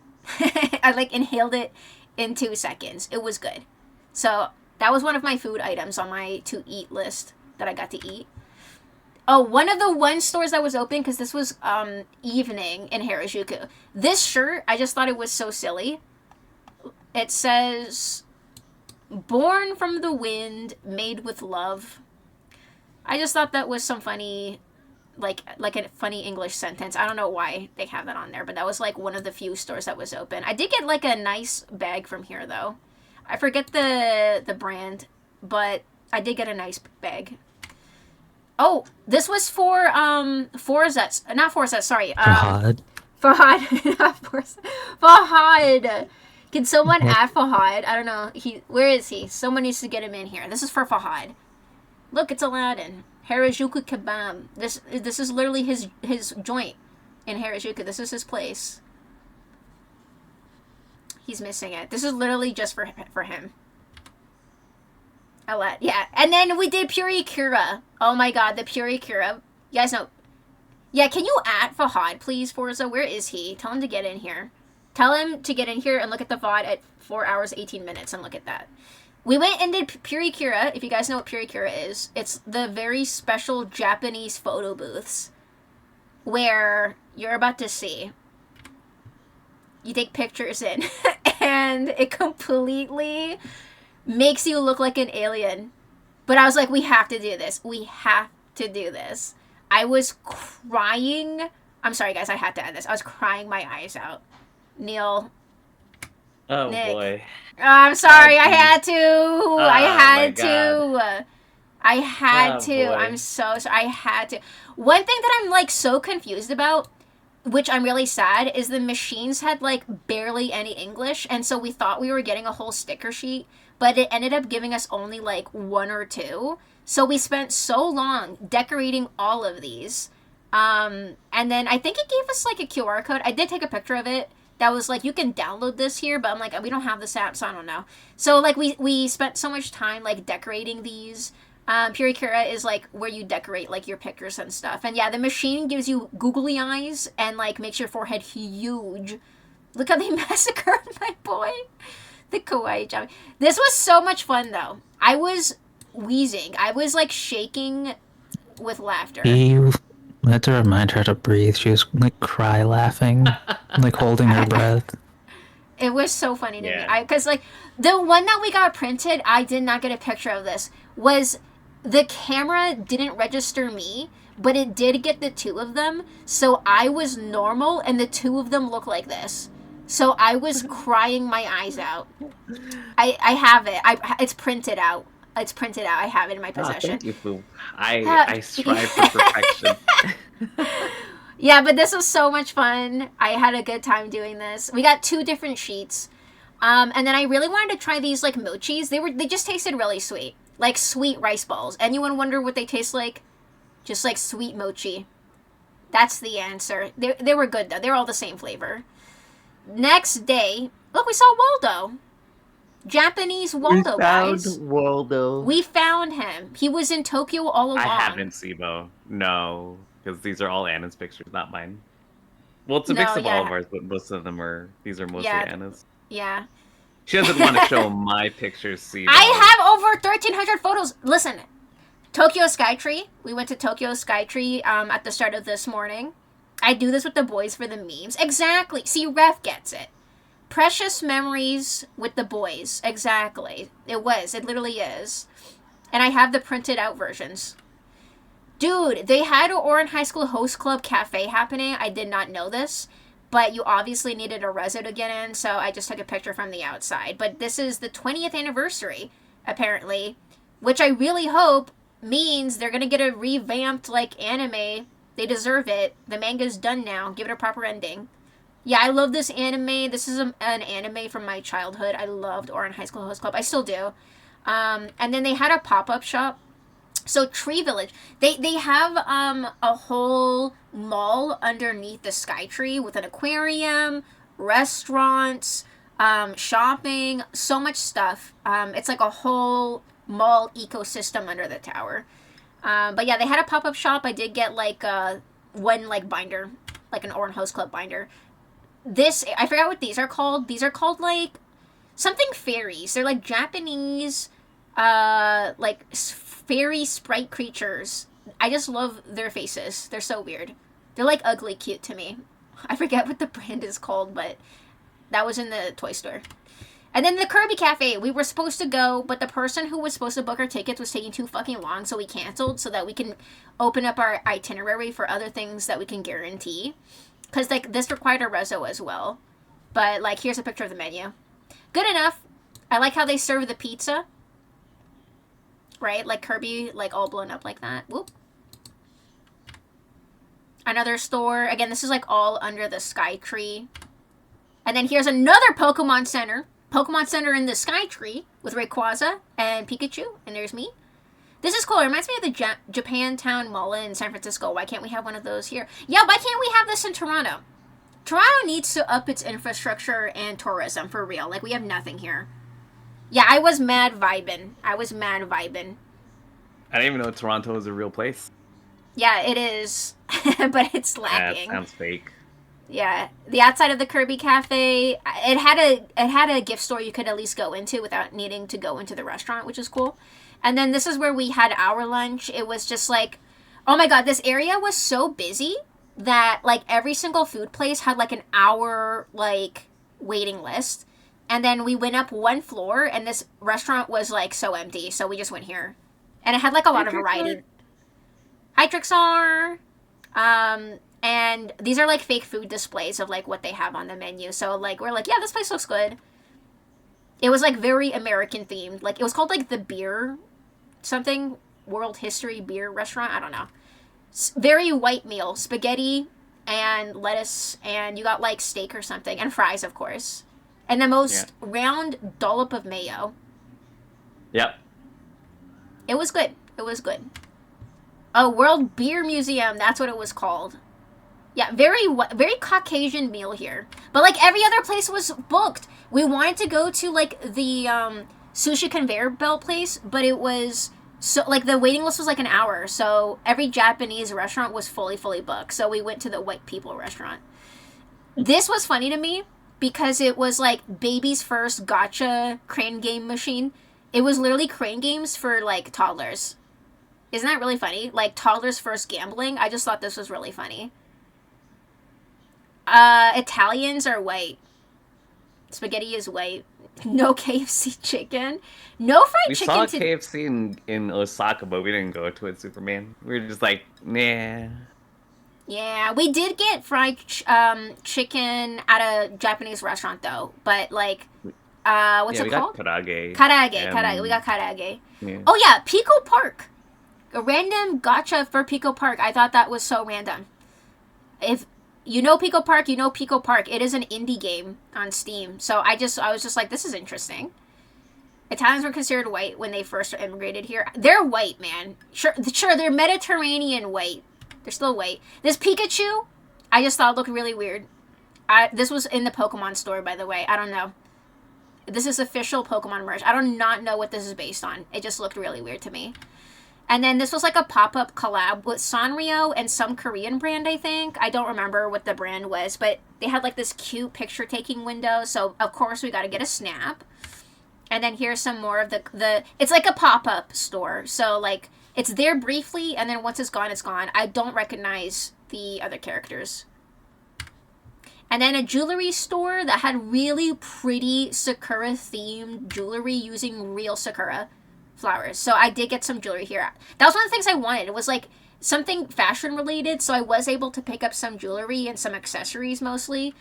I like inhaled it in 2 seconds. It was good. So that was one of my food items on my to eat list that I got to eat. Oh, one of the stores that was open, because this was evening in Harajuku. This shirt, I just thought it was so silly. It says, "Born from the wind, made with love." I just thought that was some funny, like a funny English sentence. I don't know why they have that on there, but that was like one of the few stores that was open. I did get like a nice bag from here though. I forget the brand, but I did get a nice bag. Oh, this was for Forzet's, not Forzet's, sorry. Fahad. Fahad, not Forzet's. Fahad. Can someone add Fahad? I don't know. Where is he? Someone needs to get him in here. This is for Fahad. Look, it's Aladdin. Harajuku Kebab. This is literally his joint in Harajuku. This is his place. He's missing it. This is literally just for him. Yeah. And then we did Purikura. Oh my god, the Purikura. You guys know. Yeah, can you add Fahad, please, Forza? Where is he? Tell him to get in here. Tell him to get in here and look at the VOD at 4 hours, 18 minutes and look at that. We went and did Purikura. If you guys know what Purikura is, it's the very special Japanese photo booths where you're about to see. You take pictures in and it completely makes you look like an alien. But I was like, we have to do this. We have to do this. I was crying. I'm sorry, guys. I had to add this. I was crying my eyes out. Neil. Oh, Nick. boy. Oh, I'm sorry. I geez. had to. I had my to. I had to. boy. I'm so sorry. I had to. One thing that I'm like so confused about, which I'm really sad, is the machines had like barely any English, and so we thought we were getting a whole sticker sheet, but it ended up giving us only like 1 or 2. So we spent so long decorating all of these. And then I think it gave us like a QR code. I did take a picture of it. That was like, you can download this here, but I'm like, we don't have this app, so I don't know. So like we spent so much time like decorating these. Purikura is like where you decorate like your pictures and stuff. And yeah, the machine gives you googly eyes and like makes your forehead huge. Look how they massacred my boy. The kawaii job. This was so much fun though. I was wheezing. I was like shaking with laughter. You had to remind her to breathe. She was like cry laughing, like holding her breath. It was so funny to Yeah. me. Because like the one that we got printed, I did not get a picture of this, was the camera didn't register me, but it did get the 2 of them. So I was normal and the 2 of them looked like this. So I was crying my eyes out. I have it. It's printed out. It's printed out. I have it in my possession. Thank you, Foo. I strive for perfection. Yeah, but this was so much fun. I had a good time doing this. We got 2 different sheets. And then I really wanted to try these like mochis. They just tasted really sweet. Like sweet rice balls. Anyone wonder what they taste like? Just like sweet mochi. That's the answer. They were good though. They're all the same flavor. Next day, look, we saw Waldo. Japanese Waldo, guys. Waldo. We found him. He was in Tokyo all along. I haven't, Sibo. No, because these are all Anna's pictures, not mine. Well, it's a mix No, of yeah. all of ours, but most of them are. These are mostly Yeah. Anna's. Yeah. She doesn't want to show my pictures, Sibo. I have over 1,300 photos. Listen, Tokyo Skytree. We went to Tokyo Skytree at the start of this morning. I do this with the boys for the memes. Exactly. See, Ref gets it. Precious memories with the boys. Exactly. It literally is. And I have the printed out versions. Dude, they had an Oran High School Host Club Cafe happening. I did not know this. But you obviously needed a reso to get in, so I just took a picture from the outside. But this is the 20th anniversary, apparently. Which I really hope means they're going to get a revamped, like, anime. They deserve it. The manga's done now. Give it a proper ending. Yeah, I love this anime. This is an anime from my childhood. I loved Oran High School Host Club. I still do. And then they had a pop-up shop. So Tree Village, they have a whole mall underneath the Sky Tree with an aquarium, restaurants, shopping, so much stuff. It's like a whole mall ecosystem under the tower. But yeah, they had a pop-up shop. I did get like one like binder, like an Oran Host Club binder. This, I forgot what these are called. These are called like something fairies. They're like Japanese like fairy sprite creatures. I just love their faces. They're so weird. They're like ugly cute to me. I forget what the brand is called, but that was in the toy store. And then the Kirby Cafe, we were supposed to go, but the person who was supposed to book our tickets was taking too fucking long, so we canceled so that we can open up our itinerary for other things that we can guarantee. Because, like, this required a reso as well. But, like, here's a picture of the menu. Good enough. I like how they serve the pizza. Right? Like Kirby, like, all blown up like that. Whoop. Another store. Again, this is, like, all under the Sky Tree. And then here's another Pokemon Center. Pokemon Center in the Sky Tree with Rayquaza and Pikachu. And there's me. This is cool. It reminds me of the Japantown Mall in San Francisco. Why can't we have one of those here? Yeah, why can't we have this in Toronto? Toronto needs to up its infrastructure and tourism, for real. Like, we have nothing here. Yeah, I was mad vibing. I didn't even know Toronto was a real place. Yeah, it is. But it's lacking. Yeah, it sounds fake. Yeah, the outside of the Kirby Cafe, it had a gift store you could at least go into without needing to go into the restaurant, which is cool. And then this is where we had our lunch. It was just like, oh my god, this area was so busy that like every single food place had like an hour like waiting list. And then we went up one floor and this restaurant was like so empty, so we just went here. And it had like a lot of variety. Hi Trixar! And these are like fake food displays of like what they have on the menu. So like we're like, yeah, this place looks good. It was like very American themed. Like it was called like the beer something, world history beer restaurant. I don't know. Very white meal, spaghetti and lettuce, and you got like steak or something, and fries, of course, and the most round dollop of mayo. Yep. It was good. It was good. Oh, World Beer Museum. That's what it was called. Yeah, very Caucasian meal here. But like every other place was booked. We wanted to go to like the sushi conveyor belt place, but it was so like the waiting list was like an hour. So every Japanese restaurant was fully booked. So we went to the white people restaurant. This was funny to me because it was like baby's first gacha crane game machine. It was literally crane games for like toddlers. Isn't that really funny? Like toddlers first gambling. I just thought this was really funny. Italians are white. Spaghetti is white. No KFC chicken. No fried chicken. We saw KFC in Osaka, but we didn't go to it, Superman. We were just like, nah. Yeah, we did get fried chicken at a Japanese restaurant, though. But, like, what's it called? Karage. Karage. We got karage. Yeah. Oh, yeah, Pico Park. A random gacha for Pico Park. I thought that was so random. If you know Pico Park, you know Pico Park. It is an indie game on Steam. So I was just like, this is interesting. Italians were considered white when they first immigrated here. They're white, man. Sure, they're Mediterranean white. They're still white. This Pikachu, I just thought looked really weird. This was in the Pokemon store, by the way. I don't know. This is official Pokemon merch. I do not know what this is based on. It just looked really weird to me. And then this was like a pop-up collab with Sanrio and some Korean brand, I think. I don't remember what the brand was, but they had like this cute picture-taking window. So, of course, we got to get a snap. And then here's some more of the... It's like a pop-up store. So, like, it's there briefly, and then once it's gone, it's gone. I don't recognize the other characters. And then a jewelry store that had really pretty Sakura-themed jewelry using real Sakura flowers. So I did get some jewelry here. That was one of the things I wanted. It was like something fashion related, so I was able to pick up some jewelry and some accessories mostly,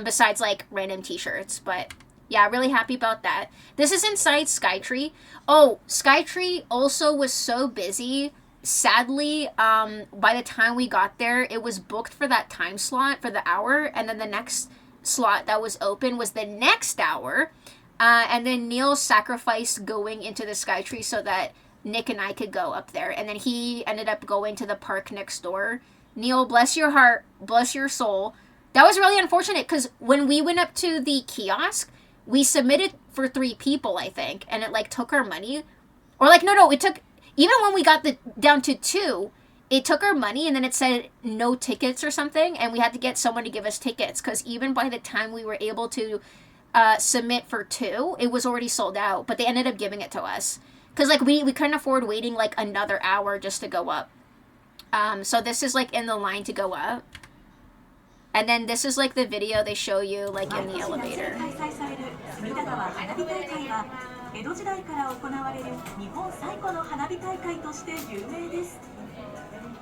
besides like random t-shirts. But yeah, really happy about that. This is inside Skytree. Oh, Skytree also was so busy sadly, by the time we got there, it was booked for that time slot for the hour, and then the next slot that was open was the next hour. And then Neil sacrificed going into the Skytree so that Nick and I could go up there. And then he ended up going to the park next door. Neil, bless your heart, bless your soul. That was really unfortunate because when we went up to the kiosk, we submitted for 3 people, I think, and it like took our money. Or like, no, it took, even when we got down to 2, it took our money and then it said no tickets or something, and we had to get someone to give us tickets because even by the time we were able to submit for 2, it was already sold out, but they ended up giving it to us because like we couldn't afford waiting like another hour just to go up. So this is like in the line to go up, and then this is like the video they show you like in the elevator. 江戸時代から行われる日本最古の花火大会として有名です。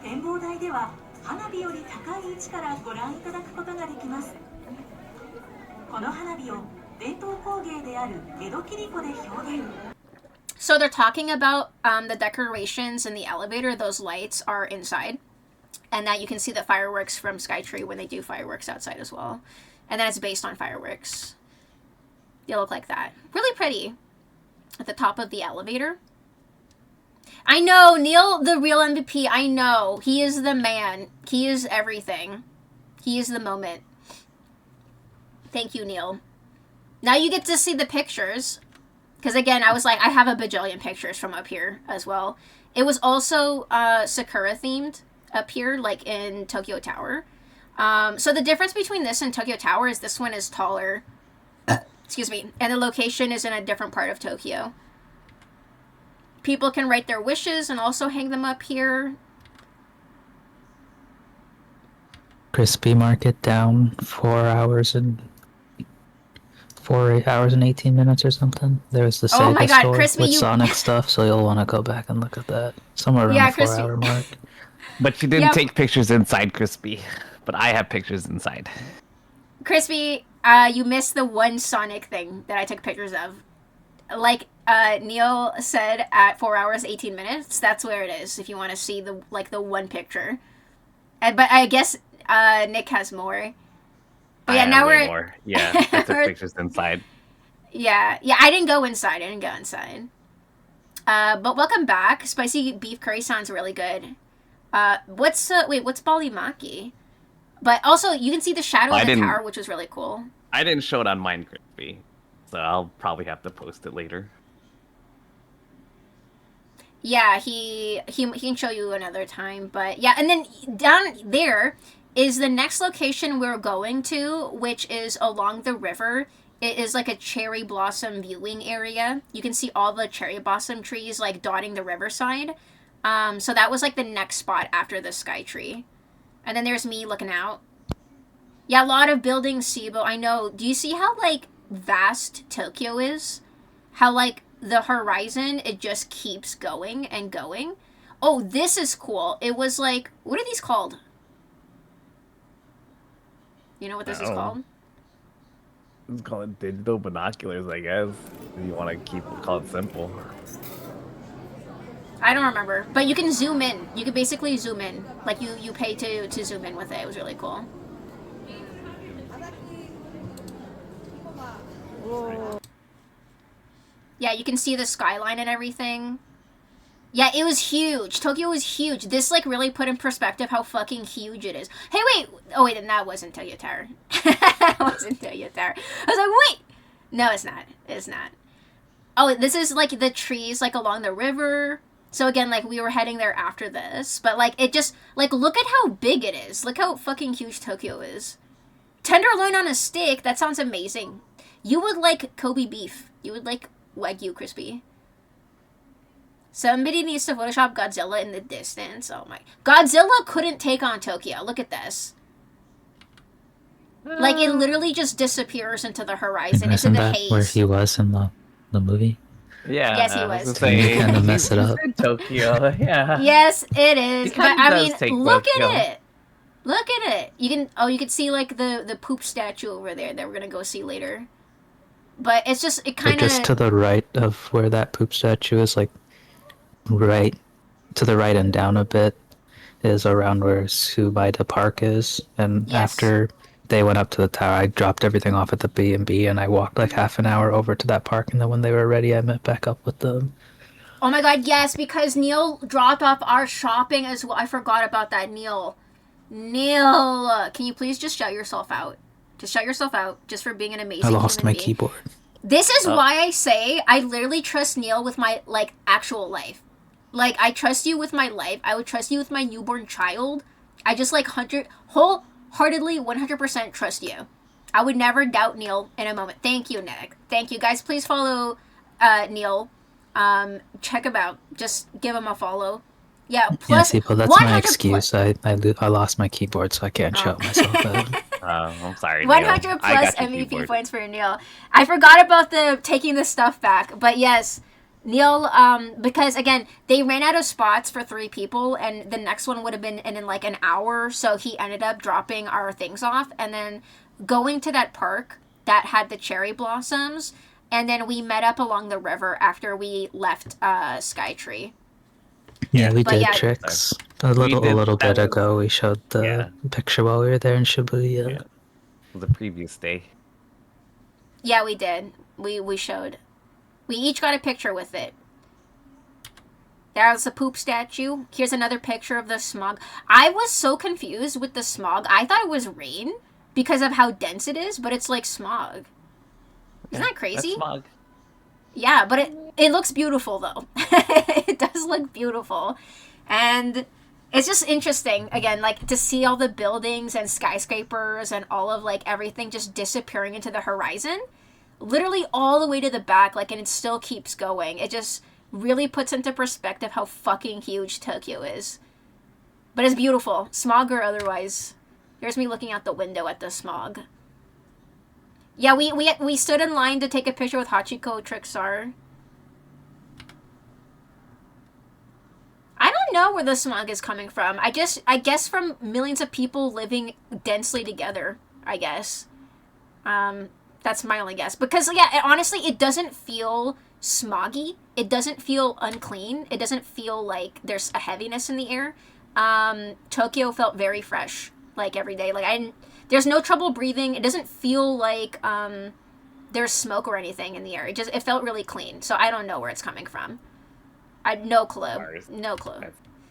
展望台では花火より高い位置からご覧いただくことができます。この花火を伝統工芸である江戸切子で表現。 So they're talking about the decorations in the elevator. Those lights are inside, and that you can see the fireworks from Skytree when they do fireworks outside as well. And then it's based on fireworks. They look like that. Really pretty. At the top of the elevator. I know, Neil, the real MVP. I know. He is the man. He is everything. He is the moment. Thank you, Neil. Now you get to see the pictures. Because again, I was like, I have a bajillion pictures from up here as well. It was also Sakura themed up here, like in Tokyo Tower. So the difference between this and Tokyo Tower is this one is taller. Excuse me. And the location is in a different part of Tokyo. People can write their wishes and also hang them up here. Crispy Market down 4 hours and 18 minutes or something. There's the Oh my Sega God, store Crispy, with you- Sonic stuff, so you'll want to go back and look at that. Somewhere around Yeah, the 4 Crispy- hour mark. But she didn't Yep. take pictures inside Crispy. But I have pictures inside. Crispy, you missed the one Sonic thing that I took pictures of. Like Neil said, at 4 hours 18 minutes, that's where it is. If you want to see the one picture, but I guess Nick has more. But yeah, I have now way we're more. Yeah, I took pictures inside. yeah. I didn't go inside. But welcome back. Spicy beef curry sounds really good. What's Bali Maki? But also, you can see the shadow of the tower, which was really cool. I didn't show it on mine, Crispy, so I'll probably have to post it later. Yeah, he can show you another time, but yeah, and then down there is the next location we're going to, which is along the river. It is like a cherry blossom viewing area. You can see all the cherry blossom trees like dotting the riverside. So that was like the next spot after the Skytree. And then there's me looking out. Yeah, a lot of buildings, Sibo. I know. Do you see how like vast Tokyo is? How like the horizon, it just keeps going and going. Oh, this is cool. It was like, what are these called? You know what this is called? Let's call it digital binoculars, I guess. If you want to call it simple. I don't remember. But you can zoom in. You can basically zoom in. Like you pay to zoom in with it. It was really cool. Yeah, you can see the skyline and everything. Yeah, it was huge. Tokyo was huge. This, like, really put in perspective how fucking huge it is. Hey, wait! Oh, wait, then that wasn't Tokyo Tower. That wasn't Tokyo Tower. I was like, wait! No, it's not. It's not. Oh, this is, like, the trees, like, along the river. So, again, like, we were heading there after this. But, like, it just, like, look at how big it is. Look how fucking huge Tokyo is. Tenderloin on a stick? That sounds amazing. You would like Kobe beef. You would like Wagyu crispy. Somebody needs to Photoshop Godzilla in the distance. Oh my. Godzilla couldn't take on Tokyo. Look at this. Like, it literally just disappears into the horizon, into Isn't the that haze. where he was in the movie? Yeah. Yes, he was. They kind of mess it up. Tokyo, yeah. Yes, it is. He But kinda I does mean, take look Tokyo. at it. Look at it. You can see like the poop statue over there that we're gonna go see later. But it's just So kind just to of the right of where that poop statue is, like right to the right and down a bit is around where SOUVENIR Park is. And Yes. after they went up to the tower, I dropped everything off at the B&B and I walked like half an hour over to that park. And then when they were ready, I met back up with them. Oh my god, yes, because Neil dropped off our shopping as well. I forgot about that, Neil. Neil, can you please just shout yourself out? Just shout yourself out, just for being an amazing I lost human my being. keyboard. This is why I say I literally trust Neil with my, like, actual life. Like, I trust you with my life. I would trust you with my newborn child. I just, like, wholeheartedly, 100% trust you. I would never doubt Neil in a moment. Thank you, Nick. Thank you. Guys, please follow Neil. Check him out. Just give him a follow. Yeah, plus yeah, see, but that's 100 my excuse. I lost my keyboard, so I can't shout myself out. I'm sorry, 100 Neil. plus MVP points for Neil. I forgot about the taking the stuff back, but yes, Neil. Because again, they ran out of spots for 3 people, and the next one would have been in like an hour. So he ended up dropping our things off, and then going to that park that had the cherry blossoms, and then we met up along the river after we left Skytree. Yeah, we But did yeah. tricks a little bit that ago. We showed the picture while we were there in Shibuya. Yeah. The previous day. Yeah, we did. We showed. We each got a picture with it. There's a poop statue. Here's another picture of the smog. I was so confused with the smog. I thought it was rain because of how dense it is, but it's like smog. Isn't that crazy? That's smog. Yeah, but it looks beautiful though. It does look beautiful. And it's just interesting, again, like to see all the buildings and skyscrapers and all of like everything just disappearing into the horizon. Literally all the way to the back, like, and it still keeps going. It just really puts into perspective how fucking huge Tokyo is. But it's beautiful, smog or otherwise. Here's me looking out the window at the smog. Yeah, we stood in line to take a picture with Hachiko Trixar. I don't know where the smog is coming from. I guess from millions of people living densely together, I guess. That's my only guess. Because, yeah, honestly, it doesn't feel smoggy. It doesn't feel unclean. It doesn't feel like there's a heaviness in the air. Tokyo felt very fresh, like, every day. Like, there's no trouble breathing. It doesn't feel like there's smoke or anything in the air. It felt really clean. So I don't know where it's coming from. I have no clue. Cars. No clue.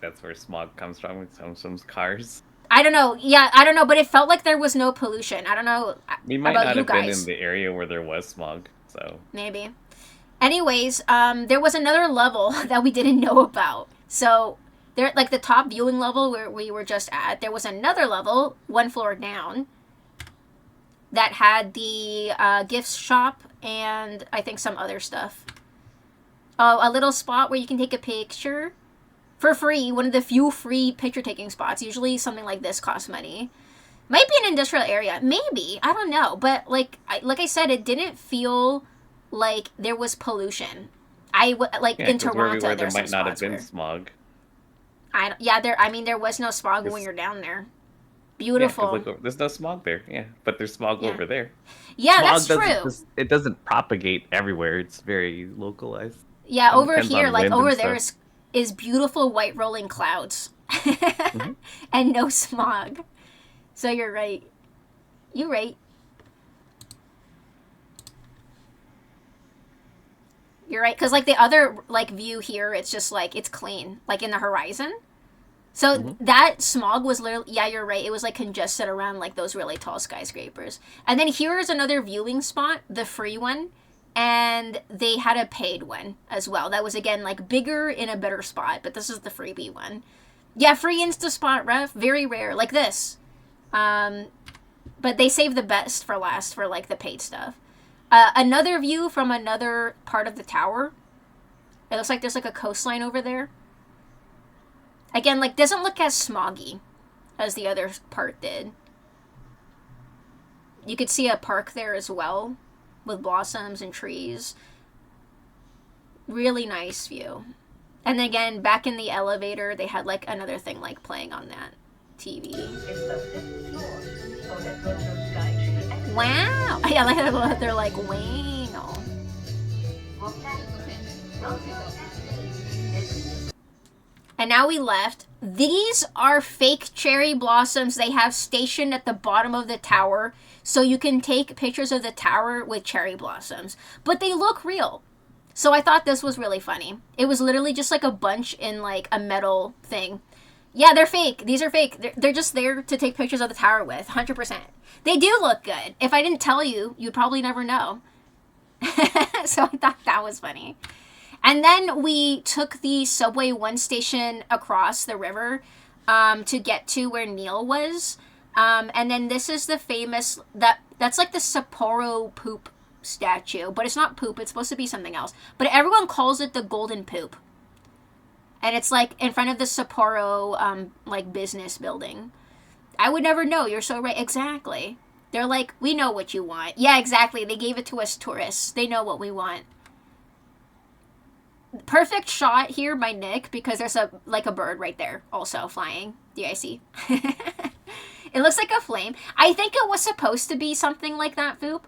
That's where smog comes from. It comes from cars. I don't know. Yeah, I don't know, but it felt like there was no pollution. I don't know We might about not you have been guys. in the area where there was smog, so Maybe. Anyways, there was another level that we didn't know about. So there, like the top viewing level where we were just at, there was another level, 1 floor down, that had the gift shop and I think some other stuff. A little spot where you can take a picture for free. One of the few free picture taking spots. Usually something like this costs money. Might be an industrial area. Maybe. I don't know. But like I said, it didn't feel like there was pollution. In 'cause Toronto, where we were, there there's might some not have spots been where smog. there was no smog when you're down there. Beautiful. Yeah, there's no smog there. Yeah, but there's smog over there. Yeah, Smog that's true. It doesn't propagate everywhere. It's very localized. Yeah, over depends here, on like wind over and there stuff. is beautiful white rolling clouds. Mm-hmm. And no smog. So you're right. You're right. You're right, because like the other like view here, it's just like it's clean, like in the horizon. So that smog was literally, yeah, you're right. It was like congested around like those really tall skyscrapers. And then here is another viewing spot, the free one, and they had a paid one as well. That was again like bigger in a better spot, but this is the freebie one. Yeah, free Insta spot, ref, very rare, like this. But they saved the best for last for like the paid stuff. Another view from another part of the tower. It looks like there's like a coastline over there. Again, like doesn't look as smoggy as the other part did. You could see a park there as well with blossoms and trees. Really nice view. And again, back in the elevator, they had like another thing like playing on that TV. Wow! Yeah, like how they're like, wow. And now we left. These are fake cherry blossoms they have stationed at the bottom of the tower so you can take pictures of the tower with cherry blossoms. But they look real. So I thought this was really funny. It was literally just like a bunch in like a metal thing. Yeah, they're fake. These are fake. They're just there to take pictures of the tower with, 100%. They do look good. If I didn't tell you, you'd probably never know. So I thought that was funny. And then we took the subway one station across the river to get to where Neil was. And then this is the famous, that's like the Sapporo poop statue. But it's not poop, it's supposed to be something else. But everyone calls it the golden poop. And it's like in front of the Sapporo like business building. I would never know, you're so right. Exactly. They're like, we know what you want. Yeah, exactly. They gave it to us tourists. They know what we want. Perfect shot here by Nick because there's a bird right there also flying. Do you guys see? It looks like a flame. I think it was supposed to be something like that, Foop.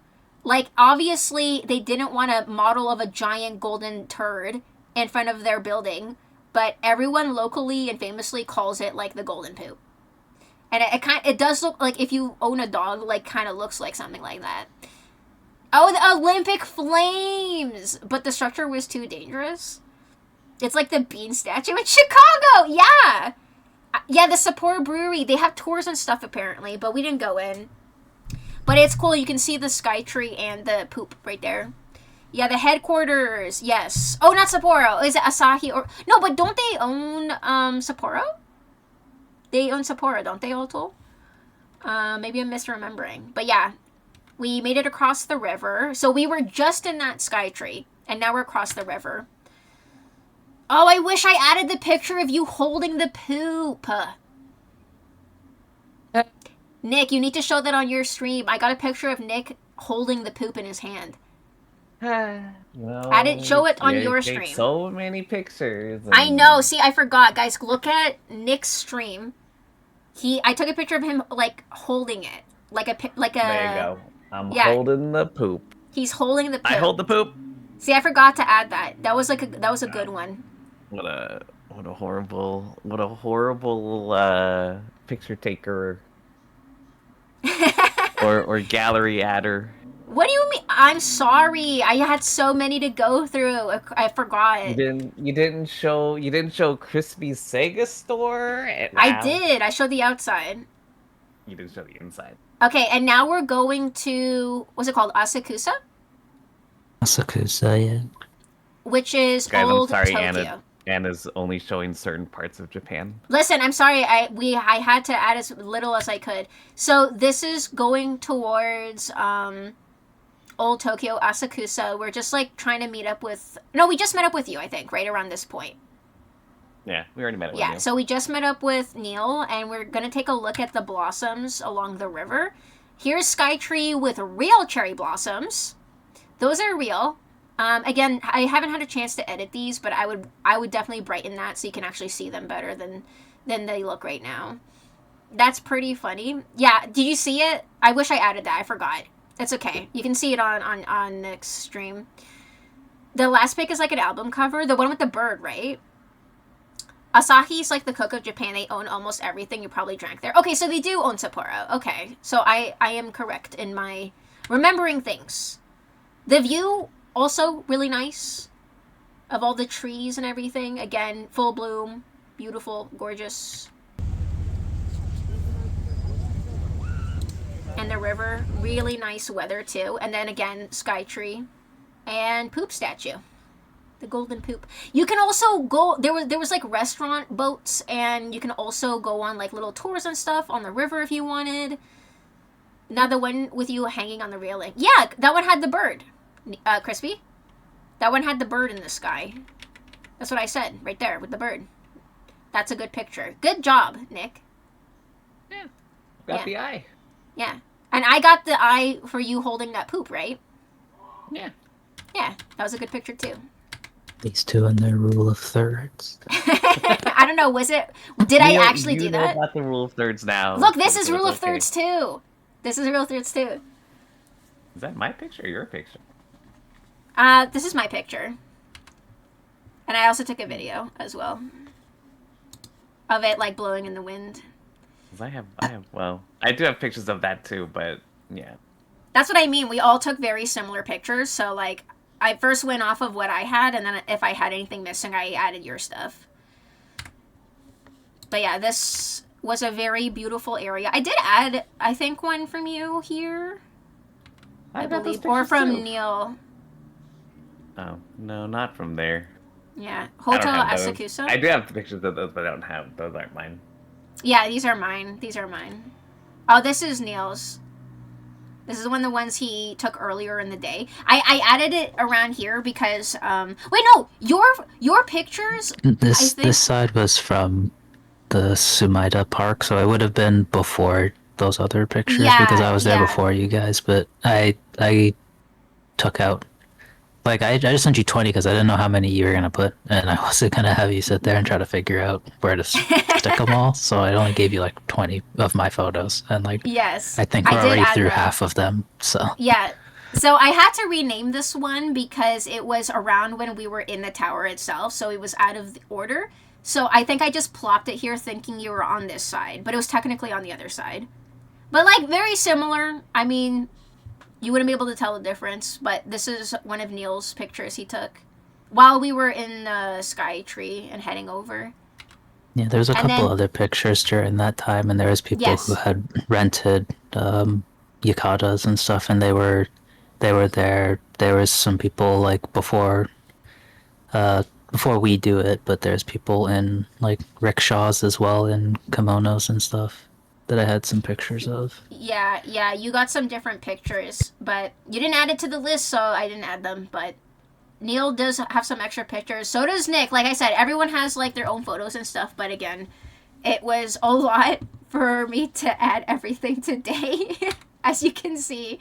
Like, obviously, they didn't want a model of a giant golden turd in front of their building, but everyone locally and famously calls it, like, the golden poop. And it does look like, if you own a dog, like, kind of looks like something like that. Oh, the Olympic flames! But the structure was too dangerous. It's like the bean statue in Chicago! Yeah! Yeah, the Sapporo Brewery. They have tours and stuff, apparently, but we didn't go in. But it's cool. You can see the sky tree and the poop right there. Yeah, the headquarters. Yes. Oh, not Sapporo. Is it Asahi or... No, but don't they own Sapporo? They own Sapporo, don't they, Otto? Maybe I'm misremembering. But yeah, we made it across the river. So we were just in that sky tree. And now we're across the river. Oh, I wish I added the picture of you holding the poop. Nick, you need to show that on your stream. I got a picture of Nick holding the poop in his hand. Well, I didn't show it on your take stream. So many pictures. I know. See, I forgot. Guys, look at Nick's stream. I took a picture of him, like, holding it. Like a... There you go. I'm holding the poop. He's holding the poop. I hold the poop. See, I forgot to add that. That was a good one. What a horrible picture taker or gallery adder. What do you mean? I'm sorry. I had so many to go through. I forgot. You didn't show Crispy's Sega store? Wow. I did. I showed the outside. You didn't show the inside. Okay, and now we're going to, what's it called? Asakusa? Asakusa, yeah. Which is Guys, old I'm sorry, Tokyo. Anna's only showing certain parts of Japan. Listen, I'm sorry. I had to add as little as I could. So this is going towards old Tokyo, Asakusa. We're just like trying to meet up with... No, we just met up with you, I think, right around this point. Yeah, we already met up with Yeah, you. so we just met up with Neil, and we're going to take a look at the blossoms along the river. Here's Skytree with real cherry blossoms. Those are real. Again, I haven't had a chance to edit these, but I would definitely brighten that so you can actually see them better than they look right now. That's pretty funny. Yeah, did you see it? I wish I added that. I forgot. It's okay. You can see it on Nick's stream. The last pic is like an album cover. The one with the bird, right? Asahi's like the Coke of Japan. They own almost everything you probably drank there. Okay, so they do own Sapporo. Okay, so I am correct in my remembering things. The view... also really nice of all the trees and everything. Again, full bloom, beautiful, gorgeous. And the river, really nice weather too. And then again, sky tree and poop statue. The golden poop. You can also go, there was like restaurant boats, and you can also go on like little tours and stuff on the river if you wanted. Now the one with you hanging on the railing. Yeah, that one had the bird. Crispy? That one had the bird in the sky. That's what I said, right there, with the bird. That's a good picture. Good job, Nick. Yeah. Got the eye. Yeah. And I got the eye for you holding that poop, right? Yeah. Yeah, that was a good picture, too. These two and their rule of thirds. I don't know, was it... Did I actually do that? You know about the rule of thirds now. Look, this is rule of thirds, too. This is rule of thirds, too. Is that my picture or your picture? This is my picture. And I also took a video as well. of it like blowing in the wind. 'Cause well, I do have pictures of that too, but yeah. That's what I mean. We all took very similar pictures. So like, I first went off of what I had, and then if I had anything missing, I added your stuff. But yeah, this was a very beautiful area. I did add, I think, one from you here. I believe, or from too. Neil. Oh no, not from there. Yeah, I Hotel don't have those. Asakusa. I do have pictures of those, but I don't have those. Aren't mine. Yeah, these are mine. These are mine. Oh, this is Neil's. This is one of the ones he took earlier in the day. I added it around here because wait, no, your pictures. This side was from the Sumida Park, so it would have been before those other pictures because I was there before you guys. But I took out. Like, I just sent you 20 because I didn't know how many you were going to put, and I wasn't going to have you sit there and try to figure out where to stick them all, so I only gave you, like, 20 of my photos, and, like, yes, I think we're already through half of them, so. Yeah, so I had to rename this one because it was around when we were in the tower itself, so it was out of the order, so I think I just plopped it here thinking you were on this side, but it was technically on the other side. But, like, very similar. I mean, you wouldn't be able to tell the difference, but this is one of Neil's pictures he took while we were in Sky Tree and heading over. Yeah, there was a couple other pictures during that time, and there was people who had rented yukatas and stuff, and they were there. There was some people, like, before we do it, but there's people in, like, rickshaws as well, in kimonos and stuff that I had some pictures of. Yeah, you got some different pictures, but you didn't add it to the list, so I didn't add them, but Neil does have some extra pictures. So does Nick. Like I said, everyone has, like, their own photos and stuff, but again, it was a lot for me to add everything today, as you can see.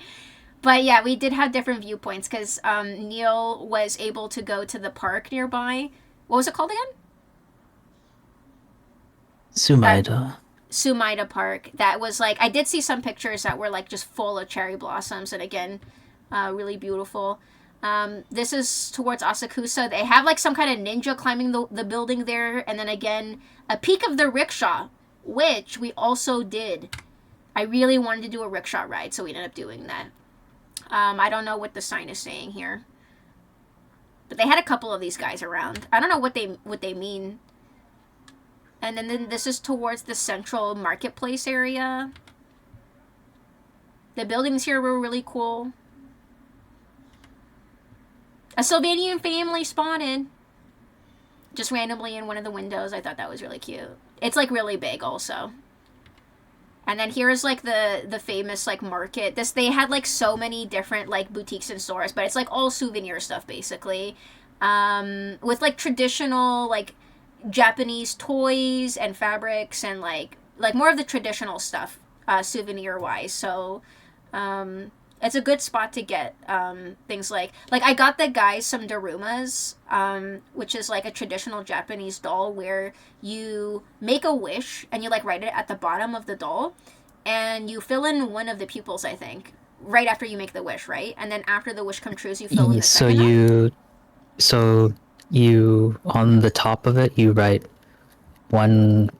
But yeah, we did have different viewpoints, because Neil was able to go to the park nearby. What was it called again? Sumida Park. That was like, I did see some pictures that were like just full of cherry blossoms, and again, really beautiful. This is towards Asakusa. They have like some kind of ninja climbing the building there, and then again, a peak of the rickshaw, which we also did. I really wanted to do a rickshaw ride, so we ended up doing that. I don't know what the sign is saying here, but they had a couple of these guys around. I don't know what they mean. And then this is towards the central marketplace area. The buildings here were really cool. A Sylvanian family spotted. Just randomly in one of the windows. I thought that was really cute. It's like really big also. And then here's like the famous like market. They had like so many different like boutiques and stores, but it's like all souvenir stuff basically. With like traditional like Japanese toys and fabrics and like more of the traditional stuff souvenir wise. So it's a good spot to get things like I got the guys some darumas, which is like a traditional Japanese doll where you make a wish and you like write it at the bottom of the doll and you fill in one of the pupils, I think, right after you make the wish, right? And then after the wish comes true, you fill in the second one. You, on the top of it, you write one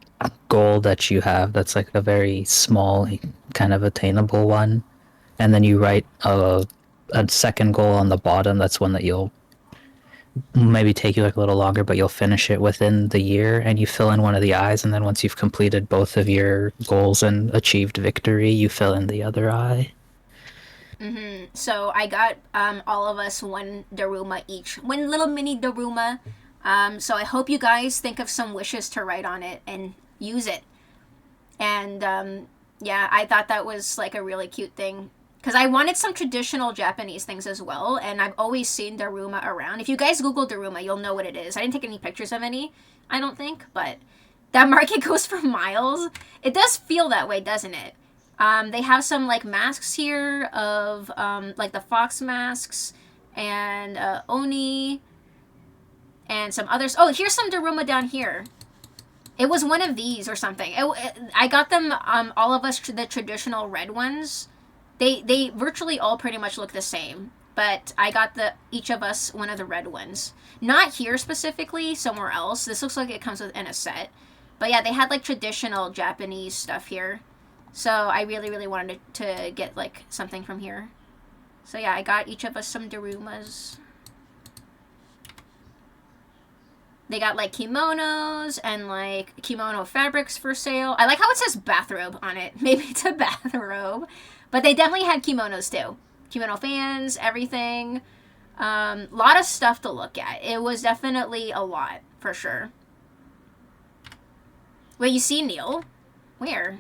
goal that you have that's like a very small, kind of attainable one. And then you write a second goal on the bottom. That's one that you'll maybe take you like a little longer, but you'll finish it within the year. And you fill in one of the eyes. And then once you've completed both of your goals and achieved victory, you fill in the other eye. Mm-hmm. So I got all of us one daruma each. One little mini daruma. So I hope you guys think of some wishes to write on it and use it. And yeah, I thought that was like a really cute thing. Because I wanted some traditional Japanese things as well. And I've always seen daruma around. If you guys Google daruma, you'll know what it is. I didn't take any pictures of any, I don't think. But that market goes for miles. It does feel that way, doesn't it? They have some like masks here of like the fox masks and oni and some others. Oh, here's some daruma down here. It was one of these or something. I got them, all of us, the traditional red ones. They virtually all pretty much look the same, but I got each of us one of the red ones. Not here specifically, somewhere else. This looks like it comes in a set. But yeah, they had like traditional Japanese stuff here. So I really, really wanted to get like something from here. So yeah, I got each of us some darumas. They got like kimonos and like kimono fabrics for sale. I like how it says bathrobe on it. Maybe it's a bathrobe. But they definitely had kimonos too. Kimono fans, everything. Lot of stuff to look at. It was definitely a lot, for sure. Wait, you see Neil? Where?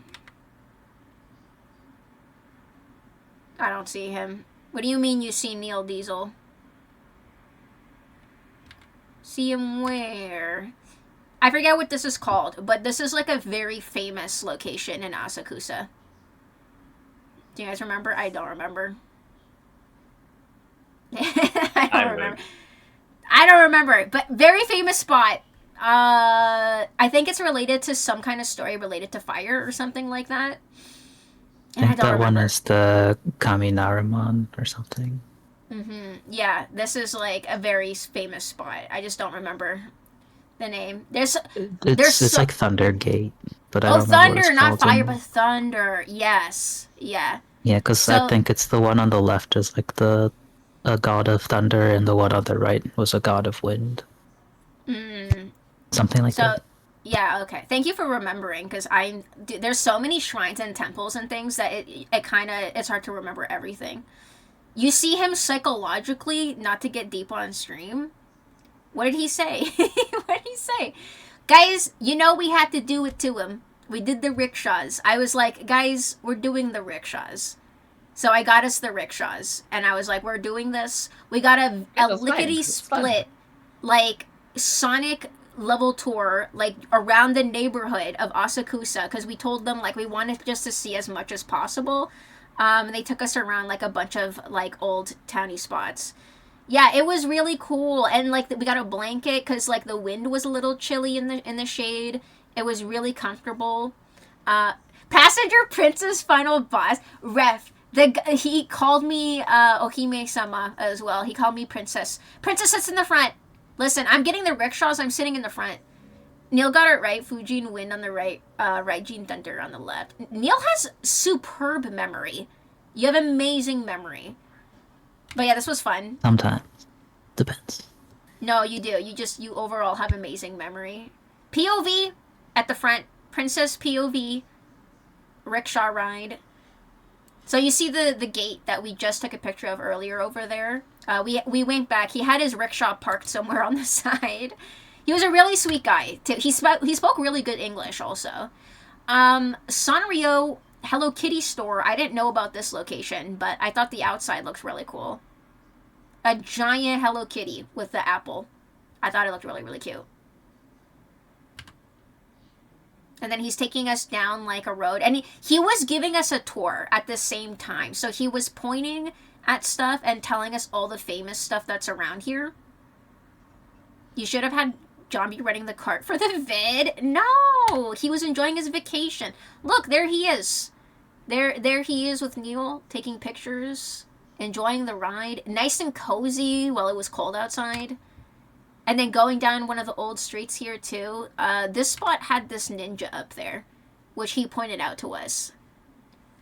I don't see him. What do you mean you see Neil Diesel? See him where? I forget what this is called, but this is like a very famous location in Asakusa. Do you guys remember? I don't remember. I don't remember, but very famous spot. I think it's related to some kind of story related to fire or something like that. I think that one is the Kaminarimon or something. Yeah, this is like a very famous spot. I just don't remember the name. It's like Thunder Gate, but I don't remember Thunder, what it's not called fire, but Thunder. Yes, yeah. Yeah, because I think it's the one on the left is like a god of thunder, and the one on the right was a god of wind. Something like that. Yeah, okay. Thank you for remembering, because there's so many shrines and temples and things that it's hard to remember everything. You see him psychologically, not to get deep on stream. What did he say? What did he say? Guys, you know we had to do it to him. We did the rickshaws. I was like, guys, we're doing the rickshaws. So I got us the rickshaws. And I was like, we're doing this. We got a lickety-split, like, Sonic level tour, like, around the neighborhood of Asakusa. Because we told them, like, we wanted just to see as much as possible. They took us around, like, a bunch of, like, old towny spots. Yeah, it was really cool. And, like, we got a blanket because, like, the wind was a little chilly in the shade. It was really comfortable. Passenger Princess Final Boss. Ref. He called me Ohime-sama as well. He called me Princess. Princess sits in the front. Listen, I'm getting the rickshaws. I'm sitting in the front. Neil got it right. Fujin Wind on the right. Raijin Thunder on the left. Neil has superb memory. You have amazing memory. But yeah, this was fun. Sometimes. Depends. No, you do. You overall have amazing memory. POV at the front. Princess POV. Rickshaw ride. So you see the gate that we just took a picture of earlier over there? We went back. He had his rickshaw parked somewhere on the side. He was a really sweet guy, too. He spoke really good English, also. Sanrio Hello Kitty store. I didn't know about this location, but I thought the outside looked really cool. A giant Hello Kitty with the apple. I thought it looked really, really cute. And then he's taking us down, like, a road. And he was giving us a tour at the same time. So he was pointing at stuff and telling us all the famous stuff that's around here. You should have had John be running the cart for the vid. No! He was enjoying his vacation. Look, there he is. There he is with Neil, taking pictures, enjoying the ride. Nice and cozy while it was cold outside. And then going down one of the old streets here, too. This spot had this ninja up there, which he pointed out to us.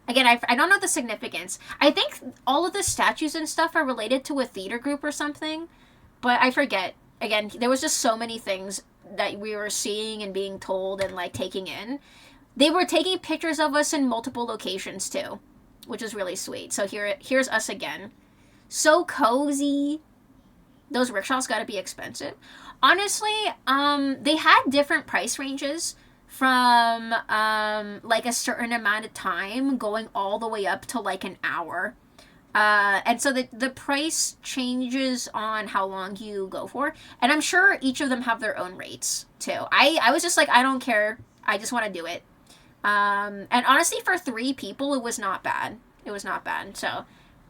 Again, I don't know the significance. I think all of the statues and stuff are related to a theater group or something, but I forget. Again, there was just so many things that we were seeing and being told and, like, taking in. They were taking pictures of us in multiple locations, too, which is really sweet. So here's us again. So cozy. Those rickshaws gotta be expensive. Honestly, they had different price ranges from, like, a certain amount of time going all the way up to, like, an hour. And so the price changes on how long you go for. And I'm sure each of them have their own rates, too. I was just like, I don't care. I just want to do it. And honestly, for 3 people, it was not bad. It was not bad. So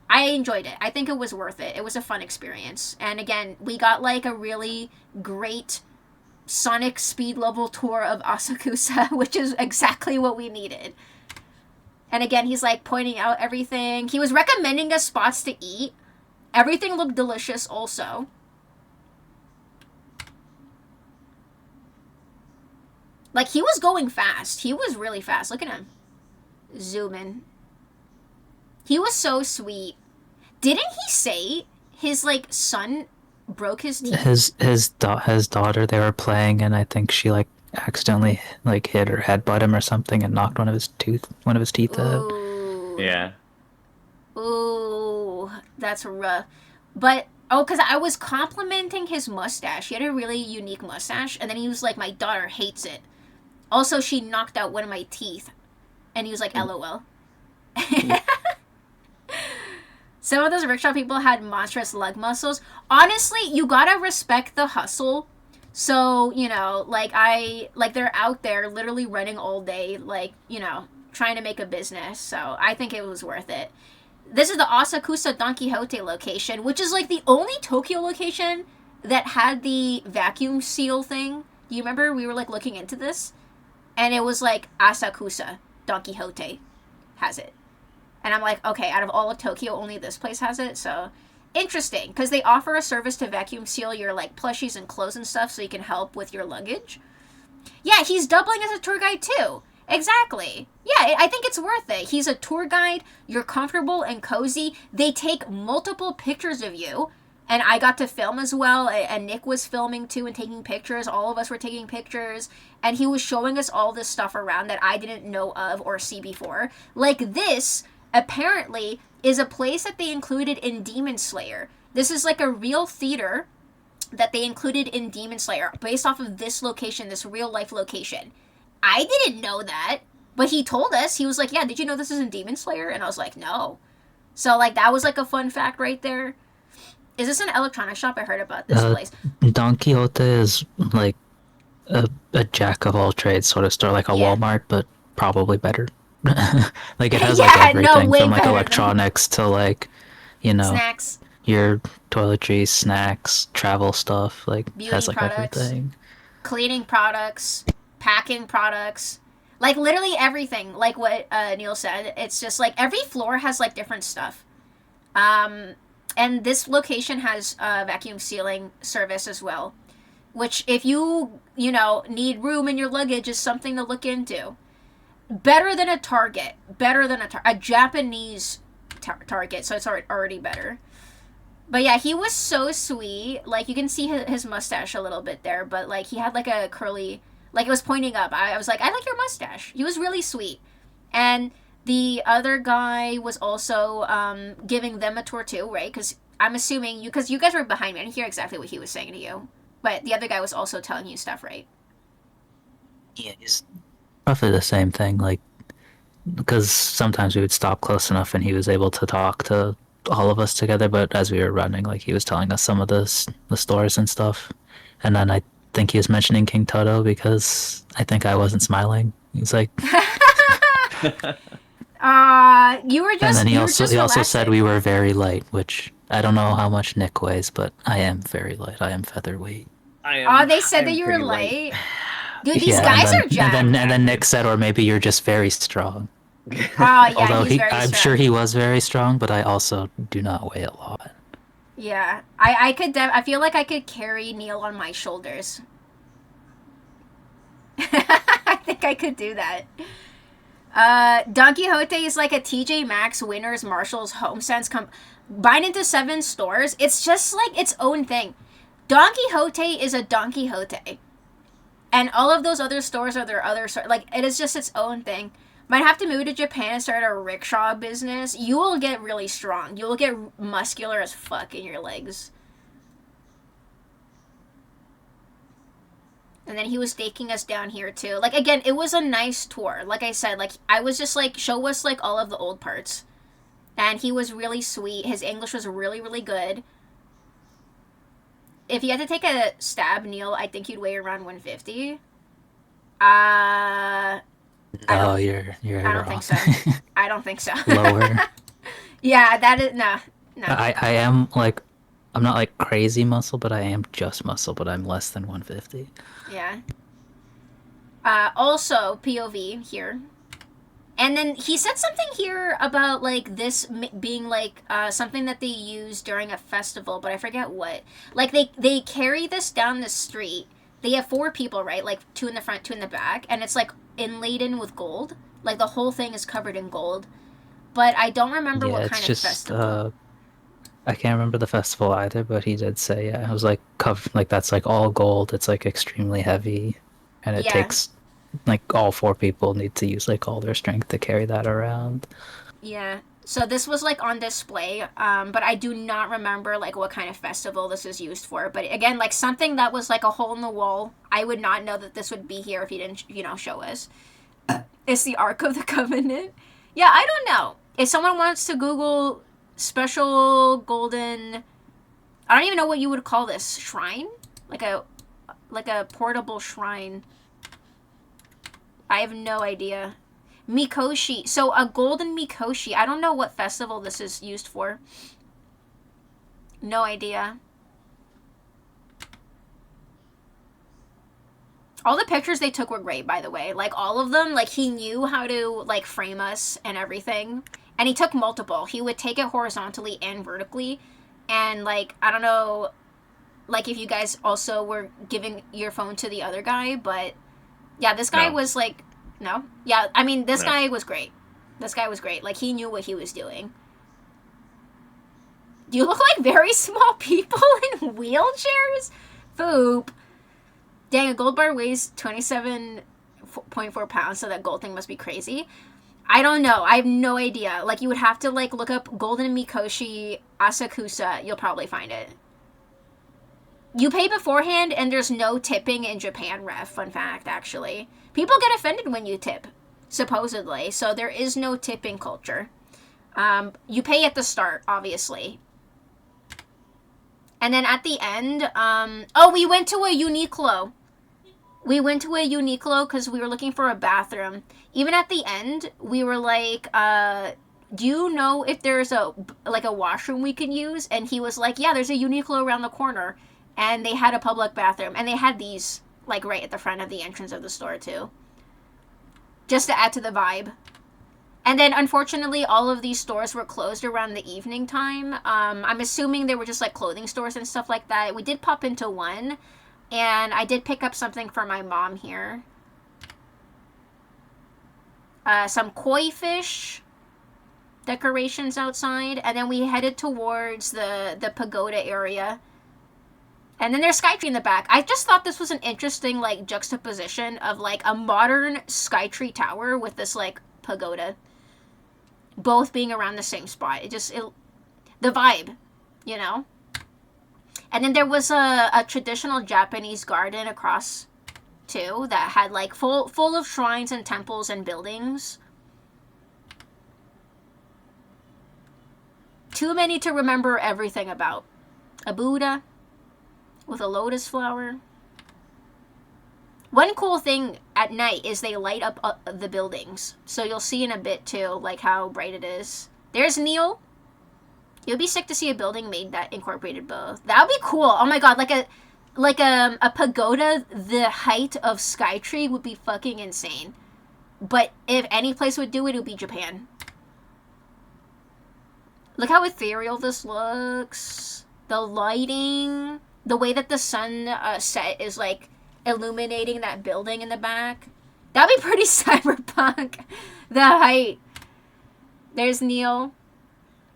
I enjoyed it. I think it was worth it. It was a fun experience. And again, we got, like, a really great Sonic speed level tour of Asakusa, which is exactly what we needed. And again, he's, like, pointing out everything. He was recommending us spots to eat. Everything looked delicious also. Like, he was going fast. He was really fast. Look at him. Zoom in. He was so sweet. Didn't he say his, like, son broke his teeth? His daughter, they were playing, and I think she, like, accidentally, like, hit or headbutt him or something and knocked one of his teeth out. Ooh. Yeah. Ooh. That's rough. But, oh, because I was complimenting his mustache. He had a really unique mustache. And then he was like, my daughter hates it. Also, she knocked out one of my teeth. And he was like, LOL. Some of those rickshaw people had monstrous leg muscles. Honestly, you gotta respect the hustle. So, you know, like they're out there literally running all day, like, you know, trying to make a business. So I think it was worth it. This is the Asakusa Don Quixote location, which is like the only Tokyo location that had the vacuum seal thing. You remember we were like looking into this? And it was like Asakusa Don Quixote has it. And I'm like, okay, out of all of Tokyo, only this place has it. So interesting, because they offer a service to vacuum seal your like plushies and clothes and stuff so you can help with your luggage. Yeah, he's doubling as a tour guide too. Exactly. Yeah, I think it's worth it. He's a tour guide. You're comfortable and cozy. They take multiple pictures of you. And I got to film as well. And Nick was filming too and taking pictures. All of us were taking pictures. And he was showing us all this stuff around that I didn't know of or see before. Like this, apparently, is a place that they included in Demon Slayer. This is like a real theater that they included in Demon Slayer based off of this location, this real life location. I didn't know that, but he told us. He was like, yeah, did you know this is in Demon Slayer? And I was like, no. So, like, that was, like, a fun fact right there. Is this an electronic shop? I heard about this place. Don Quixote is, like, a jack of all trades sort of store, like a Walmart, but probably better. Like, it has, like, everything from, like, electronics to, like, you know... Snacks. Your toiletries, snacks, travel stuff, like, beauty has, like, products, everything. Cleaning products, packing products, like literally everything. Like what Neil said, it's just like every floor has like different stuff. And this location has vacuum sealing service as well, which if you need room in your luggage is something to look into. Better than a Target, a Japanese Target, so it's already better. But yeah, he was so sweet. Like, you can see his mustache a little bit there, but, like, he had, like, a curly... Like, it was pointing up. I was like, I like your mustache. He was really sweet. And the other guy was also giving them a tour, too, right? Because I'm assuming... Because you guys were behind me. I didn't hear exactly what he was saying to you. But the other guy was also telling you stuff, right? Yeah, it's roughly the same thing. Like, because sometimes we would stop close enough and he was able to talk to all of us together, but as we were running, like, he was telling us some of the stores and stuff. And then I think he was mentioning King Toto because I think I wasn't smiling. He's like... you were just... And then he also said we were very light, which I don't know how much Nick weighs, but I am very light. I am featherweight. They said that you were light? Dude, these guys are jacked. And then Nick said, or maybe you're just very strong. Yeah, although he's very I'm strong. sure he was very strong, but I also do not weigh a lot. Yeah, I feel like I could carry Neil on my shoulders. I think I could do that. Don Quixote is like a TJ Maxx, Winners, Marshalls, HomeSense combined into 7 stores. It's just like its own thing. Don Quixote is a Don Quixote. And all of those other stores are their other stores. Like, it is just its own thing. Might have to move to Japan and start a rickshaw business. You will get really strong. You will get muscular as fuck in your legs. And then he was taking us down here too. Like, again, it was a nice tour. Like I said, like, I was just like, show us like all of the old parts. And he was really sweet. His English was really, really good. If you had to take a stab, Neil, I think you'd weigh around 150. No, you're I don't wrong. think so. I don't think so. Lower. Yeah, that is... No. I am, like... I'm not, like, crazy muscle, but I am just muscle, but I'm less than 150. Yeah. Also, POV here. And then he said something here about, like, this being, like, something that they use during a festival, but I forget what. Like, they carry this down the street they have 4 people, right? Like 2 in the front, 2 in the back, and it's like inladen with gold. Like the whole thing is covered in gold. But I don't remember Yeah, what it's kind of just festival. I can't remember the festival either, but he did say yeah, it was like like that's like all gold. It's like extremely heavy, and it Yeah. takes like all 4 people need to use like all their strength to carry that around. Yeah. So this was like on display, but I do not remember like what kind of festival this is used for. But again, like something that was like a hole in the wall, I would not know that this would be here if he didn't, show us. It's the Ark of the Covenant. Yeah, I don't know. If someone wants to Google special golden, I don't even know what you would call this, shrine, like a portable shrine. I have no idea. Mikoshi. So a golden Mikoshi. I don't know what festival this is used for. No idea. All the pictures they took were great, by the way. Like, all of them. Like, he knew how to, like, frame us and everything. And he took multiple. He would take it horizontally and vertically. And, like, I don't know, like, if you guys also were giving your phone to the other guy. But, yeah, this guy was, like... No? Yeah, I mean, this guy was great. This guy was great. Like, he knew what he was doing. Do you look like very small people in wheelchairs? Foop. Dang, a gold bar weighs 27.4 pounds, so that gold thing must be crazy. I don't know. I have no idea. Like, you would have to, like, look up Golden Mikoshi Asakusa. You'll probably find it. You pay beforehand, and there's no tipping in Japan, ref. Fun fact, actually. People get offended when you tip, supposedly. So there is no tipping culture. You pay at the start, obviously. And then at the end, oh, we went to a Uniqlo. We went to a Uniqlo because we were looking for a bathroom. Even at the end, we were like, do you know if there's a washroom we can use? And he was like, yeah, there's a Uniqlo around the corner. And they had a public bathroom. And they had these, like, right at the front of the entrance of the store, too. Just to add to the vibe. And then, unfortunately, all of these stores were closed around the evening time. I'm assuming they were just, like, clothing stores and stuff like that. We did pop into one. And I did pick up something for my mom here. Some koi fish decorations outside. And then we headed towards the pagoda area. And then there's Skytree in the back. I just thought this was an interesting, like, juxtaposition of, like, a modern Skytree tower with this, like, pagoda. Both being around the same spot. The vibe, you know? And then there was a traditional Japanese garden across, too, that had, like, full of shrines and temples and buildings. Too many to remember everything about. A Buddha with a lotus flower. One cool thing at night is they light up the buildings. So you'll see in a bit, too, like how bright it is. There's Neil. It would be sick to see a building made that incorporated both. That would be cool. Oh my god, like a pagoda the height of Skytree would be fucking insane. But if any place would do it, it would be Japan. Look how ethereal this looks. The lighting. The way that the sun set is, like, illuminating that building in the back. That'd be pretty cyberpunk. The height. There's Neil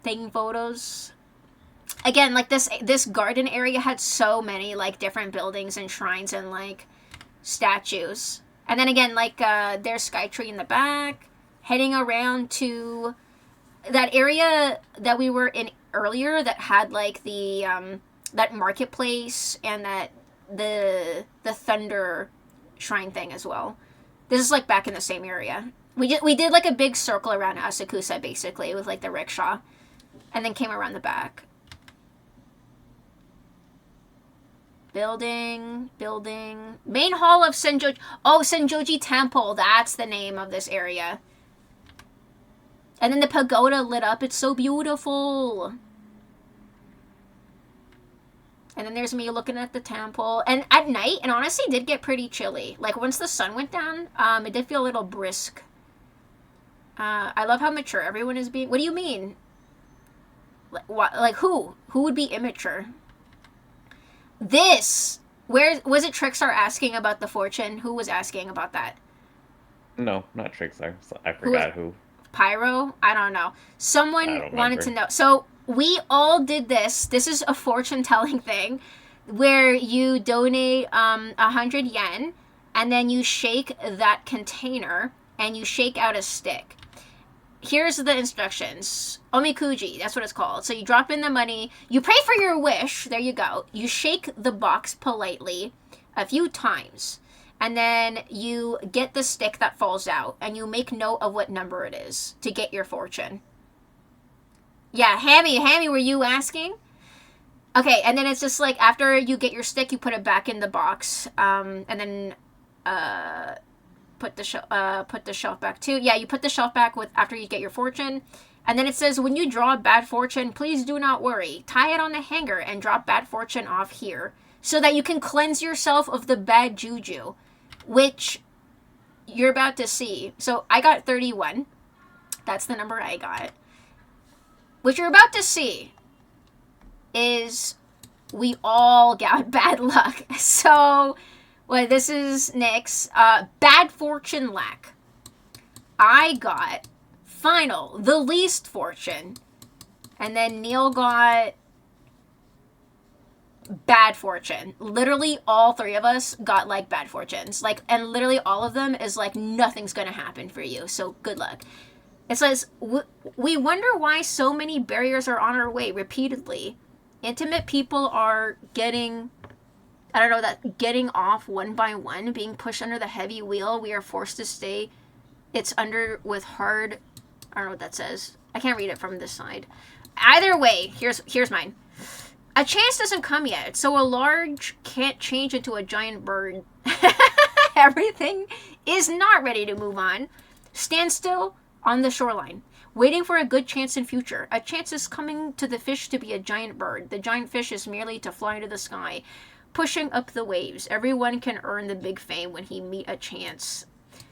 taking photos. Again, like, this garden area had so many, like, different buildings and shrines and, like, statues. And then again, like, there's Skytree in the back. Heading around to that area that we were in earlier that had, like, the, that marketplace and that the thunder shrine thing as well. This is, like, back in the same area. We did, like, a big circle around Asakusa, basically, with, like, the rickshaw. And then came around the back. Building. Main hall of Senjoji. Oh, Senjoji Temple. That's the name of this area. And then the pagoda lit up. It's so beautiful. And then there's me looking at the temple. And at night, it honestly did get pretty chilly. Like, once the sun went down, it did feel a little brisk. I love how mature everyone is being. What do you mean? Like, what? Like, who? Who would be immature? This Where was it? Trickstar asking about the fortune. Who was asking about that? No, not Trickstar. So I forgot who. Pyro? I don't know. I Someone don't wanted remember. to know. So we all did this. This is a fortune telling thing where you donate 100 yen and then you shake that container and you shake out a stick. Here's the instructions. Omikuji, that's what it's called. So you drop in the money, you pray for your wish, there you go. You shake the box politely a few times. And then you get the stick that falls out and you make note of what number it is to get your fortune. Yeah, Hammy, were you asking? Okay, and then it's just like after you get your stick, you put it back in the box, and then put the shelf back too. Yeah, you put the shelf back with after you get your fortune, and then it says when you draw bad fortune, please do not worry. Tie it on the hanger and drop bad fortune off here so that you can cleanse yourself of the bad juju, which you're about to see. So I got 31. That's the number I got. What you're about to see is we all got bad luck. So, well, this is Nick's bad fortune lack. I got final, the least fortune. And then Neil got bad fortune. Literally all three of us got like bad fortunes. Like, and literally all of them is like nothing's gonna happen for you. So good luck. It says, we wonder why so many barriers are on our way repeatedly. Intimate people are getting off one by one, being pushed under the heavy wheel. We are forced to stay. It's under with hard. I don't know what that says. I can't read it from this side. Either way, here's mine. A chance doesn't come yet, so a large can't change into a giant bird. Everything is not ready to move on. Stand still on the shoreline, waiting for a good chance in future. A chance is coming to the fish to be a giant bird. The giant fish is merely to fly into the sky, pushing up the waves. Everyone can earn the big fame when he meet a chance.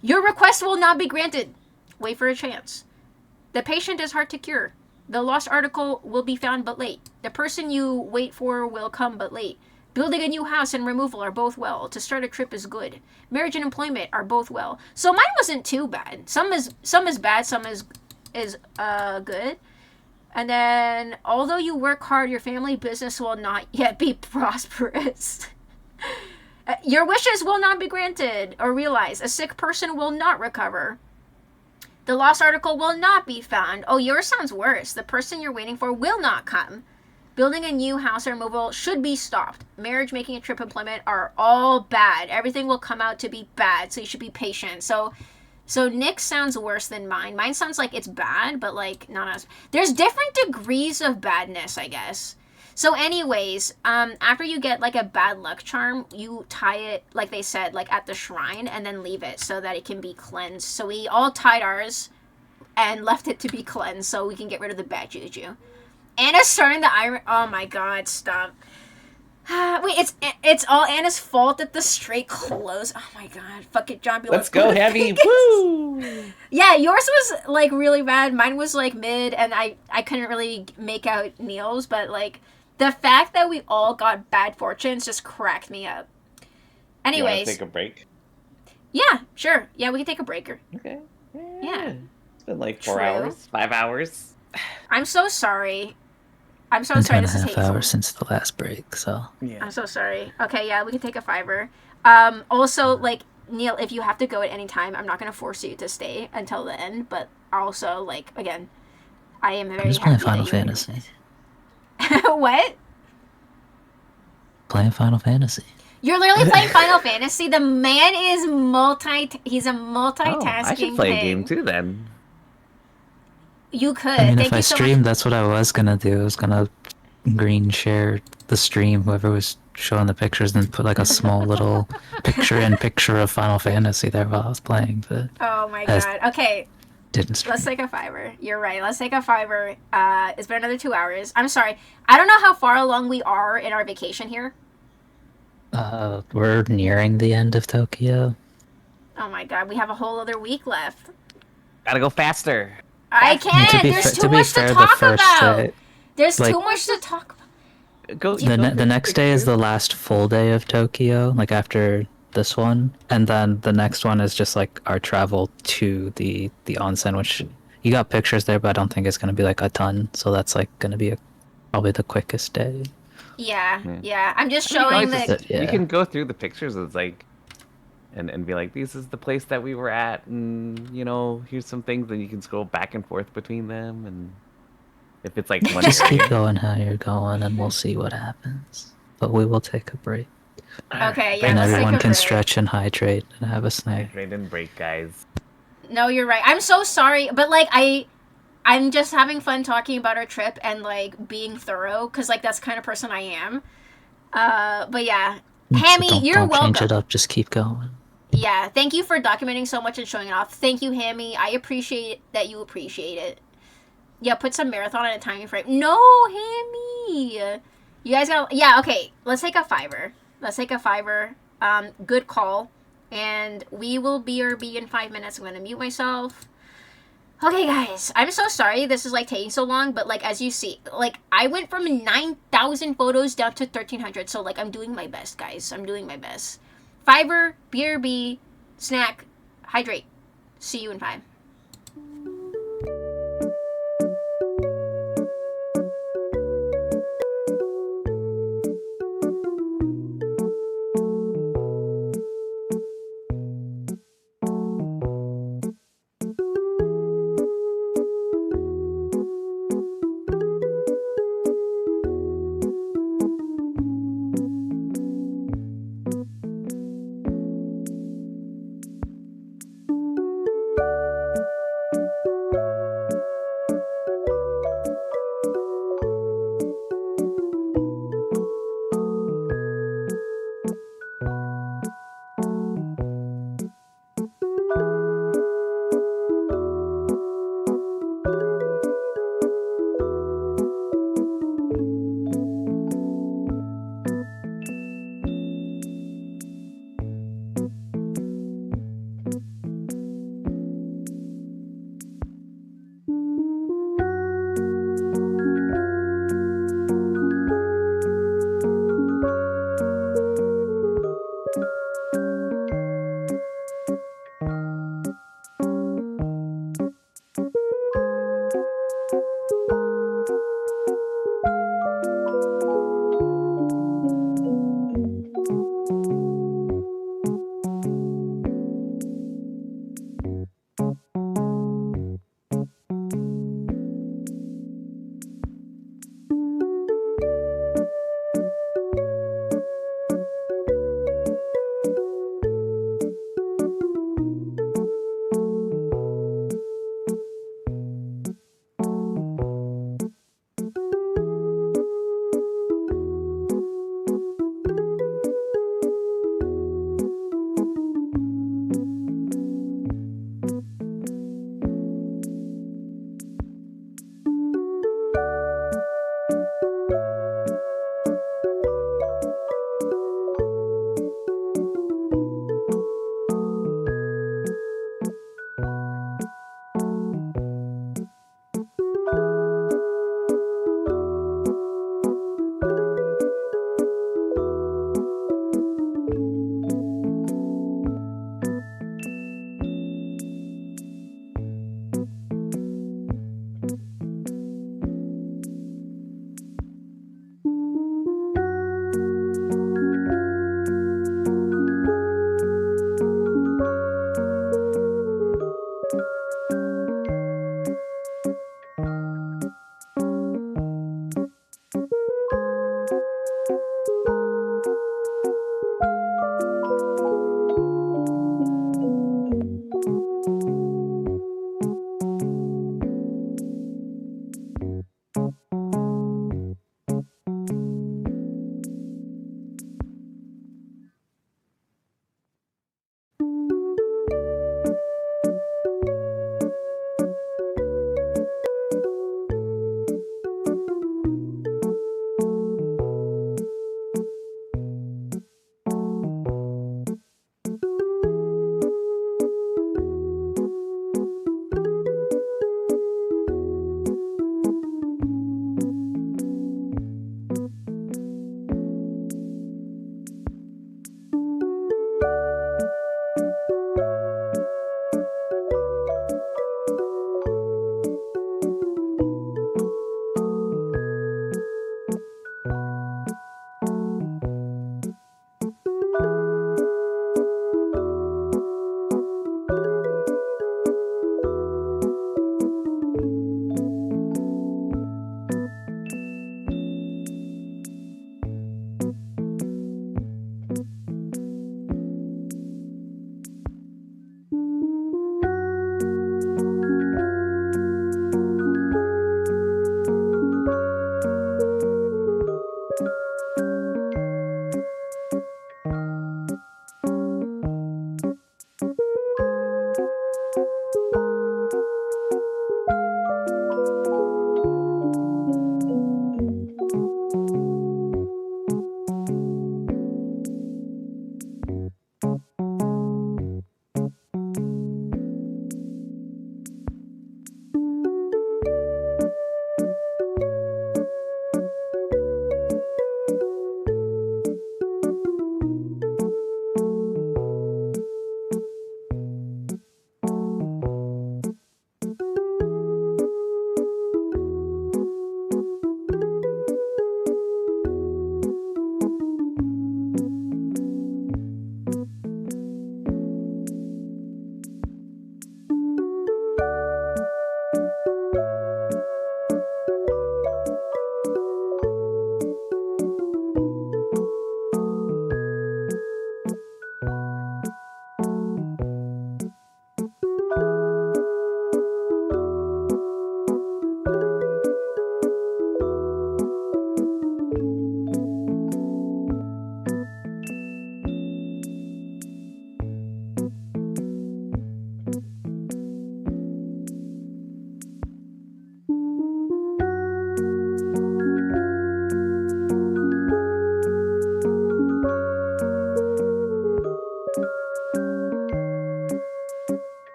Your request will not be granted. Wait for a chance. The patient is hard to cure. The lost article will be found but late. The person you wait for will come but late. Building a new house and removal are both well. To start a trip is good. Marriage and employment are both well. So mine wasn't too bad. Some is bad, some is good. And then, although you work hard, your family business will not yet be prosperous. Your wishes will not be granted or realized. A sick person will not recover. The lost article will not be found. Oh, yours sounds worse. The person you're waiting for will not come. Building a new house or removal should be stopped. Marriage, making a trip, employment are all bad. Everything will come out to be bad, so you should be patient. So Nick sounds worse than mine. Mine sounds like it's bad, but like not as. There's different degrees of badness, I guess. So anyways, after you get like a bad luck charm, you tie it, like they said, like at the shrine and then leave it so that it can be cleansed. So we all tied ours and left it to be cleansed so we can get rid of the bad juju. Anna's starting the iron. Oh my god, stop. Wait, it's all Anna's fault that the straight closed. Oh my god, fuck it, John. Let's go heavy. Woo! Yeah, yours was like really bad. Mine was like mid, and I couldn't really make out Neil's, but like the fact that we all got bad fortunes just cracked me up. Anyways, you want to take a break? Yeah, sure. Yeah, we can take a breaker. Okay. Yeah. It's been like 4 True. hours, 5 hours. I'm so sorry. I'm so Been sorry. 2.5 This is hateful. hours since the last break, so. Yeah. I'm so sorry. Okay, yeah, we can take a $5. Also, like, Neil, if you have to go at any time, I'm not going to force you to stay until the end, but also, like, again, I am very I'm just playing happy Final that you- Fantasy. What? Playing Final Fantasy. You're literally playing Final Fantasy? The man is he's a multitasking Oh, I should play a thing. game too then. You could. I mean, Thank if you I so streamed, much. that's what I was gonna do. I was gonna green share the stream, whoever was showing the pictures, and put like a small little picture of Final Fantasy there while I was playing, but Oh my I god. Okay, didn't stream. let's take a $5. You're right. Let's take a $5. It's been another 2 hours. I'm sorry. I don't know how far along we are in our vacation here. We're nearing the end of Tokyo. Oh my god, we have a whole other week left. Gotta go faster. I To can't. be There's fa- too much to the talk first about. day- There's like- too much to talk about. Go. The go The take next day is pictures. the last full day of Tokyo, like after this one, and then the next one is just like our travel to the onsen, which you got pictures there, but I don't think it's gonna be like a ton. So that's like gonna be probably the quickest day. Yeah, Yeah. yeah. I'm just I mean, you can showing always the. just Yeah. we can go through the pictures. It's like and be like, this is the place that we were at, and here's some things, and you can scroll back and forth between them, and if it's like one Just keep area. going how you're going, and we'll see what happens. But we will take a break, Okay, yeah, and let's take everyone a can break. stretch and hydrate and have a snack. Hydrate and break, guys. No, you're right. I'm so sorry, but like I'm just having fun talking about our trip and like being thorough because like that's the kind of person I am. But yeah, Hammy, So you're don't change welcome. it up. Just keep going. Yeah, thank you for documenting so much and showing it off. Thank you, Hammy. I appreciate that you appreciate it. Yeah, put some marathon in a timing frame. No, Hammy. You guys gotta. Yeah, okay. Let's take a fiver. Good call. And we will BRB in 5 minutes. I'm gonna mute myself. Okay, guys. I'm so sorry this is like taking so long, but like as you see, like I went from 9,000 photos down to 1,300. So like I'm doing my best, guys. I'm doing my best. Fiber, BRB, snack, hydrate. See you in 5.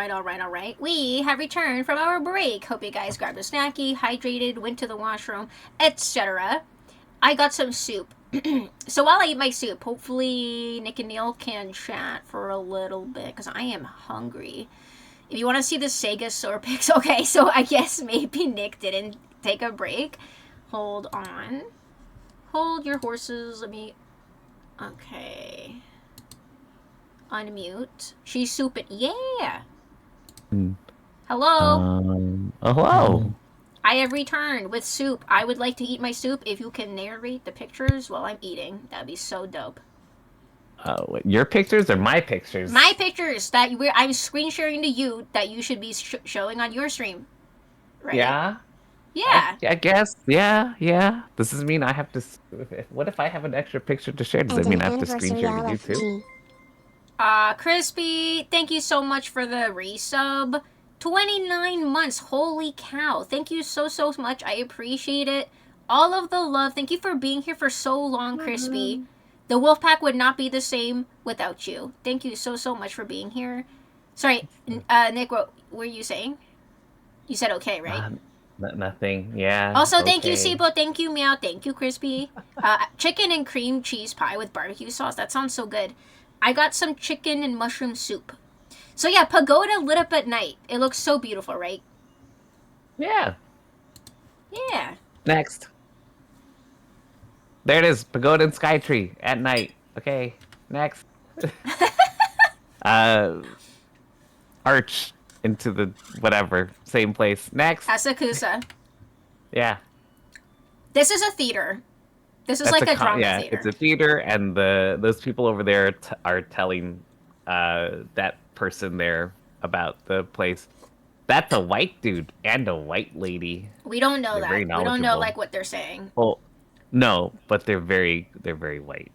right. We have returned from our break. Hope you guys grabbed a snacky, hydrated, went to the washroom, etc. I got some soup. So while I eat my soup, hopefully Nick and Neil can chat for a little bit because I am hungry. If you want to see the Sega Soar pics, okay, so I guess maybe Nick didn't take a break. Hold on. Hold your horses. Let me... Okay. Unmute. She's souping. Yeah! Hello? Hello. I have returned with soup. I would like to eat my soup. If you can narrate the pictures while I'm eating, that'd be so dope. Your pictures or my pictures? My pictures that I'm screen sharing to you that you should be showing on your stream. Right? Yeah? Yeah. I guess. Yeah. Does this mean I have to... What if I have an extra picture to share? Does that mean I have to screen share with you too? Crispy, thank you so much for the resub. 29 months. Holy cow. Thank you so much. I appreciate it. All of the love. Thank you for being here for so long, Crispy. The Wolfpack would not be the same without you. Thank you so much for being here. Sorry, Nick, what were you saying? You said okay, right? Nothing. Yeah. Also, thank you, Sibo. Thank you, Meow. Thank you, Crispy. Chicken and cream cheese pie with barbecue sauce. That sounds so good. I got some chicken and mushroom soup. So yeah, Pagoda lit up at night. It looks so beautiful, right? Yeah. Yeah. Next. There it is. Pagoda and Skytree at night. Okay. Next. Arch into the whatever. Same place. Next. Asakusa. Yeah. This is a theater. This is like a drama theater. It's a theater, and those people over there are telling that person there about the place. That's a white dude and a white lady. We don't know that. We don't know like what they're saying. Well, no, but they're very white.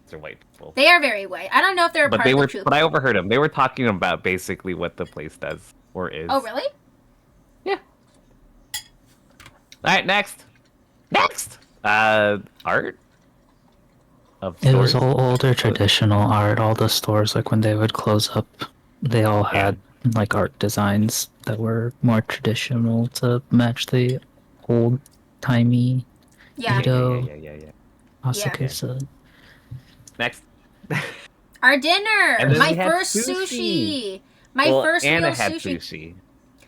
They're white people. They are very white. I don't know if they're a part of the troop. But I overheard them. They were talking about basically what the place does or is. Oh, really? Yeah. All right, next. Art of stores. It was all older traditional art. All the stores, like when they would close up, they all had like art designs that were more traditional to match the old timey Edo. Yeah. Asakusa. Next. Our dinner. My first sushi. My first real Anna had sushi.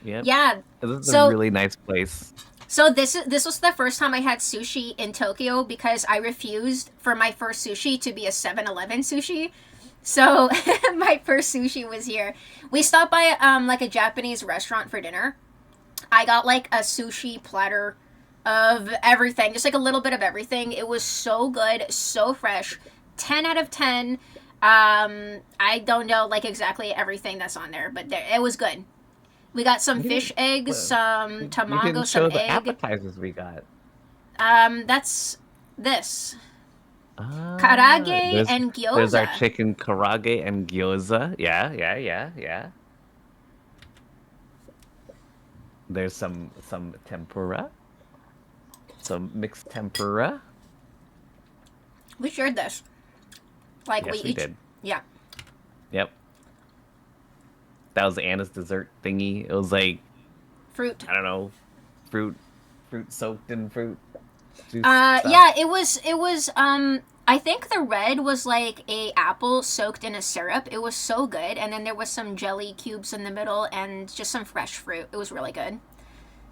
Yep. Yeah. This is a really nice place. So this was the first time I had sushi in Tokyo because I refused for my first sushi to be a 7-Eleven sushi. So my first sushi was here. We stopped by like a Japanese restaurant for dinner. I got like a sushi platter of everything, just like a little bit of everything. It was so good, so fresh. 10 out of 10. I don't know like exactly everything that's on there, but it was good. We got some fish eggs, some tamago, some egg. The appetizers we got. That's this. Karage and gyoza. There's our chicken karage and gyoza. Yeah. There's some tempura. Some mixed tempura. We shared this. Like yes, we each did. Yeah. Yep. That was Anna's dessert thingy. It was like fruit. I don't know, fruit soaked in fruit juice. Yeah, it was. I think the red was like a apple soaked in a syrup. It was so good, and then there was some jelly cubes in the middle and just some fresh fruit. It was really good.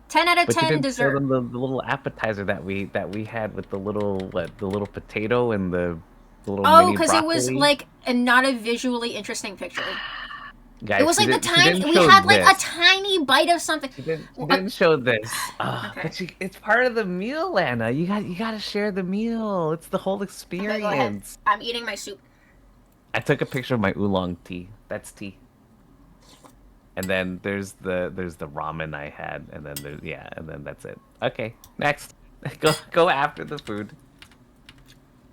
10 out of 10 but you didn't dessert. Show them the little appetizer that we had with the little potato and the little mini because it was broccoli. like not a visually interesting picture. Guys, it was like the tiny. We had like a tiny bite of something. She didn't show this. Okay. But it's part of the meal, Anna. You got to share the meal. It's the whole experience. Okay, go ahead. I'm eating my soup. I took a picture of my oolong tea. That's tea. And then there's the ramen I had, and then that's it. Okay, next. Go after the food.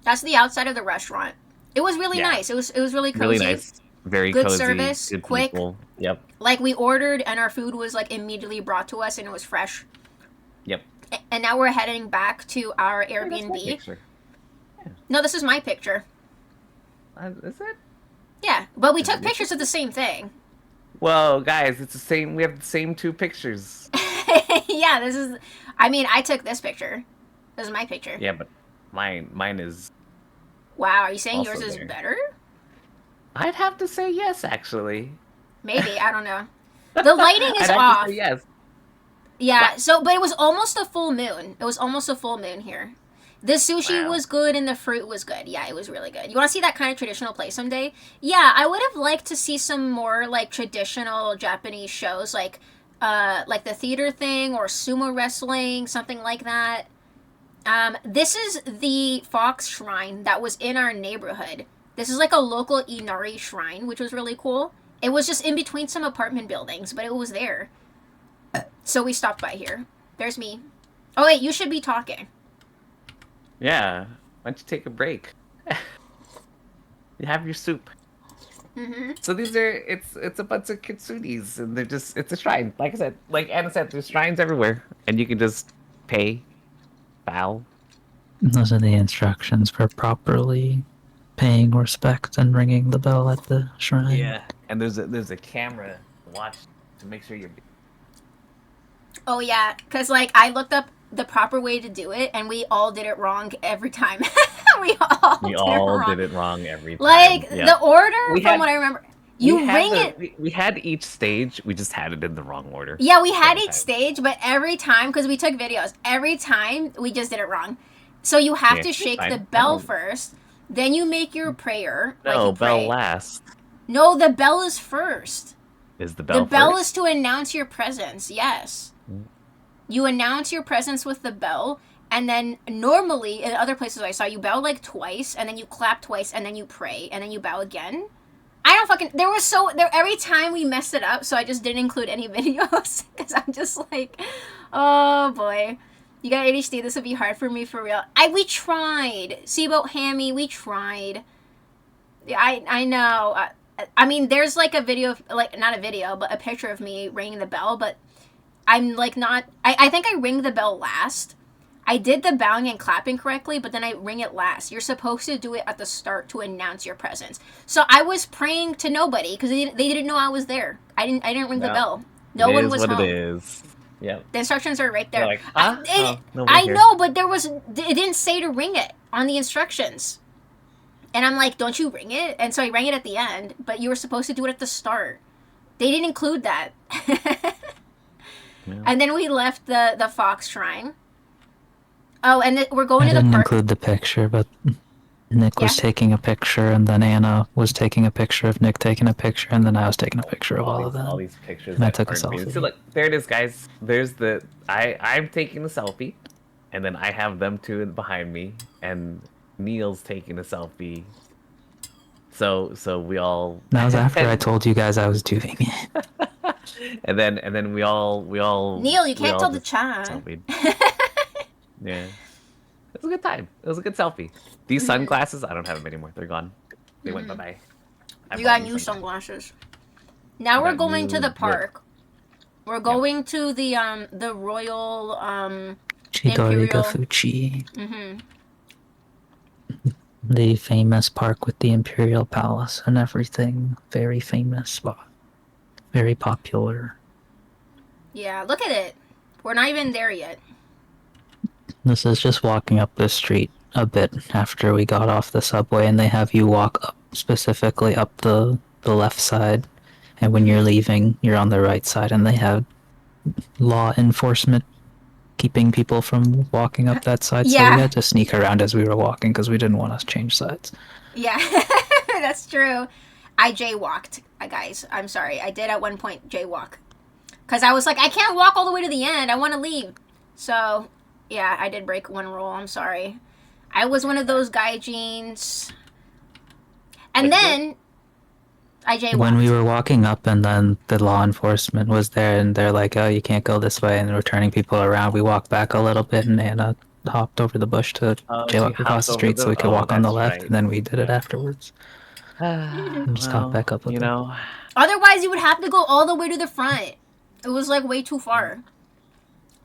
That's the outside of the restaurant. It was really nice. It was really cozy. Really nice. Very good cozy, service, good quick. People. Yep. Like we ordered and our food was like immediately brought to us and it was fresh. Yep. And now we're heading back to our Airbnb. Yeah. No, this is my picture. Is it? Yeah, but we took pictures of the same thing. Whoa, guys, it's the same. We have the same two pictures. Yeah, this is. I mean, I took this picture. This is my picture. Yeah, but mine is. Wow, are you saying Also yours is there. better? I'd have to say yes, actually. Maybe, I don't know. The lighting is I'd have off. to say yes. Yeah, What? so but it was almost a full moon. It was almost a full moon here. The sushi Wow. was good and the fruit was good. Yeah, it was really good. You want to see that kind of traditional place someday? Yeah, I would have liked to see some more like traditional Japanese shows like the theater thing or sumo wrestling, something like that. This is the Fox Shrine that was in our neighborhood. This is like a local Inari shrine, which was really cool. It was just in between some apartment buildings, but it was there. So we stopped by here. There's me. Oh wait, you should be talking. Yeah. Why don't you take a break? You have your soup. Mm-hmm. So these are it's a bunch of kitsunis, and they're just it's a shrine. Like I said, like Anna said, there's shrines everywhere, and you can just pay, bow. Those are the instructions for properly paying respect and ringing the bell at the shrine. Yeah. And there's a camera to watch to make sure you're. Oh yeah, cause like I looked up the proper way to do it, and we all did it wrong every time. we all did it wrong every time. Like Yep. the order, We from had- what I remember, you ring it. We had each stage. We just had it in the wrong order. Yeah, we had every each time. stage, but every time, because we took videos, every time we just did it wrong. So you have Yeah, to shake fine. the bell first, then you make your prayer. like No, you bell pray. last. No, the bell is first. Is the bell The bell first? is to announce your presence, yes. You announce your presence with the bell, and then normally in other places I saw, you bow like twice, and then you clap twice, and then you pray, and then you bow again. I don't fucking. Every time we messed it up, so I just didn't include any videos because I'm just like, oh boy, you got ADHD. This would be hard for me for real. We tried, Seaboat Hammy. We tried. Yeah, I know. I mean, there's like a video, like not a video, but a picture of me ringing the bell. But I'm like not. I think I ring the bell last. I did the bowing and clapping correctly, but then I ring it last. You're supposed to do it at the start to announce your presence. So I was praying to nobody because they didn't know I was there. I didn't ring the bell. No one was what home. It is. Yep. The instructions are right there. You're like, huh? I know, but it didn't say to ring it on the instructions. And I'm like, don't you ring it? And so I rang it at the end, but you were supposed to do it at the start. They didn't include that. Yeah. And then we left the Fox Shrine. Oh, and we're going I to the didn't park. include the picture, but Nick was Yeah. taking a picture, and then Anna was taking a picture of Nick taking a picture, and then I was taking a picture of all of them. All these pictures. And I that took a aren't being- selfie. So look, there it is, guys. There's I'm taking the selfie, and then I have them two behind me, and Neil's taking a selfie. So we all. That was after I told you guys I was doing it. and then we all. Neil, you we can't all tell the just chat. selfied. Yeah. It was a good time. It was a good selfie. These sunglasses, I don't have them anymore. They're gone. They went bye-bye. I You bought got new sunglasses. Now I we're got going to new the look. park. We're going to the Royal Chidori Imperial. Fuchi, Mm-hmm. the famous park with the Imperial Palace and everything. Very famous spot. Very popular. Yeah, look at it. We're not even there yet. This is just walking up the street a bit after we got off the subway, and they have you walk up, specifically up the left side, and when you're leaving, you're on the right side, and they have law enforcement keeping people from walking up that side, so Yeah. we had to sneak around as we were walking because we didn't want to change sides. Yeah, that's true. I jaywalked, guys. I'm sorry. I did at one point jaywalk. Because I was like, I can't walk all the way to the end. I want to leave. So, yeah, I did break one rule. I'm sorry. I was one of those gaijins. And then I jaywalked. When we were walking up, and then the law enforcement was there, and they're like, oh, you can't go this way, and we're turning people around. We walked back a little bit, and Anna hopped over the bush to Oh, jaywalk she across the hopped street over so we the- could oh, walk on the that's left, right. and then we did it afterwards. Just hop back up a You bit. know, Otherwise, you would have to go all the way to the front. It was like way too far.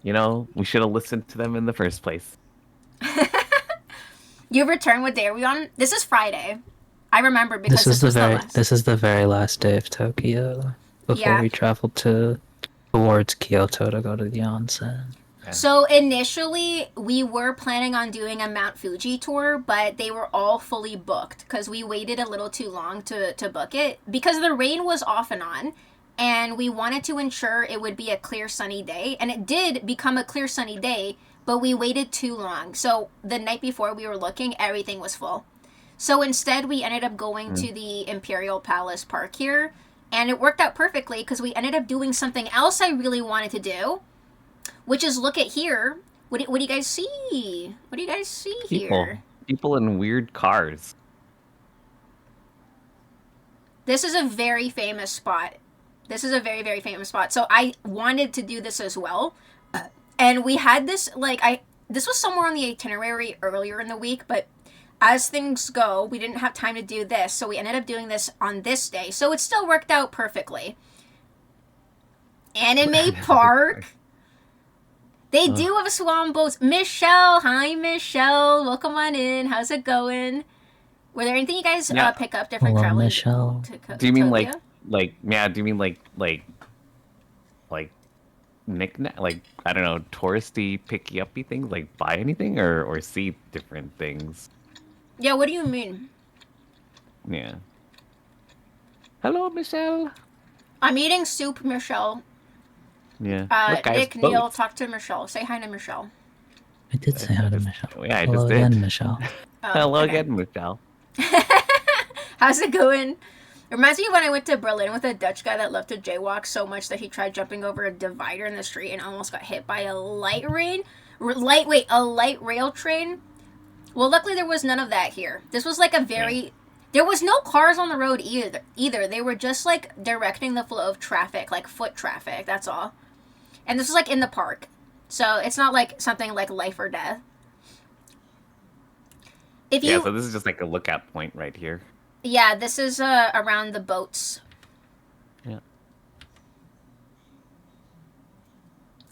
we should have listened to them in the first place. You return, what day are we on? This is Friday. I remember because This is the was very last. this is the very last day of Tokyo. before Yeah. we traveled towards Kyoto to go to the onsen. So initially, we were planning on doing a Mount Fuji tour, but they were all fully booked because we waited a little too long to book it because the rain was off and on, and we wanted to ensure it would be a clear sunny day, and it did become a clear sunny day, but we waited too long. So the night before we were looking, everything was full. So instead, we ended up going to the Imperial Palace Park here, and it worked out perfectly because we ended up doing something else I really wanted to do, which is look at here. What do you guys see? What do you guys see here? People in weird cars. This is a very famous spot. This is a very, very famous spot. So I wanted to do this as well. And we had this, this was somewhere on the itinerary earlier in the week, but as things go, we didn't have time to do this. So we ended up doing this on this day. So it still worked out perfectly. Anime Park. They do have swan boats. Michelle, hi Michelle. Welcome on in. How's it going? Were there anything you guys pick up different Hello, traveling? Michelle. Do you mean do you mean like knick-knack, like, I don't know, touristy picky uppy things, like buy anything or see different things? Yeah, what do you mean? Yeah. Hello, Michelle. I'm eating soup, Michelle. Yeah. Look, guys, Nick, Neil, boats. talk to Michelle. Say hi to Michelle. I did say hi to Michelle. Yeah, I Hello just did. again, Michelle. Hello okay. again, Michelle. How's it going? It reminds me of when I went to Berlin with a Dutch guy that loved to jaywalk so much that he tried jumping over a divider in the street and almost got hit by a light rail train. Well, luckily there was none of that here. This was like a very... There was no cars on the road either. They were just like directing the flow of traffic, like foot traffic, that's all. And this was like in the park. So it's not like something like life or death. So this is just like a lookout point right here. Yeah, this is around the boats. Yeah.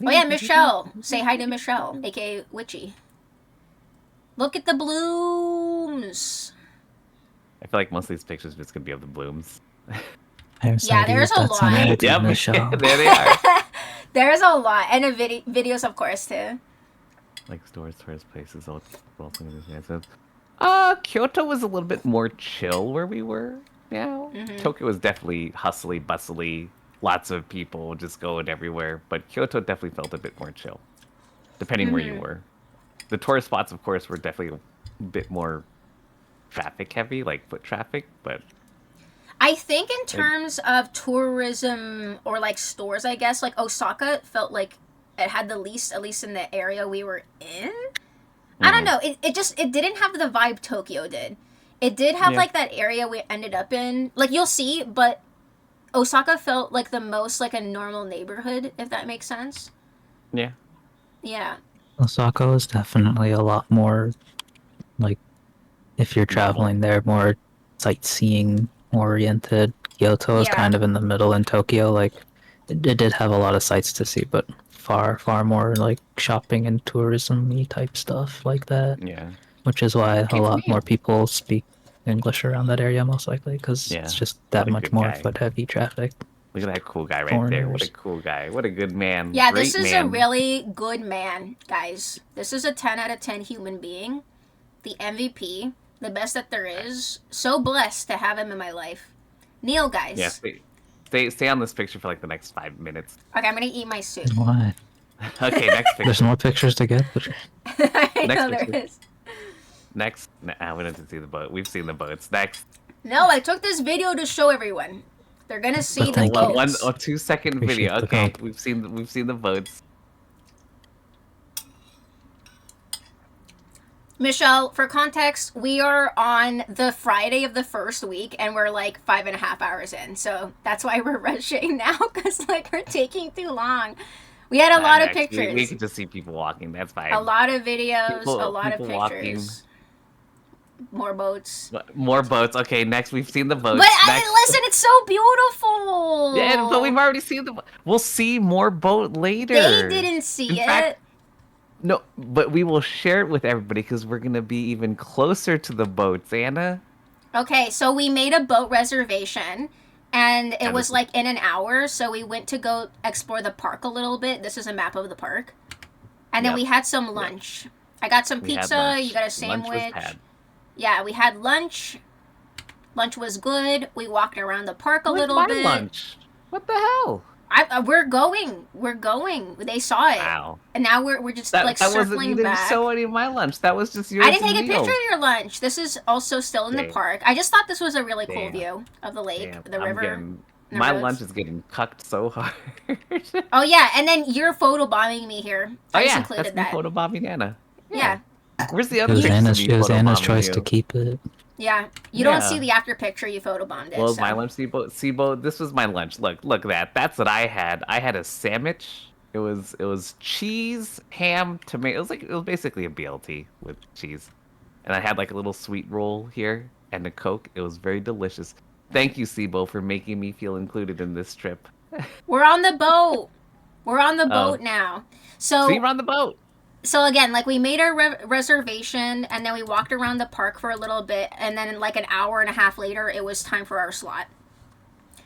Oh yeah, Michelle. Say hi to Michelle, aka Witchy. Look at the blooms. I feel like most of these pictures are just gonna be of the blooms. There's a lot. Yep, Michelle. there they are. There's a lot, and videos, of course, too. Like stores, tourist places, all Kyoto was a little bit more chill where we were now. Tokyo was definitely hustly, bustly, lots of people just going everywhere. But Kyoto definitely felt a bit more chill, depending where you were. The tourist spots, of course, were definitely a bit more traffic heavy, like foot traffic, but... I think in terms of tourism or like stores, I guess, like Osaka felt like it had the least, at least in the area we were in. I don't know. It didn't have the vibe Tokyo did. It did have like that area we ended up in. Like you'll see, but Osaka felt like the most like a normal neighborhood, if that makes sense. Yeah. Yeah. Osaka is definitely a lot more, like, if you're traveling there, more sightseeing oriented. Kyoto is kind of in the middle in Tokyo. Like, it did have a lot of sights to see, but far more like shopping and tourism-y type stuff like that. Yeah. Which is why a lot more people speak English around that area, most likely, because it's just that much more foot-heavy traffic. Look at that cool guy right there. What a cool guy. What a good man. Yeah, Great this is man. a really good man, guys. This is a 10 out of 10 human being. The MVP. The best that there is. So blessed to have him in my life. Neil, guys. Yeah, stay on this picture for like the next 5 minutes. Okay, I'm gonna eat my soup. Why? Okay, next picture. There's more pictures to get. I know there is. Next. Nah, we don't have to see the boat. We've seen the boats. Next. No, I took this video to show everyone. They're gonna see the boats. 1 or 2 second Appreciate video. the Okay, help. we've seen the boats. Michelle, for context, we are on the Friday of the first week, and we're like 5.5 hours in. So that's why we're rushing now, because like we're taking too long. We had a lot of pictures. We can just see people walking. That's fine. A lot of videos, a lot of people pictures. More boats. More boats. Okay, next we've seen the boats. But next... listen, it's so beautiful. Yeah, but we've already seen the. We'll see more boat later. They didn't see it. No, but we will share it with everybody because we're gonna be even closer to the boats, Anna. Okay, so we made a boat reservation, And it And was this- like in an hour, so we went to go explore the park a little bit. This is a map of the park. And then Yep. we had some lunch. I got some We had pizza, lunch. you got a Lunch sandwich. was had. Yeah, we had lunch. Lunch was good. We walked around the park a Where's little my bit. lunch? What the hell? We're going. We're going. They saw it. Wow. And now we're just That, like that wasn't, circling you didn't back. show any of my lunch. That was just yours. I didn't take a and picture Neil's. of your lunch. This is also still in the Damn. park. I just thought this was a really cool Damn. view of the lake, Damn, the I'm river. getting- the my roads. lunch is getting cucked so hard. Oh yeah, and then you're photobombing me here. Oh I just yeah, included that's me that. photobombing Anna. Yeah. Where's the It other was pictures Anna's, of me it was Anna's photobombing choice you? to keep it. Yeah. You don't Yeah. see the after picture. You photobombed it. Well, so. my lunch, Sibo, this was my lunch. Look at that. That's what I had. I had a sandwich. It was cheese, ham, tomato. It was basically a BLT with cheese, and I had like a little sweet roll here and a Coke. It was very delicious. Thank you, Sibo, for making me feel included in this trip. We're on the boat. We're on the Oh. boat now. So See, we're on the boat. So again, like we made our reservation, and then we walked around the park for a little bit, and then like an hour and a half later, it was time for our slot.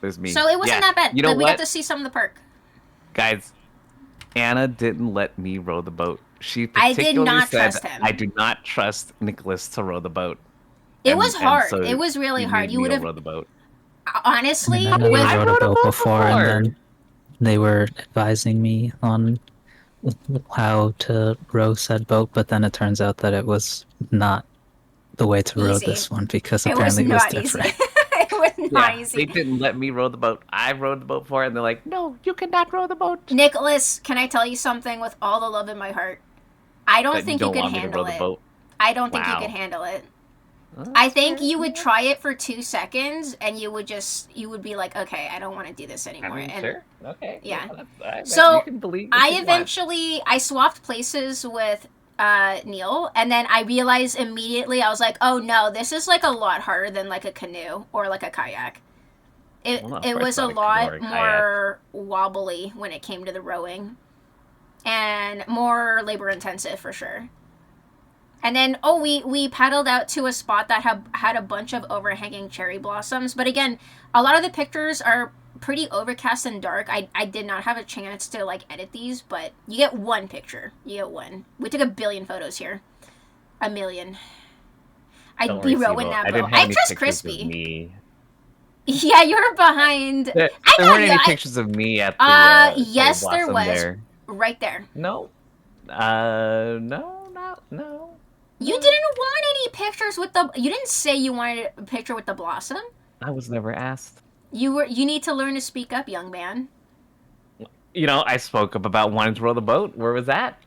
There's me. So it wasn't Yeah. that bad. You know Like, we what, got to see some of the park. guys? Anna didn't let me row the boat. She I particularly did not said, trust him. I do not trust Nicholas to row the boat. It was hard. so It was really he hard. made You me would have row the boat. honestly And I with never I rode rode a a boat boat before, and before. then they were advising me on how to row said boat, but then it turns out that it was not the way to row Easy. this one because it was apparently it was not easy. different. it was not Yeah, easy. they didn't let me row the boat. I rowed the boat before, and they're like, "No, you cannot row the boat." Nicholas, can I tell you something with all the love in my heart? I don't That think you don't could want me to row handle the it. boat. I don't think you Wow. could handle it. Oh, I think you would try it for 2 seconds, and you would be like, okay, I don't want to do this I anymore. mean, And sure. Okay. Yeah. So So, you can believe what you want. I swapped places with Neil, and then I realized immediately, I was like, oh no, this is like a lot harder than like a canoe or like a kayak. It Well, no, of it course was a not a canoe or lot a more wobbly when it came to the rowing, and more labor intensive for sure. And then, we paddled out to a spot that had a bunch of overhanging cherry blossoms. But again, a lot of the pictures are pretty overcast and dark. I did not have a chance to, like, edit these, but you get one picture. You get one. We took 1 billion photos here. 1 million. I'd Don't be worry, rowing Sibo. that I boat. didn't have I any trust pictures of Crispy. me. Yeah, you're behind. There I know weren't you. any I- pictures of me at the cherry yes, there blossom was. there. Right there. No. No. You didn't want any pictures with the... You didn't say you wanted a picture with the blossom. I was never asked. You need to learn to speak up, young man. You know, I spoke up about wanting to row the boat. Where was that?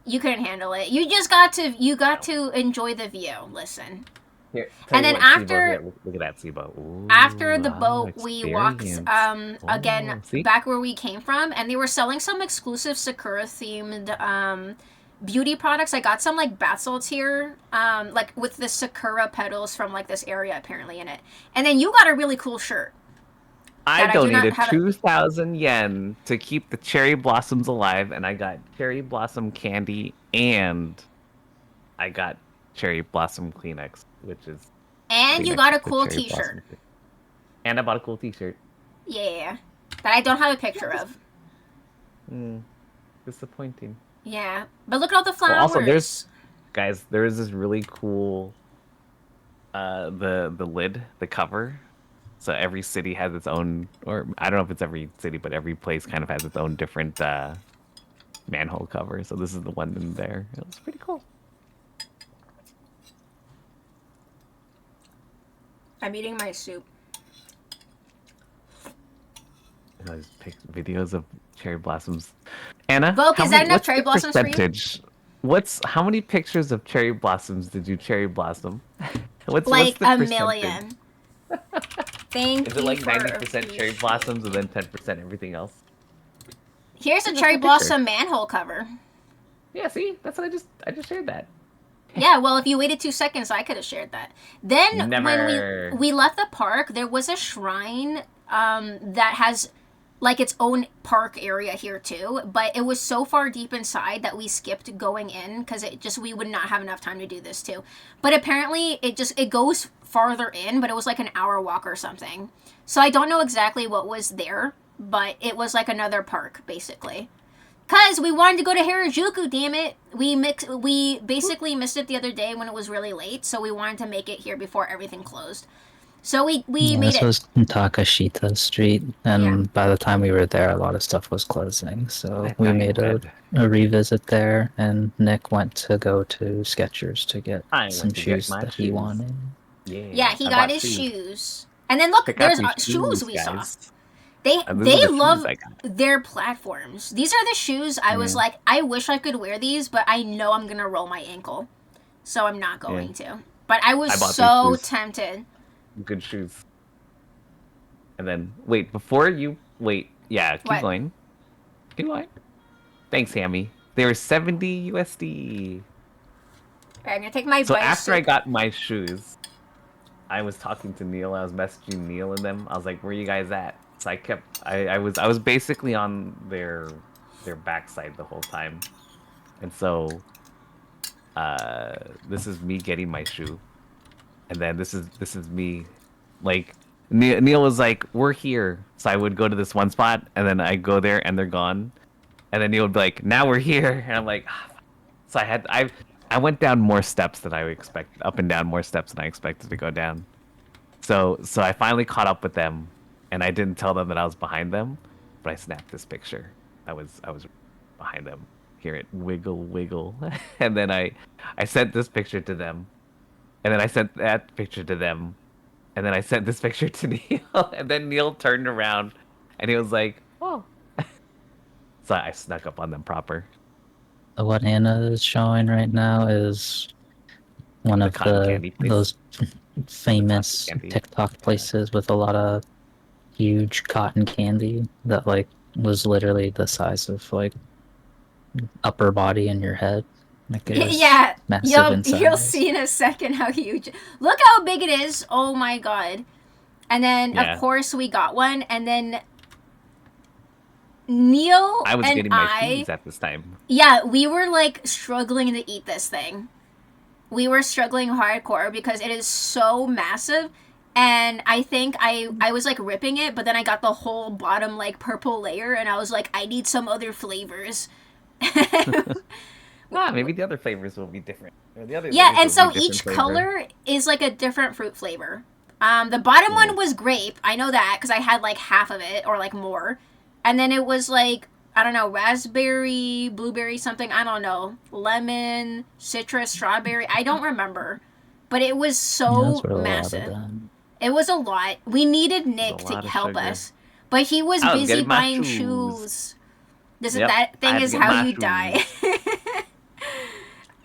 You couldn't handle it. You just got to enjoy the view. Listen. Here, And then after- look at that Sibo. Ooh, After the wow, boat, we walked experience. again Oh, see? back where we came from, and they were selling some exclusive Sakura themed beauty products. I got some like bath salts here, like with the Sakura petals from like this area apparently in it. And then you got a really cool shirt. I that I do not donated have a- 2,000 yen to keep the cherry blossoms alive, and I got cherry blossom candy, and I got cherry blossom Kleenex, which is. And you Kleenex got a with the cool cherry T-shirt. blossom. And I bought a cool T-shirt. Yeah, that I don't have a picture of. Disappointing. Yeah, but look at all the Well, flowers. also, guys, there is this really cool. The lid, the cover. So every city has its own, or I don't know if it's every city, but every place kind of has its own different manhole cover. So this is the one in there. It was pretty cool. I'm eating my soup. I just picked videos of cherry blossoms. Anna, Vogue, how is that many- enough what's cherry the blossoms for you? percentage? How many pictures of cherry blossoms did you cherry blossom? what's Like the a percentage? million. Thank Is you it like for 90% cherry blossoms and then 10% everything else? Here's a Look at cherry the picture. blossom manhole cover. Yeah, see, that's what I just shared that. Yeah, well, if you waited 2 seconds, I could have shared that. Then Never. when we left the park, there was a shrine that has like its own park area here too, but it was so far deep inside that we skipped going in because we would not have enough time to do this too. But apparently it goes farther in, but it was like an hour walk or something. So I don't know exactly what was there, but it was like another park basically. Cause we wanted to go to Harajuku, damn it. We basically missed it the other day when it was really late, so we wanted to make it here before everything closed. So we made This it. was Takashita Street, and Yeah. by the time we were there, a lot of stuff was closing. So I we thought made you a revisit there, and Nick went to go to Skechers to get I went some to get shoes my that he shoes. wanted. Yeah, he I got bought his shoes. shoes. And then look, Check out there's these shoes we saw. guys. They And these are the shoes love I got. their platforms. These are the shoes I was like, I wish I could wear these, but I know I'm gonna roll my ankle, so I'm not going to. But I was I bought these so shoes. tempted. Good shoes. And then keep going. Keep going. Thanks, Hammy. They were 70 USD. Alright, I'm gonna take my So bicycle. after I got my shoes, I was talking to Neil. I was messaging Neil and them. I was like, "Where you guys at?" So I was basically on their backside the whole time, and so this is me getting my shoe, and then this is me, like Neil was like, "We're here." So I would go to this one spot, and then I go there, and they're gone, and then Neil would be like, "Now we're here," and I'm like, so I went down more steps than I would expect, up and down more steps than I expected to go down. So I finally caught up with them, and I didn't tell them that I was behind them, but I snapped this picture. I was behind them. Hear it wiggle, wiggle, and then I sent this picture to them, and then I sent that picture to them, and then I sent this picture to Neil, and then Neil turned around, and he was like, "Oh," so I snuck up on them proper. What Anna is showing right now is one of cotton candy place. those famous candy. TikTok places with a lot of huge cotton candy that like was literally the size of like upper body in your head. Like it was Yeah, massive in size. you'll see in a second how huge. Look how big it is! Oh my god! And then Yeah. of course we got one, and then Neil I was and getting my shoes at this time. Yeah, we were like struggling to eat this thing. We were struggling hardcore because it is so massive, and I think I was like ripping it, but then I got the whole bottom like purple layer, and I was like, I need some other flavors. Maybe the other flavors will be different. Or the other Yeah, flavors and will so be different each flavor. color is like a different fruit flavor. The bottom one was grape. I know that because I had like half of it or like more. And then it was like, I don't know, raspberry, blueberry, something. I don't know. Lemon, citrus, strawberry. I don't remember. But it was so That's really a lot of massive. them. It was a lot. We needed Nick a to lot of help sugar. us. But he was I was busy getting my buying shoes. shoes. This Yep, that I thing had to is get how my you shoes. die.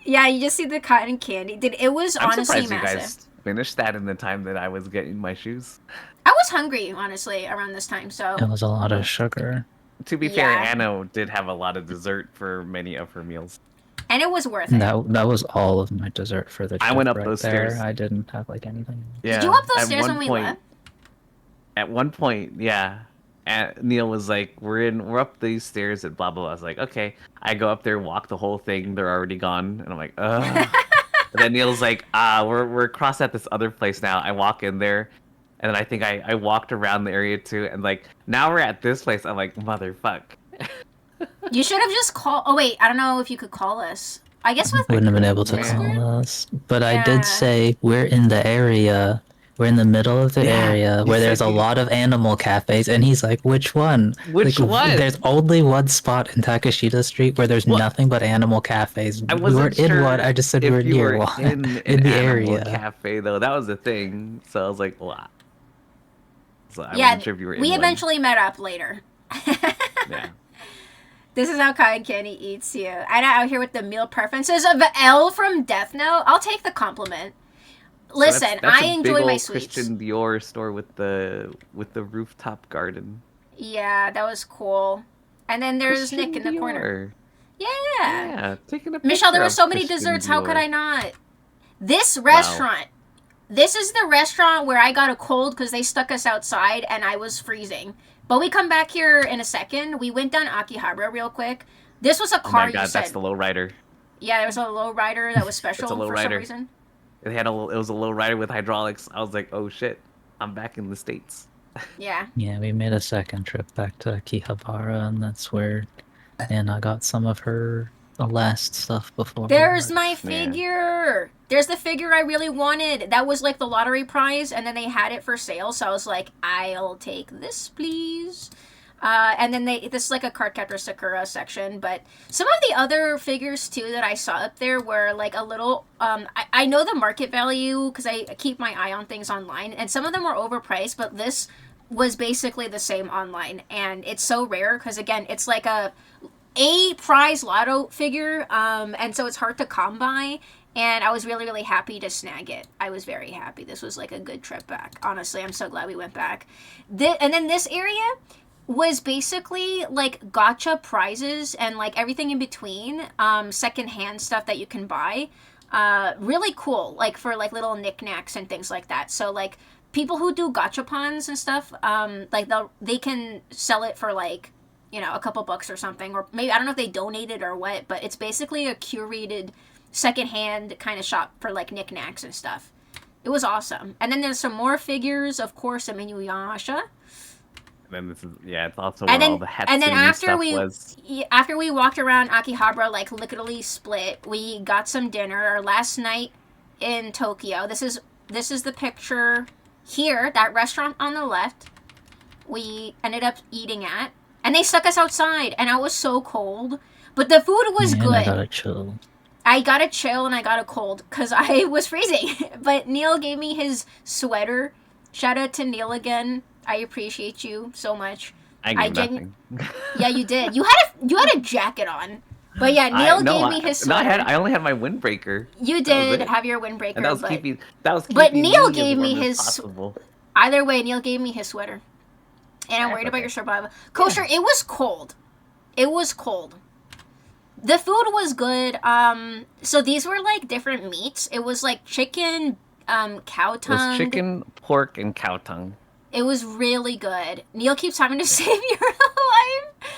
Yeah, you just see the cotton candy. It was I'm honestly surprised you massive. guys finished that in the time that I was getting my shoes. I was hungry, honestly, around this time, so It was a lot of sugar. To be fair, Yeah. Anna did have a lot of dessert for many of her meals. and it was worth it. That was all of my dessert for the trip. I went up right those there. stairs. I didn't have like anything. Yeah. Did you up those at stairs one when we point- left? At one point, yeah. Neil was like, "We're up these stairs at blah blah blah." I was like, "Okay." I go up there, walk the whole thing. They're already gone, and I'm like, "Ugh." And then Neil's like, we're across at this other place now." I walk in there, and then I think I walked around the area too, and like now we're at this place. I'm like, "Motherfuck." You should have just called. Oh wait, I don't know if you could call us. I guess with Wouldn't have been able to Yeah. call us. But I Yeah. did say we're in the area. We're in the middle of the Yeah, area you where said there's a you- lot of animal cafes, and he's like, "Which one? Which one?" There's only one spot in Takashita Street where there's Well, nothing but animal cafes. I We wasn't weren't in sure one. I just said we if were you near were one in in an the animal area. cafe though. That was the thing. So I was like, "Wow." So I yeah, wasn't sure if you were in we one. eventually met up later. Yeah. This is how cotton candy eats you. I'm out here with the meal preferences of L from Death Note. I'll take the compliment. So that's- Listen, that's I a enjoy big my old sweets. Christian Dior store with the rooftop garden. Yeah, that was cool. And then there's Nick in the corner. Yeah. Yeah, taking a Michelle, there picture were of so many Christian desserts. How could Dior. I not? This restaurant. This is the restaurant where I got a cold because they stuck us outside and I was freezing. But we come back here in a second. We went down Akihabara real quick. This was a Oh car my god, you said. that's the lowrider. Yeah, there was a low rider that was special It's a low for some rider. reason. It was a lowrider with hydraulics. I was like, oh shit, I'm back in the States. Yeah. Yeah, we made a second trip back to Akihabara, and that's where Anna got some of her last stuff before. There's my Yeah. figure. There's the figure I really wanted. That was like the lottery prize, and then they had it for sale. So I was like, I'll take this, please. And then this is like a Cardcaptor Sakura section, but some of the other figures too that I saw up there were like a little. I know the market value because I keep my eye on things online, and some of them were overpriced, but this was basically the same online, and it's so rare because again, it's like a prize lotto figure, and so it's hard to come by. And I was really, really happy to snag it. I was very happy. This was like a good trip back. Honestly, I'm so glad we went back. And then this area was basically like gotcha prizes and like everything in between, secondhand stuff that you can buy. Really cool, like for like little knickknacks and things like that. So like people who do gachapons and stuff, like they can sell it for like, you know, a couple bucks or something, or maybe I don't know if they donate it or what, but it's basically a curated secondhand kind of shop for like knickknacks and stuff. It was awesome. And then there's some more figures, of course, of Inuyasha. And then this is it's also And where all then, the Hatsune and then after stuff we was. after we walked around Akihabara, like literally split, we got some dinner. Our last night in Tokyo. This is the picture here. That restaurant on the left. We ended up eating at, and they stuck us outside, and I was so cold, but the food was Man, good. I gotta chill. I got a chill and I got a cold because I was freezing. But Neil gave me his sweater. Shout out to Neil again. I appreciate you so much. I gave nothing. Yeah, you did. You had a jacket on. But yeah, Neil gave me his sweater. I only had my windbreaker. You did have your windbreaker. And that was but, keeping. but Neil me gave as me warm as his. possible. Either way, Neil gave me his sweater. And I'm worried about your survival. Kosher, it was cold. It was cold. The food was good. So these were like different meats. It was like chicken, cow tongue. It was chicken, pork, and cow tongue. It was really good. Neil keeps having to save your life.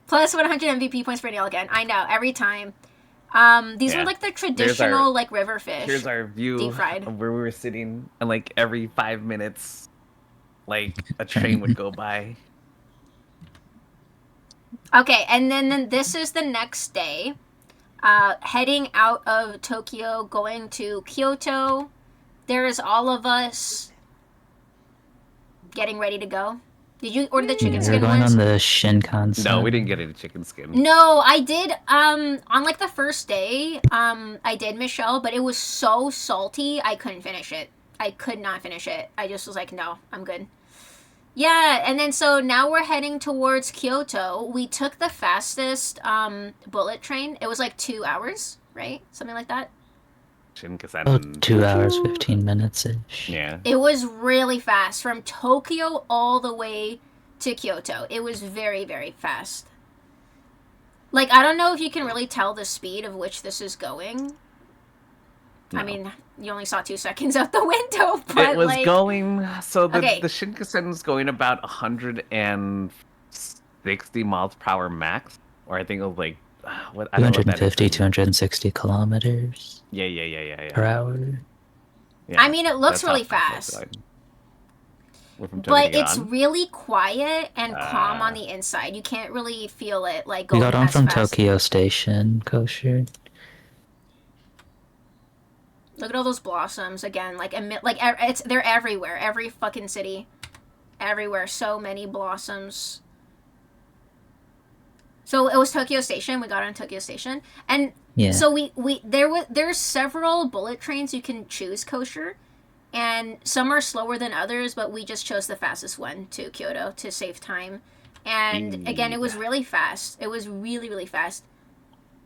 Plus 100 MVP points for Neil again. I know, every time. These were like the traditional like river fish. Here's our view deep fried. of where we were sitting, and like every 5 minutes, like a train would go by. Okay, and then this is the next day. Heading out of Tokyo, going to Kyoto. There's all of us getting ready to go. Did you order the chicken skin We're going ones? on the Shinkansen. No, we didn't get any chicken skin. No, I did. On like the first day, I did Michelle, but it was so salty, I couldn't finish it. I could not finish it. I just was like, no, I'm good. Yeah, and then so now we're heading towards Kyoto. We took the fastest bullet train. It was like 2 hours, right? Something like that. Oh, 2 hours, 15 minutes-ish. Yeah. It was really fast from Tokyo all the way to Kyoto. It was very, very fast. Like, I don't know if you can really tell the speed of which this is going. No. I mean, you only saw 2 seconds out the window, but It was like, going. So the Okay. Shinkansen was going about 160 miles per hour max, or I think it was like what? I don't know what that is. 250, 260 kilometers Yeah. per hour. Yeah, I mean, it looks that's how really fast fast. it's going. We're from Tokyo but to get it's on. really quiet and calm on the inside. You can't really feel it like We going got on as from fast. Tokyo Station, Kosher. Look at all those blossoms again. They're everywhere. Every fucking city, everywhere. So many blossoms. So it was Tokyo Station. We got on Tokyo Station, and Yeah. so there's several bullet trains you can choose, Kosher, and some are slower than others. But we just chose the fastest one to Kyoto to save time. And again, it was really fast. It was really, really fast.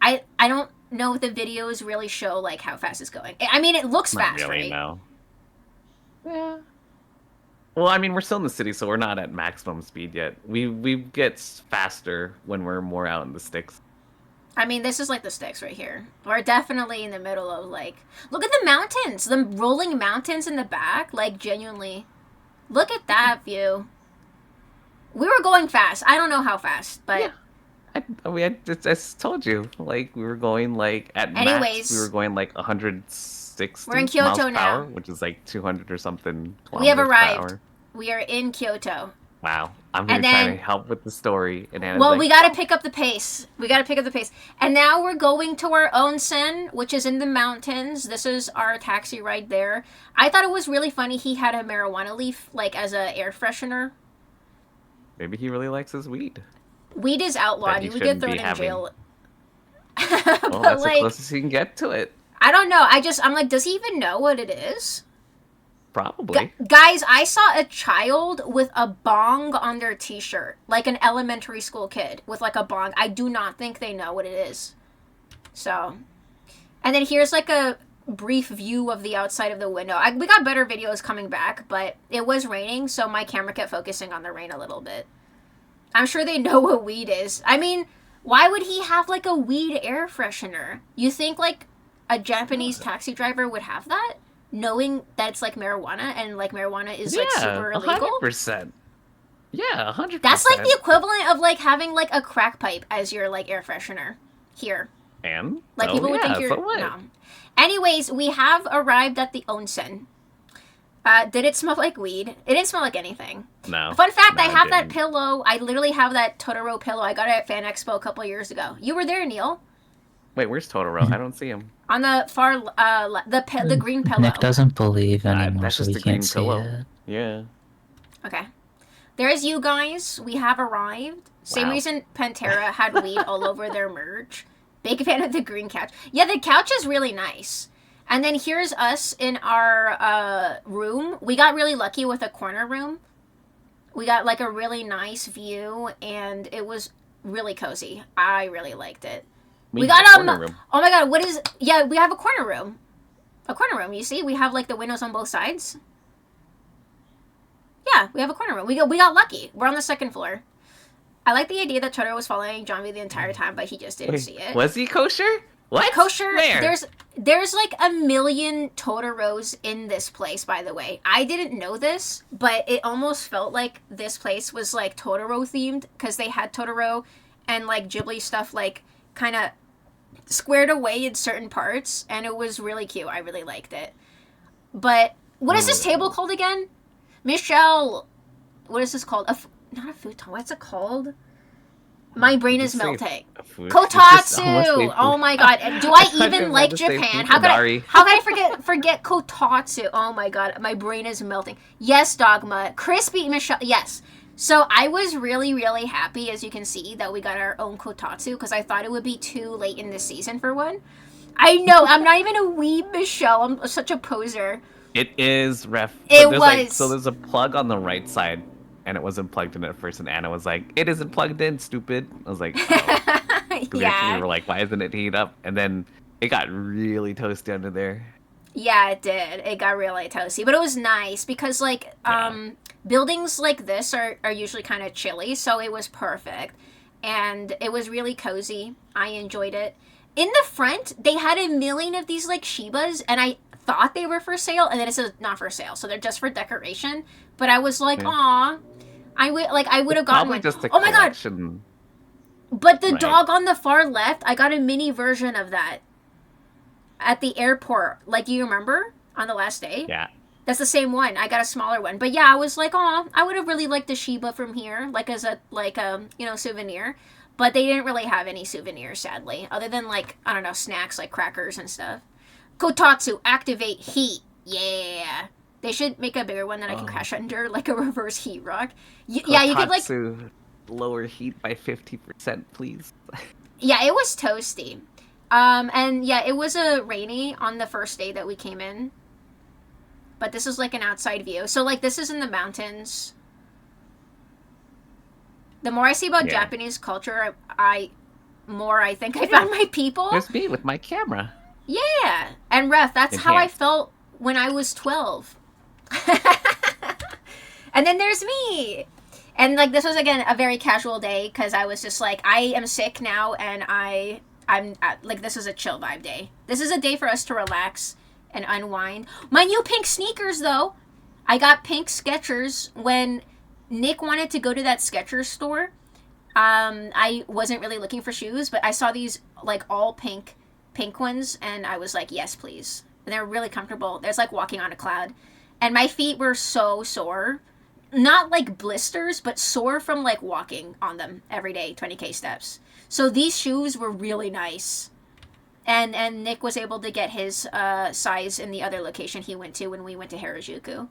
I don't know if the videos really show like how fast it's going. I mean, it looks Not fast, really, right? no. Yeah. Well, I mean, we're still in the city, so we're not at maximum speed yet. We get faster when we're more out in the sticks. I mean, this is like the sticks right here. We're definitely in the middle of like, look at the mountains, the rolling mountains in the back. Like genuinely, look at that view. We were going fast. I don't know how fast, but Yeah. I just told you, like we were going like at Anyways. max, we were going like 160 We're in miles Kyoto per now. hour, which is like 200 or something we have kilometers per arrived. hour. We are in Kyoto. Wow, I'm here And trying then- to help with the story, and Anna's Well, like, we gotta pick up the pace. And now we're going to our onsen, which is in the mountains. This is our taxi ride there. I thought it was really funny. He had a marijuana leaf, like, as a air freshener. maybe he really likes his weed. Weed is outlawed. That he You would get shouldn't be thrown in jail. Well, But, that's the like, closest he can get to it. I don't know. I'm like, does he even know what it is? Probably. Guys, I saw a child with a bong on their t-shirt. Like an elementary school kid with like a bong. I do not think they know what it is. So. And then here's like a brief view of the outside of the window. We got better videos coming back, but it was raining, so my camera kept focusing on the rain a little bit. I'm sure they know what weed is. I mean, why would he have like a weed air freshener? You think like a Japanese taxi driver would have that? Knowing that it's like marijuana and like marijuana is like super illegal. 100%. Yeah, 100%. That's like the equivalent of like having like a crack pipe as your like air freshener here. And Like so, people would think yeah, you're so what? no. Anyways, we have arrived at the onsen. Did it smell like weed? It didn't smell like anything. No. Fun fact, no, I it have that didn't. pillow. I literally have that Totoro pillow. I got it at Fan Expo a couple years ago. You were there, Neil. Wait, where's Totoro? I don't see him. On the far, the green pillow. Nick doesn't believe anymore, That's so just he a green can't see pillow. it. Yeah. Okay. There's you guys. We have arrived. Same Wow. reason Pantera had weed all over their merch. Big fan of the green couch. Yeah, the couch is really nice. And then here's us in our room. We got really lucky with a corner room. We got like a really nice view, and it was really cozy. I really liked it. We got corner room. Oh my god, what is? Yeah, we have a corner room. A corner room. You see, we have like the windows on both sides. Yeah, we have a corner room. We got lucky. We're on the second floor. I like the idea that Totoro was following John B the entire time, but he just didn't see it. Was he kosher? What? Kosher? Where? There's like a million Totoros in this place, by the way. I didn't know this, but it almost felt like this place was like Totoro themed because they had Totoro and like Ghibli stuff like kind of squared away in certain parts, and it was really cute. I really liked it. But what is this table called again? Michelle, what is this called? Not a futon. What's it called? My brain is melting. Kotatsu. Oh my god. Do I even like Japan? How can I forget kotatsu? Oh my god. My brain is melting. Yes, Dogma. Crispy Michelle. Yes. So I was really, really happy, as you can see, that we got our own kotatsu because I thought it would be too late in the season for one. I know. I'm not even a weeb, Michelle. I'm such a poser. It is ref. It was. was. So there's a plug on the right side, and it wasn't plugged in at first, and Anna was like, "It isn't plugged in, stupid." I was like, "Oh." Yeah. We were like, "Why isn't it heat up?" And then it got really toasty under there. Yeah, it did. It got really toasty, but it was nice because like buildings like this are usually kind of chilly, so it was perfect. And it was really cozy. I enjoyed it. In the front, they had a million of these like Shibas, and I thought they were for sale, and then it says not for sale, so they're just for decoration. But I was like, aw, I would have gotten Probably one. just a Oh my god! collection. But the Right. dog on the far left, I got a mini version of that at the airport. Like, you remember on the last day? Yeah. That's the same one. I got a smaller one. But yeah, I was like, oh, I would have really liked the Shiba from here, like as a souvenir. But they didn't really have any souvenirs, sadly, other than like, I don't know, snacks like crackers and stuff. Kotatsu, activate heat. Yeah. They should make a bigger one that I can crash under, like a reverse heat rock. Yeah, you could like Kotatsu, lower heat by 50%, please. Yeah, it was toasty. And yeah, it was rainy on the first day that we came in. But this is like an outside view. So like this is in the mountains. The more I see about Japanese culture, I think I found my people. There's me with my camera. Yeah. And Ref, that's how I felt when I was 12. And then there's me. And like this was again a very casual day because I was just like, I am sick now, and I'm like, this is a chill vibe day. This is a day for us to relax and unwind. My new pink sneakers though. I got pink Skechers when Nick wanted to go to that Skechers store. I wasn't really looking for shoes, but I saw these like all pink ones, and I was like, yes, please. And they're really comfortable. There's like walking on a cloud. And my feet were so sore. Not like blisters, but sore from like walking on them every day, 20K steps. So these shoes were really nice. And Nick was able to get his size in the other location he went to when we went to Harajuku.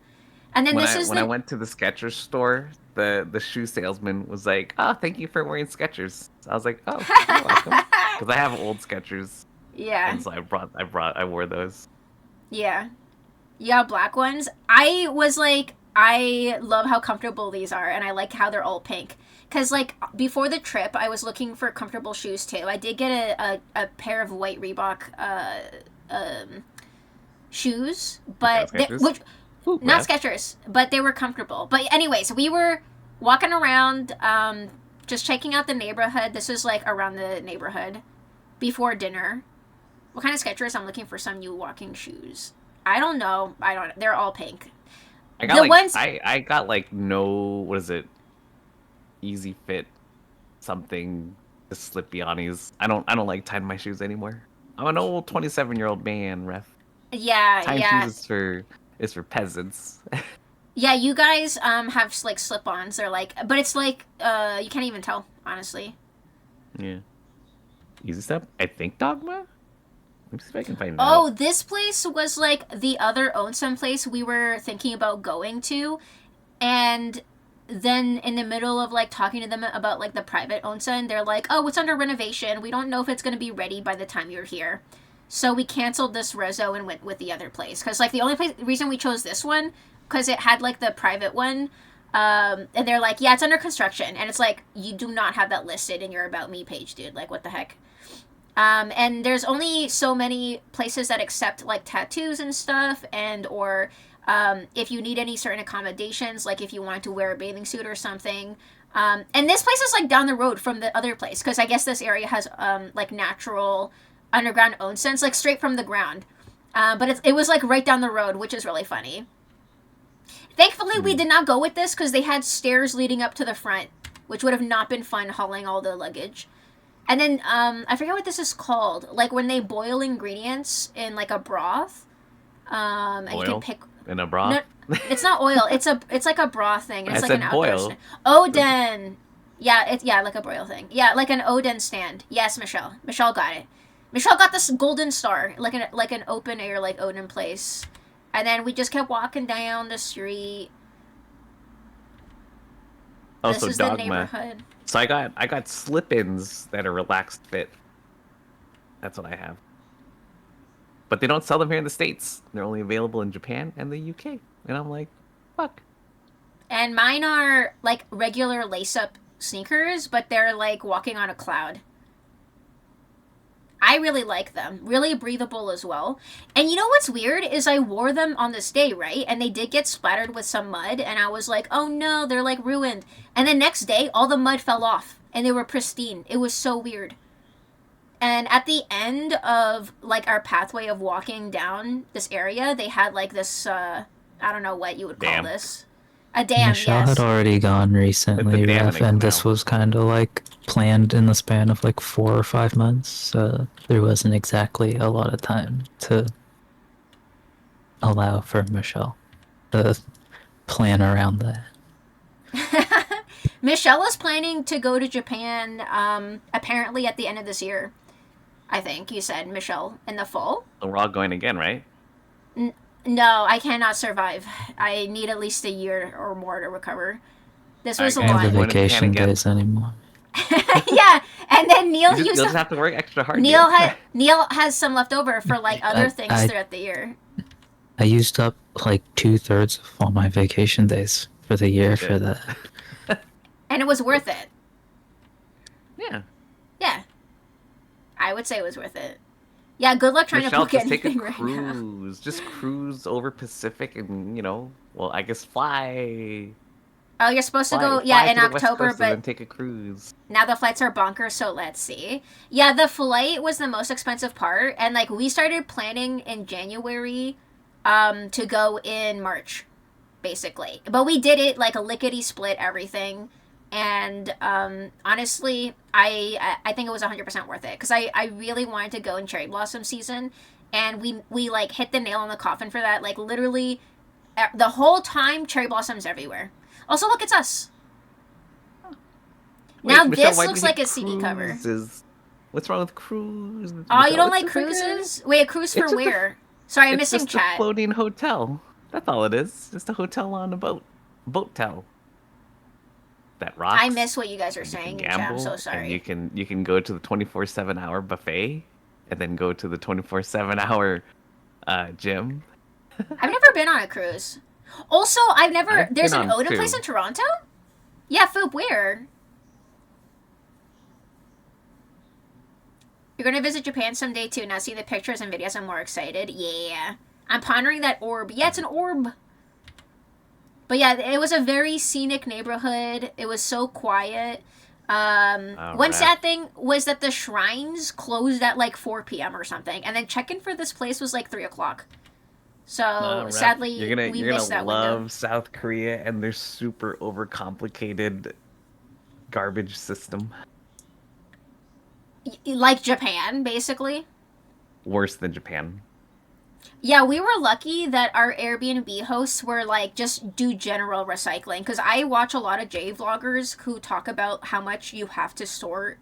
And then when I went to the Skechers store, the shoe salesman was like, "Oh, thank you for wearing Skechers." I was like, "Oh, you're welcome," because I have old Skechers. Yeah. And so I wore those. Yeah. Yeah, black ones. I was like, I love how comfortable these are, and I like how they're all pink. Because, like, before the trip, I was looking for comfortable shoes, too. I did get a pair of white Reebok shoes, but... Not Skechers, but they were comfortable. But anyways, we were walking around, just checking out the neighborhood. This is, like, around the neighborhood before dinner. What kind of Skechers? I'm looking for some new walking shoes. I don't know. They're all pink. I got like no, what is it? Easy fit something, the Slip-Beyondies. I don't like tying my shoes anymore. I'm an old 27-year-old man, ref. Yeah, Tying shoes is for peasants. Yeah, you guys have like slip-ons. They're like, but it's like you can't even tell, honestly. Yeah. Easy Step? I think Dogma? Let me see if I can find that. Oh, this place was like the other onsen place we were thinking about going to, and then in the middle of like talking to them about like the private onsen, they're like, "Oh, it's under renovation. We don't know if it's going to be ready by the time you're here." So we canceled this rezo and went with the other place, because like the only reason we chose this one, because it had like the private one, and they're like, "Yeah, it's under construction," and it's like, you do not have that listed in your About Me page, dude. Like, what the heck? And there's only so many places that accept like tattoos and stuff, and or if you need any certain accommodations, like if you wanted to wear a bathing suit or something. And this place is like down the road from the other place, because I guess this area has like natural underground onsens, like straight from the ground. But it was like right down the road, which is really funny. Thankfully, we did not go with this because they had stairs leading up to the front, which would have not been fun hauling all the luggage. And then, I forget what this is called. Like, when they boil ingredients in, like, a broth. And oil? you can pick... In a broth? No, it's not oil. It's like a broth thing. It's I like said an outdoor boil. stand. Oden! Yeah, like a broil thing. Yeah, like an Oden stand. Yes, Michelle. Michelle got it. Michelle got this golden star. Like an open-air, like, Oden place. And then we just kept walking down the street. Oh, This so is Dogma. the neighborhood. So I got slip-ins that are relaxed fit. That's what I have. But they don't sell them here in the States. They're only available in Japan and the UK. And I'm like, fuck. And mine are like regular lace-up sneakers, but they're like walking on a cloud. I really like them. Really breathable as well. And you know what's weird is I wore them on this day, right? And they did get splattered with some mud, and I was like, oh no, they're like ruined. And the next day, all the mud fell off, and they were pristine. It was so weird. And at the end of like our pathway of walking down this area, they had like this, I don't know what you would call this. A dam, Michelle yes. had already gone recently, Ref, and this was kind of like planned in the span of like 4 or 5 months. There wasn't exactly a lot of time to allow for Michelle to plan around that. Michelle is planning to go to Japan, apparently at the end of this year. I think you said, Michelle, in the fall. So we're all going again, right? No, I cannot survive. I need at least a year or more to recover. This was a I lot. don't have the vacation days anymore. Yeah, and then Neil You'll just have to work extra hard. Neil has some left over for like other things throughout the year. I used up like 2/3 of all my vacation days for the year for that. And it was worth it. Yeah. Yeah. I would say it was worth it. Yeah, good luck trying Michelle, to book just anything take a right cruise. now. Just cruise over Pacific and, well, I guess fly. Oh, you're supposed to go, fly in to the West October, Coast but and then take a cruise. now the flights are bonkers, so let's see. Yeah, the flight was the most expensive part, and like we started planning in January to go in March. basically. But we did it like a lickety split everything. And honestly, I think it was 100% worth it because I really wanted to go in cherry blossom season, and we like hit the nail on the coffin for that. Like literally, the whole time, cherry blossoms everywhere. Also, look, it's us. Wait, Now Michelle, this why do looks you like hate a CD cover. cruises? What's wrong with cruise? Oh, you Michelle, don't it's like just cruises? Wait, a cruise for it's just a- where? Sorry, I'm It's missing just a chat. floating hotel. That's all it is. Just a hotel on a boat. Boat-tel. That rocks. I miss what you guys are and you can saying in chat. I'm gamble, so and sorry. you can go to the 24/7 hour buffet, and then go to the 24/7 hour gym. I've never been on a cruise. Also, I've there's been an on Oda place two. in Toronto? Yeah, Foop, where? You're gonna visit Japan someday too. Now see the pictures and videos, I'm more excited. Yeah. I'm pondering that orb. Yeah, it's an orb. But yeah, it was a very scenic neighborhood. It was so quiet. One sad thing was that the shrines closed at like 4 p.m. or something, and then check-in for this place was like 3 o'clock. So Raph, sadly, you're we gonna missed that love window. South Korea and their super overcomplicated garbage system. Like Japan, basically. Worse than Japan. Yeah, we were lucky that our Airbnb hosts were like just do general recycling because I watch a lot of J vloggers who talk about how much you have to sort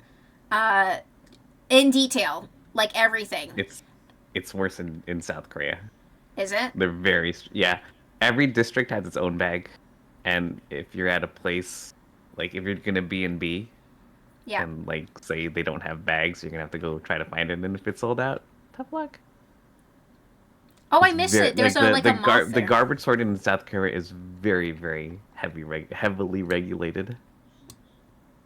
in detail, like everything. It's worse in South Korea. Is it? They're very yeah. Every district has its own bag, and if you're at a place, like if you're gonna B&B, Yeah. and like say they don't have bags, you're gonna have to go try to find it, and if it's sold out, tough luck. Oh, I It's miss very- it. There's like, a moth the there. garbage sorting in South Korea is very very heavily regulated.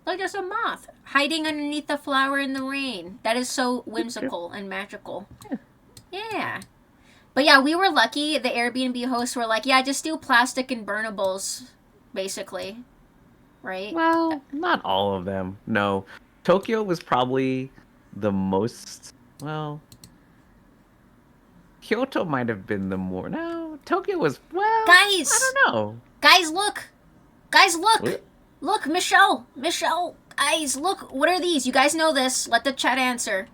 Look, there's a moth hiding underneath the flower in the rain. That is so whimsical and magical. Yeah. But yeah, we were lucky. The Airbnb hosts were like, yeah, just do plastic and burnables, basically. Right? Well, not all of them. No. Tokyo was probably the most, well, Kyoto might have been the more. No, Tokyo was, well, Guys! I don't know. Guys, look! Guys, look! What? Look, Michelle! Michelle! Guys, look! What are these? You guys know this. Let the chat answer.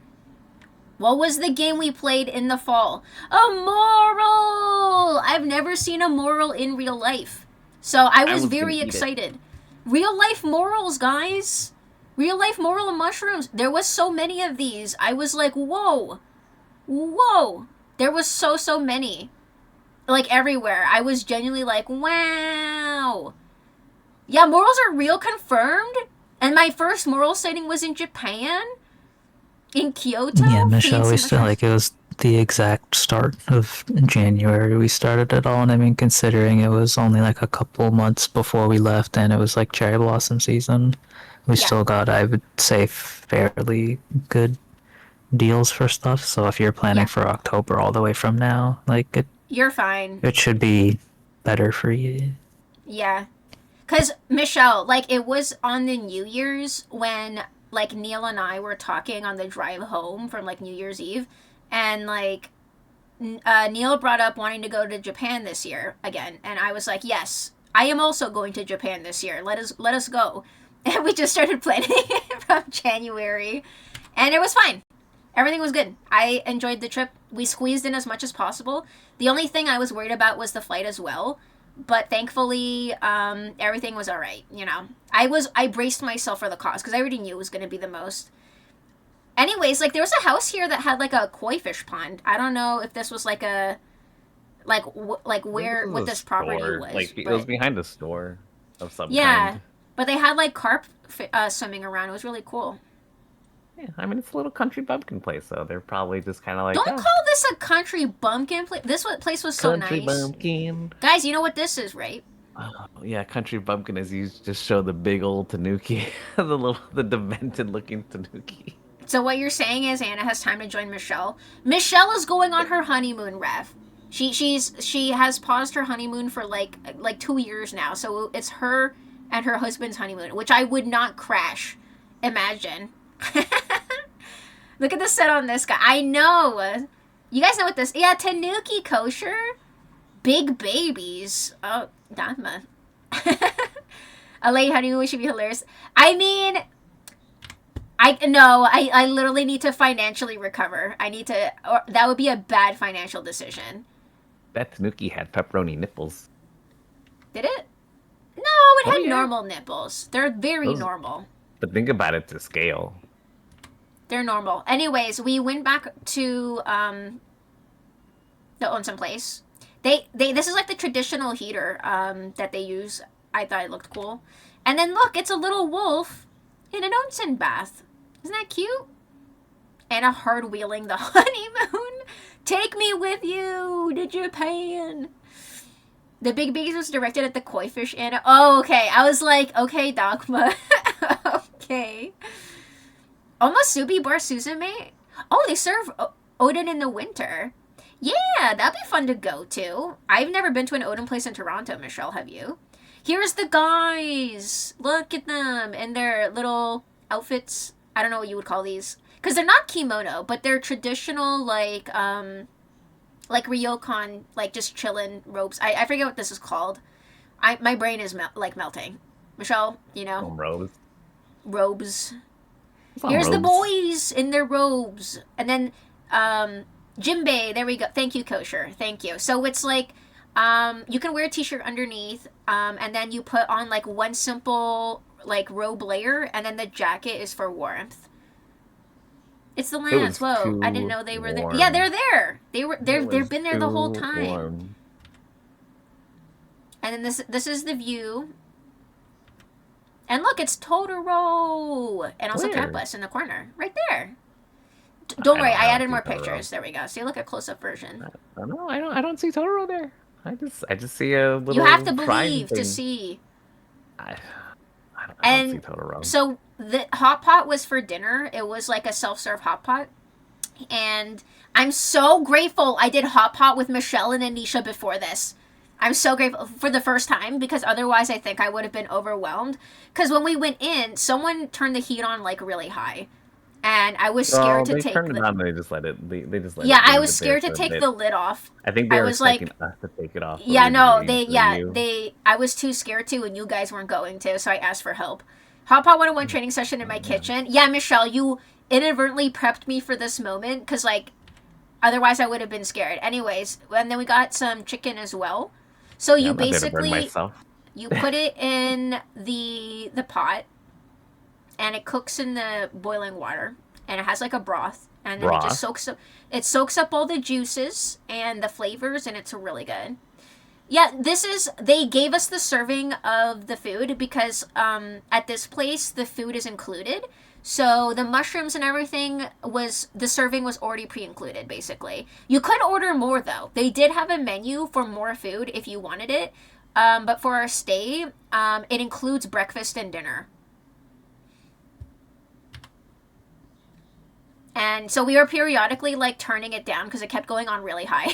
What was the game we played in the fall? A moral! I've never seen a moral in real life. So I was was gonna very eat it. excited. Real life morals, guys! Real life moral mushrooms. There was so many of these. I was like, whoa! Whoa! There was so many. Like everywhere. I was genuinely like, wow! Yeah, morals are real, confirmed. And my first moral sighting was in Japan. In Kyoto. Yeah, Michelle, Fancy we still like it was the exact start of January. We started it all, and I mean, considering it was only like a couple months before we left, and it was like cherry blossom season, we Yeah. still got, I would say, fairly good deals for stuff. So if you're planning Yeah. for October all the way from now, like You're fine. it should be better for you. Yeah. Because, Michelle, like, it was on the New Year's when, like, Neil and I were talking on the drive home from, like, New Year's Eve. And, like, Neil brought up wanting to go to Japan this year again. And I was like, yes, I am also going to Japan this year. Let us go. And we just started planning from January. And it was fine. Everything was good. I enjoyed the trip. We squeezed in as much as possible. The only thing I was worried about was the flight as well. But thankfully, everything was all right. You know, I braced myself for the cost because I already knew it was going to be the most. Anyways, like there was a house here that had like a koi fish pond. I don't know if this was like a, like where It was what a this property store. was. Like, it but- was behind a store of some yeah, kind. but they had like carp swimming around. It was really cool. Yeah, I mean, it's a little country bumpkin place, though. They're probably just kind of like, Don't "Oh, call this a country bumpkin place. Place was so country nice. bumpkin. Guys, you know what this is, right? Oh, yeah, country bumpkin is you just show the big old tanuki, the demented looking tanuki. So what you're saying is Anna has time to join Michelle. Michelle is going on her honeymoon, Rev. She has paused her honeymoon for like 2 years now. So it's her and her husband's honeymoon, which I would not crash. Imagine. Look at the set on this guy. I know. You guys know what this? Yeah, Tanuki kosher. Big babies. Oh, Dagma. A late honeymoon should be hilarious. I mean, I literally need to financially recover. I need to, or that would be a bad financial decision. That Tanuki had pepperoni nipples. Did it? No, it Oh, had yeah. normal nipples. They're very Those- normal. But think about it to scale. They're normal. Anyways, we went back to the onsen place. This is like the traditional heater that they use. I thought it looked cool. And then look, it's a little wolf in an onsen bath. Isn't that cute? And a hard wheeling the honeymoon. Take me with you to Japan. The Big Babies was directed at the Koi Fish Inn. Oh, okay. I was like, okay, Dogma. Okay. Omusubi bar Suzume? Oh, they serve Odin in the winter. Yeah, that'd be fun to go to. I've never been to an Odin place in Toronto, Michelle, have you? Here's the guys. Look at them in their little outfits. I don't know what you would call these. Because they're not kimono, but they're traditional, like ryokan, like just chillin' robes. I forget what this is called. My brain is melting. Michelle, you know? Robes. Robes. Some Here's the robes. boys in their robes. And then, Jimbei, there we go. Thank you, Kosher. Thank you. So it's like, you can wear a t-shirt underneath, and then you put on like one simple like robe layer, and then the jacket is for warmth. It's the Lance. was Whoa, I too didn't know they were there. warm. Yeah, they're there. They've was been there the whole too time. warm. And then this is the view. And look, it's Totoro! And also Where? Krampus in the corner. Right there. Don't worry, I don't added see more Totoro. pictures. There we go. See, look at close-up version. I don't know. I don't see Totoro there. I just see a little. You have to shrine believe to thing. see. I don't And see Totoro. So the hot pot was for dinner. It was like a self-serve hot pot. And I'm so grateful I did hot pot with Michelle and Anisha before this. I'm so grateful for the first time, because otherwise I think I would have been overwhelmed. Because when we went in, someone turned the heat on like really high. And I was scared to they take turned the... it on and they just let it. They just let Yeah, it I leave was it scared there to for a take bit. the lid off. I think they I were was like- expecting us to take it off. Yeah, no, they. I was too scared to, and you guys weren't going to, so I asked for help. Hot Pot 101 training session in my kitchen. Yeah, Michelle, you inadvertently prepped me for this moment, because, like, otherwise I would have been scared. Anyways, and then we got some chicken as well. So you I'm not there to burn basically, myself. you put it in the pot, and it cooks in the boiling water, and it has, like, a broth. And then it just soaks up all the juices and the flavors, and it's really good. Yeah, they gave us the serving of the food because at this place, the food is included. So the mushrooms and everything the serving was already pre-included, basically. You could order more, though. They did have a menu for more food if you wanted it. But for our stay, it includes breakfast and dinner. And so we were periodically like turning it down because it kept going on really high.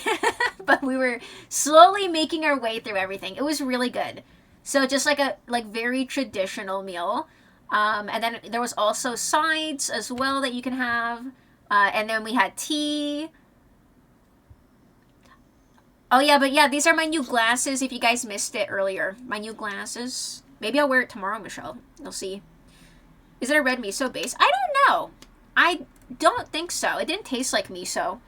But we were slowly making our way through everything. It was really good. So just like a very traditional meal. And then there was also sides as well that you can have. And then we had tea. Oh yeah, but yeah, these are my new glasses if you guys missed it earlier. My new glasses. Maybe I'll wear it tomorrow, Michelle. You'll see. Is it a red miso base? I don't know. I don't think so. It didn't taste like miso.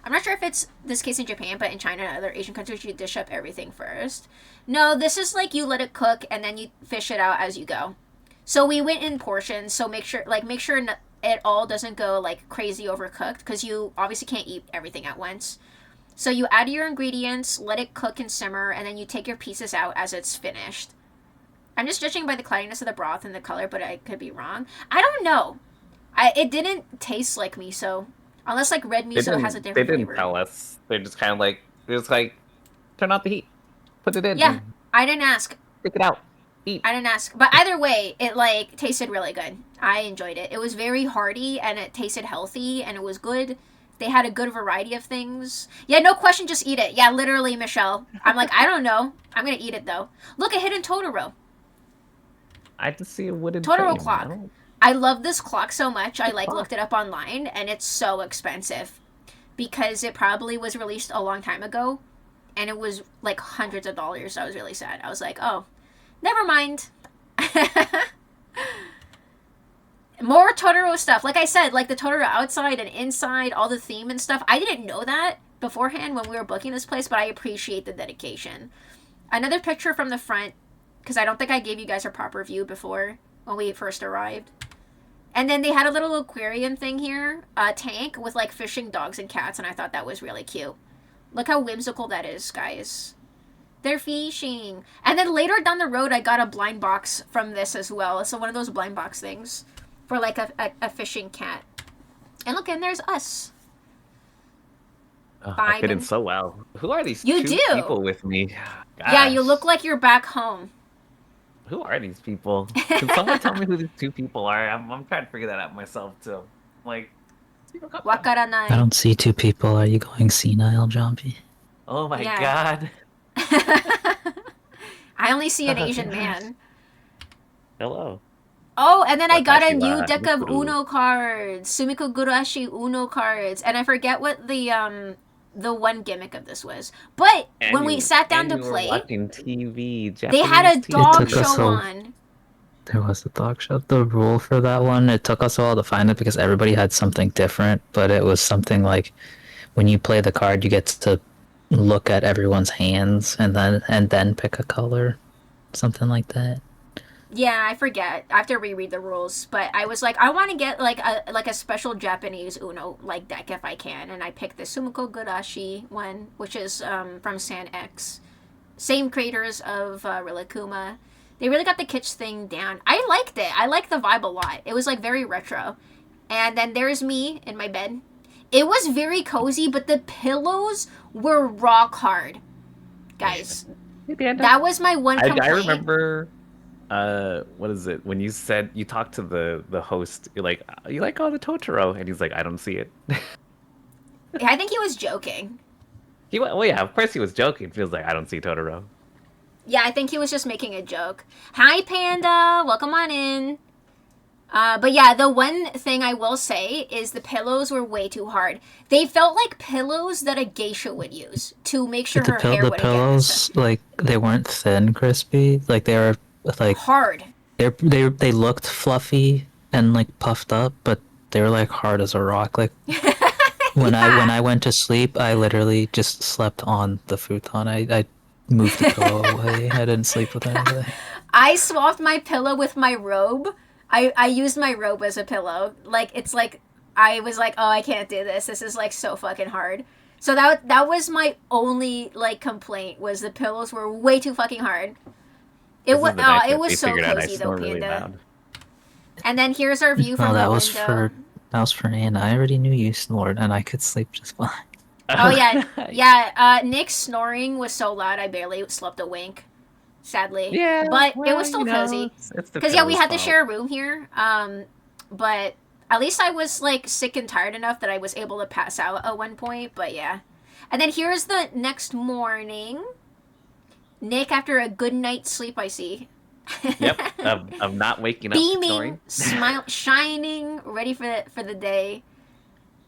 I'm not sure if it's this case in Japan, but in China and other Asian countries, you dish up everything first. No, this is like you let it cook and then you fish it out as you go. So we went in portions, so make sure it all doesn't go like crazy overcooked, because you obviously can't eat everything at once. So you add your ingredients, let it cook and simmer, and then you take your pieces out as it's finished. I'm just judging by the cloudiness of the broth and the color, but I could be wrong. I don't know. It didn't taste like miso. Unless like red miso has a different flavor. They didn't tell us. They're just kind of like, turn off the heat. Put it in. Yeah, I didn't ask. Take it out. Eat. I didn't ask. But either way, it like tasted really good. I enjoyed it. It was very hearty and it tasted healthy and it was good. They had a good variety of things. Yeah, no question, just eat it. Yeah, literally, Michelle. I'm like, I don't know. I'm going to eat it though. Look, a hidden Totoro. I just see a wooden Totoro frame. clock. I love this clock so much. I like looked it up online and it's so expensive because it probably was released a long time ago and it was like hundreds of dollars. So I was really sad. I was like, oh, never mind. More Totoro stuff. Like I said, like the Totoro outside and inside, all the theme and stuff. I didn't know that beforehand when we were booking this place, but I appreciate the dedication. Another picture from the front, because I don't think I gave you guys a proper view before when we first arrived. And then they had a little aquarium thing here, a tank with like fishing dogs and cats, and I thought that was really cute. Look how whimsical that is, guys. They're fishing. And then later down the road, I got a blind box from this as well. So one of those blind box things for like a fishing cat. And look, and there's us. Oh, I fit in so well. Who are these two people with me? Gosh. Yeah, you look like you're back home. Who are these people? Can someone tell me who these two people are? I'm trying to figure that out myself too. Like, Wakaranai. I don't see two people. Are you going senile, Jumpy? Oh my god. I only see an Asian man. Hello. Oh, and then I got a new deck of Uno cards. Sumiko Gurashi Uno cards. And I forget what the one gimmick of this was. But when we sat down to play, watching TV, they had a dog show on. There was a dog show. The rule for that one, it took us a while to find it because everybody had something different. But it was something like when you play the card, you get to look at everyone's hands and then pick a color, something like that. Yeah, I forget. I have to reread the rules, but I was like, I want to get like a special Japanese Uno like deck if I can, and I picked the Sumiko Gurashi one, which is from San X, same creators of Rilakuma. They really got the kitsch thing down. I liked it. I liked the vibe a lot. It was like very retro. And then there's me in my bed. It was very cozy, but the pillows were rock hard, guys. That was my one complaint. I remember. What is it? When you said you talked to the host, you're like, you like all the Totoro, and he's like, I don't see it. Yeah, I think he was joking. Well, yeah, of course he was joking. Feels like I don't see Totoro. Yeah, I think he was just making a joke. Hi, Panda. Welcome on in. But yeah, the one thing I will say is the pillows were way too hard. They felt like pillows that a geisha would use to make sure her hair wouldn't get pillows, like, they weren't thin, crispy. Like, they were like hard. They looked fluffy and like puffed up, but they were like hard as a rock. Like when I went to sleep, I literally just slept on the futon. I moved the pillow away. I didn't sleep with anything. I swapped my pillow with my robe. I used my robe as a pillow. Like it's like I was like, oh, I can't do this. This is like so fucking hard. So that was my only like complaint was the pillows were way too fucking hard. It was so cozy though, Panda. And then here's our view from the window. That was for Anna. I already knew you snored, and I could sleep just fine. Oh yeah, yeah. Nick's snoring was so loud I barely slept a wink. Sadly, yeah, but it was still cozy. Because yeah, we had to share a room here. But at least I was like sick and tired enough that I was able to pass out at one point. But yeah, and then here's the next morning. Nick, after a good night's sleep, I see. Yep, of not waking up, beaming, smile, shining, ready for the day.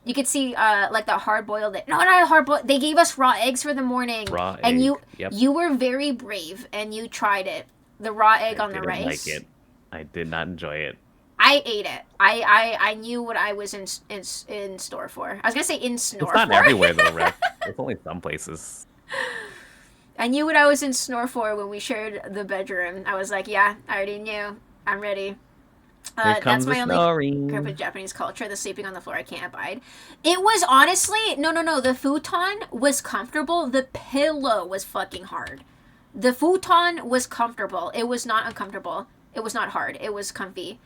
You could see like the hard boiled. No, not hard boiled. They gave us raw eggs for the morning. Raw and egg. You were very brave and you tried it. The raw egg on the rice. I didn't like it. I did not enjoy it. I ate it. I knew what I was in store for. I was gonna say in snore. It's not everywhere though, Ref. It's only some places. I knew what I was in snore for when we shared the bedroom. I was like, yeah, I already knew. I'm ready. That's my only grip of Japanese culture, the sleeping on the floor I can't abide. It was honestly, no, the futon was comfortable. The pillow was fucking hard. The futon was comfortable. It was not uncomfortable. It was not hard. It was comfy.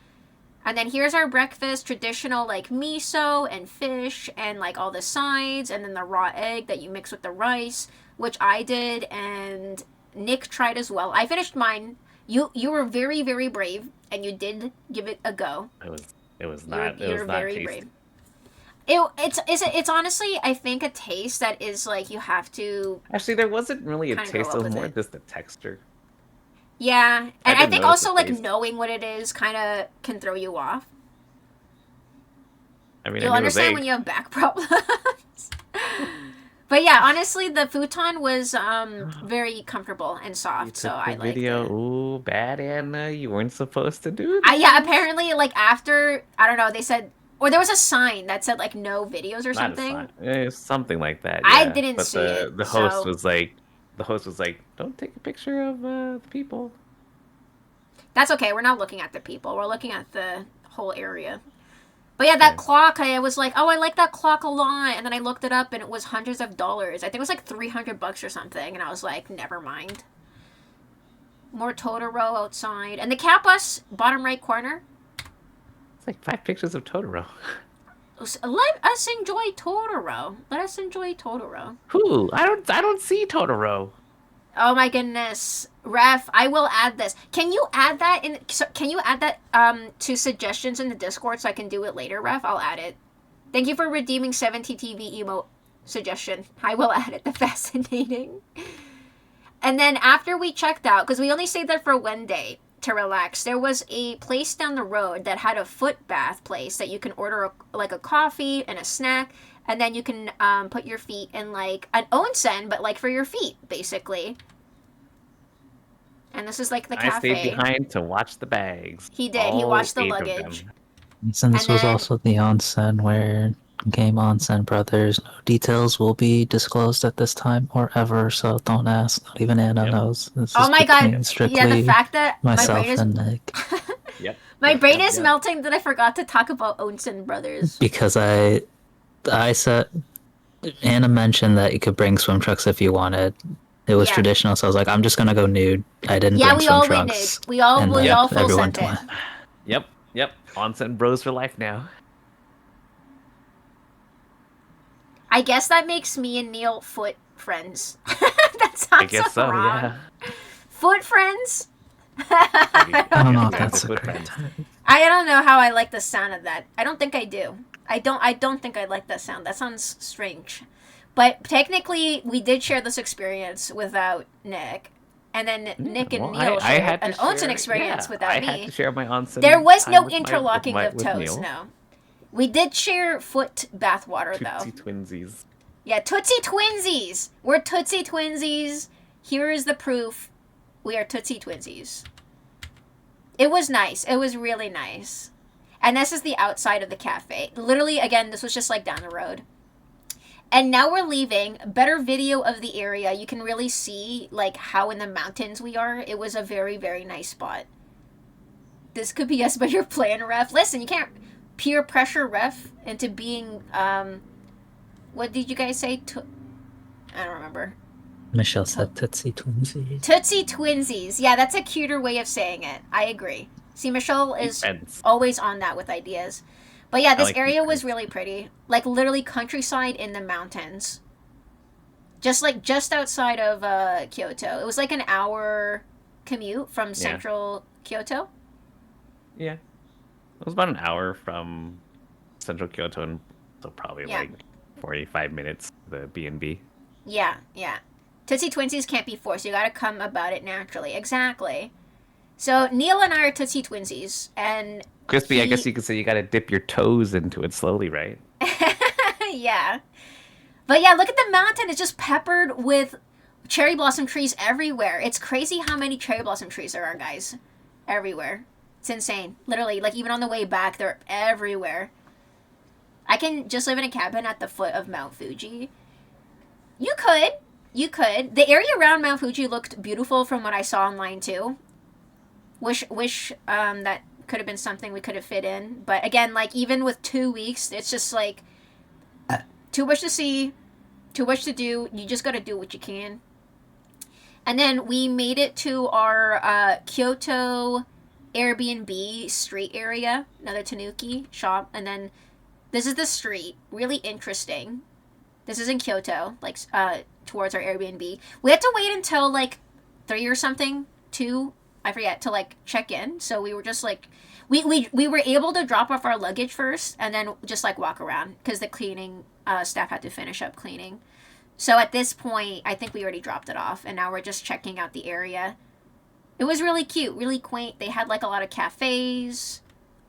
And then here's our breakfast, traditional like miso and fish and like all the sides, and then the raw egg that you mix with the rice, which I did, and Nick tried as well. I finished mine. You were very, very brave, and you did give it a go. It was not very tasty. Brave. It's honestly, I think, a taste that is like you have to. Actually, there wasn't really a taste. It was more just the texture. Yeah, and I think also like knowing what it is kind of can throw you off. I mean, you'll understand when you have back problems. But yeah, honestly, the futon was very comfortable and You soft, so took I the liked video. it. Ooh, bad Anna. You weren't supposed to do that. Yeah, apparently, like after I don't know, they said, or there was a sign that said like no videos or Not a something. sign. Something like that. I Yeah. didn't But see it, the host so was like, don't take a picture of the people. that's okay. We're not looking at the people. We're looking at the whole area. But yeah, that Okay. clock, I was like, oh, I like that clock a lot. And then I looked it up and it was hundreds of dollars. I think it was like $300 or something. And I was like, never mind. More Totoro outside. And the cat bus, bottom right corner. It's like 5 pictures of Totoro. Let us enjoy Totoro. Let us enjoy Totoro. Who? I don't see Totoro. Oh my goodness. Ref, I will add this. Can you add that to suggestions in the Discord so I can do it later, Ref? I'll add it. Thank you for redeeming 70 TV emote suggestion. I will add it. The fascinating. And then after we checked out, because we only stayed there for one day to relax, there was a place down the road that had a foot bath place that you can order like a coffee and a snack, and then you can put your feet in like an onsen, but like for your feet, basically. And this is like the I stayed cafe. behind to watch the bags. He did. He All watched the 8 of them. luggage. And this And was then- also the onsen where Game Onsen Brothers. No details will be disclosed at this time or ever, so don't ask. Not even Anna Yep. knows. This Oh is my god! between strictly Yeah, the fact that my myself brain is and Nick. Yep. my Yep, brain yep, is yep. melting that I forgot to talk about Onsen Brothers. Because I said Anna mentioned that you could bring swim trunks if you wanted. It was Yeah. traditional, so I was like, I'm just gonna go nude. I didn't Yeah, bring we swim all trunks. went nude. We all and we then all full everyone sent it. went. Yep. Onsen bros for life now. I guess that makes me and Neil foot friends. That sounds I guess so, wrong. yeah. Foot friends? I don't know if Yeah, that's the a foot great friends. time. I don't know how I like the sound of that. I don't think I do. I don't think I like that sound. That sounds strange. But technically, we did share this experience without Nick. And then Nick and Well, Neil I shared had to an onsen share- experience yeah, without I me. had to share my onsen. There was time no with interlocking of with toes, Neil. no. We did share foot bath water, though. Tootsie twinsies. Yeah, Tootsie Twinsies. We're Tootsie Twinsies. Here is the proof. We are Tootsie Twinsies. It was nice. It was really nice. And this is the outside of the cafe. Literally, again, this was just like down the road. And now we're leaving. Better video of the area. You can really see like how in the mountains we are. It was a very, very nice spot. This could be us, but you're playing ref. Listen, you can't peer pressure ref into being what did you guys say? I don't remember. Michelle said Tootsie Twinsies. Tootsie Twinsies. Yeah, that's a cuter way of saying it. I agree. See, Michelle is Friends. always on that with ideas. But yeah, this like area these was friends. really pretty. Like literally countryside in the mountains. Just outside of Kyoto. It was like an hour commute from central Kyoto. Yeah. It was about an hour from central Kyoto, and so probably Yeah. like 45 minutes to the B&B. Yeah. Tootsie Twinsies can't be forced. You gotta come about it naturally. Exactly. So Neil and I are Tootsie Twinsies, and Crispy, I guess you could say you gotta dip your toes into it slowly, right? yeah. But yeah, look at the mountain. It's just peppered with cherry blossom trees everywhere. It's crazy how many cherry blossom trees there are, guys. Everywhere. It's insane. Literally, like even on the way back, they're everywhere. I can just live in a cabin at the foot of Mount Fuji. You could. The area around Mount Fuji looked beautiful from what I saw online too. Wish that could have been something we could have fit in. But again, like even with 2 weeks, it's just like too much to see, too much to do. You just gotta do what you can. And then we made it to our Kyoto Airbnb street area, another Tanuki shop. And then this is the street, really interesting. This is in Kyoto, like towards our Airbnb. We had to wait until like 3 or something, 2, I forget, to like check in. So we were just like, we were able to drop off our luggage first and then just like walk around because the cleaning staff had to finish up cleaning. So at this point, I think we already dropped it off and now we're just checking out the area. It was really cute, really quaint. They had like a lot of cafes.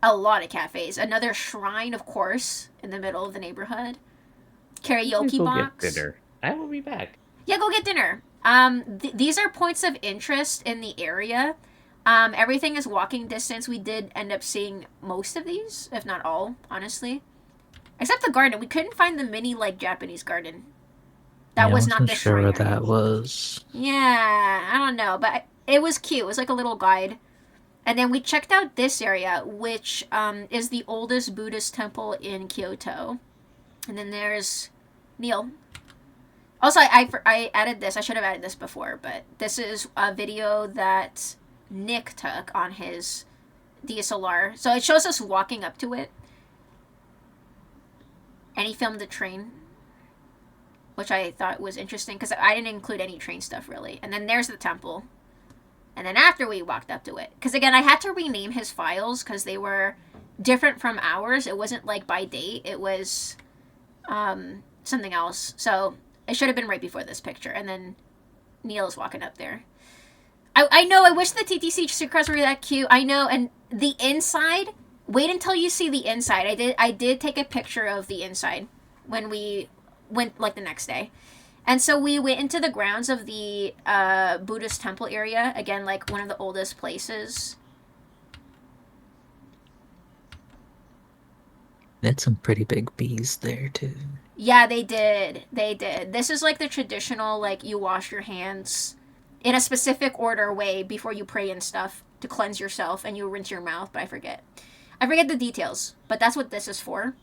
Another shrine, of course, in the middle of the neighborhood. Karaoke Go box. get dinner I will be back. Yeah, go get dinner. These are points of interest in the area. Everything is walking distance. We did end up seeing most of these, if not all, honestly. Except the garden. We couldn't find the mini, like, Japanese garden. That Yeah, was I not wasn't the sure shrine where area. that was. Yeah, I don't know, but it was cute. It was like a little guide. And then we checked out this area, which is the oldest Buddhist temple in Kyoto. And then there's Neil. Also, I added this. I should have added this before, but this is a video that Nick took on his DSLR. So it shows us walking up to it. And he filmed the train, which I thought was interesting because I didn't include any train stuff really. And then there's the temple. And then after we walked up to it, because again, I had to rename his files because they were different from ours. It wasn't like by date. It was something else. So it should have been right before this picture. And then Neil is walking up there. I know. I wish the TTC supercars were that cute. I know. And the inside. Wait until you see the inside. I did take a picture of the inside when we went like the next day. And so we went into the grounds of the Buddhist temple area. Again, like one of the oldest places. They had some pretty big bees there too. Yeah, they did. They did. This is like the traditional, like, you wash your hands in a specific order way before you pray and stuff to cleanse yourself, and you rinse your mouth, but I forget the details, but that's what this is for.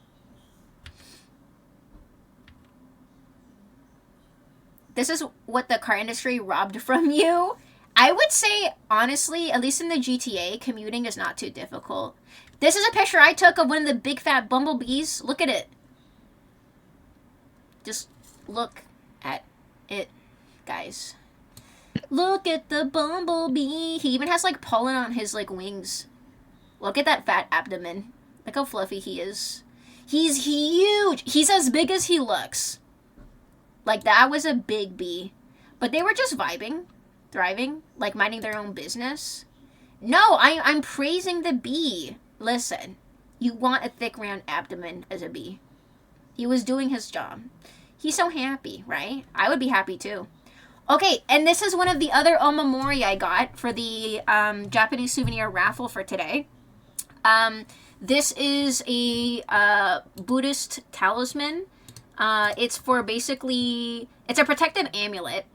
This is what the car industry robbed from you. I would say, honestly, at least in the GTA, commuting is not too difficult. This is a picture I took of one of the big fat bumblebees. Look at it. Just look at it, guys. Look at the bumblebee. He even has, like, pollen on his, like, wings. Look at that fat abdomen. Look how fluffy he is. He's huge. He's as big as he looks. Like, that was a big bee. But they were just vibing, thriving, like minding their own business. No, I'm praising the bee. Listen, you want a thick, round abdomen as a bee. He was doing his job. He's so happy, right? I would be happy too. Okay, and this is one of the other omamori I got for the Japanese souvenir raffle for today. This is a Buddhist talisman. It's for basically, it's a protective amulet,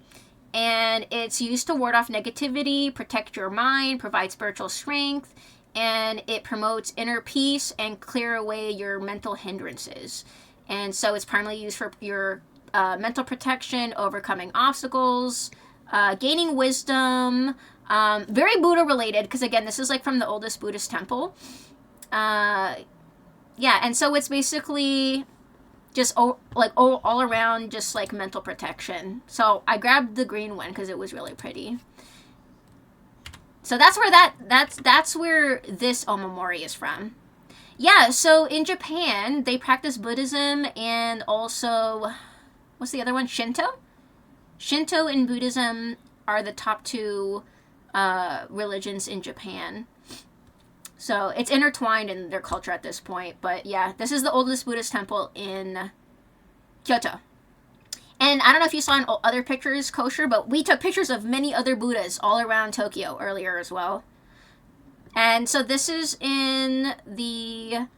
and it's used to ward off negativity, protect your mind, provide spiritual strength, and it promotes inner peace and clear away your mental hindrances. And so it's primarily used for your mental protection, overcoming obstacles, gaining wisdom, very Buddha related, because again, this is like from the oldest Buddhist temple. Yeah, and so it's basically just all around just like mental protection. So I grabbed the green one because it was really pretty. So that's where that's where this omamori is from. Yeah, so in Japan they practice Buddhism and also, what's the other one? Shinto? Shinto and Buddhism are the top two religions in Japan. So it's intertwined in their culture at this point. But yeah, this is the oldest Buddhist temple in Kyoto. And I don't know if you saw in other pictures, Kosher, but we took pictures of many other Buddhas all around Tokyo earlier as well. And so this is in the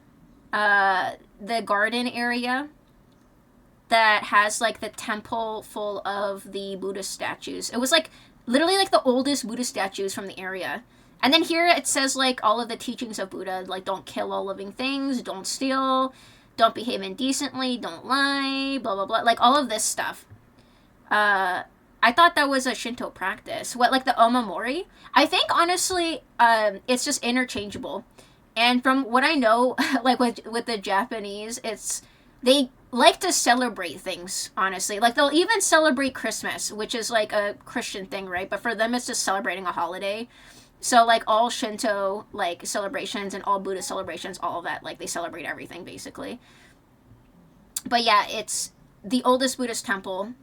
garden area that has like the temple full of the Buddhist statues. It was like literally like the oldest Buddhist statues from the area. And then here it says like all of the teachings of Buddha, like don't kill all living things, don't steal, don't behave indecently, don't lie, blah, blah, blah. Like all of this stuff. I thought that was a Shinto practice. What, like the omamori? I think honestly, it's just interchangeable. And from what I know, like with the Japanese, they like to celebrate things, honestly. Like they'll even celebrate Christmas, which is like a Christian thing, right? But for them, it's just celebrating a holiday. So, like, all Shinto, like, celebrations and all Buddhist celebrations, all of that, like, they celebrate everything, basically. But, yeah, it's the oldest Buddhist temple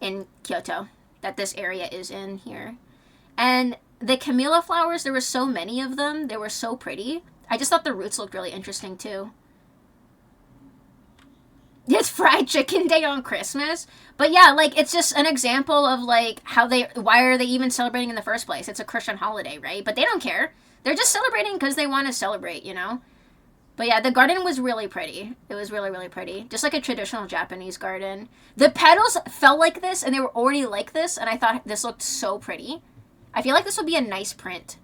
in Kyoto that this area is in here. And the camellia flowers, there were so many of them. They were so pretty. I just thought the roots looked really interesting, too. It's fried chicken day on Christmas. But yeah, like it's just an example of like why are they even celebrating in the first place? It's a Christian holiday, right? But they don't care. They're just celebrating because they want to celebrate, you know? But yeah, the garden was really pretty. It was really, really pretty. Just like a traditional Japanese garden. The petals felt like this and they were already like this, and I thought this looked so pretty. I feel like this would be a nice print.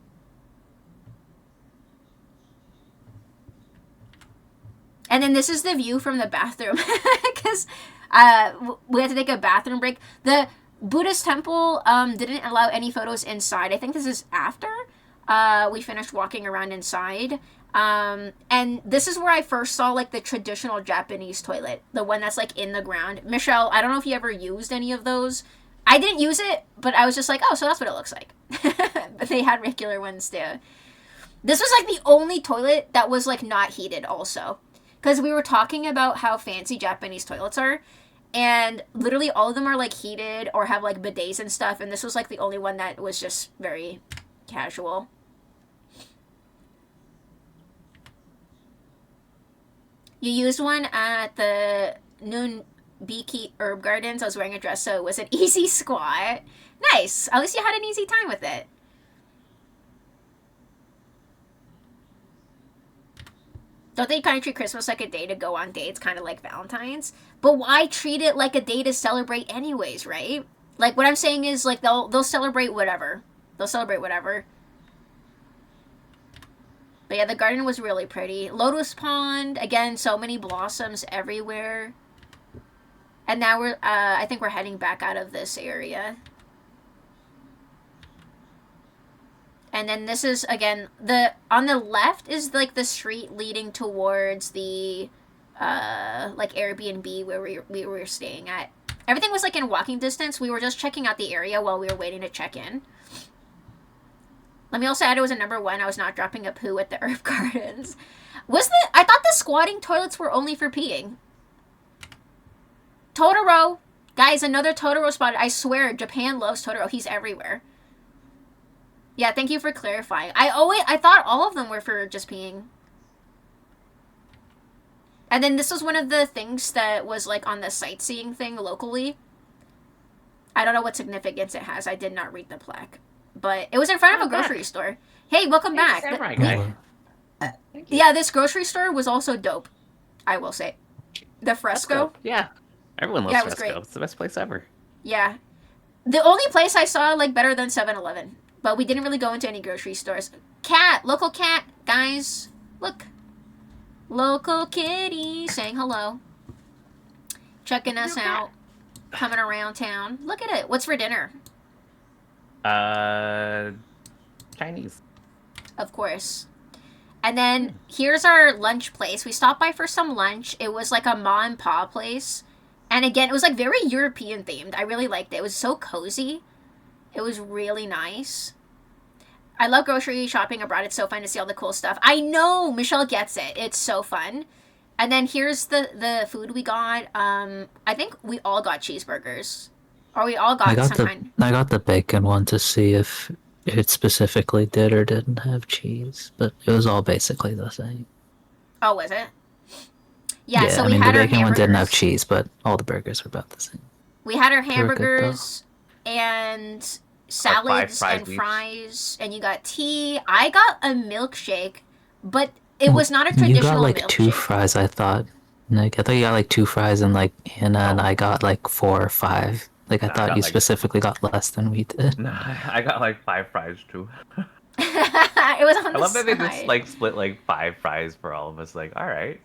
And then this is the view from the bathroom. Because we had to take a bathroom break. The Buddhist temple didn't allow any photos inside. I think this is after we finished walking around inside. And this is where I first saw like the traditional Japanese toilet. The one that's like in the ground. Michelle, I don't know if you ever used any of those. I didn't use it, but I was just like, oh, so that's what it looks like. But they had regular ones too. This was like the only toilet that was like not heated also. Because we were talking about how fancy Japanese toilets are. And literally all of them are like heated or have like bidets and stuff. And this was like the only one that was just very casual. You used one at the Noon Beaky Herb Gardens. I was wearing a dress, so it was an easy squat. Nice. At least you had an easy time with it. Don't they kind of treat Christmas like a day to go on dates, kind of like Valentine's? But why treat it like a day to celebrate anyways, right? Like, what I'm saying is, like, they'll celebrate whatever. They'll celebrate whatever. But yeah, the garden was really pretty. Lotus pond, again, so many blossoms everywhere. And now I think we're heading back out of this area. And then this is, again, on the left is, like, the street leading towards the, like, Airbnb where we were staying at. Everything was, like, in walking distance. We were just checking out the area while we were waiting to check in. Let me also add it was a number 1. I was not dropping a poo at the herb gardens. I thought the squatting toilets were only for peeing. Totoro. Guys, another Totoro spot. I swear, Japan loves Totoro. He's everywhere. Yeah, thank you for clarifying. I thought all of them were for just peeing. And then this was one of the things that was like on the sightseeing thing locally. I don't know what significance it has. I did not read the plaque. But it was in front of a grocery store. Hey, welcome back. Samurai guy. Yeah, this grocery store was also dope, I will say. The fresco. Yeah. Everyone loves Yeah, it was Fresco. great. It's the best place ever. Yeah. The only place I saw like better than 7-Eleven. But we didn't really go into any grocery stores. Cat, local cat, guys. Look. Local kitty saying hello. Checking us out. Coming around town. Look at it. What's for dinner? Chinese. Of course. And then here's our lunch place. We stopped by for some lunch. It was like a ma and pa place. And again, it was like very European themed. I really liked it. It was so cozy. It was really nice. I love grocery shopping abroad. It's so fun to see all the cool stuff. I know! Michelle gets it. It's so fun. And then here's the food we got. I think we all got cheeseburgers. Or we all got some kind. I got the bacon one to see if it specifically did or didn't have cheese. But it was all basically the same. Oh, was it? Yeah, so we I mean, had the our bacon one didn't have hamburgers. cheese, but all the burgers were about the same. We had our They were good, hamburgers and salads fries and each. fries, and you got tea. I got a milkshake, but it was not a traditional You got like milkshake. 2 fries, I thought. Nick, I thought you got like 2 fries and like Hannah and I got like 4 or 5. Like I No, I thought got, you like- specifically got less than we did. No, I got like 5 fries too. It was on I the love that they side. just like split like 5 fries for all of us. Like, all right.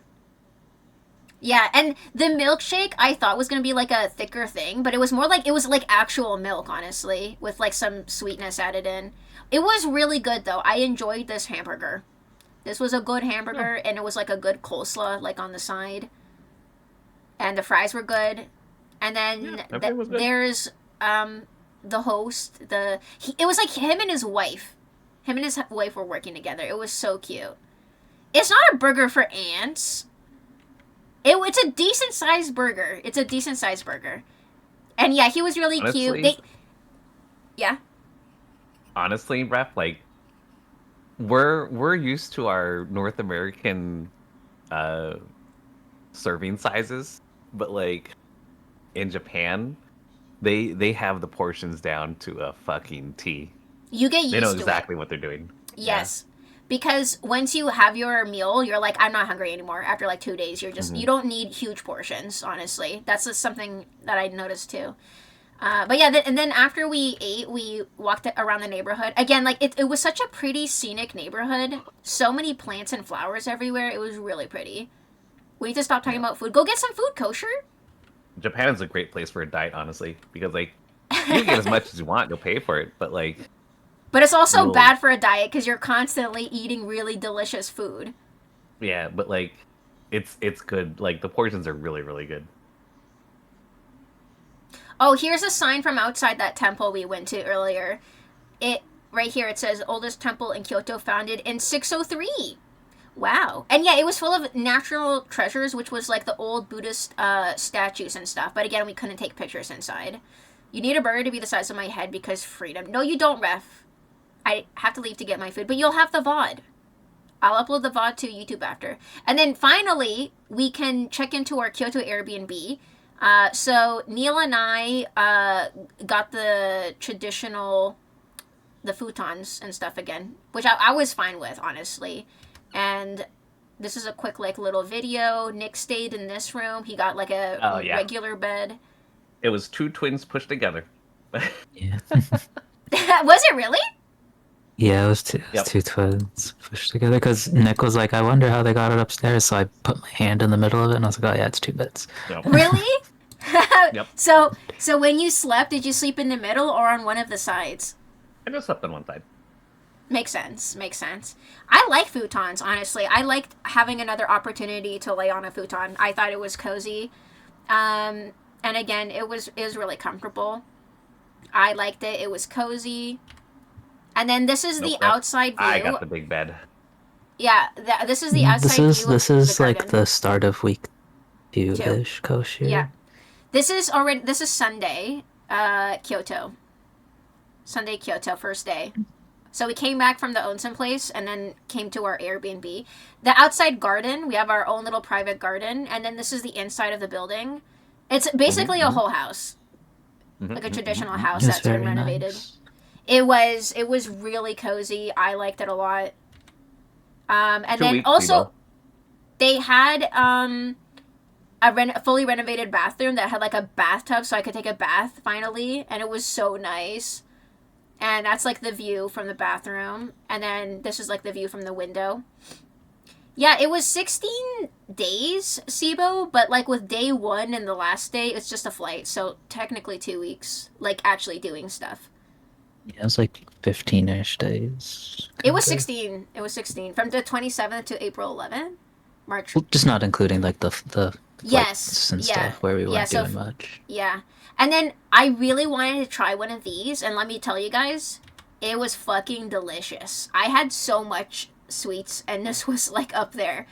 Yeah, and the milkshake I thought was gonna be like a thicker thing, but it was more like it was like actual milk, honestly, with like some sweetness added in. It was really good though. I enjoyed this hamburger. This was a good hamburger, and it was like a good coleslaw like on the side. And the fries were good. And then everything was good. there's the host. It was like him and his wife. Him and his wife were working together. It was so cute. It's not a burger for ants. It's a decent sized burger. It's a decent sized burger. And yeah, he was really Honestly- cute. Yeah. Honestly, Ref, like we're used to our North American serving sizes. but like in Japan, they have the portions down to a fucking T. You get used They know to exactly it. what they're doing. Yes. Because once you have your meal, you're like, I'm not hungry anymore. After like 2 days, you're just, you don't need huge portions, honestly. That's just something that I noticed too. But yeah, and then after we ate, we walked around the neighborhood. Again, like, it was such a pretty, scenic neighborhood. So many plants and flowers everywhere. It was really pretty. We need to stop talking about food. Go get some food, kosher. Japan is a great place for a diet, honestly, because like you can get as much as you want, you'll pay for it, but like. But it's also you'll... bad for a diet because you're constantly eating really delicious food. Yeah, but like, it's good. Like the portions are really, really good. Oh, here's a sign from outside that temple we went to earlier. Right here, it says, oldest temple in Kyoto, founded in 603. Wow. And yeah, it was full of natural treasures, which was like the old Buddhist statues and stuff. But again, we couldn't take pictures inside. You need a burger to be the size of my head because freedom. No, you don't, ref. I have to leave to get my food, but you'll have the VOD. I'll upload the VOD to YouTube after. And then finally, we can check into our Kyoto Airbnb. So Neil and I got the traditional, the futons and stuff again, which I was fine with, honestly. And this is a quick like little video. Nick stayed in this room. He got like a regular bed. It was two twins pushed together. Yeah. Was it really? Yeah, it was two twins pushed together because Nick was like, I wonder how they got it upstairs. So I put my hand in the middle of it and I was like, oh yeah, it's 2 beds. Yep. Really? Yep. So when you slept, did you sleep in the middle or on one of the sides? I just slept on one side. Makes sense. I like futons, honestly. I liked having another opportunity to lay on a futon. I thought it was cozy. And again, it was really comfortable. I liked it. It was cozy. And then this is the outside view. I got the big bed. Yeah, this is the outside view. This is the like garden. the start of week 2-ish, Koshi. Yeah. This is Sunday, Kyoto. Sunday, Kyoto, first day. So we came back from the onsen place and then came to our Airbnb. The outside garden, we have our own little private garden. And then this is the inside of the building. It's basically a whole house. Like a traditional house that's been renovated. Nice. It was really cozy. I liked it a lot. And then weeks, also, they had a fully renovated bathroom that had like a bathtub, so I could take a bath finally, and it was so nice. And that's like the view from the bathroom, and then this is like the view from the window. Yeah, it was 16 days, SIBO, but like with day 1 and the last day, it's just a flight, so technically 2 weeks, like actually doing stuff. Yeah, it was like 15-ish days. It was 16. It was 16 from the 27th to April 11th, March. Well, just not including like the Yes, flights and yeah, stuff where we weren't so doing much. Yeah, and then I really wanted to try one of these, and let me tell you guys, it was fucking delicious. I had so much sweets, and this was like up there.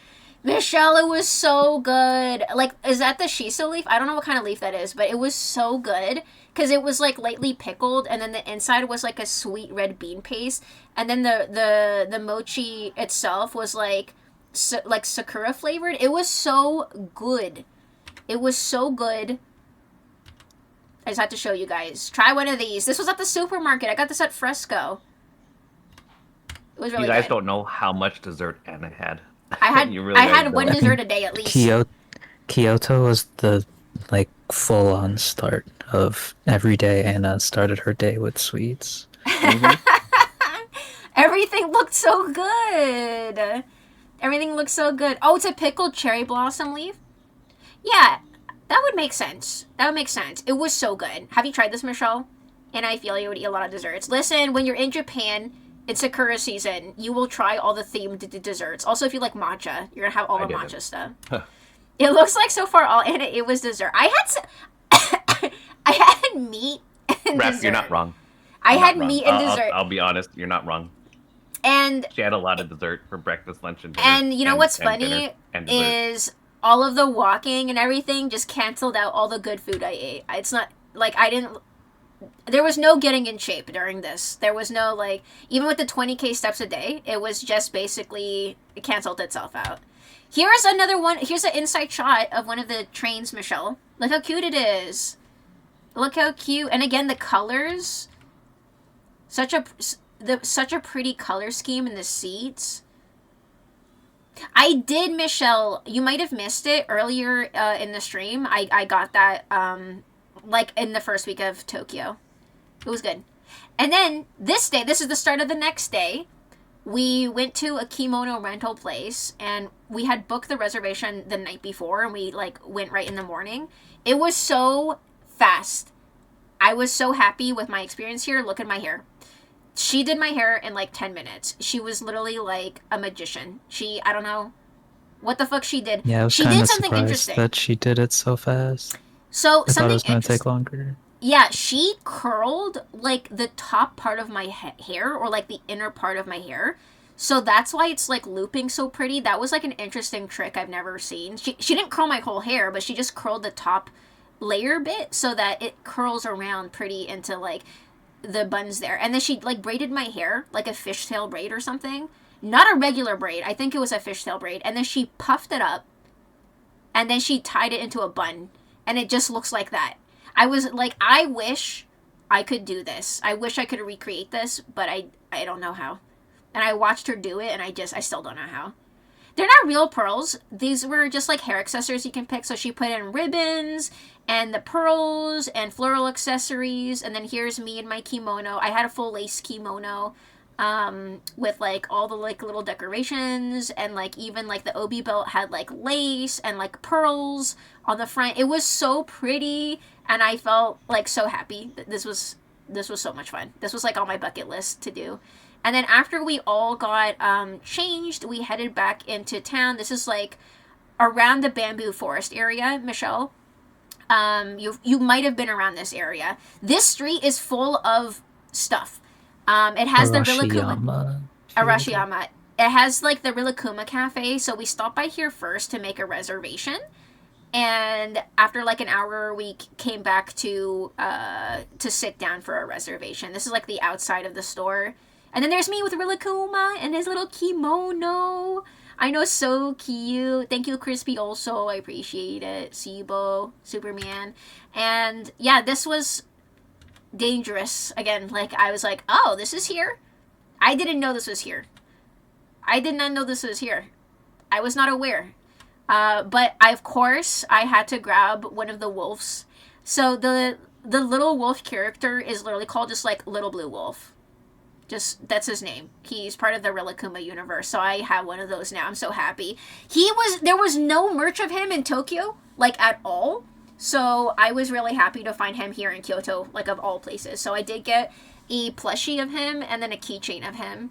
Michelle, it was so good. Like, is that the shiso leaf? I don't know what kind of leaf that is, but it was so good because it was like lightly pickled, and then the inside was like a sweet red bean paste, and then the mochi itself was like sakura flavored. It was so good. It was so good. I just had to show you guys. Try one of these. This was at the supermarket. I got this at Fresco. It was really good. You guys don't know how much dessert Anna had. I had You really I had don't. one dessert a day at least. Kyoto was the like full-on start of every day. Anna started her day with sweets. Everything looked so good. Everything looks so good. Oh, it's a pickled cherry blossom leaf? Yeah, that would make sense. That would make sense. It was so good. Have you tried this, Michelle? And I feel you would eat a lot of desserts. Listen, when you're in Japan, it's Sakura season. You will try all the themed desserts. Also, if you like matcha, you're going to have all the matcha stuff. It looks like so far all in it was dessert. I had meat and Raph, dessert. you're not wrong. I had meat and dessert. I'll be honest, you're not wrong. And she had a lot of dessert for breakfast, lunch, and dinner. And you know what's funny is all of the walking and everything just canceled out all the good food I ate. It's not like there was no getting in shape during this. There was no even with the 20K steps a day, it was just basically it canceled itself out. Here's another one. Here's an inside shot of one of the trains, Michelle. Look how cute it is. Look how cute. And again, the colors. Such a pretty color scheme in the seats. I did, Michelle. You might have missed it earlier in the stream. I got that like in the first week of Tokyo. It was good. And then this day, this is the start of the next day. We went to a kimono rental place and we had booked the reservation the night before and we like went right in the morning. It was so fast. I was so happy with my experience here. Look at my hair. She did my hair in like 10 minutes. She was literally like a magician. I don't know what the fuck she did. Yeah, I was she kind did of something surprised interesting. that she did it so fast. So I thought it was something going to take longer. Yeah, she curled like the top part of my hair or like the inner part of my hair. So that's why it's like looping so pretty. That was like an interesting trick I've never seen. She didn't curl my whole hair, but she just curled the top layer bit so that it curls around pretty into like the buns there. And then she like braided my hair like a fishtail braid or something. Not a regular braid. I think it was a fishtail braid. And then she puffed it up and then she tied it into a bun. And it just looks like that. I was like, I wish I could do this. I wish I could recreate this, but I don't know how. And I watched her do it, and I still don't know how. They're not real pearls. These were just like hair accessories you can pick. So she put in ribbons and the pearls and floral accessories. And then here's me in my kimono. I had a full lace kimono with like all the like little decorations and like even like the obi belt had like lace and like pearls on the front. It was so pretty. And I felt like so happy. This was so much fun. This was like on my bucket list to do. And then after we all got changed, we headed back into town. This is like around the bamboo forest area, Michelle. You might have been around this area. This street is full of stuff. It has the Rilakuma. Arashiyama. It has like the Rilakuma Cafe. So we stopped by here first to make a reservation. And after like an hour, we came back to sit down for a reservation. This is like the outside of the store. And then there's me with Rilakuma and his little kimono. I know, so cute. Thank you, Crispy, also. I appreciate it. Sibo, Superman. And yeah, this was dangerous. Again, like I was like, oh, this is here? I didn't know this was here. I did not know this was here. I was not aware. But of course, I had to grab one of the wolves. So the little wolf character is literally called just like Little Blue Wolf. Just, that's his name. He's part of the Rilakuma universe. So I have one of those now. I'm so happy. There was no merch of him in Tokyo, like at all. So I was really happy to find him here in Kyoto, like of all places. So I did get a plushie of him and then a keychain of him.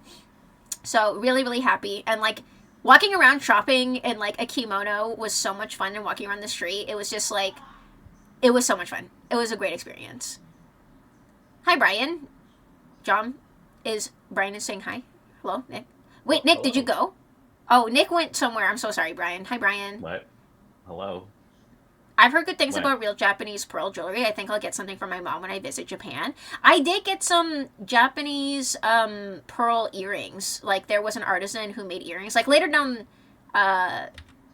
So really, really happy. And like, walking around shopping in like a kimono was so much fun, and walking around the street, it was just like, it was so much fun. It was a great experience. Hi, Brian. John, Brian is saying hi? Hello, Nick? Wait, Nick, did you go? Oh, Nick went somewhere. I'm so sorry, Brian. Hi, Brian. What? Hello. I've heard good things about real Japanese pearl jewelry. I think I'll get something for my mom when I visit Japan. I did get some Japanese pearl earrings. Like, there was an artisan who made earrings. Like, later down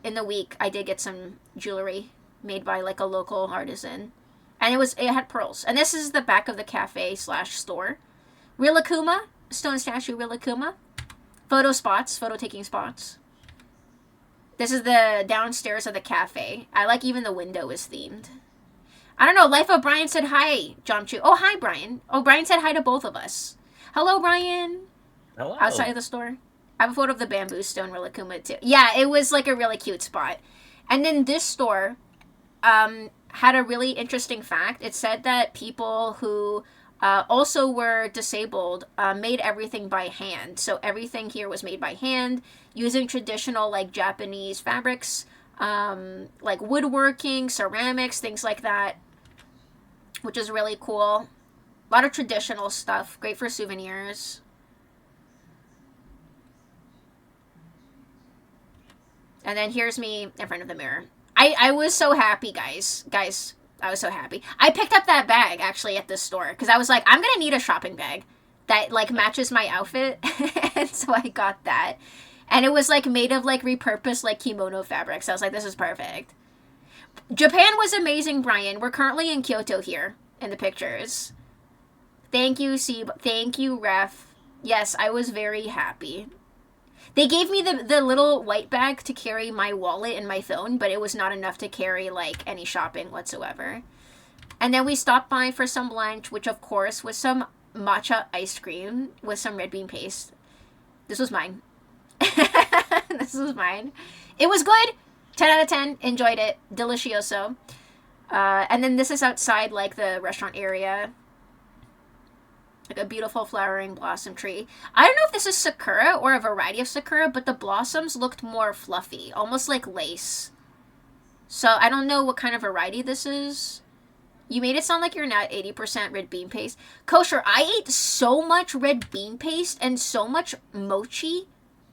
in the week, I did get some jewelry made by, like, a local artisan. And it had pearls. And this is the back of the cafe/store. Rilakuma, stone statue Rilakuma. Photo taking spots. This is the downstairs of the cafe. I like even the window is themed. I don't know, Life of Brian said hi, Jomchu. Oh, hi, Brian. Oh, Brian said hi to both of us. Hello, Brian. Hello. Outside of the store. I have a photo of the bamboo stone Rilakuma too. Yeah, it was like a really cute spot. And then this store had a really interesting fact. It said that people who also were disabled made everything by hand. So everything here was made by hand using traditional like Japanese fabrics, like woodworking, ceramics, things like that, which is really cool. A lot of traditional stuff, great for souvenirs. And then here's me in front of the mirror. I was so happy, guys. I was so happy. I picked up that bag, actually, at this store. Because I was like, I'm going to need a shopping bag that, like, matches my outfit. And so I got that. And it was like made of like repurposed like kimono fabrics. I was like, this is perfect. Japan was amazing, Brian. We're currently in Kyoto here in the pictures. Thank you, Thank you, Ref. Yes, I was very happy. They gave me the little white bag to carry my wallet and my phone, but it was not enough to carry like any shopping whatsoever. And then we stopped by for some lunch, which of course was some matcha ice cream with some red bean paste. This was mine. This was mine. It was good. 10 out of 10. Enjoyed it. Delicioso. And then this is outside like the restaurant area. Like a beautiful flowering blossom tree. I don't know if this is sakura or a variety of sakura, but the blossoms looked more fluffy, almost like lace. So I don't know what kind of variety this is. You made it sound like you're not 80% red bean paste. Kosher, I ate so much red bean paste and so much mochi,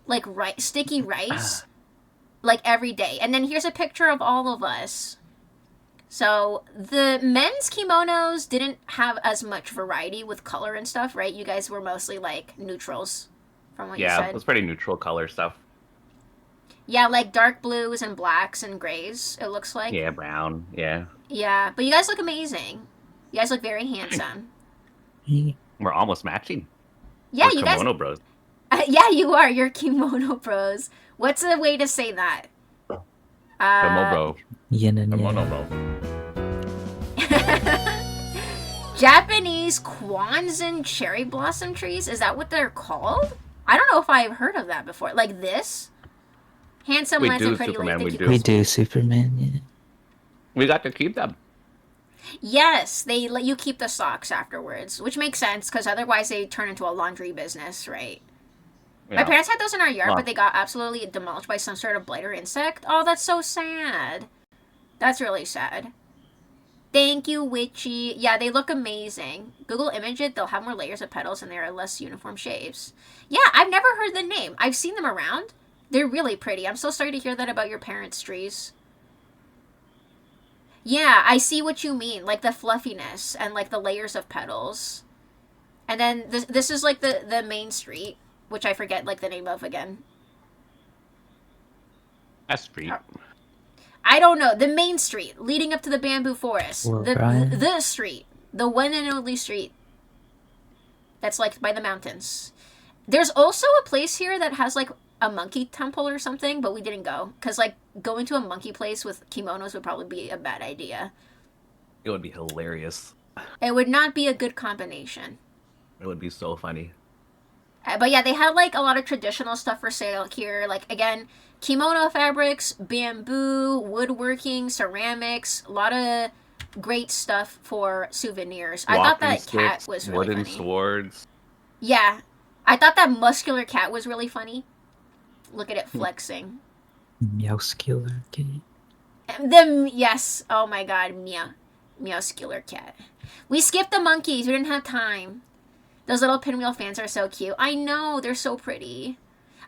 like sticky rice, like every day. And then here's a picture of all of us. So the men's kimonos didn't have as much variety with color and stuff, right? You guys were mostly like neutrals from what you said. Yeah, it was pretty neutral color stuff. Yeah, like dark blues and blacks and grays, it looks like. Yeah, brown, yeah. Yeah, but you guys look amazing. You guys look very handsome. We're almost matching. Yeah, We're you kimono guys... bros. Yeah, you are. You're kimono bros. What's a way to say that? Kimono bro. Yin and Kimono yang. bro. Japanese Kwanzaa cherry blossom trees? Is that what they're called? I don't know if I've heard of that before. Like this? Handsome We Lance do, and Pretty Superman, Lady. we Thank do. you. We do Superman, yeah. We got to keep them. Yes, they let you keep the socks afterwards, which makes sense because otherwise they turn into a laundry business, right? Yeah. My parents had those in our yard, Wow. but they got absolutely demolished by some sort of blight or insect. Oh, that's so sad. That's really sad. Thank you, Witchy. Yeah, they look amazing. Google image it. They'll have more layers of petals and they are less uniform shapes. Yeah, I've never heard the name. I've seen them around. They're really pretty. I'm so sorry to hear that about your parents' trees. Yeah, I see what you mean. Like the fluffiness and like the layers of petals. And then this is like the main street, which I forget like the name of again. That's street. I don't know. The main street leading up to the bamboo forest. Well, the Brian. the street. The one and only street. That's like by the mountains. There's also a place here that has like a monkey temple or something, but we didn't go. Because like going to a monkey place with kimonos would probably be a bad idea. It would be hilarious. It would not be a good combination. It would be so funny. But yeah, they had like a lot of traditional stuff for sale here. Like again, kimono fabrics, bamboo, woodworking, ceramics, a lot of great stuff for souvenirs. I thought that Walking cat sticks, was really wooden funny. swords. Yeah, I thought that muscular cat was really funny. Look at it flexing. Meowscular kitty. Yes, oh my god, meowscular cat. We skipped the monkeys. We didn't have time. Those little pinwheel fans are so cute. I know, they're so pretty.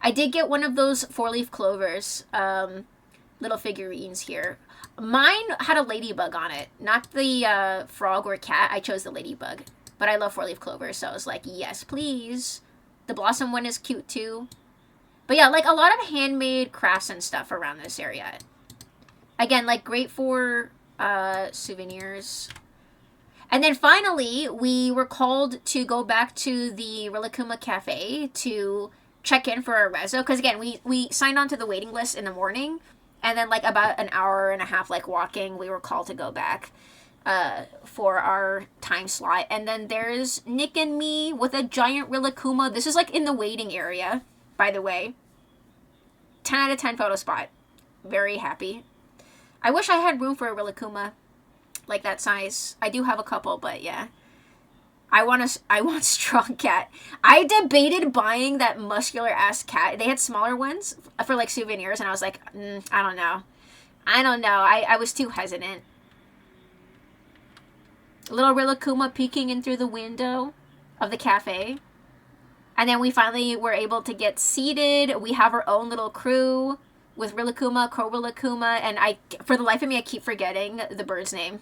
I did get one of those 4-leaf clovers, little figurines here. Mine had a ladybug on it, not the frog or cat. I chose the ladybug, but I love 4-leaf clovers, so I was like, yes, please. The blossom one is cute too. But yeah, like a lot of handmade crafts and stuff around this area. Again, like great for souvenirs. And then finally, we were called to go back to the Rilakkuma Cafe to check in for our rezo. Because again, we signed on to the waiting list in the morning. And then like about an hour and a half like walking, we were called to go back for our time slot. And then there's Nick and me with a giant Rilakkuma. This is like in the waiting area, by the way. 10 out of 10 photo spot. Very happy. I wish I had room for a Rilakkuma like that size. I do have a couple, but yeah. I want strong cat. I debated buying that muscular ass cat. They had smaller ones for like souvenirs, and I was like, I don't know. I was too hesitant. Little Rilakkuma peeking in through the window of the cafe. And then we finally were able to get seated. We have our own little crew with Rilakkuma, Rilakkuma, and for the life of me, I keep forgetting the bird's name.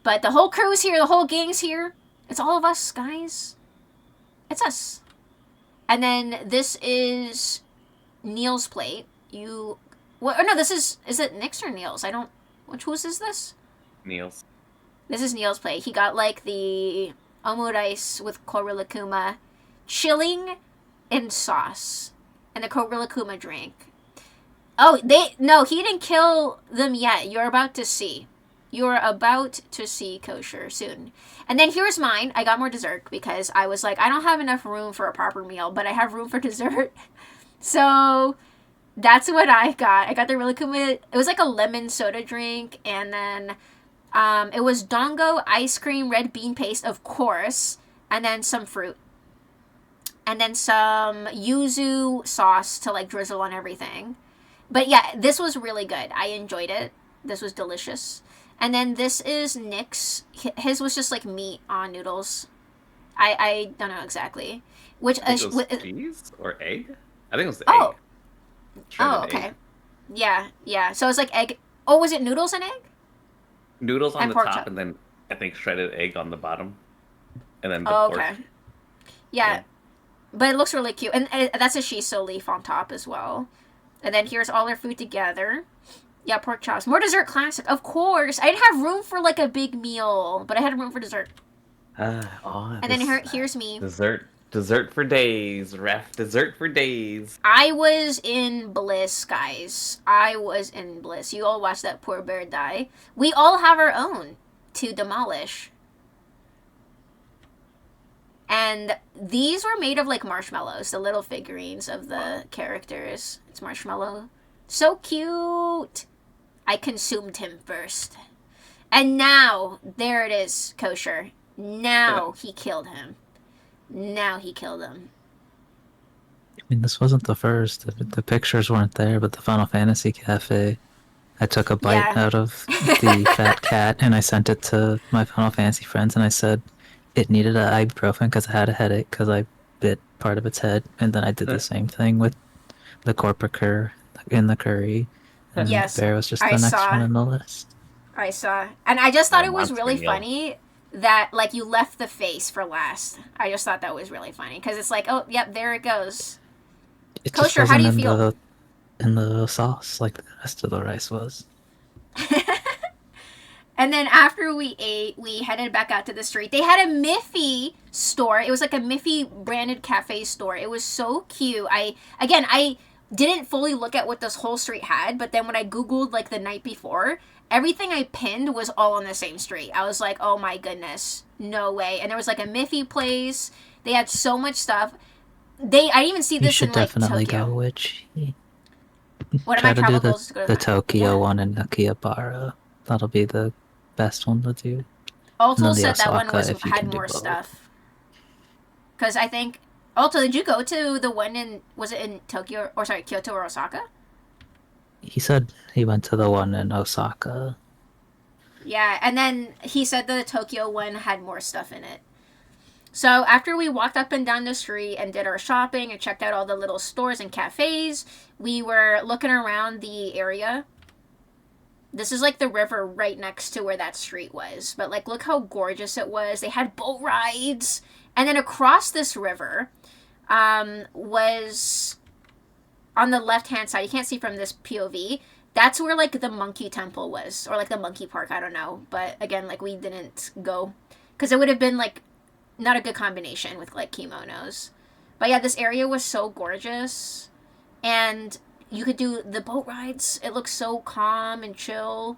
But the whole crew's here, the whole gang's here. It's all of us, guys. It's us. And then this is Neil's plate. You, what? Oh, no, this is it Nick's or Neil's? I don't. Whose is this? Niels. This is Neil's plate. He got like the omurice with korulakuma, chilling in sauce, and the korulakuma drink. Oh, he didn't kill them yet. You're about to see. You're about to see kosher soon. And then here's mine. I got more dessert because I was like, I don't have enough room for a proper meal, but I have room for dessert. So that's what I got. I got the Rilakkuma. It was like a lemon soda drink, and then it was dongo ice cream, red bean paste, of course, and then some fruit. And then some yuzu sauce to like drizzle on everything. But yeah, this was really good. I enjoyed it. This was delicious. And then this is Nick's. His was just like meat on noodles. I don't know exactly. Which it was cheese or egg? I think it was egg. Oh. Shredded Okay. egg. Yeah. So it's like egg. Oh, was it noodles and egg? Noodles on And the pork top, chop. and then I think shredded egg on the bottom, and then the Oh, pork. okay. Yeah. But it looks really cute. And that's a shiso leaf on top as well. And then here's all our food together. Yeah, pork chops. More dessert classic. Of course. I didn't have room for like a big meal, but I had room for dessert. And then here's me. Dessert for days. Dessert for days. I was in bliss, guys. I was in bliss. You all watched that poor bear die. We all have our own to demolish. And these were made of like marshmallows, the little figurines of the characters. It's marshmallow. So cute. I consumed him first. And now, there it is, kosher. Now he killed him. Now he killed him. I mean, this wasn't the first. The pictures weren't there, but the Final Fantasy Cafe, I took a bite out of the fat cat and I sent it to my Final Fantasy friends and I said it needed an ibuprofen because I had a headache because I bit part of its head. And then I did the same thing with the corpacur in the curry. And Yes, the bear was just I the next saw. one in the list. I saw. And I just thought Yeah, it was monster really meal. funny that, like, you left the face for last. I just thought that was really funny. Because it's like, oh, yep, there it goes. It just Kosher, how do you wasn't feel? in the sauce like the rest of the rice was. And then after we ate, we headed back out to the street. They had a Miffy store. It was like a Miffy branded cafe store. It was so cute. I didn't fully look at what this whole street had, but then when I Googled like the night before, everything I pinned was all on the same street. I was like, oh my goodness, no way. And there was like a Miffy place. They had so much stuff. I didn't even see You this should in like definitely Tokyo. go, which One of try my to travel do goals is to go to the Tokyo yeah. one in Akihabara. That'll be the best one to do. Alto And then the said that one Osaka, was if you had can do more both. stuff. Because I think Alto, did you go to the one was it in Tokyo or sorry Kyoto or Osaka? He said he went to the one in Osaka. Yeah, and then he said the Tokyo one had more stuff in it. So after we walked up and down the street and did our shopping and checked out all the little stores and cafes, we were looking around the area. This is like the river right next to where that street was. But like, look how gorgeous it was. They had boat rides. And then across this river was on the left-hand side. You can't see from this POV. That's where like the monkey temple was. Or like the monkey park. I don't know. But again, like we didn't go. Because it would have been like not a good combination with like kimonos. But yeah, this area was so gorgeous. And you could do the boat rides. It looks so calm and chill.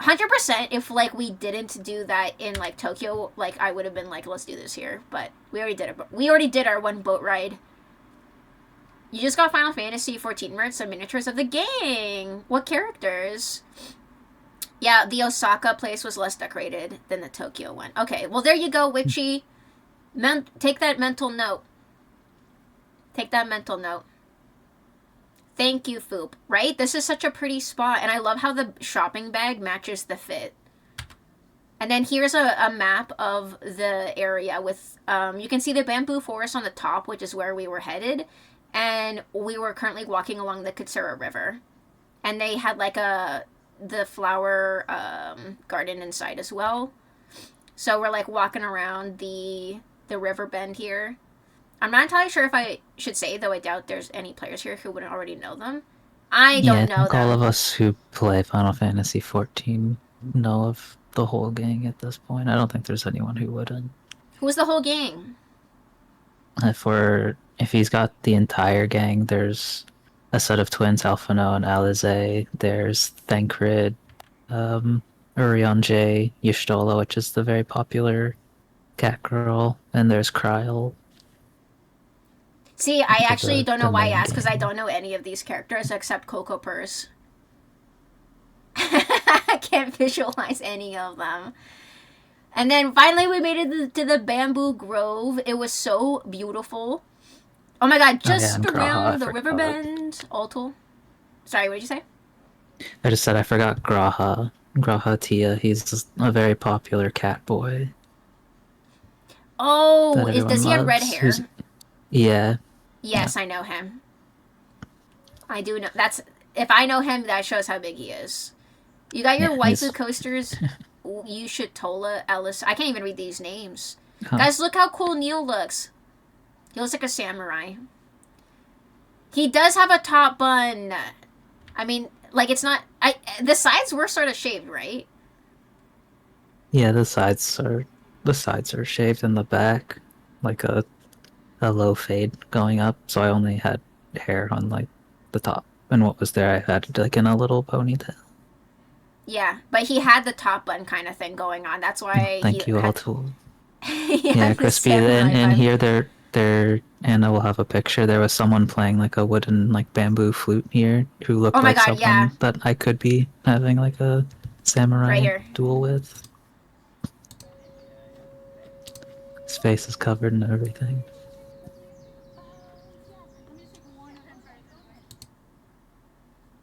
100% if like we didn't do that in like Tokyo, like I would have been like, let's do this here. But we already did it. We already did our one boat ride. You just got Final Fantasy 14 merch, some miniatures of the gang. What characters? Yeah, the Osaka place was less decorated than the Tokyo one. Okay, well there you go, Witchy. Take that mental note. Take that mental note. Thank you, Foop. Right? This is such a pretty spot. And I love how the shopping bag matches the fit. And then here's a map of the area with... you can see the bamboo forest on the top, which is where we were headed. And we were currently walking along the Katsura River. And they had like the flower garden inside as well. So we're like walking around the river bend here. I'm not entirely sure if I should say, though I doubt there's any players here who wouldn't already know them. I don't I know think all of them. us who play Final Fantasy 14 know of the whole gang at this point. I don't think there's anyone who wouldn't. Who's the whole gang? If he's got the entire gang, there's a set of twins, Alphino and Alize. There's Thancred, Urionje, Y'shtola, which is the very popular cat girl, and there's Kryl. See, I actually don't know the why I main asked, because I gang. don't know any of these characters except Coco Purse. I can't visualize any of them. And then finally we made it to the Bamboo Grove. It was so beautiful. Oh my god, just and Graha, around I the forgot. river bend. Alto. Sorry, what did you say? I just said I forgot Graha. Graha Tia. He's a very popular cat boy Oh, that everyone does he have red loves. hair? Yeah. Yes, I know him. I do know. If I know him, that shows how big he is. You got your Yeah, waifu he's- coasters. You should Tola, Ellis. I can't even read these names. Huh. Guys, look how cool Neil looks. He looks like a samurai. He does have a top bun. I mean, like, it's not... the sides were sort of shaved, right? Yeah, the sides are shaved in the back, like a low fade going up. So I only had hair on like the top, and what was there I had like in a little ponytail. Yeah, but he had the top bun kind of thing going on. That's why Thank he you all had... to he yeah, had the Crispy. samurai In bun. here, there Anna will have a picture. There was someone playing like a wooden like bamboo flute here who looked Oh my like god, someone yeah. that I could be having like a samurai Right here. duel with. His face is covered in everything.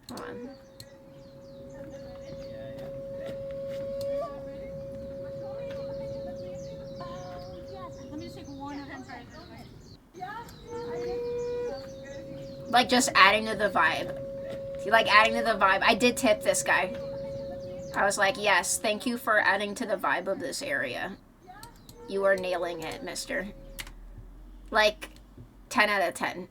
Hold on. Like, just adding to the vibe. Like, adding to the vibe. I did tip this guy. I was like, yes, thank you for adding to the vibe of this area. You are nailing it, mister. Like, 10 out of 10.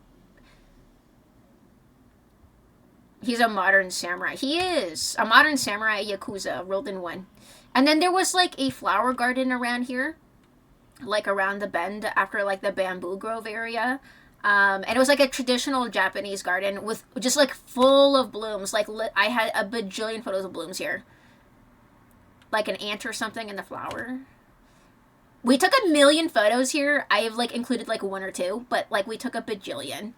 He's a modern samurai. He is! A modern samurai Yakuza, rolled in one. And then there was, like, a flower garden around here. Like, around the bend after, like, the Bamboo Grove area. And it was, like, a traditional Japanese garden with just, like, full of blooms. Like, I had a bajillion photos of blooms here. Like an ant or something in the flower. We took 1,000,000 photos here. I have, like, included, like, 1 or 2. But, like, we took a bajillion.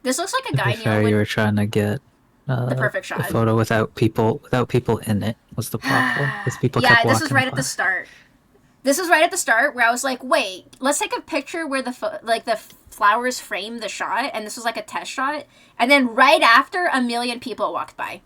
This looks like a guy Fair, Neil you would... were trying to get the perfect shot. a photo without people in it was the problem. Because people Yeah, kept this was walking right at by. the start. This was right at the start where I was like, wait, let's take a picture where the flowers frame the shot, and this was like a test shot. And then right after, 1,000,000 people walked by.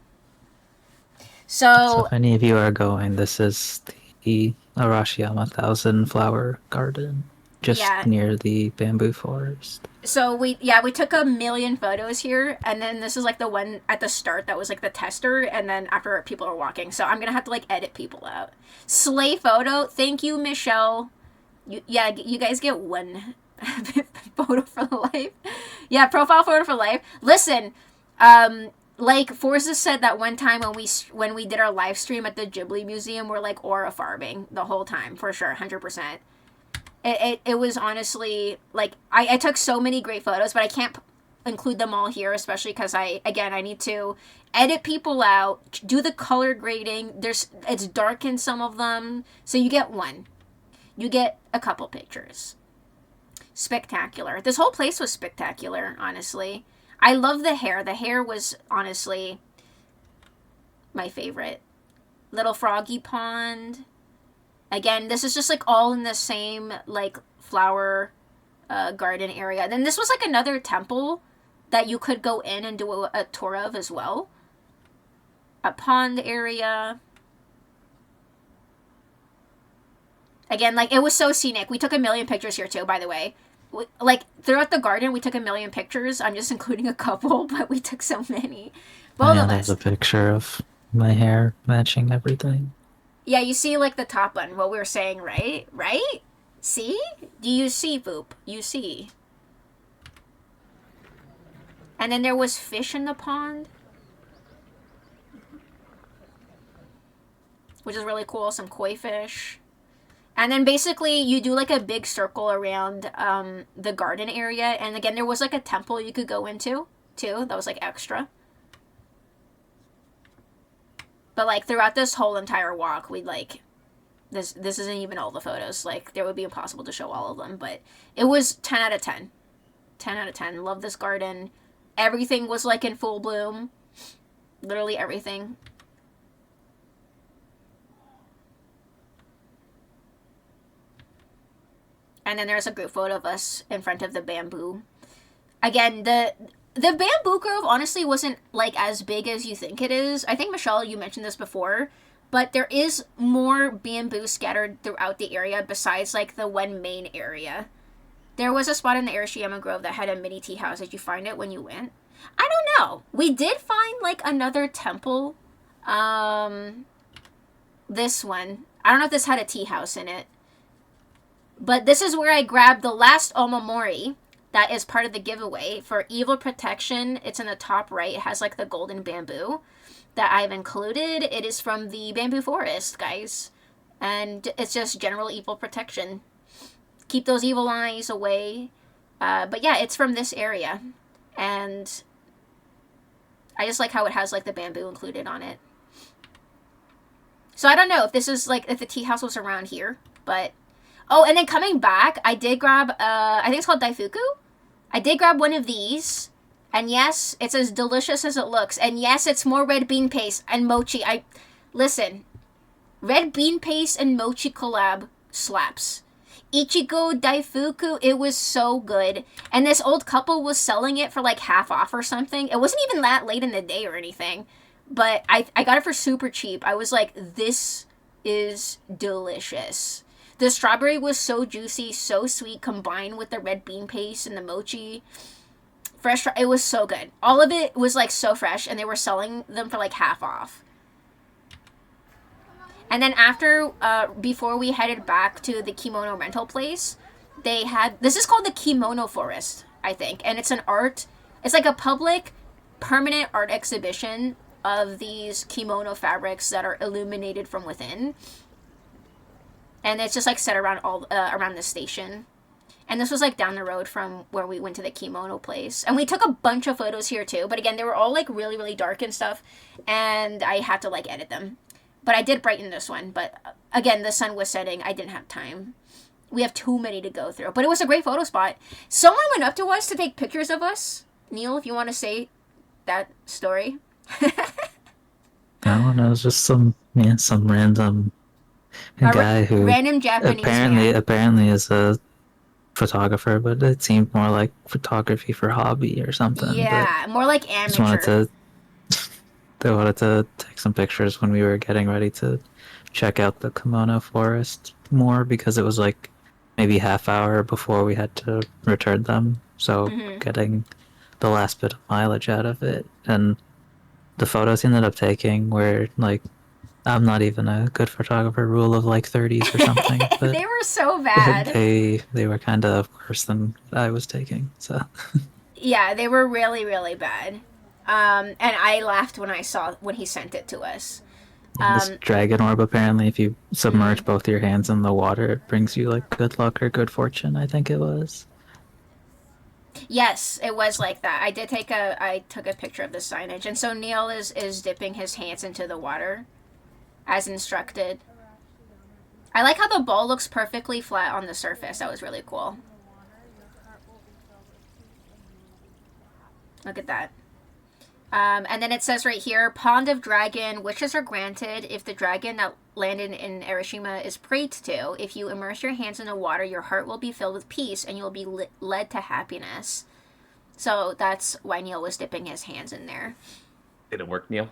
So if any of you are going, this is the Arashiyama 1,000 flower garden, just Yeah. near the bamboo forest. So we took 1,000,000 photos here, and then this is like the one at the start that was like the tester, and then after people are walking. So I'm gonna have to like edit people out. Slay photo, thank you, Michelle. You guys get 1 photo for life. Yeah, profile photo for life. Listen, like Forza said that one time when we did our live stream at the Ghibli Museum, we're like aura farbing the whole time for sure, 100%. It was honestly, like, I took so many great photos, but I can't include them all here, especially because I need to edit people out, do the color grading. It's dark in some of them, so you get 1. You get a couple pictures. Spectacular. This whole place was spectacular, honestly. I love the hair. The hair was honestly my favorite. Little froggy pond. Again, this is just like all in the same like flower garden area. Then this was like another temple that you could go in and do a tour of as well. A pond area. Again, like, it was so scenic. We took 1,000,000 pictures here too, by the way. Like, throughout the garden, we took 1,000,000 pictures. I'm just including a couple, but we took so many. Both of us. There's a picture of my hair matching everything. Yeah, you see, like, the top bun, what we were saying, right? Right? See? Do you see, Boop? You see. And then there was fish in the pond, which is really cool. Some koi fish. And then basically you do like a big circle around the garden area. And again, there was like a temple you could go into too. That was like extra. But like throughout this whole entire walk, we'd like, this isn't even all the photos. Like there would be impossible to show all of them. But it was 10 out of 10. 10 out of 10. Love this garden. Everything was like in full bloom. Literally everything. And then there's a group photo of us in front of the bamboo. Again, the bamboo grove honestly wasn't like as big as you think it is. I think, Michelle, you mentioned this before, but there is more bamboo scattered throughout the area besides like the one main area. There was a spot in the Arashiyama Grove that had a mini tea house. Did you find it when you went? I don't know. We did find like another temple. This one. I don't know if this had a tea house in it. But this is where I grabbed the last omamori that is part of the giveaway for evil protection. It's in the top right. It has like the golden bamboo that I've included. It is from the bamboo forest, guys. And it's just general evil protection. Keep those evil eyes away. But yeah, it's from this area. And I just like how it has like the bamboo included on it. So I don't know if this is like, if the tea house was around here, but... Oh, and then coming back, I did grab, I think it's called Daifuku? I did grab one of these. And yes, it's as delicious as it looks. And yes, it's more red bean paste and mochi. Listen, red bean paste and mochi collab slaps. Ichigo Daifuku, it was so good. And this old couple was selling it for like half off or something. It wasn't even that late in the day or anything. But I got it for super cheap. I was like, this is delicious. The strawberry was so juicy, so sweet, combined with the red bean paste and the mochi. Fresh, it was so good. All of it was like so fresh, and they were selling them for like half off. And then after, before we headed back to the kimono rental place, they had, this is called the Kimono Forest, I think. And it's an art, it's like a public, permanent art exhibition of these kimono fabrics that are illuminated from within. And it's just like set around around the station. And this was like down the road from where we went to the kimono place. And we took a bunch of photos here too. But again, they were all like really, really dark and stuff. And I had to like edit them. But I did brighten this one. But again, the sun was setting. I didn't have time. We have too many to go through. But it was a great photo spot. Someone went up to us to take pictures of us. Neil, if you want to say that story. I don't know. It was just some random guy who random Japanese man. apparently is a photographer, but it seemed more like photography for hobby or something. Yeah, more like amateur. They wanted to take some pictures when we were getting ready to check out the kimono forest more, because it was like maybe half hour before we had to return them. So getting the last bit of mileage out of it. And the photos he ended up taking were like, I'm not even a good photographer, rule of like 30s or something. But they were so bad. They were kind of worse than I was taking. So yeah, they were really, really bad. And I laughed when he sent it to us. This dragon orb, apparently, if you submerge both your hands in the water, it brings you like good luck or good fortune, I think it was. Yes, it was like that. I took a picture of the signage. And so Neil is dipping his hands into the water as instructed. I like how the ball looks perfectly flat on the surface. That was really cool. Look at that. And then it says right here, Pond of Dragon, wishes are granted if the dragon that landed in Arashima is prayed to. If you immerse your hands in the water, your heart will be filled with peace and you will be led to happiness. So that's why Neil was dipping his hands in there. Did it work, Neil?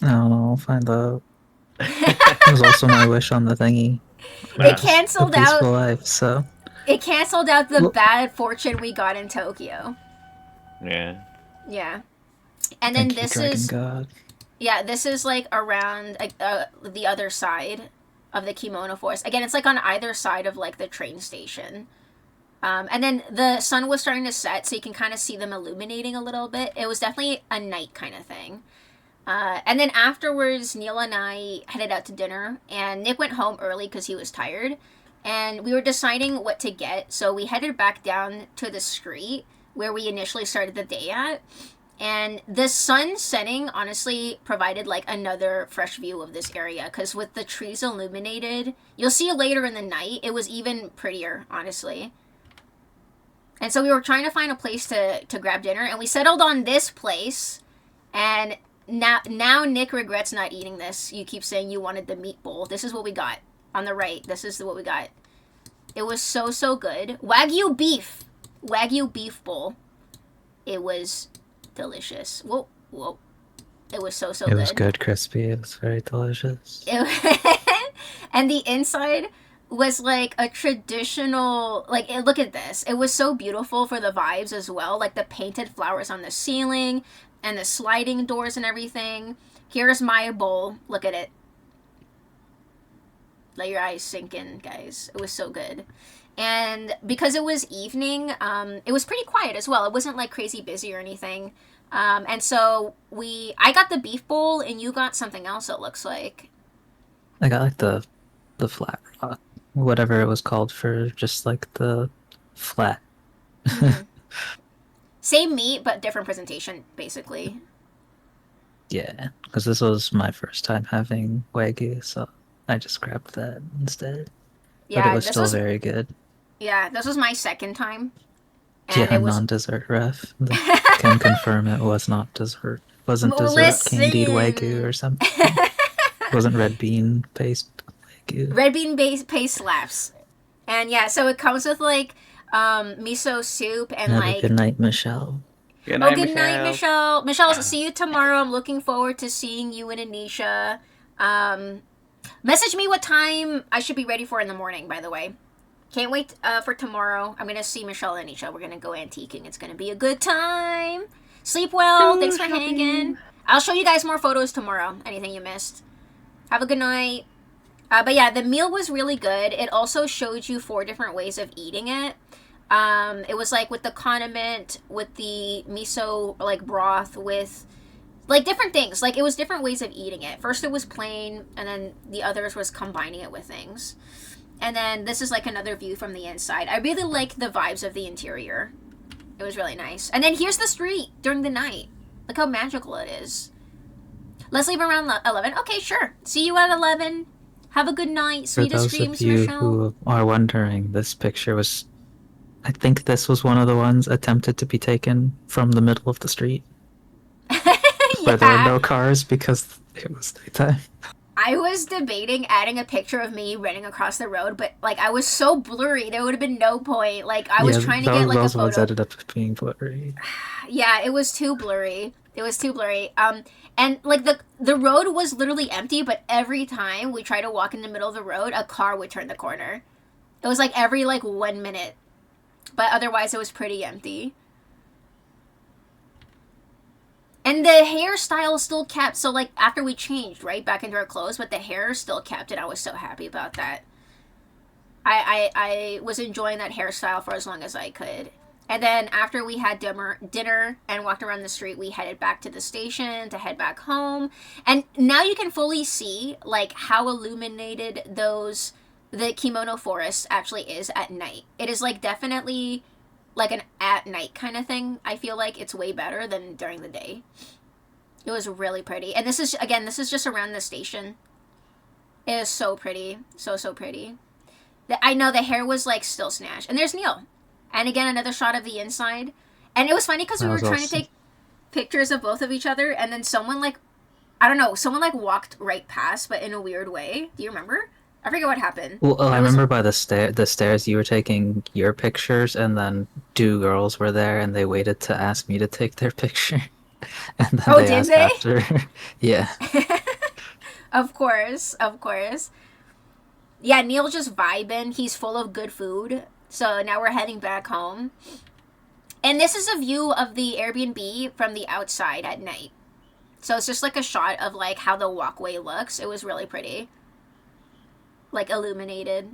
No, I'll find out. It was also my wish on the thingy. It canceled out. Peaceful life, so. It canceled out the bad fortune we got in Tokyo. Yeah. Yeah. And then this is God. Yeah, this is like around the other side of the kimono forest. Again, it's like on either side of like the train station. And then the sun was starting to set, so you can kind of see them illuminating a little bit. It was definitely a night kind of thing. And then afterwards, Neil and I headed out to dinner, and Nick went home early because he was tired. And we were deciding what to get, so we headed back down to the street where we initially started the day at. And the sun setting honestly provided like another fresh view of this area, because with the trees illuminated, you'll see later in the night, it was even prettier, honestly. And so we were trying to find a place to grab dinner, and we settled on this place. And now Nick regrets not eating this. You keep saying you wanted the meat bowl. This is what we got. On the right, this is what we got. It was so good. Wagyu beef bowl. It was delicious. Whoa. It was so good. It was good, crispy. It was very delicious. And the inside was like a traditional, like, look at this. It was so beautiful for the vibes as well. Like the painted flowers on the ceiling and the sliding doors and everything. Here's my bowl. Look at it. Let your eyes sink in, guys. It was so good. And because it was evening, it was pretty quiet as well. It wasn't like crazy busy or anything. And so I got the beef bowl, and you got something else, it looks like. I got like the flat rock, whatever it was called, for just like the flat. Mm-hmm. Same meat, but different presentation, basically. Yeah, because this was my first time having Wagyu, so I just grabbed that instead. Yeah, but it was still very good. Yeah, this was my second time. And Yeah, it was non-dessert ref. Can confirm it was not dessert. Wasn't dessert candied Wagyu or something. Wasn't red bean paste Wagyu. Red bean paste slaps. And yeah, so it comes with like miso soup and like... Good night, Michelle. Good night, good night, Michelle. Michelle, see you tomorrow. I'm looking forward to seeing you in Anisha. Message me what time I should be ready for in the morning, by the way. Can't wait for tomorrow. I'm going to see Michelle and Anisha. We're going to go antiquing. It's going to be a good time. Sleep well. Thanks for hanging. I'll show you guys more photos tomorrow. Anything you missed. Have a good night. But yeah, the meal was really good. It also showed you 4 different ways of eating it. It was like with the condiment, with the miso like broth, with like different things. Like it was different ways of eating it. First it was plain, and then the others was combining it with things. And then this is like another view from the inside. I really like the vibes of the interior. It was really nice. And then here's the street during the night. Look how magical it is. Let's leave around 11. Okay, sure. See you at 11. Have a good night. Sweetest dreams, For those of you Michelle. who are wondering, this picture was... I think this was one of the ones attempted to be taken from the middle of the street. Where there were no cars because it was daytime. I was debating adding a picture of me running across the road, but like I was so blurry, there would have been no point. Like I was trying to get like a those ones photo. ended up being blurry. Yeah, it was too blurry. And like the road was literally empty, but every time we tried to walk in the middle of the road, a car would turn the corner. It was like every like 1 minute, but otherwise it was pretty empty. And the hairstyle still kept, so like after we changed, right, back into our clothes, but the hair still kept, and I was so happy about that. I was enjoying that hairstyle for as long as I could. And then after we had dinner and walked around the street, we headed back to the station to head back home. And now you can fully see like how illuminated the kimono forest actually is at night. It is like definitely like an at night kind of thing. I feel like it's way better than during the day. It was really pretty. And this is just around the station. It is so pretty. So pretty. I know the hair was like still snatched. And there's Neil. And again, another shot of the inside. And it was funny because we were trying to take pictures of both of each other, and then someone like walked right past, but in a weird way. Do you remember? I forget what happened. Well, I remember by the stairs you were taking your pictures, and then 2 girls were there, and they waited to ask me to take their picture. And then they asked after. Yeah. Of course. Yeah, Neil's just vibing. He's full of good food. So now we're heading back home. And this is a view of the Airbnb from the outside at night. So it's just like a shot of like how the walkway looks. It was really pretty. Like illuminated.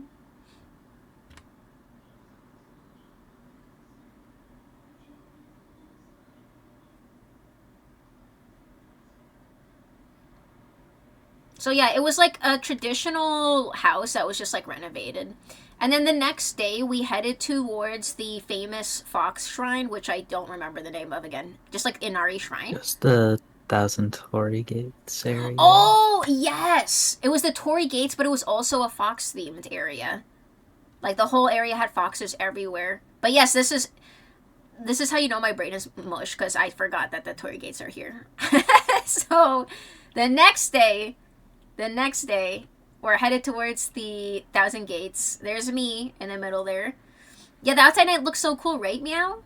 So yeah, it was like a traditional house that was just like renovated. And then the next day we headed towards the famous Fox Shrine, which I don't remember the name of again. Just like Inari Shrine. Just the Thousand Torii Gates area. Oh, yes! It was the Torii Gates, but it was also a fox themed area. Like the whole area had foxes everywhere. But yes, this is how you know my brain is mush, because I forgot that the Torii Gates are here. So the next day, we're headed towards the Thousand Gates. There's me in the middle there. Yeah, the outside night looks so cool, right, Meow?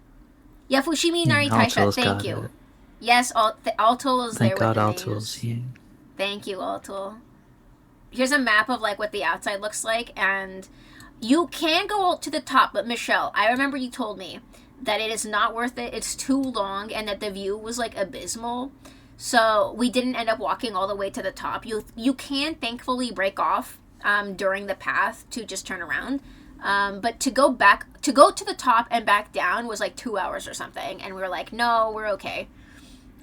Yeah, Fushimi Nari Taisha, thank you. It. Yes, Altul is there with God the Altul's names. here. Thank you, Altul. Here's a map of like what the outside looks like, and you can go to the top, but Michelle, I remember you told me that it is not worth it. It's too long, and that the view was like abysmal. So we didn't end up walking all the way to the top. You can thankfully break off during the path to just turn around. But to go to the top and back down was like 2 hours or something, and we were like, no, we're okay.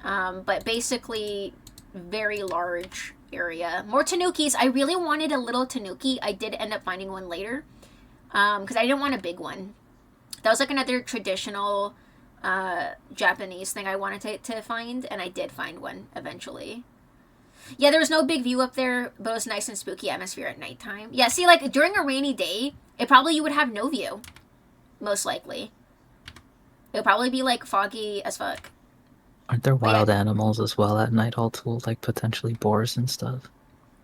But basically, very large area. More tanukis. I really wanted a little tanuki. I did end up finding one later, because I didn't want a big one. That was like another traditional Japanese thing I wanted to find, and I did find one eventually. Yeah, there was no big view up there, but it was nice and spooky atmosphere at nighttime. Yeah, see, like during a rainy day, you would have no view, most likely. It would probably be like foggy as fuck. Aren't there wild animals as well at night, Altul, like potentially boars and stuff?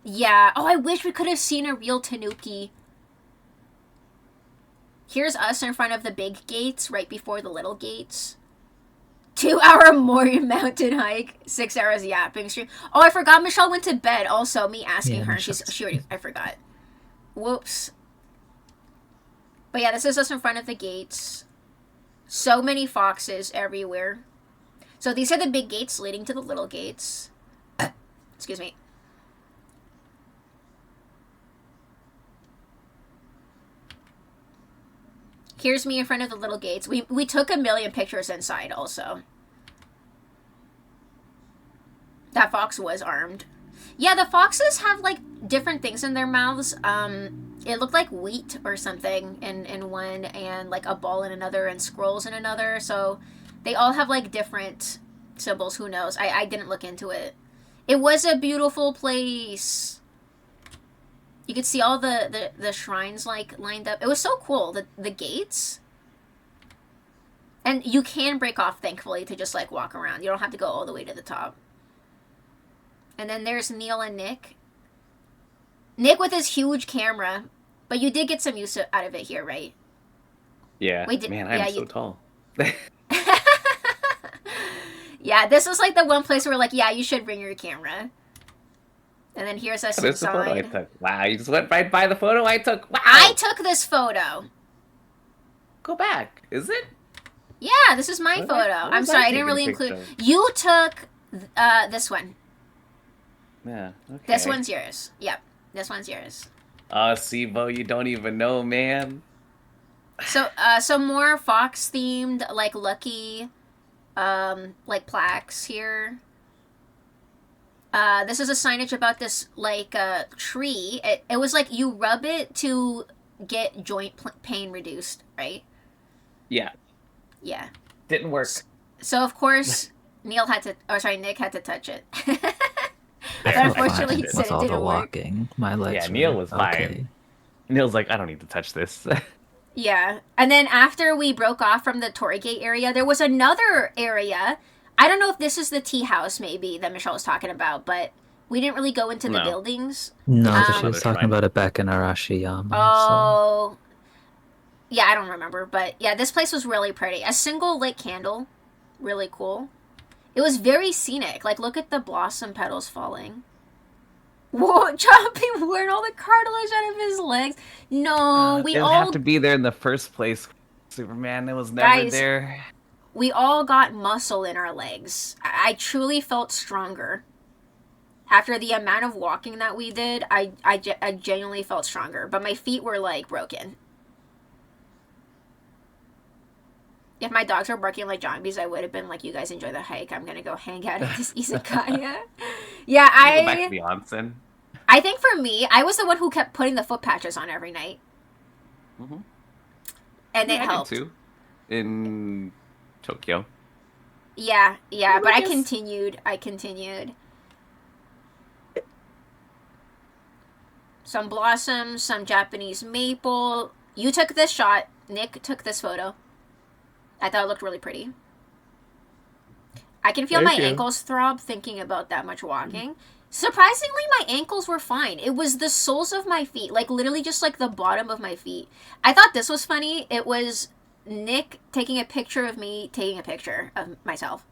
Yeah. Oh, I wish we could have seen a real tanuki. Here's us in front of the big gates, right before the little gates. 2-hour Mori mountain hike, 6 hours yapping stream. Oh, I forgot Michelle went to bed. Also, me asking her, I forgot. Whoops. But yeah, this is us in front of the gates. So many foxes everywhere. So these are the big gates leading to the little gates. Excuse me. Here's me in front of the little gates. We took a million pictures inside also. That fox was armed. Yeah, the foxes have like different things in their mouths. It looked like wheat or something in one, and like a ball in another, and scrolls in another. So they all have like different symbols. Who knows? I didn't look into it. It was a beautiful place. You could see all the shrines like lined up. It was so cool. The gates. And you can break off, thankfully, to just like walk around. You don't have to go all the way to the top. And then there's Neil and Nick. Nick with his huge camera. But you did get some use out of it here, right? Yeah. Man, I'm so tall. Yeah, this was like the one place where like, yeah, you should bring your camera. And then here's us inside. The photo I took. Wow, you just went right by the photo I took. Wow. I took this photo. Go back. Is it? Yeah, this is my photo. I'm sorry, I didn't really include. You took this one. Yeah. Okay. This one's yours. Yep, this one's yours. Sibo, you don't even know, man. So more fox themed, like lucky, like plaques here. This is a signage about this like tree. It was like you rub it to get joint pain reduced, right? Yeah. Yeah. Didn't work. So of course Nick had to touch it. But unfortunately he said it didn't work. My legs. Yeah, Neil was fine. Neil's like, I don't need to touch this. Yeah. And then after we broke off from the Torii Gate area, there was another area. I don't know if this is the tea house maybe that Michelle was talking about, but we didn't really go into the buildings. No, she was talking about it back in Arashiyama. Oh. So. Yeah, I don't remember. But yeah, this place was really pretty. A single lit candle. Really cool. It was very scenic. Like, look at the blossom petals falling. Whoa, Choppy wearing all the cartilage out of his legs. No, we all... have to be there in the first place, Superman. It was never there. We all got muscle in our legs. I truly felt stronger. After the amount of walking that we did, I genuinely felt stronger. But my feet were, like, broken. If my dogs were barking like zombies, I would have been like, you guys enjoy the hike. I'm going to go hang out at this izakaya. Yeah, Go back to the onsen. I think for me, I was the one who kept putting the foot patches on every night. Mhm. And it I did helped. too. In Tokyo. Yeah, Well, but I I guess- continued. Some blossoms, some Japanese maple. You took this shot. Nick took this photo. I thought it looked really pretty. I can feel my Thank you. ankles throb thinking about that much walking. Surprisingly, my ankles were fine. It was the soles of my feet, like literally just like the bottom of my feet. I thought this was funny. It was Nick taking a picture of me taking a picture of myself.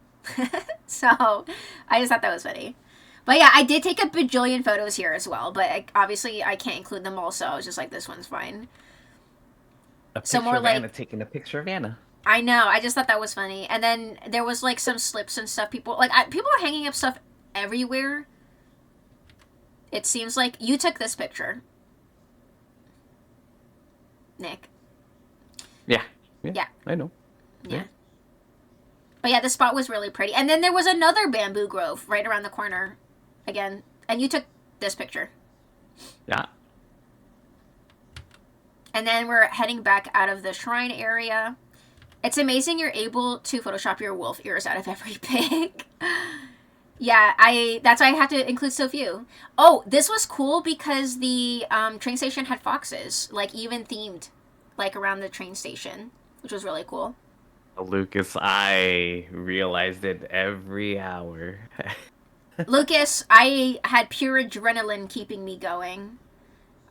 So I just thought that was funny. But yeah, I did take a bajillion photos here as well, but obviously I can't include them all, so I was just like, this one's fine. A picture So more of like- Anna taking a picture of Anna. I know. I just thought that was funny. And then there was like some slips and stuff. People are hanging up stuff everywhere. It seems like you took this picture, Nick. Yeah. Yeah. I know. Yeah. But yeah, the spot was really pretty. And then there was another bamboo grove right around the corner, again. And you took this picture. Yeah. And then we're heading back out of the shrine area. It's amazing you're able to Photoshop your wolf ears out of every pic. Yeah, that's why I had to include so few. Oh, this was cool because the train station had foxes, like even themed, like around the train station, which was really cool. Lucas, I realized it every hour. Lucas, I had pure adrenaline keeping me going.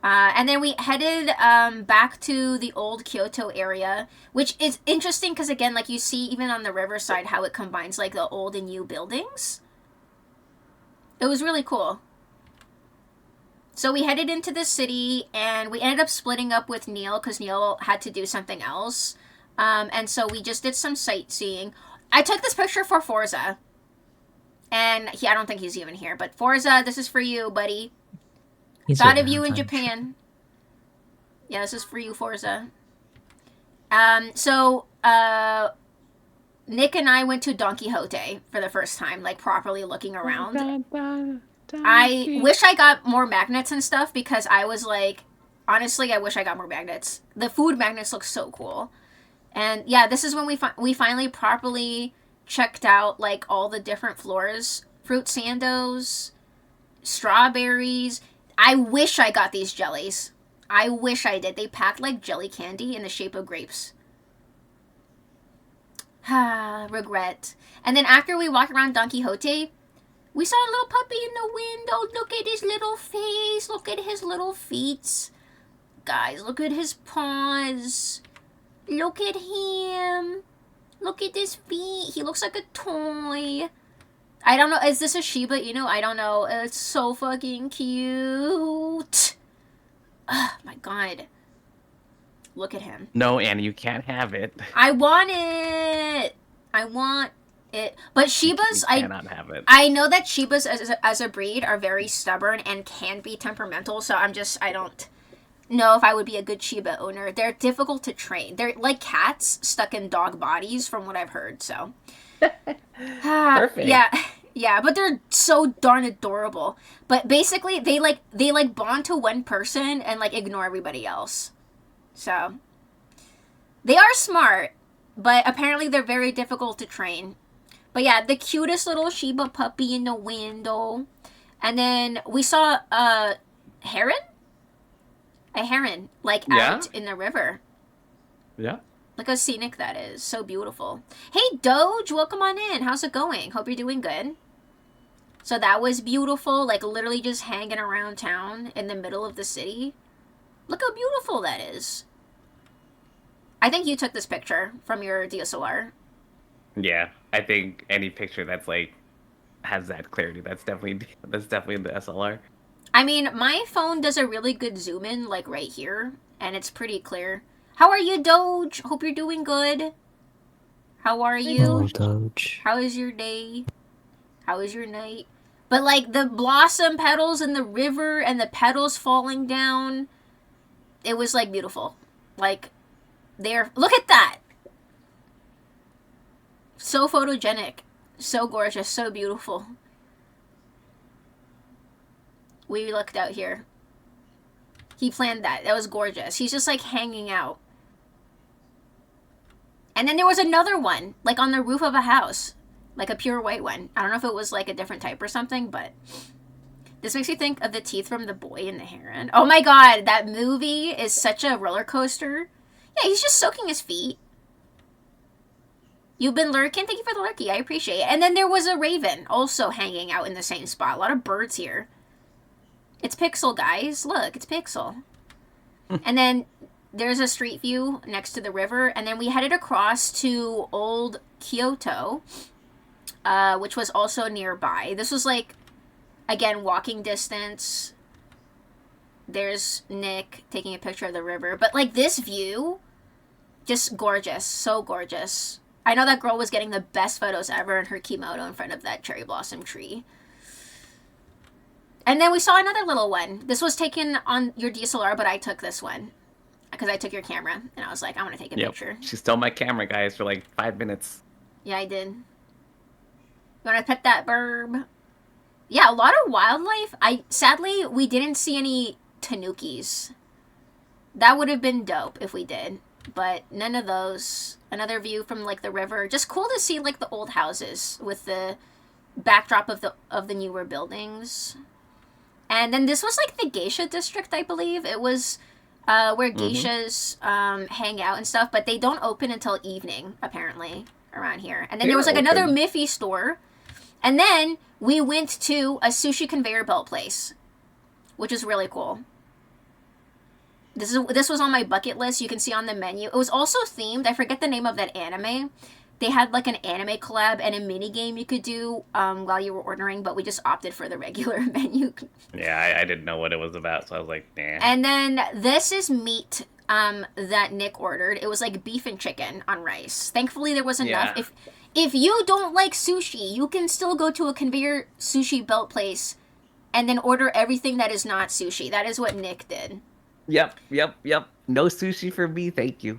And then we headed back to the old Kyoto area, which is interesting because, again, like you see even on the riverside how it combines like the old and new buildings. It was really cool. So we headed into the city and we ended up splitting up with Neil because Neil had to do something else. And so we just did some sightseeing. I took this picture for Forza. And I don't think he's even here, but Forza, this is for you, buddy. He's Thought of around, you in I'm Japan. Yeah, this is for you, Forza. Nick and I went to Don Quixote for the first time, like properly looking around. I wish I got more magnets and stuff because I was like, honestly, I wish I got more magnets. The food magnets look so cool. And yeah, this is when we finally properly checked out like all the different floors. Fruit sandos, strawberries. I wish I got these jellies. I wish I did. They packed like jelly candy in the shape of grapes. Regret. And then after we walked around Don Quixote, we saw a little puppy in the window. Look at his little face. Look at his little feet. Guys, look at his paws. Look at him. Look at his feet. He looks like a toy. I don't know. Is this a Shiba Inu? I don't know. It's so fucking cute. Oh my god. Look at him. No, Anna, you can't have it. I want it. I want it. But Shibas, You cannot have it. I know that Shibas as a breed are very stubborn and can be temperamental. So I don't know if I would be a good Shiba owner. They're difficult to train. They're like cats stuck in dog bodies from what I've heard. So. Perfect. Yeah, but they're so darn adorable. But basically, they bond to one person and like ignore everybody else. So they are smart, but apparently they're very difficult to train. But yeah, the cutest little Shiba puppy in the window, and then we saw a heron, like out in the river. Yeah. Look how scenic that is. So beautiful. Hey, Doge, welcome on in. How's it going? Hope you're doing good. So that was beautiful, like literally just hanging around town in the middle of the city. Look how beautiful that is. I think you took this picture from your DSLR. Yeah, I think any picture that's like has that clarity, that's definitely the SLR. I mean, my phone does a really good zoom in, like right here, and it's pretty clear. How are you, Doge? Hope you're doing good. How are you? Oh, Doge. How is your day? How is your night? But like the blossom petals in the river and the petals falling down, it was like beautiful. Like look at that. So photogenic, so gorgeous, so beautiful. We looked out here. He planned that. That was gorgeous. He's just like hanging out. And then there was another one, like on the roof of a house, like a pure white one. I don't know if it was like a different type or something, but this makes me think of the teeth from The Boy and the Heron. Oh my god, that movie is such a roller coaster. Yeah, he's just soaking his feet. You've been lurking? Thank you for the lurky. I appreciate it. And then there was a raven also hanging out in the same spot. A lot of birds here. It's Pixel, guys. Look, it's Pixel. And then there's a street view next to the river, and then we headed across to Old Kyoto, which was also nearby. This was like, again, walking distance. There's Nick taking a picture of the river. But like this view, just gorgeous. So gorgeous. I know that girl was getting the best photos ever in her kimono in front of that cherry blossom tree. And then we saw another little one. This was taken on your DSLR, but I took this one. Because I took your camera, and I was like, I want to take a picture. She stole my camera, guys, for like 5 minutes. Yeah, I did. You want to pet that burb? Yeah, a lot of wildlife. Sadly, we didn't see any tanukis. That would have been dope if we did. But none of those. Another view from, like, the river. Just cool to see, like, the old houses with the backdrop of the newer buildings. And then this was, like, the geisha district, I believe. It was where geishas hang out and stuff, but they don't open until evening, apparently, around here. And then there was, like, another Miffy store. And then we went to a sushi conveyor belt place, which is really cool. This was on my bucket list. You can see on the menu. It was also themed. I forget the name of that anime. They had like an anime collab and a mini game you could do while you were ordering, but we just opted for the regular menu. Yeah, I didn't know what it was about, so I was like, nah. And then this is meat that Nick ordered. It was like beef and chicken on rice. Thankfully, there was enough. Yeah. If you don't like sushi, you can still go to a conveyor sushi belt place and then order everything that is not sushi. That is what Nick did. Yep. No sushi for me, thank you.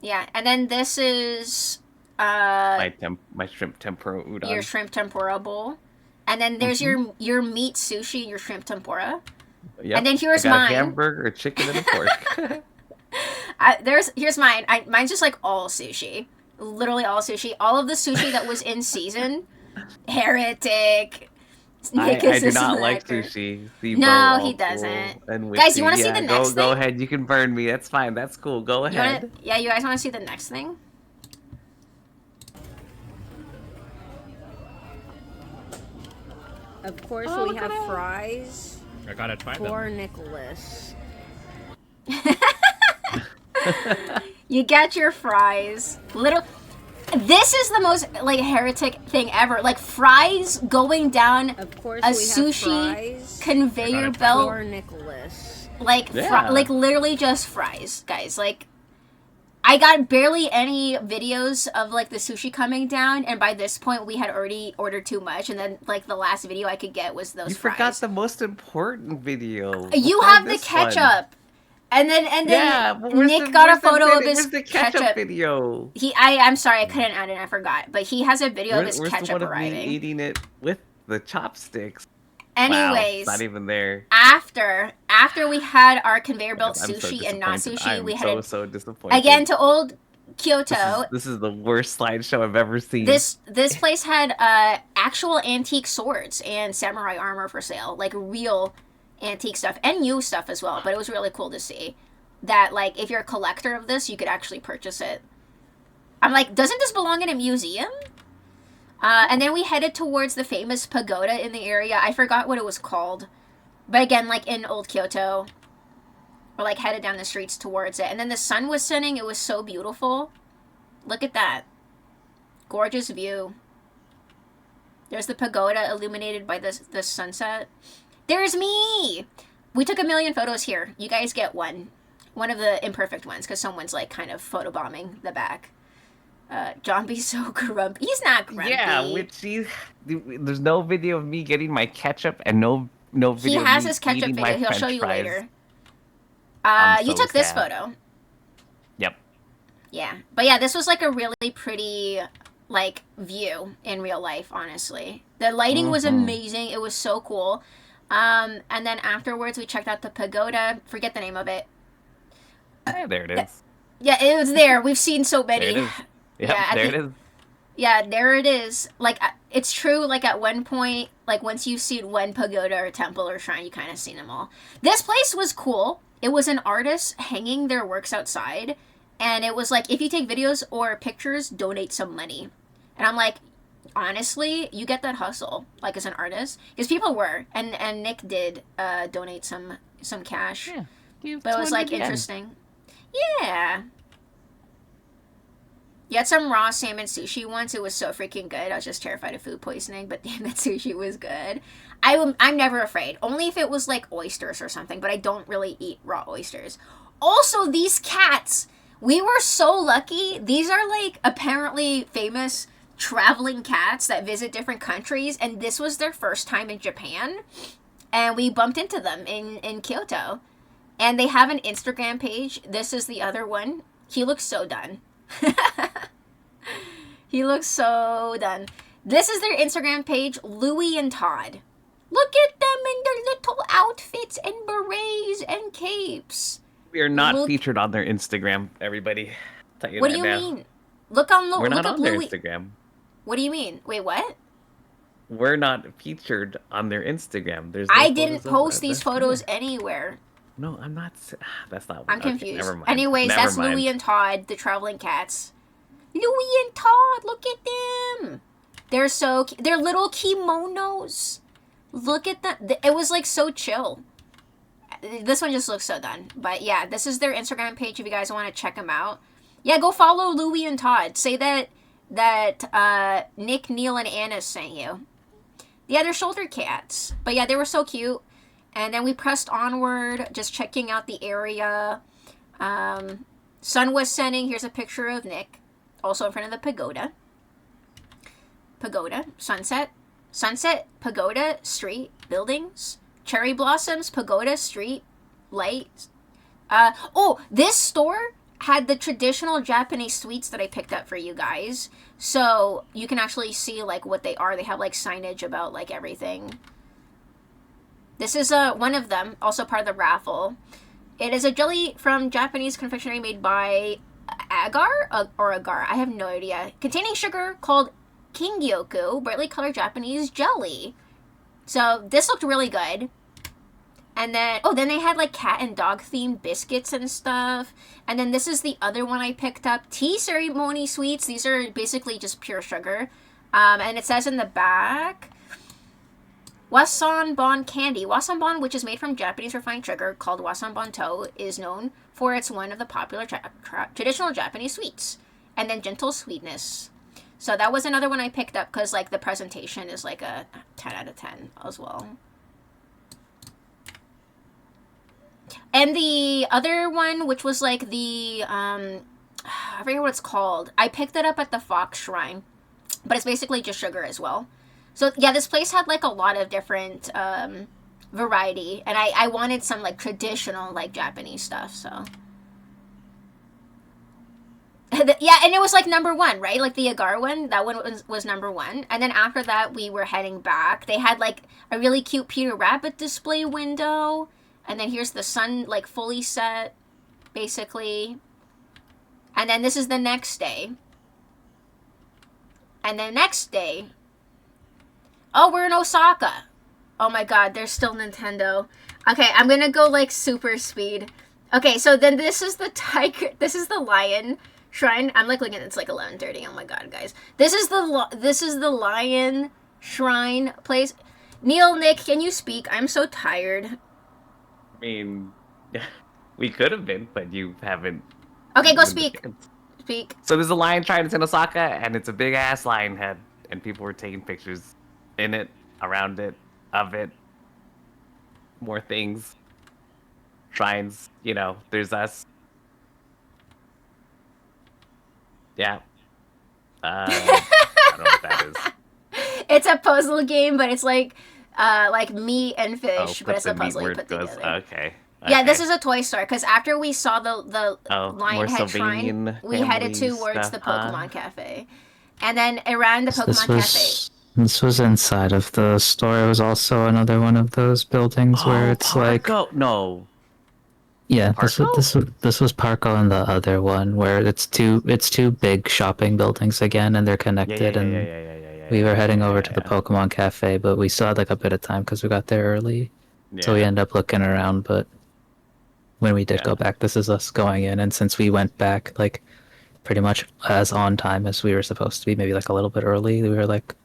Yeah, and then this is my shrimp tempura udon. Your shrimp tempura bowl. And then there's your meat sushi and your shrimp tempura. Yep. And then here's I got mine. A hamburger, a chicken, and a pork. Here's mine. Mine's just like all sushi. Literally all sushi. All of the sushi that was in season. Heretic. Nick I do not like sushi. No, he doesn't. Guys, you want to see the next thing? Go ahead. You can burn me. That's fine. That's cool. Go ahead. You guys want to see the next thing? Of course, we have fries. I gotta try them. For Nicholas. You get your fries. This is the most like heretic thing ever. Like fries going down a sushi conveyor belt. For Nicholas. Like like literally just fries, guys. Like I got barely any videos of like the sushi coming down, and by this point we had already ordered too much, and then like the last video I could get was those fries. You forgot the most important video. You have the ketchup. And then Nick got a photo of his ketchup video. I'm sorry, I couldn't add it. I forgot, but he has a video of his ketchup arriving. Me eating it with the chopsticks. Anyways, wow, not even there. After we had our conveyor belt sushi and not sushi, we headed so disappointed again to Old Kyoto. This is the worst slideshow I've ever seen. This place had actual antique swords and samurai armor for sale, like real antique stuff and new stuff as well, but it was really cool to see that like if you're a collector of this you could actually purchase it. I'm like, doesn't this belong in a museum? And then we headed towards the famous pagoda in the area. I forgot what it was called, but again, like in Old Kyoto, we're like headed down the streets towards it, and then the sun was setting. It was so beautiful. Look at that gorgeous view. There's the pagoda illuminated by the sunset. There's me! We took 1 million photos here. You guys get one. One of the imperfect ones, because someone's, like, kind of photobombing the back. John B's so grumpy. He's not grumpy. Yeah, there's no video of me getting my ketchup and no video he of has me his ketchup eating video. my He'll French show you fries. later. I'm you so took this sad. photo. Yep. Yeah. But yeah, this was, like, a really pretty, like, view in real life, honestly. The lighting was amazing. It was so cool. And then afterwards, we checked out the pagoda. Forget the name of it. Hey, there it is. Yeah, it was there. We've seen so many. There it is. Yep, there it is. Yeah, there it is. Like, it's true, like, at one point, like, once you've seen one pagoda or temple or shrine, you kind of seen them all. This place was cool. It was an artist hanging their works outside, and it was like, if you take videos or pictures, donate some money. And I'm like, honestly, you get that hustle, like, as an artist. Because people were, and Nick did donate some cash. Yeah. But it was, like, interesting. Yeah. You had some raw salmon sushi once. It was so freaking good. I was just terrified of food poisoning, but damn, that sushi was good. I'm never afraid. Only if it was like oysters or something, but I don't really eat raw oysters. Also, these cats. We were so lucky. These are like apparently famous traveling cats that visit different countries, and this was their first time in Japan. And we bumped into them in Kyoto. And they have an Instagram page. This is the other one. He looks so done. He looks so done. This is their Instagram page, Louie and Todd. Look at them in their little outfits and berets and capes. We are not featured on their Instagram, everybody. What do you mean? Look on We're not look on their Louie. Instagram. What do you mean? Wait, what? We're not featured on their Instagram. There's no I didn't photos of post us. these photos anywhere. No, I'm not. That's not. I'm okay, confused. never mind. Anyways, Never that's mind. Louie and Todd, the traveling cats. Louie and Todd, look at them. They're so they're little kimonos. Look at them. It was like so chill. This one just looks so done. But yeah, this is their Instagram page if you guys want to check them out. Yeah, go follow Louie and Todd. Say that Nick, Neil, and Anna sent you. Yeah, they're shoulder cats. But yeah, they were so cute. And then we pressed onward, just checking out the area. Sun was setting. Here's a picture of Nick. Also in front of the pagoda. Pagoda. Sunset. Sunset. Pagoda. Street. Buildings. Cherry blossoms. Pagoda. Street. Light. This store had the traditional Japanese sweets that I picked up for you guys. So you can actually see like what they are. They have like signage about like everything. This is one of them, also part of the raffle. It is a jelly from Japanese confectionery made by Agar or Agar. I have no idea. Containing sugar called Kingyoku, brightly colored Japanese jelly. So this looked really good. And then, then they had like cat and dog themed biscuits and stuff. And then this is the other one I picked up. Tea ceremony sweets. These are basically just pure sugar. And it says in the back, Wasanbon candy. Wasanbon, which is made from Japanese refined sugar called Wasanbon-to, is known for its one of the popular traditional Japanese sweets. And then gentle sweetness. So that was another one I picked up because like the presentation is like a 10 out of 10 as well. And the other one, which was like the, I forget what it's called. I picked it up at the Fox Shrine. But it's basically just sugar as well. So yeah, this place had like a lot of different variety, and I wanted some like traditional like Japanese stuff. So yeah, and it was like number one, right? Like the Agar one, that one was number one. And then after that, we were heading back. They had like a really cute Peter Rabbit display window, and then here's the sun like fully set, basically. And then this is the next day. And then next day. Oh, we're in Osaka. Oh my god, there's still Nintendo. Okay, I'm gonna go like super speed. Okay, so then this is the tiger. This is the lion shrine. I'm like looking at it's like 11:30. Oh my god, guys. This is the lion shrine place. Neil, Nick, can you speak? I'm so tired. I mean, we could have been, but you haven't. Okay, go speak. Speak. So there's a lion shrine in Osaka, and it's a big ass lion head, and people were taking pictures in it, around it, of it, more things, shrines, you know, there's us. Yeah. I don't know what that is. It's a puzzle game, but it's like meat and fish, but it's a puzzle you put together. Okay. Yeah, this is a toy store, because after we saw the lion head SOUVENIR shrine, we headed towards stuff, the Pokemon Cafe. And then around the Pokemon Cafe. This was inside of the store. It was also another one of those buildings where Oh, it's like, Parco. No. yeah, Parco? this was Parco and the other one where it's two big shopping buildings again, and they're Yeah, yeah, connected. yeah, yeah, And yeah, yeah, yeah, yeah, we were yeah, heading yeah, over yeah, to the yeah. Pokemon Cafe, but we still had like a bit of time because we got there early. So we Yeah. ended up looking around. But when we did Yeah. go back, this is us going in, and since we went back like pretty much as on time as we were supposed to be, maybe like a little bit early, we were like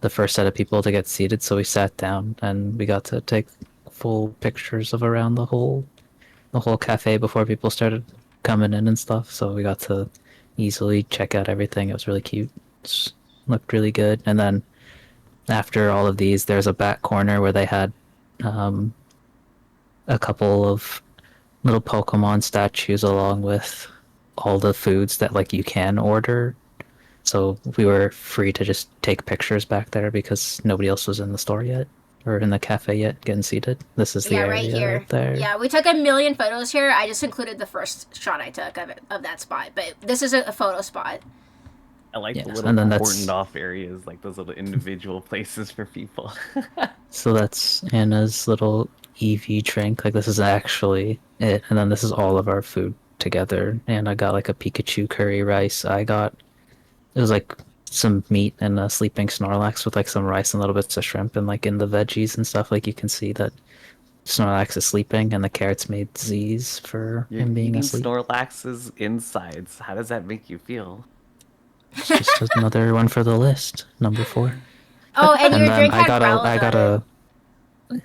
the first set of people to get seated, so we sat down and we got to take full pictures of around the whole cafe before people started coming in and stuff. So we got to easily check out everything. It was really cute. It looked really good. And then after all of these, there's a back corner where they had um, a couple of little Pokemon statues along with all the foods that like you can order. So we were free to just take pictures back there because nobody else was in the store yet or in the cafe yet getting seated. This is the Yeah, area right here. right there. Yeah, we took a million photos here. I just included the first shot I took of that spot, but this is a photo spot. I like Yes, the and then little that's- cordoned off areas, like those little individual places for people. So that's Anna's little EV drink. Like this is actually it, and then this is all of our food together. And I got like a Pikachu curry rice. It was like some meat and a sleeping Snorlax with like some rice and little bits of shrimp and like in the veggies and stuff. Like you can see that Snorlax is sleeping and the carrots made Z's for You're him being eating asleep. Snorlax's insides. How does that make you feel? It's just another one for the list, number 4. Oh, and your And then drink I had got Relva.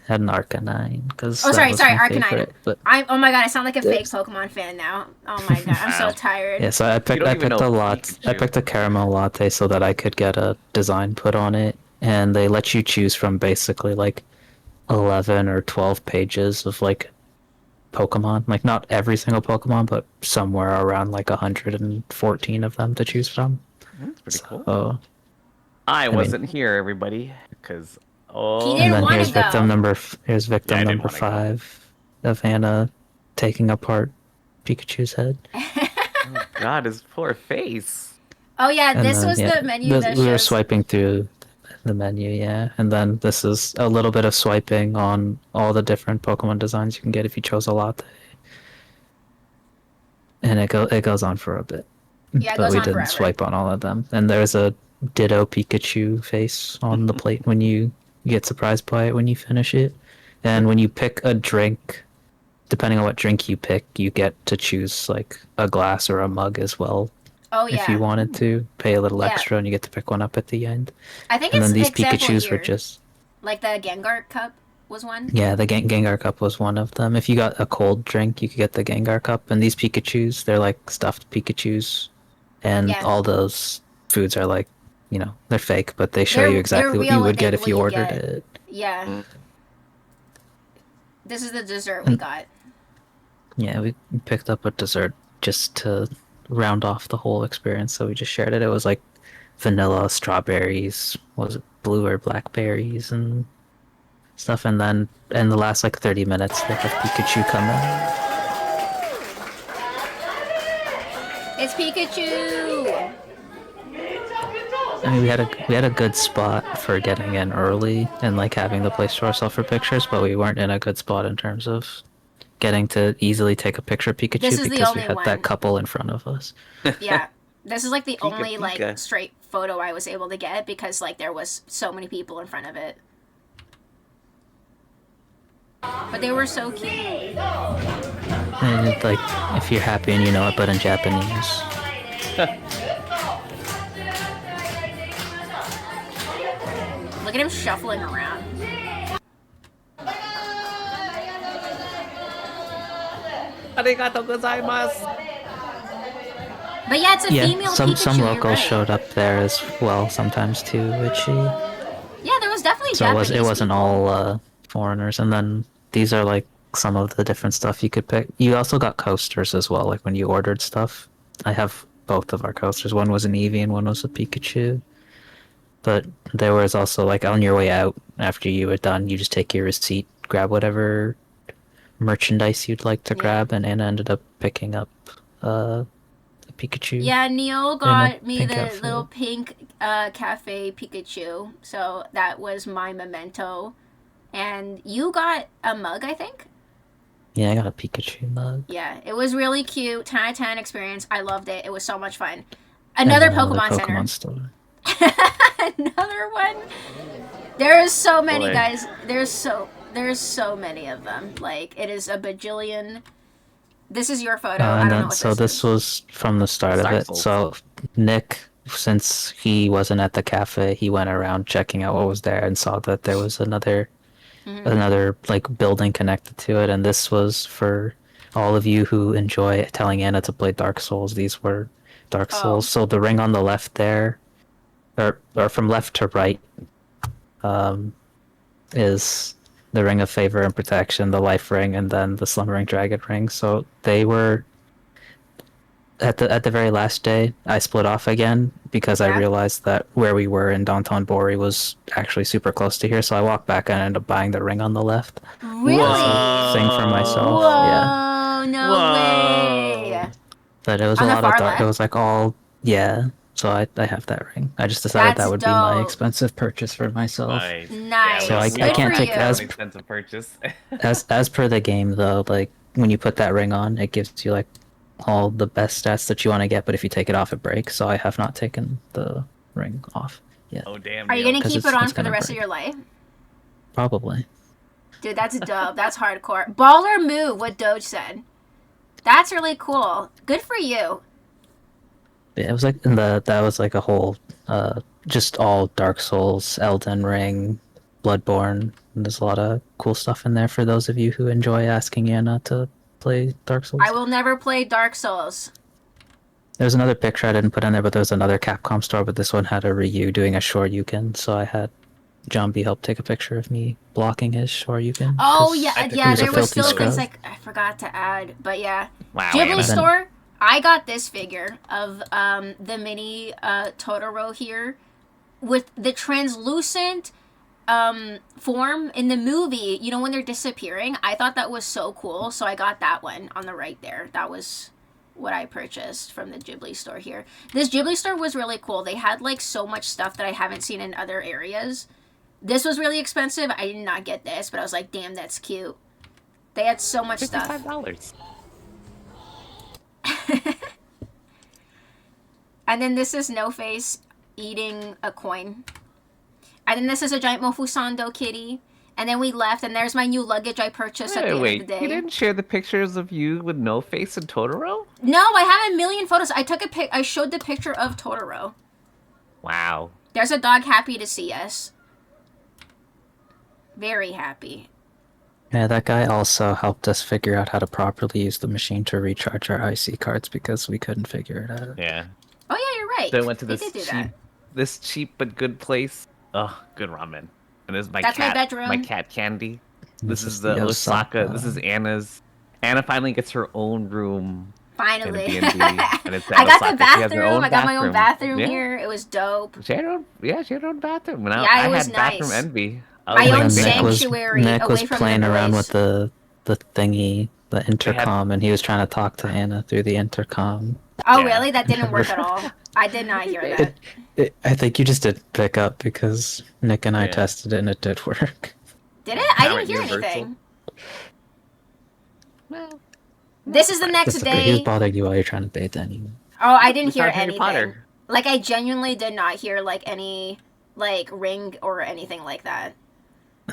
had an Arcanine because Oh, sorry, was my Arcanine. favorite, but Oh my god, I sound like a fake Pokemon fan now. Oh my god, I'm so Wow. tired. yeah, so I picked don't even a know lot. I Pikachu. picked a caramel latte so that I could get a design put on it, and they let you choose from basically like 11 or 12 pages of like Pokemon. Like not every single Pokemon, but somewhere around like 114 of them to choose from. That's pretty cool. So, I mean- wasn't here, everybody, because He oh, didn't and then wanna here's go. victim number here's victim Yeah, I didn't number wanna go. 5 of Hannah taking apart Pikachu's head. oh God, his poor face. Oh yeah, And this then, was yeah, the menu that we were shows. swiping through the menu, yeah, and then this is a little bit of swiping on all the different Pokemon designs you can get if you chose a latte, and it goes on for a bit. Yeah, it but goes we on didn't forever. swipe on all of them. And there's a Ditto Pikachu face on the plate when you get surprised by it when you finish it, and when you pick a drink. Depending on what drink you pick, you get to choose like a glass or a mug as well. Oh yeah. If you wanted to pay a little Yeah. extra, and you get to pick one up at the end. I think And it's then these example Pikachu's here. were just Like the Gengar cup was one. yeah. The Gengar cup was one of them. If you got a cold drink, you could get the Gengar cup. And these Pikachu's, they're like stuffed Pikachu's, and Yeah. all those foods are like, they're fake, but they show They're- you exactly they're what you real would get and if you what you ordered get. it. Yeah. Mm. This is the dessert we got. Yeah, we picked up a dessert just to round off the whole experience, so we just shared it. It was like vanilla, strawberries, was it blue or blackberries and stuff, and then in the last like 30 minutes they have Pikachu come in. It's Pikachu. I mean, we had a good spot for getting in early and like having the place to ourselves for pictures, but we weren't in a good spot in terms of getting to easily take a picture of Pikachu This is the because we only had one. that couple in front of us. Yeah. This is like the only Pika. like straight photo I was able to get because like there was so many people in front of it. But they were so cute. And it's like, if you're happy and you know it, but in Japanese. Look at him shuffling around. Arigatou gozaimasu. But yeah, it's a female some Pikachu. You're locals right. showed up there as well sometimes too, which Yeah, there was definitely so Japanese it wasn't people. all foreigners. And then these are like some of the different stuff you could pick. You also got coasters as well, like when you ordered stuff. I have both of our coasters. One was an Eevee and one was a Pikachu. But there was also like on your way out after you were done, you just take your receipt, grab whatever merchandise you'd like to Yeah. grab, and Anna ended up picking up the Pikachu. Yeah, Neil got me pink the outfit. little pink cafe Pikachu, so that was my memento. And you got a mug, I think? Yeah, I got a Pikachu mug. Yeah, it was really cute. 10 out of 10 experience. I loved it. It was so much fun. And Another then Pokemon Center. Pokemon store. Another one. There's so many, Boy. guys. There's so many of them. Like, it is a bajillion. This is your photo. I And don't know then, what so this this is. was from the start of Dark it. Souls. So Nick, since he wasn't at the cafe, he went around checking out what was there and saw that there was another like building connected to it, and this was for all of you who enjoy telling Anna to play Dark Souls. These were Dark Souls. So the ring on the left there, or from left to right, is the Ring of Favor and Protection, the Life Ring, and then the Slumbering Dragon Ring. So they were at the very last day. I split off again because I Yeah. realized that where we were in downtown Bori was actually super close to here. So I walked back and ended up buying the ring on the left. Really? Thing for myself. Whoa, Yeah, no Whoa. way. but it was On a the lot far of dark. left? It was like all So I have that ring. I just decided That's that would be my dope. expensive purchase for myself. Nice. Nice. So I Good can't for take you. as- an expensive purchase. As per the game though, like when you put that ring on, it gives you like all the best stats that you want to get, but if you take it off, it breaks. So I have not taken the ring off yet. Oh damn. Are you Neil. gonna 'Cause keep it's- it on it's for the gonna rest of break. your life? Probably. Dude, that's dope. That's hardcore. Baller move, what Doge said. That's really cool. Good for you. Yeah, it was like that was like a whole just all Dark Souls, Elden Ring, Bloodborne. And there's a lot of cool stuff in there for those of you who enjoy asking Anna to play Dark Souls. I will never play Dark Souls. There's another picture I didn't put in there, but there was another Capcom store, but this one had a Ryu doing a Shoryuken, so I had John B help take a picture of me blocking his Shoryuken. Oh 'cause yeah, he yeah. was a There was filthy still things scrub. like I forgot to add, but yeah. Wow. Ghibli Anna. store. I got this figure of the mini Totoro here with the translucent form in the movie. You know when they're disappearing. I thought that was so cool, so I got that one on the right there. That was what I purchased from the Ghibli store here. This Ghibli store was really cool. They had like so much stuff that I haven't seen in other areas. This was really expensive. I did not get this, but I was like, damn, that's cute. They had so much stuff. $55. And then this is No Face eating a coin. And then this is a giant Mofusando kitty. And then we left, and there's my new luggage I purchased at the end Wait, of the day. you didn't share the pictures of you with No Face and Totoro? No, I have a million photos. I took a pic. I showed the picture of Totoro. Wow. There's a dog happy to see us. Very happy. Yeah, that guy also helped us figure out how to properly use the machine to recharge our IC cards because we couldn't figure it out. Yeah. Oh yeah, you're right. So I went to They this did do cheap, that. but good place. Oh, good ramen. And this is my That's my cat. bedroom. My cat Candy. This is the the Osaka. Osaka. This is Anna's. Anna finally gets her own room. Finally. B&B, and it's at I got Osaka. the She has her bathroom. own I got my own bathroom Yeah. here. It was dope. She had her own, she had her own bathroom. And Yeah, I it was had bathroom nice. envy. I My was own like, sanctuary Nick away was from the playing around noise. with the thingy, the intercom, and he was trying to talk to Anna through the intercom. Oh Yeah. really? That didn't work at all. I did not hear that. I think you just didn't pick up because Nick and I Yeah. tested it and it did work. Did it? I Now didn't at hear Universal. anything. Well, This is the next That's okay. He was day. bothering you while you're trying to bathe anyway. Oh, I didn't we hear saw Harry anything. Potter. Like I genuinely did not hear like any like ring or anything like that.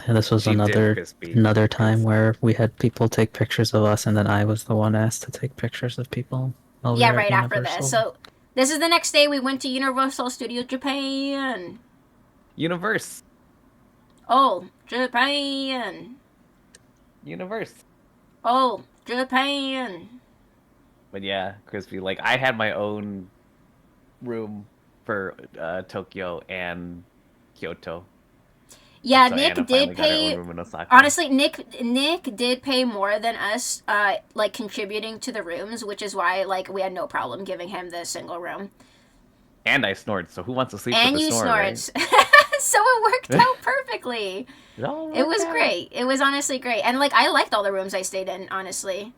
And this was She did, another Crispy. time where we had people take pictures of us, and then I was the one asked to take pictures of people. while we Yeah, were at right after this. Universal. So this is the next day. We went to Universal Studios Japan. Universe. Oh, Japan. Universe. Oh, Japan. But yeah, Crispy, like I had my own room for Tokyo and Kyoto. Yeah, So Nick Anna did finally got her own pay. room in Osaka. Honestly, Nick did pay more than us, like contributing to the rooms, which is why like we had no problem giving him the single room. And I snored, so who wants to sleep And with a you snore, snored, right? so it worked out perfectly. all It was worked out. great. It was honestly great, and like I liked all the rooms I stayed in. Honestly,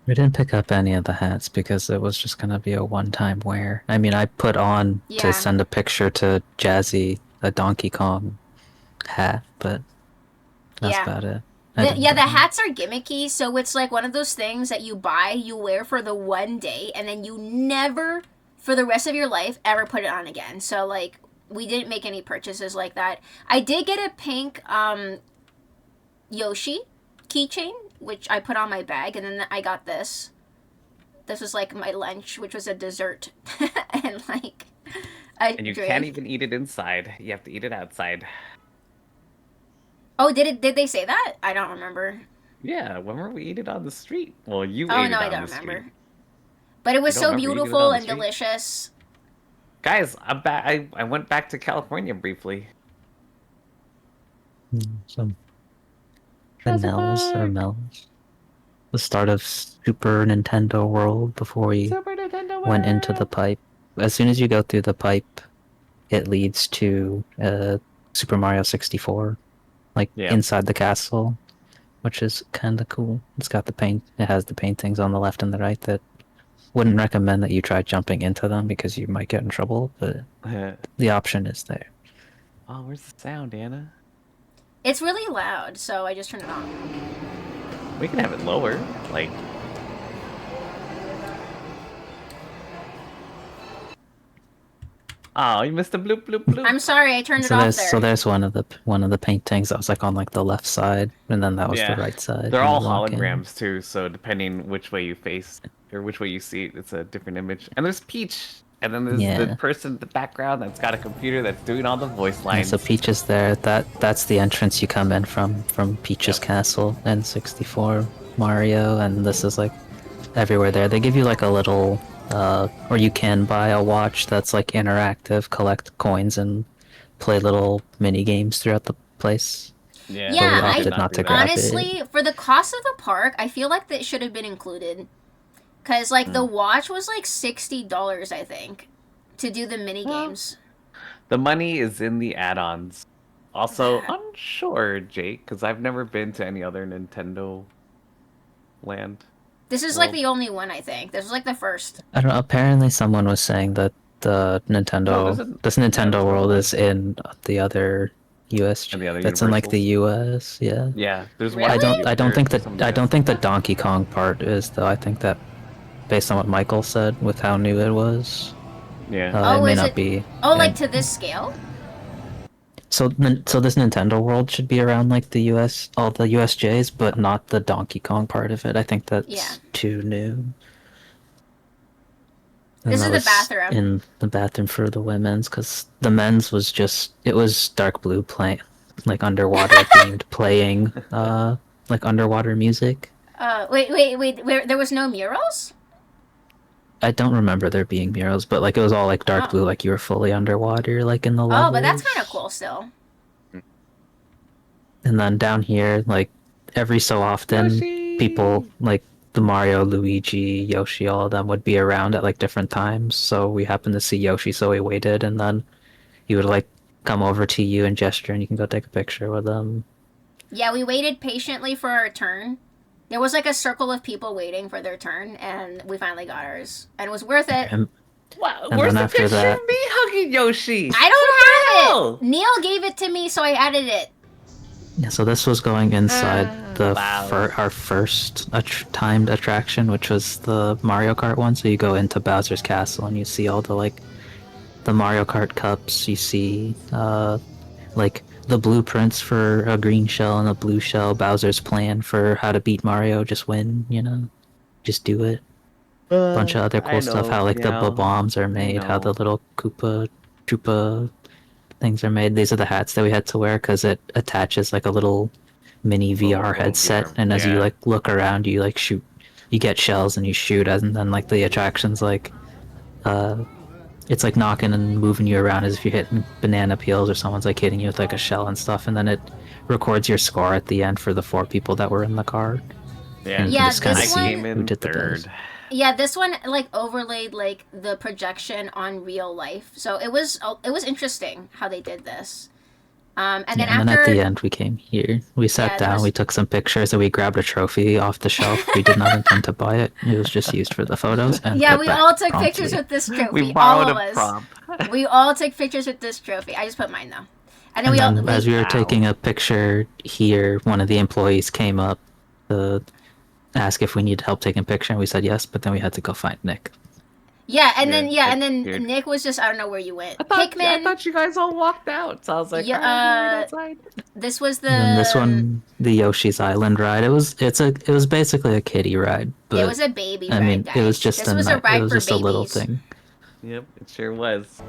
We didn't pick up any of the hats because it was just gonna be a one-time wear. I mean, I put on to Yeah. send a picture to Jazzy a Donkey Kong hat, but that's Yeah. about it. The hats are gimmicky, so it's like one of those things that you buy, you wear for the one day, and then you never, for the rest of your life, ever put it on again. So, like, we didn't make any purchases like that. I did get a pink Yoshi keychain, which I put on my bag, and then I got this. This was like my lunch, which was a dessert, and like a And you drink. can't even eat it inside. You have to eat it outside. Oh, did they say that? I don't remember. Yeah, when we eat it on the street? Well, you Oh ate no, it I on don't the remember. street. But it was You so don't remember eating it beautiful on the and street? delicious. Guys, I'm back. I went back to California briefly. Some Mel's. The start of Super Nintendo World before we Super Nintendo went into the World! pipe. As soon as you go through the pipe, it leads to Super Mario 64, like Yeah. inside the castle, which is kind of cool. It's got the paint. It has the paintings on the left and the right that wouldn't recommend that you try jumping into them because you might get in trouble, but the option is there. Oh, where's the sound, Anna? It's really loud, so I just turned it on. We can have it lower, like. Oh, you missed the bloop bloop bloop. I'm sorry, I turned it off there. So there's one of the paintings that was like on like the left side, and then that was the right side. They're when all you walk in. holograms too, so depending which way you face or which way you see it, it's a different image. And there's Peach, and then there's the person in the background that's got a computer that's doing all the voice lines. So Peach is there. That's the entrance you come in from Peach's Castle and 64 Mario, and this is like everywhere there. They give you like a little, or you can buy a watch that's like interactive, collect coins and play little mini games throughout the place. Yeah, Yeah, we opted not to grab honestly, for the cost of the park, I feel like that should have been included. Cause like the watch was like $60, I think, to do the mini games. The money is in the add-ons. Also, unsure, Jake, because I've never been to any other Nintendo land. This is like the only one, I think. This was like the first. I don't know. Apparently, someone was saying that the Nintendo, this Nintendo World is in the other U.S. That's in like the U.S. Yeah. Yeah, there's one. I don't think the Donkey Kong part is though. I think that, based on what Michael said with how new it was, it may not be. Oh, like to this scale? So this Nintendo World should be around like the U.S. all the USJs, but not the Donkey Kong part of it. I think that's too new. And this is the bathroom. In the bathroom for the women's, because the men's was it was dark blue playing, like underwater themed playing, like underwater music. Wait. There was no murals? I don't remember there being murals, but like it was all like dark blue, like you were fully underwater, like in the levels. Oh, but that's kind of cool still. And then down here, like every so often, people like the Mario, Luigi, Yoshi, all of them would be around at like different times. So we happened to see Yoshi, so we waited, and then he would like come over to you and gesture, and you can go take a picture with him. Yeah, we waited patiently for our turn. There was like a circle of people waiting for their turn, and we finally got ours, and it was worth it. Wow, and where's then the after picture that, of me hugging Yoshi? I don't have it. Neil gave it to me, so I added it. Yeah, so this was going inside our first timed attraction, which was the Mario Kart one. So you go into Bowser's Castle and you see all the the Mario Kart cups. You see like the blueprints for a green shell and a blue shell. Bowser's plan for how to beat Mario, just win. Just do it. A bunch of other cool stuff. How the bombs are made. How the little Koopa Troopa things are made. These are the hats that we had to wear because it attaches like a little mini VR headset, and as you like look around, you like shoot, you get shells and you shoot, and then like the attractions it's like knocking and moving you around as if you're hitting banana peels or someone's like hitting you with like a shell and stuff, and then it records your score at the end for the 4 people that were in the car. Yeah, and you just kind of this see one- who did the best. Yeah, this one like overlaid like the projection on real life, so it was interesting how they did this. And then Yeah, and then after at the end we came here. We sat Yeah, down, there's- we took some pictures, and we grabbed a trophy off the shelf. We did not intend to buy it. It was just used for the photos. And yeah, put we back all took promptly. pictures with this trophy. We all borrowed of a us. prop. We all took pictures with this trophy. I just put mine though. And then And then as we were Wow. taking a picture here, one of the employees came up to ask if we needed help taking a picture, and we said yes, but then we had to go find Nick. Yeah, and Yeah, then weird. Nick was just I don't know where you went. I thought Pikmin. you guys all walked out, so I was like, Yeah, "Alright, wait outside." This was the. And then this one, the Yoshi's Island ride. It was basically a kiddie ride, but It was a baby I ride, mean, guys. it was just this was a ride it was for just babies. a little thing. Yep, it sure was.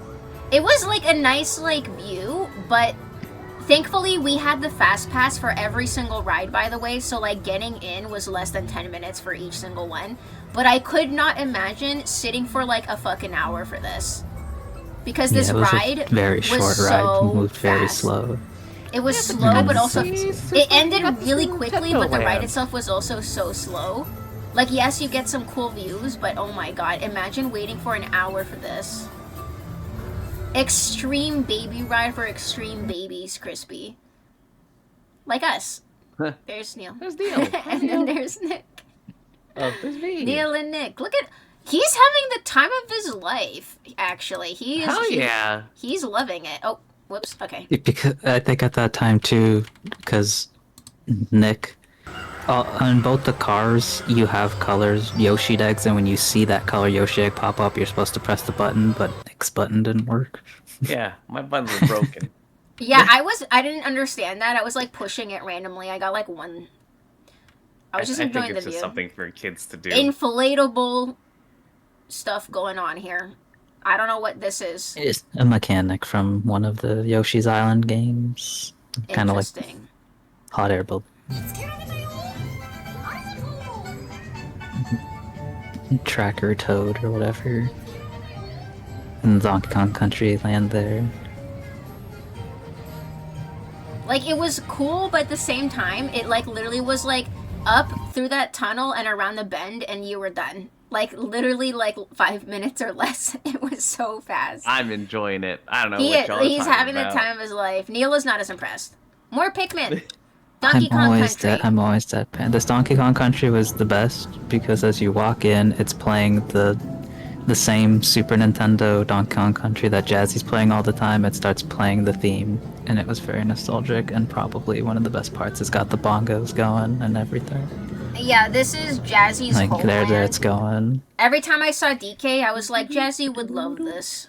It was like a nice like view, but thankfully we had the fast pass for every single ride, by the way, so like getting in was less than 10 minutes for each single one. But I could not imagine sitting for like a fucking hour for this. Because this yeah, it was ride a very was short so ride. It moved very fast. slow. It was slow, but also it's it like ended that's really the quickly, but the ride Nintendo itself was also so slow. Like, yes, you get some cool views, but oh my god, imagine waiting for an hour for this. Extreme baby ride for extreme babies, Crispy. Like us. There's Neil. There's Neil. And then there's Nick. Oh, there's me. Neil and Nick. Look at... He's having the time of his life, actually. He is... Hell yeah. He's loving it. Oh, whoops. Okay. Because I think at that time too, because Nick, on both the cars you have colors Yoshi eggs, and when you see that color Yoshi egg pop up, you're supposed to press the button, but Nick's button didn't work. Yeah, my buttons were broken. Yeah, I didn't understand that. I was like pushing it randomly. I got like one. I was just I enjoying think the it's just view. something for kids to do. Inflatable stuff going on here. I don't know what this is. It's a mechanic from one of the Yoshi's Island games, kind of like Interesting. hot air balloon. Tracker Toad or whatever. In Donkey Kong Country land there. Like, it was cool, but at the same time, it like literally was like up through that tunnel and around the bend, and you were done. Like literally like 5 minutes or less. It was so fast. I'm enjoying it. I don't know what y'all are He's talking having about. the time of his life. Neil is not as impressed. More Pikmin. Donkey I'm Kong always Country. I'm always deadpan. This Donkey Kong Country was the best because as you walk in, it's playing the same Super Nintendo Donkey Kong Country that Jazzy's playing all the time. It starts playing the theme, and it was very nostalgic and probably one of the best parts. It's got the bongos going and everything. Yeah, this is Jazzy's Like there homeland. it's going. Every time I saw DK, I was like, Jazzy would love this.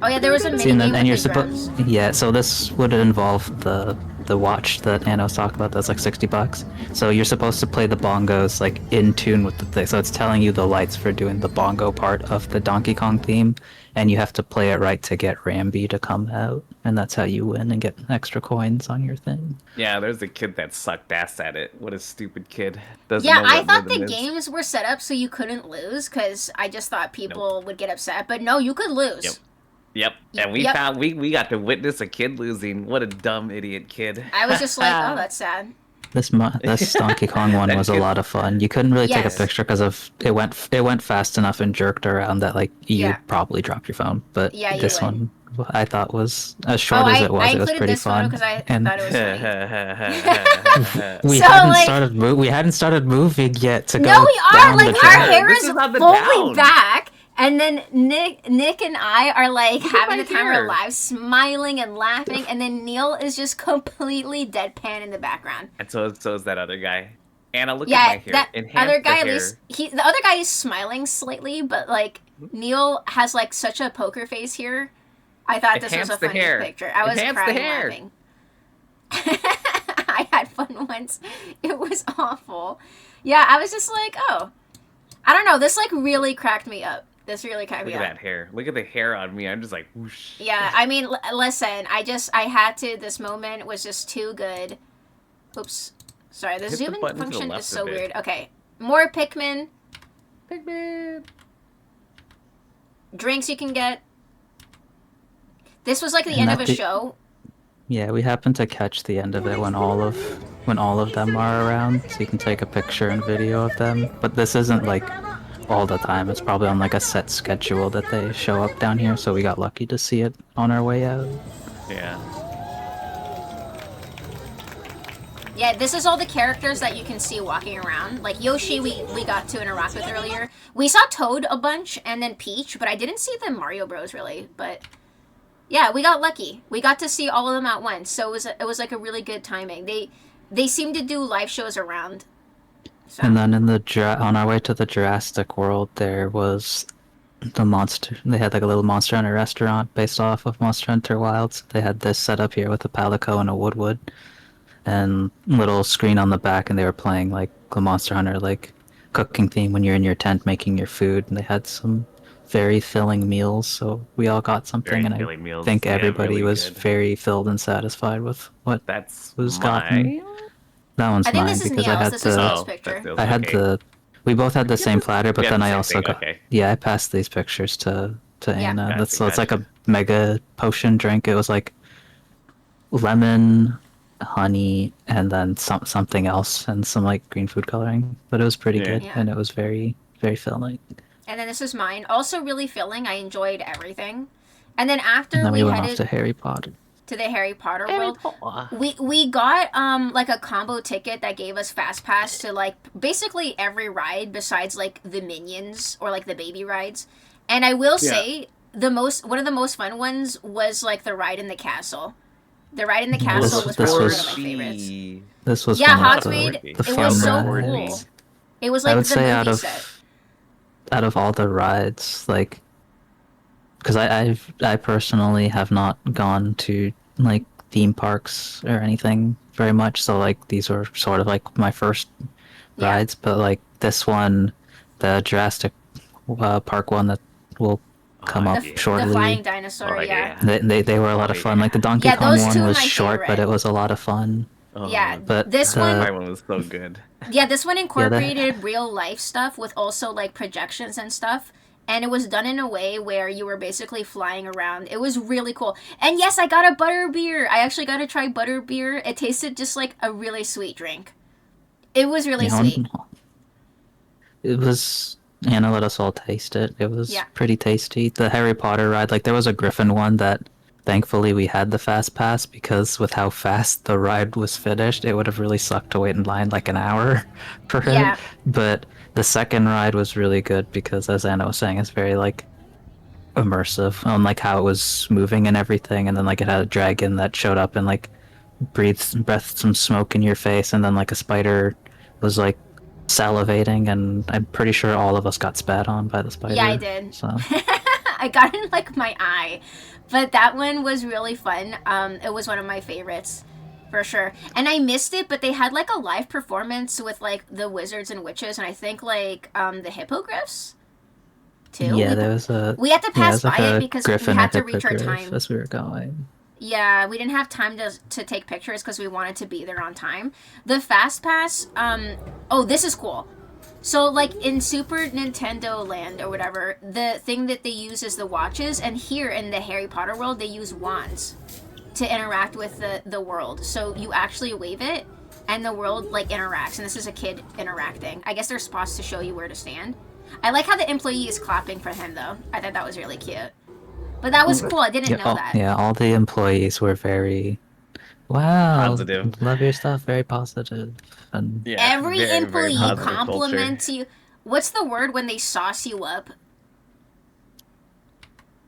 Oh yeah, there was a mini See, game and you're with the drums. supposed, yeah. So this would involve the watch that Anna was talking about. That's like $60. So you're supposed to play the bongos like in tune with the thing. So it's telling you the lights for doing the bongo part of the Donkey Kong theme, and you have to play it right to get Rambi to come out, and that's how you win and get extra coins on your thing. Yeah, there's a kid that sucked ass at it. What a stupid kid. Doesn't Yeah, know what I thought the rhythm is. games were set up so you couldn't lose, because I just thought people would get upset. But no, you could lose. Yep. Yep. And we Yep. found we got to witness a kid losing. What a dumb idiot kid. I was just like, oh, that's sad. This Donkey Kong one That was a kid- lot of fun. You couldn't really take Yes. a picture because of it went fast enough and jerked around that like you'd Yeah. probably drop your phone. But Yeah, you this would. one I thought was as short Oh, as I it was included pretty this photo fun. because I and thought it was funny. we So, hadn't like- started we hadn't started moving yet to go. No, we are. down Like, the our track. hair This is is not the fully down. back. And then Nick and I are like having my the time of our hair. lives, smiling and laughing. And then Neil is just completely deadpan in the background. And so is that other guy. Anna, look Yeah, at my hair. that Enhance other the guy at hair. least the other guy is smiling slightly, but like Neil has like such a poker face here. I thought this was Enhance a the funny hair. picture. I was Enhance the crying hair. laughing. I had fun once. It was awful. Yeah, I was just like, oh, I don't know. This like really cracked me up. This really cracked Look me at up. that hair. Look at the hair on me. I'm just like whoosh. Yeah, I mean, listen, I had to. This moment was just too good. Oops, sorry. The Hit the zoom in button to the function left is so of it. weird. Okay, more Pikmin. Pikmin. Drinks you can get. This was like the And end of that a the- show. Yeah, we happened to catch the end of it when all of them are around, so you can take a picture and video of them. But this isn't like all the time. It's probably on like a set schedule that they show up down here, so we got lucky to see it on our way out. Yeah. Yeah, this is all the characters that you can see walking around. Like Yoshi, we got to interact with earlier. We saw Toad a bunch, and then Peach, but I didn't see the Mario Bros. Really. But yeah, we got lucky. We got to see all of them at once, so it was like a really good timing. They seem to do live shows around. So. And then on our way to the Jurassic World, there was the monster. They had like a little Monster Hunter restaurant based off of Monster Hunter Wilds. They had this set up here with a Palico and a Woodwood, and little screen on the back, and they were playing like the Monster Hunter like cooking theme when you're in your tent making your food. And they had some very filling meals, so we all got something, and I think everybody really was good. very filled and satisfied with what was gotten. That one's I think mine this is because I Neil's. had This is Neil's picture. I had we both had the same platter, but then I also got okay. I passed these pictures to Anna. Gotcha, So it's like a mega potion drink. It was like lemon, honey, and then something else, and some like green food coloring. But it was pretty good, and it was very, very filling. And then this is mine. Also really filling. I enjoyed everything. And then after And then we went headed off to Harry Potter. to the Harry Potter world, we got like a combo ticket that gave us fast pass to like basically every ride besides like the Minions or like the baby rides. And I will say one of the most fun ones was like the ride in the castle. The ride in the castle was probably one of my favorites. This was Hogsmeade. The It was so fun cool. rides. It was like I would the say movie set. out of all the rides, like, because I personally have not gone to like theme parks or anything very much, so like these were sort of like my first rides. But like this one, the Jurassic Park one that will come up shortly, The flying dinosaur, they were a lot of fun. Like the Donkey Kong one was short, but it was a lot of fun. But this one was so good. Yeah, this one incorporated real life stuff with also like projections and stuff. And it was done in a way where you were basically flying around. It was really cool. And yes, I got a butterbeer. I actually got to try butterbeer. It tasted just like a really sweet drink. It was really sweet. It was... Anna let us all taste it. It was pretty tasty. The Harry Potter ride, like there was a Griffin one that thankfully we had the fast pass, because with how fast the ride was finished, it would have really sucked to wait in line like an hour for it. Yeah. But the second ride was really good because, as Anna was saying, it's very like immersive on like how it was moving and everything, and then like it had a dragon that showed up and like breathed some smoke in your face, and then like a spider was like salivating, and I'm pretty sure all of us got spat on by the spider. Yeah, I did. So I got in like my eye. But that one was really fun. It was one of my favorites for sure. And I missed it, but they had like a live performance with like the wizards and witches, and I think like the hippogriffs too. Yeah, there was a... We had to pass like by a it because griffin we had or to reach our hippogriff time. as we were going. Yeah, we didn't have time to take pictures because we wanted to be there on time. The Fast Pass, oh, this is cool. So, like, in Super Nintendo Land or whatever, the thing that they use is the watches, and here in the Harry Potter world, they use wands to interact with the world. So you actually wave it, and the world, like, interacts, and this is a kid interacting. I guess they're supposed to show you where to stand. I like how the employee is clapping for him, though. I thought that was really cute. But that was cool. I didn't know that. Yeah, all the employees were very... Wow, positive. Love your stuff, very positive. And Every employee compliments you. What's the word when they sauce you up?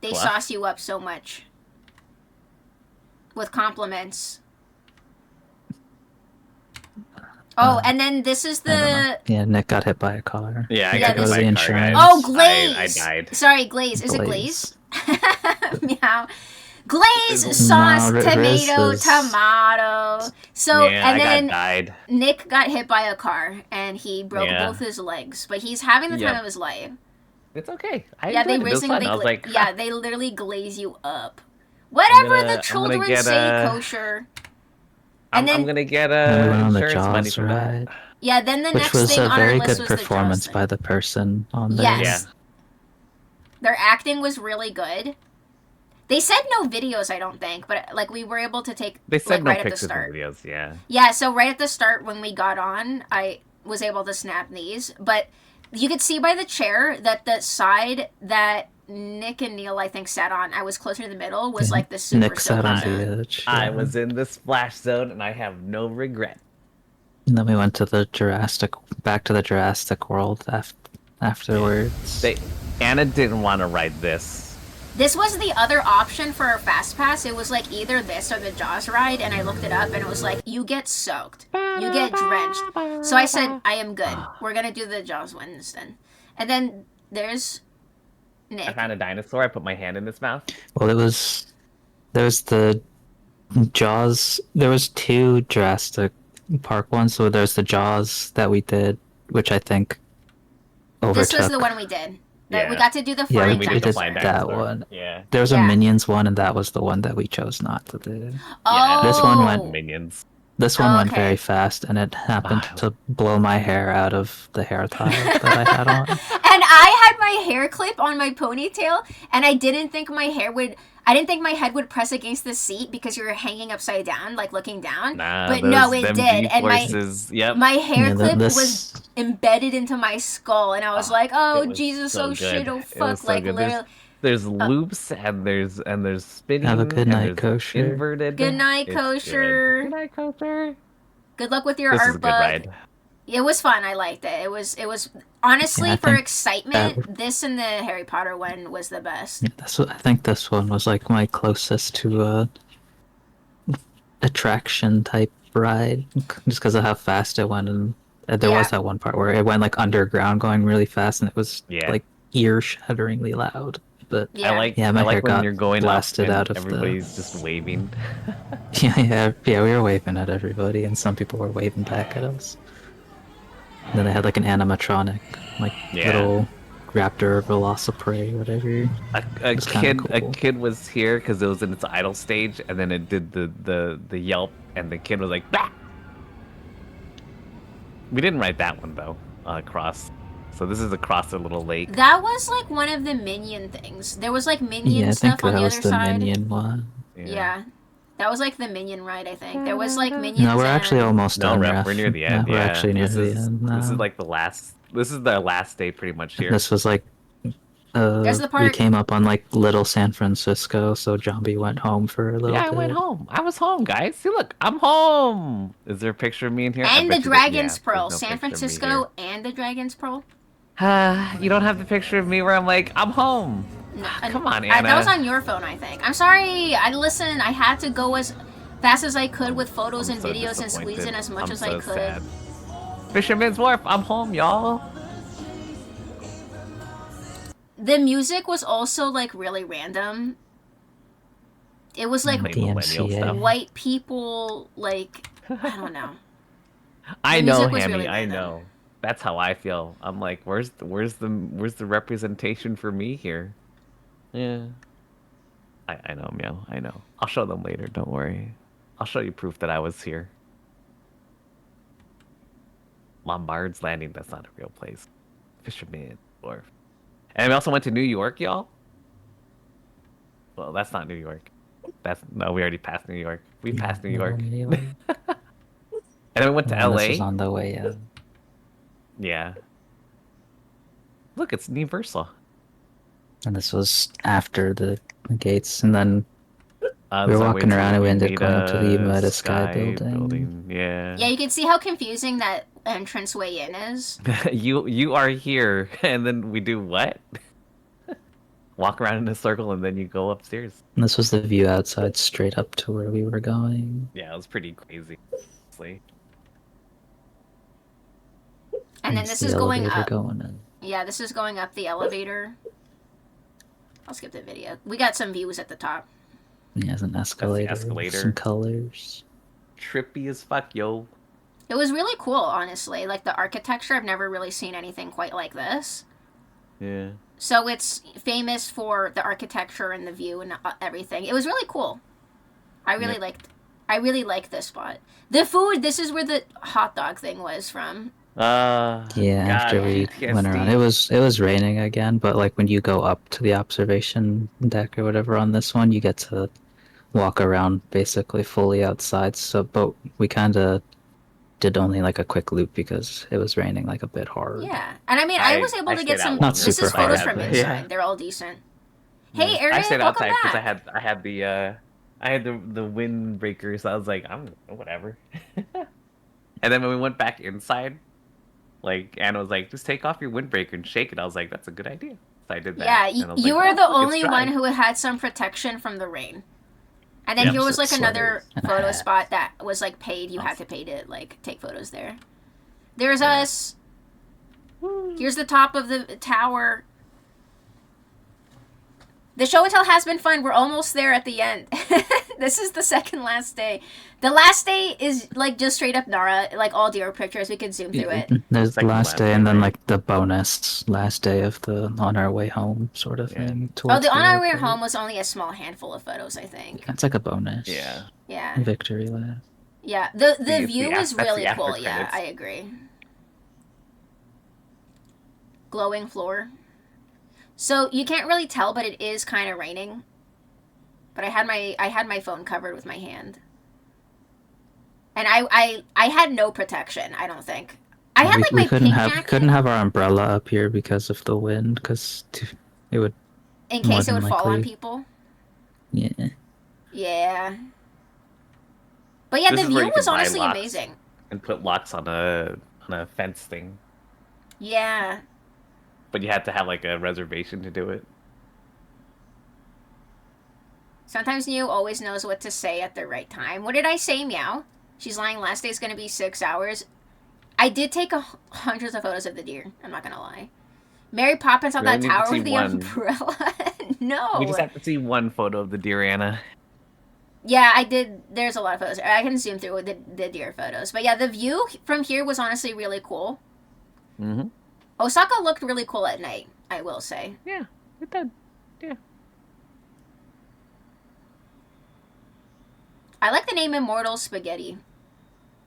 They sauce you up so much. With compliments. Oh, and then this is the... Yeah, Nick got hit by a car. Yeah, I got hit by a car. Oh, Glaze! I died. Sorry, Glaze. Is it Glaze? Meow. Glaze, sauce, tomato. So, and then died. Nick got hit by a car, and he broke both his legs. But he's having the time of his life. It's okay. They literally glaze you up. Whatever the children say, kosher. I'm gonna get a insurance money for that. Yeah, then the next was thing on a very our list good was the performance Jaws by the person on there. Yes. Their acting was really good. They said no videos, I don't think, but like we were able to take They said like, no right at the pictures start. and videos, yeah. Yeah, so right at the start when we got on, I was able to snap these, but You could see by the chair that the side that Nick and Neil, I think, sat on, I was closer to the middle, was like the super Nick sat on soaking zone. the edge. I yeah. was in the splash zone, and I have no regret. And then we went to the back to the Jurassic World afterwards. Anna didn't want to ride this. This was the other option for our fast pass. It was like either this or the Jaws ride, and I looked it up, and it was like, you get soaked, you get drenched. So I said, I am good. We're gonna do the Jaws one instead. And then there's Nick. I found a dinosaur. I put my hand in its mouth. Well, there was the Jaws. There was 2 Jurassic Park ones. So there's the Jaws that we did, which I think overtook. This was the one we did. Yeah. We got to do the Yeah, flying we did the did flying that dinosaur. one. Yeah. There was a Yeah. Minions one, and that was the one that we chose not to do. Oh, This one went- Minions. This one went Okay. very fast, and it happened Wow. to blow my hair out of the hair tie that I had on. And I had my hair clip on my ponytail, and I didn't think my head would press against the seat because you were hanging upside down, like looking down. Nah, But no, it them did, and G-forces, yep. my hair Yeah, clip this- was embedded into my skull, and I was like, "Oh It was Jesus, so oh good. shit, oh It was fuck!" so Like good. literally. There's loops and there's spinning. Have a good and night, there's Kosher. Inverted. Good night, It's Kosher. Good night, Kosher. Good luck with your This is art a good book. ride. It was fun. I liked it. It was honestly Yeah, I for think excitement. This and the Harry Potter one was the best. Yeah, I think this one was like my closest to a attraction type ride, just because of how fast it went, and there was Yeah. that one part where it went like underground, going really fast, and it was Yeah. like ear-shatteringly loud. But Yeah. I like. Yeah, my I like hair when got you're going blasted up and out of the- everybody's just waving. yeah, we were waving at everybody, and some people were waving back at us. And then they had like an animatronic, like Yeah. little raptor, velociprey, whatever. A was kinda a cool. kid was here because it was in its idle stage, and then it did the yelp, and the kid was like, bah! We didn't ride that one though. Across. So this is across a little lake. That was like one of the minion things. There was like minion Yeah, I think stuff on that the was other the side. minion one. Yeah. That was like the minion ride, I think. There was like minions. No, we're actually and- almost No, done. Ref, we're near the end. We're yeah. actually near this the is, end This is now. like the last. This is the last day, pretty much here. This was like There's the we part- came up on like Little San Francisco, so Zombie went home for a little Yeah, bit. I went home. I was home, guys. See, look, I'm home. Is there a picture of me in here? I And bet the you Dragon's yeah, Pearl. there's no San picture of me Francisco and the Dragon's Pearl. here. You don't have the picture of me where I'm like, I'm home. No, Come on, Anna. that was on your phone, I think. I'm sorry. I had to go as fast as I could with photos I'm and so videos and squeeze in disappointed. as much I'm as so I could. sad. Fisherman's Wharf. I'm home, y'all. The music was also like really random. It was like Late millennial DMCA. stuff. white people, like I don't know. I The know, music was Hammy. really I random. know. That's how I feel. I'm like, where's the representation for me here? Yeah. I know, Meow. I know. I'll show them later. Don't worry. I'll show you proof that I was here. Lombard's Landing. That's not a real place. Fisherman Wharf. And we also went to New York, y'all. Well, that's not New York. We already passed New York. We passed New York. Immediately. And then we went to And LA. This was on the way in. Yeah. Look, it's Universal. And this was after the gates, and then we were there's a way walking to around, and we ended up going up to the Umeda Umeda Sky building. Yeah. Yeah, you can see how confusing that entranceway in is. you are here, and then we do what? Walk around in a circle, and then you go upstairs. And this was the view outside, straight up to where we were going. Yeah, it was pretty crazy. Honestly. And then It's this the is going elevator up. Going in. Yeah, this is going up the elevator. I'll skip the video. We got some views at the top. He has an escalator. With escalator. some colors. Trippy as fuck, yo. It was really cool, honestly. Like the architecture, I've never really seen anything quite like this. Yeah. So it's famous for the architecture and the view and everything. It was really cool. I really liked this spot. The food, this is where the hot dog thing was from. Yeah, God, after we went around, it was raining again. But like when you go up to the observation deck or whatever on this one, you get to walk around basically fully outside. So, but we kind of did only like a quick loop because it was raining like a bit hard. Yeah, and I mean, I was able to get stayed out some. Not This super is photos hard, from but- inside. Yeah. They're all decent. Hey, Eric, I stayed welcome outside because back. I had the windbreaker, so I was like, I'm whatever. And then when we went back inside, like Anna was like, just take off your windbreaker and shake it. I was like, that's a good idea. So I did that. Yeah, and I was you like, were "Oh, the look, it's only dry." one who had some protection from the rain. And then Yep. here was like another Sweaters and a photo hat. spot that was like paid. You had to pay to like take photos there. There's us. Here's the top of the tower. The show and tell has been fun. We're almost there at the end. This is the second last day. The last day is like just straight up Nara, like all deer pictures. We could zoom through it. There's the Second last last day, day, and then right? like the bonus last day of the on our way home sort of Yeah. thing. Oh, towards the on our way airport. home was only a small handful of photos, I think. It's like a bonus. Yeah. Yeah. Victory lap. Yeah. The The- view the was af- that's really the after cool. Yeah, credits. I agree. Glowing floor. So you can't really tell, but it is kind of raining. But I had my phone covered with my hand. And I had no protection, I don't think. I had like my couldn't pink have jacket couldn't have our umbrella up here because of the wind, because it would. in more case it than would fall on likely. people. Yeah. Yeah. But yeah, This the is where view you was can buy honestly locks. amazing. And put locks on a fence thing, Yeah. but you had to have like a reservation to do it. Sometimes Mew always knows what to say at the right time. What did I say, Meow? She's lying. Last day's gonna be 6 hours. I did take hundreds of photos of the deer. I'm not gonna lie. Mary Poppins on We that only need to tower see with the one. umbrella. No. We just have to see one photo of the deer, Anna. Yeah, I did. There's a lot of photos. I can zoom through the deer photos. But yeah, the view from here was honestly really cool. Mm-hmm. Osaka looked really cool at night, I will say. Yeah, it did. Yeah. I like the name Immortal Spaghetti.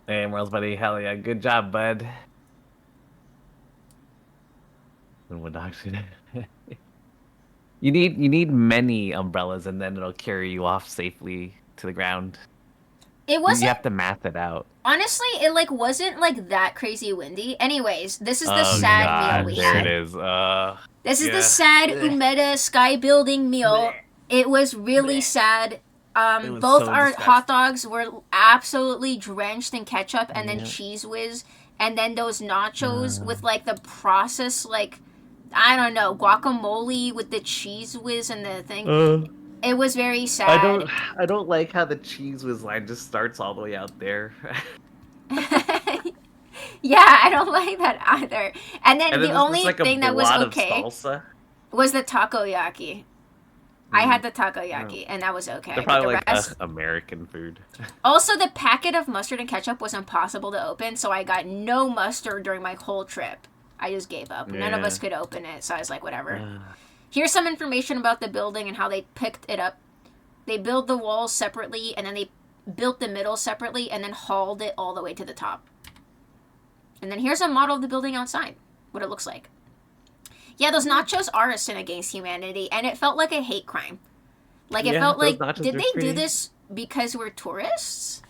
Hey, Merle's buddy, hell yeah, good job, bud. And what dog should You need many umbrellas, and then it'll carry you off safely to the ground. It wasn't, You have to math it out. honestly, it like wasn't like that crazy windy. Anyways, this is the Oh, sad God, meal we there had. it is. This is Yeah. the sad Blech. Umeda sky building meal. Blech. It was really Blech. sad. It was Both so our disgusting. hot dogs were absolutely drenched in ketchup and then Yeah. cheese whiz, and then those nachos with like the processed like I don't know guacamole with the cheese whiz and the thing. It was very sad. I don't like how the cheese whiz line just starts all the way out there. Yeah, I don't like that either. And then And the then only there's like a thing that was blot of okay salsa. was the takoyaki. I had the takoyaki, and that was okay. They're But probably the like rest... American food. Also, the packet of mustard and ketchup was impossible to open, so I got no mustard during my whole trip. I just gave up. None of Yeah. us could open it, so I was like, whatever. Here's some information about the building and how they picked it up. They built the walls separately, and then they built the middle separately, and then hauled it all the way to the top. And then here's a model of the building outside, what it looks like. Yeah, those nachos are a sin against humanity, and it felt like a hate crime. Like, it Yeah, felt those like, nachos did are they do pretty- this because we're tourists?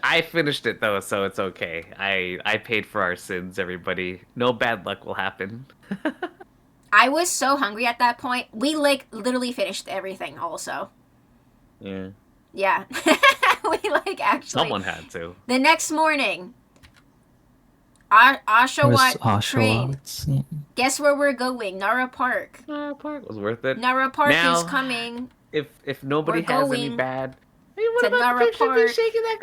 I finished it though, so it's okay. I paid for our sins, everybody. No bad luck will happen. I was so hungry at that point. We, like, literally finished everything also. Yeah. Yeah. We, like, actually... Someone had to. The next morning, It was Oshawott train. Oshawott's, yeah. Guess where we're going? Nara Park. Park was worth it. Nara Park Now- is coming. If nobody We're has any going bad, hey, what to about Nara the picture of you Park. shaking that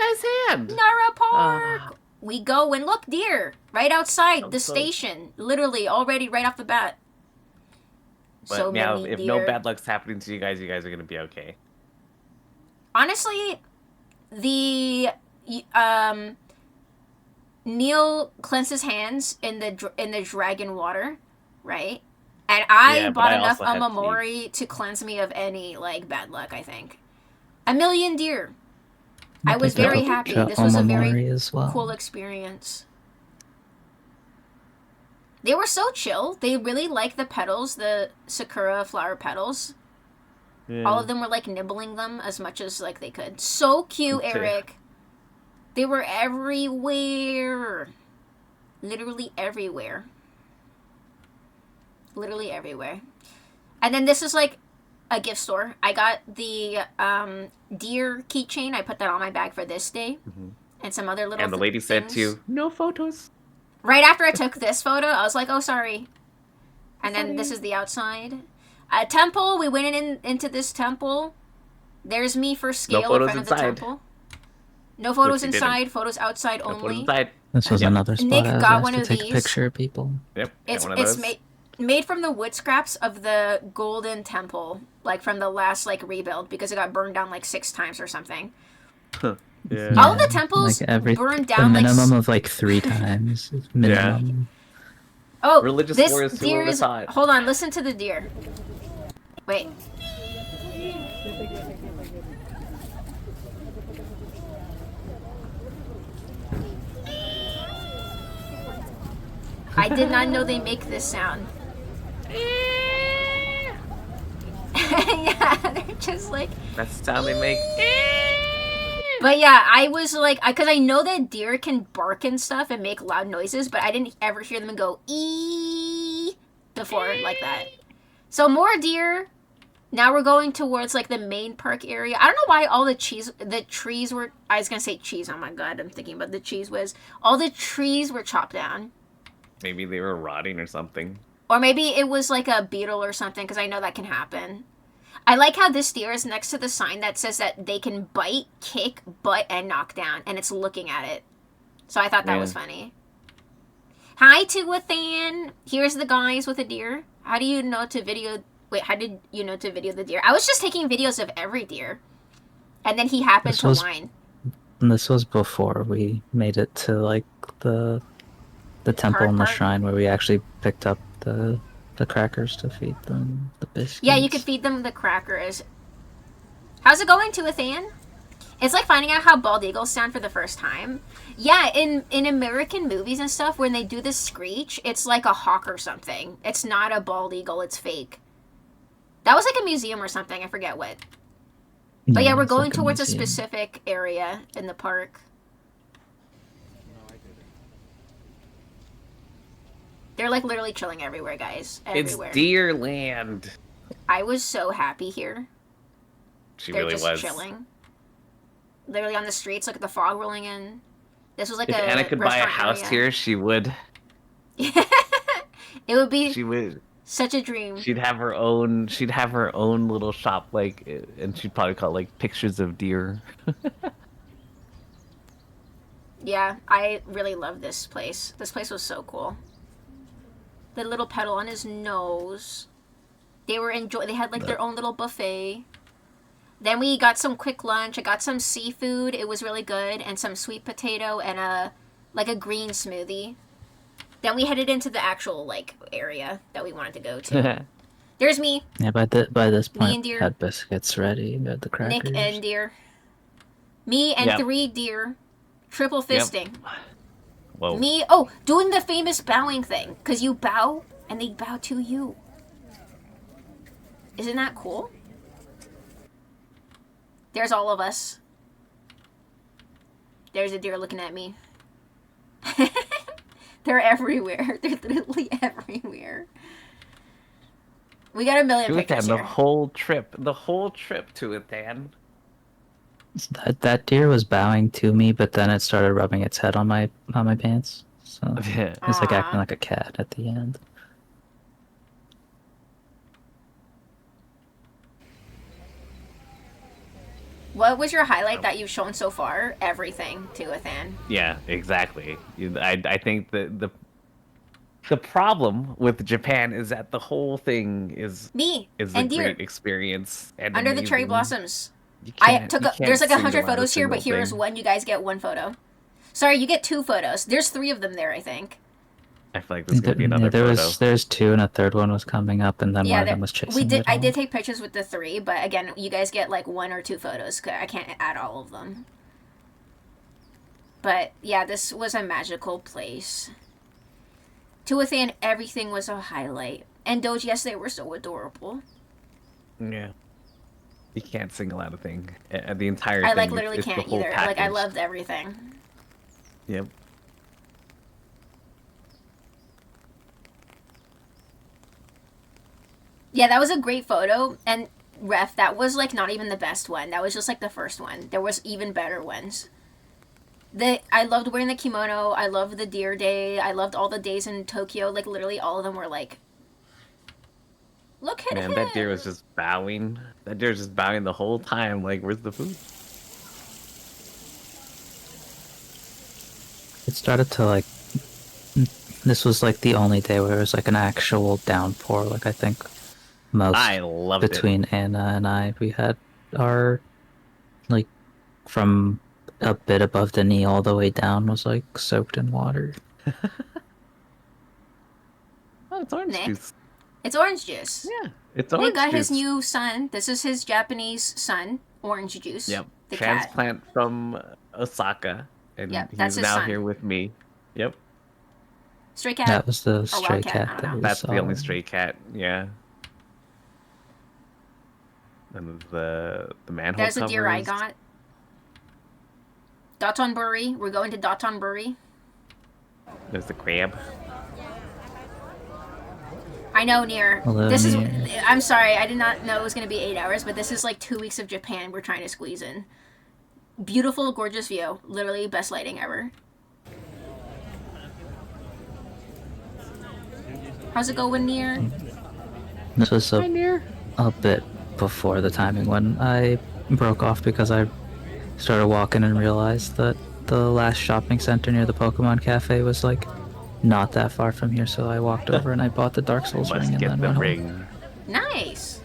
guy's hand? Nara Park. We go and look, deer, right outside I'm the so- station. Literally, already right off the bat. But So now, many if deer. no bad luck's happening to you guys are gonna be okay. Honestly, the Neil cleansed his hands in the dragon water, right? And I Yeah, but bought I enough also had Amamori to cleanse me of any like bad luck. I think 1,000,000 deer. I was think very got happy. the This was a very Omamori as well. cool experience. They were so chill. They really liked the petals, the sakura flower petals. All of them were like nibbling them as much as like they could. So cute, Okay. Eric. They were everywhere. Literally everywhere. Literally everywhere. And then this is like a gift store. I got the deer keychain. I put that on my bag for this day. And some other little And the lady said things. to you, no photos. Right after I took this photo, I was like, oh, sorry. And then this is the outside. A temple. We went into this temple. There's me for scale in photos front of the inside. temple. No photos Which you inside. didn't. Photos outside No only. photos inside. This was another spot Nick I was got asked one to of take these. a picture of people. Yep. It's got one of it's those. made from the wood scraps of the golden temple, like from the last like rebuild, because it got burned down like 6 times or something. Yeah. All of the temples like every burned the down minimum like of like 3 times. Minimum. oh, Religious this wars, who deer would've is. thought? Hold on, listen to the deer. Wait. I did not know they make this sound. Yeah, they're just like. That's the sound they make. But yeah, I was like, because I know that deer can bark and stuff and make loud noises, but I didn't ever hear them go ee before like that. So more deer. Now we're going towards like the main park area. I don't know why all the trees were. I was gonna say cheese. Oh my god, I'm thinking about the cheese whiz. All the trees were chopped down. Maybe they were rotting or something. Or maybe it was like a beetle or something, because I know that can happen. I like how this deer is next to the sign that says that they can bite, kick, butt, and knock down, and it's looking at it. So I thought that was funny. Hi, Tuathan. Here's the guys with a deer. How do you know to video... Wait, how did you know to video the deer? I was just taking videos of every deer. And then he happened to whine. This was before we made it to like the temple and the shrine where we actually picked up the crackers to feed them, the biscuits. Yeah, you could feed them the crackers. How's it going, Tuathan? It's like finding out how bald eagles sound for the first time. Yeah, in American movies and stuff, when they do the screech, it's like a hawk or something. It's not a bald eagle, it's fake. That was like a museum or something, I forget what. But yeah, we're going towards a specific area in the park. They're like literally chilling everywhere, guys. Everywhere. It's deer land. I was so happy here. She They're really just was. chilling. Literally on the streets, look at the fog rolling in. This was like If a Anna could buy a house area. here, she would. It would be She would. such a dream. She'd have her own. She'd have her own little shop, like, and she'd probably call it like pictures of deer. Yeah, I really love this place. This place was so cool. The little petal on his nose. They had like their own little buffet. Then we got some quick lunch. I got some seafood. It was really good, and some sweet potato and a green smoothie. Then we headed into the actual like area that we wanted to go to. There's me. Yeah, by this Me point, and we deer. had biscuits ready. We had the crackers. Nick and deer. Me and 3 deer. Triple fisting. Whoa. Me, doing the famous bowing thing. Because you bow, and they bow to you. Isn't that cool? There's all of us. There's a deer looking at me. They're everywhere. They're literally everywhere. We got a million pictures here. The whole trip to it, Dan. That deer was bowing to me, but then it started rubbing its head on my pants. So it's like acting like a cat at the end. What was your highlight that you've shown so far? Everything, Tuathan. Yeah, exactly. I think the problem with Japan is that the whole thing is a and deer. great experience and Under the cherry amazing. blossoms. There's There's like 100 photos here, but here's one. You guys get 1 photo. Sorry, you get 2 photos. There's 3 of them there, I think. I feel like there's gonna be another photo. There's 2, and a third one was coming up, and then one of them was chasing it I did all. take pictures with the 3, but again, you guys get like 1 or 2 photos. 'Cause I can't add all of them. But yeah, this was a magical place. Tuathan, everything was a highlight. And Doge, yes, they were so adorable. Yeah. You can't single out a thing. The entire I thing. literally it's can't the whole either. package. I loved everything. Yep. Yeah, that was a great photo. And ref, that was like not even the best one. That was just like the first one. There was even better ones. I loved wearing the kimono. I loved the deer day. I loved all the days in Tokyo. Like literally all of them were like, look at Man, him. that deer was just bowing. That deer was just bowing the whole time. Like, where's the food? It started to like. This was like the only day where it was like an actual downpour. Like I think most I loved between it. Anna and I, we had our like from a bit above the knee all the way down was like soaked in water. Oh, it's orange Nick? juice. It's orange juice. Yeah, it's Nick orange got juice. his new son. This is his Japanese son, Orange Juice. Yep. The cat. Transplant from Osaka, and Yep, that's he's his now son. here with me. Yep. Stray cat. That was the or stray wildcat, I cat don't that know. we That's saw. the only stray cat. Yeah. And the manhole There's a deer I covers. got. Dotonbori. We're going to Dotonbori. There's the crab. I know, Near. Hello, This Near. is. I'm sorry, I did not know it was going to be 8 hours, but this is like 2 weeks of Japan we're trying to squeeze in. Beautiful, gorgeous view. Literally, best lighting ever. How's it going, Near? This was a bit before the timing when I broke off because I started walking and realized that the last shopping center near the Pokemon Cafe was like not that far from here, so I walked over and I bought the Dark Souls Must ring and get then the went home. ring. Nice.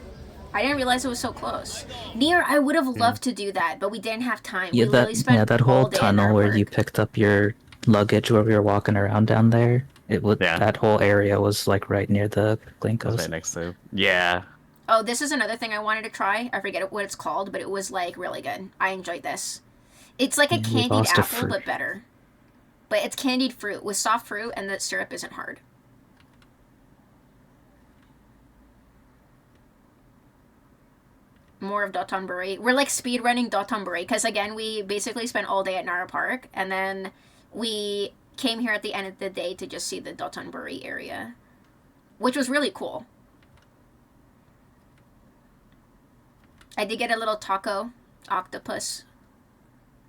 I didn't realize it was so close. Near, I would have loved to do that, but we didn't have time. Yeah, we literally spent that all whole day in tunnel our where park. you picked up your luggage where we were walking around down there. It was Yeah. that whole area was like right near the That's Glinkos. right next to. Yeah. Oh, this is another thing I wanted to try. I forget what it's called, but it was like really good. I enjoyed this. It's like a We candied lost a apple, fruit. but better. But it's candied fruit with soft fruit, and the syrup isn't hard. More of Dotonbori. We're like speed running Dotonbori because again, we basically spent all day at Nara Park, and then we came here at the end of the day to just see the Dotonbori area, which was really cool. I did get a little taco octopus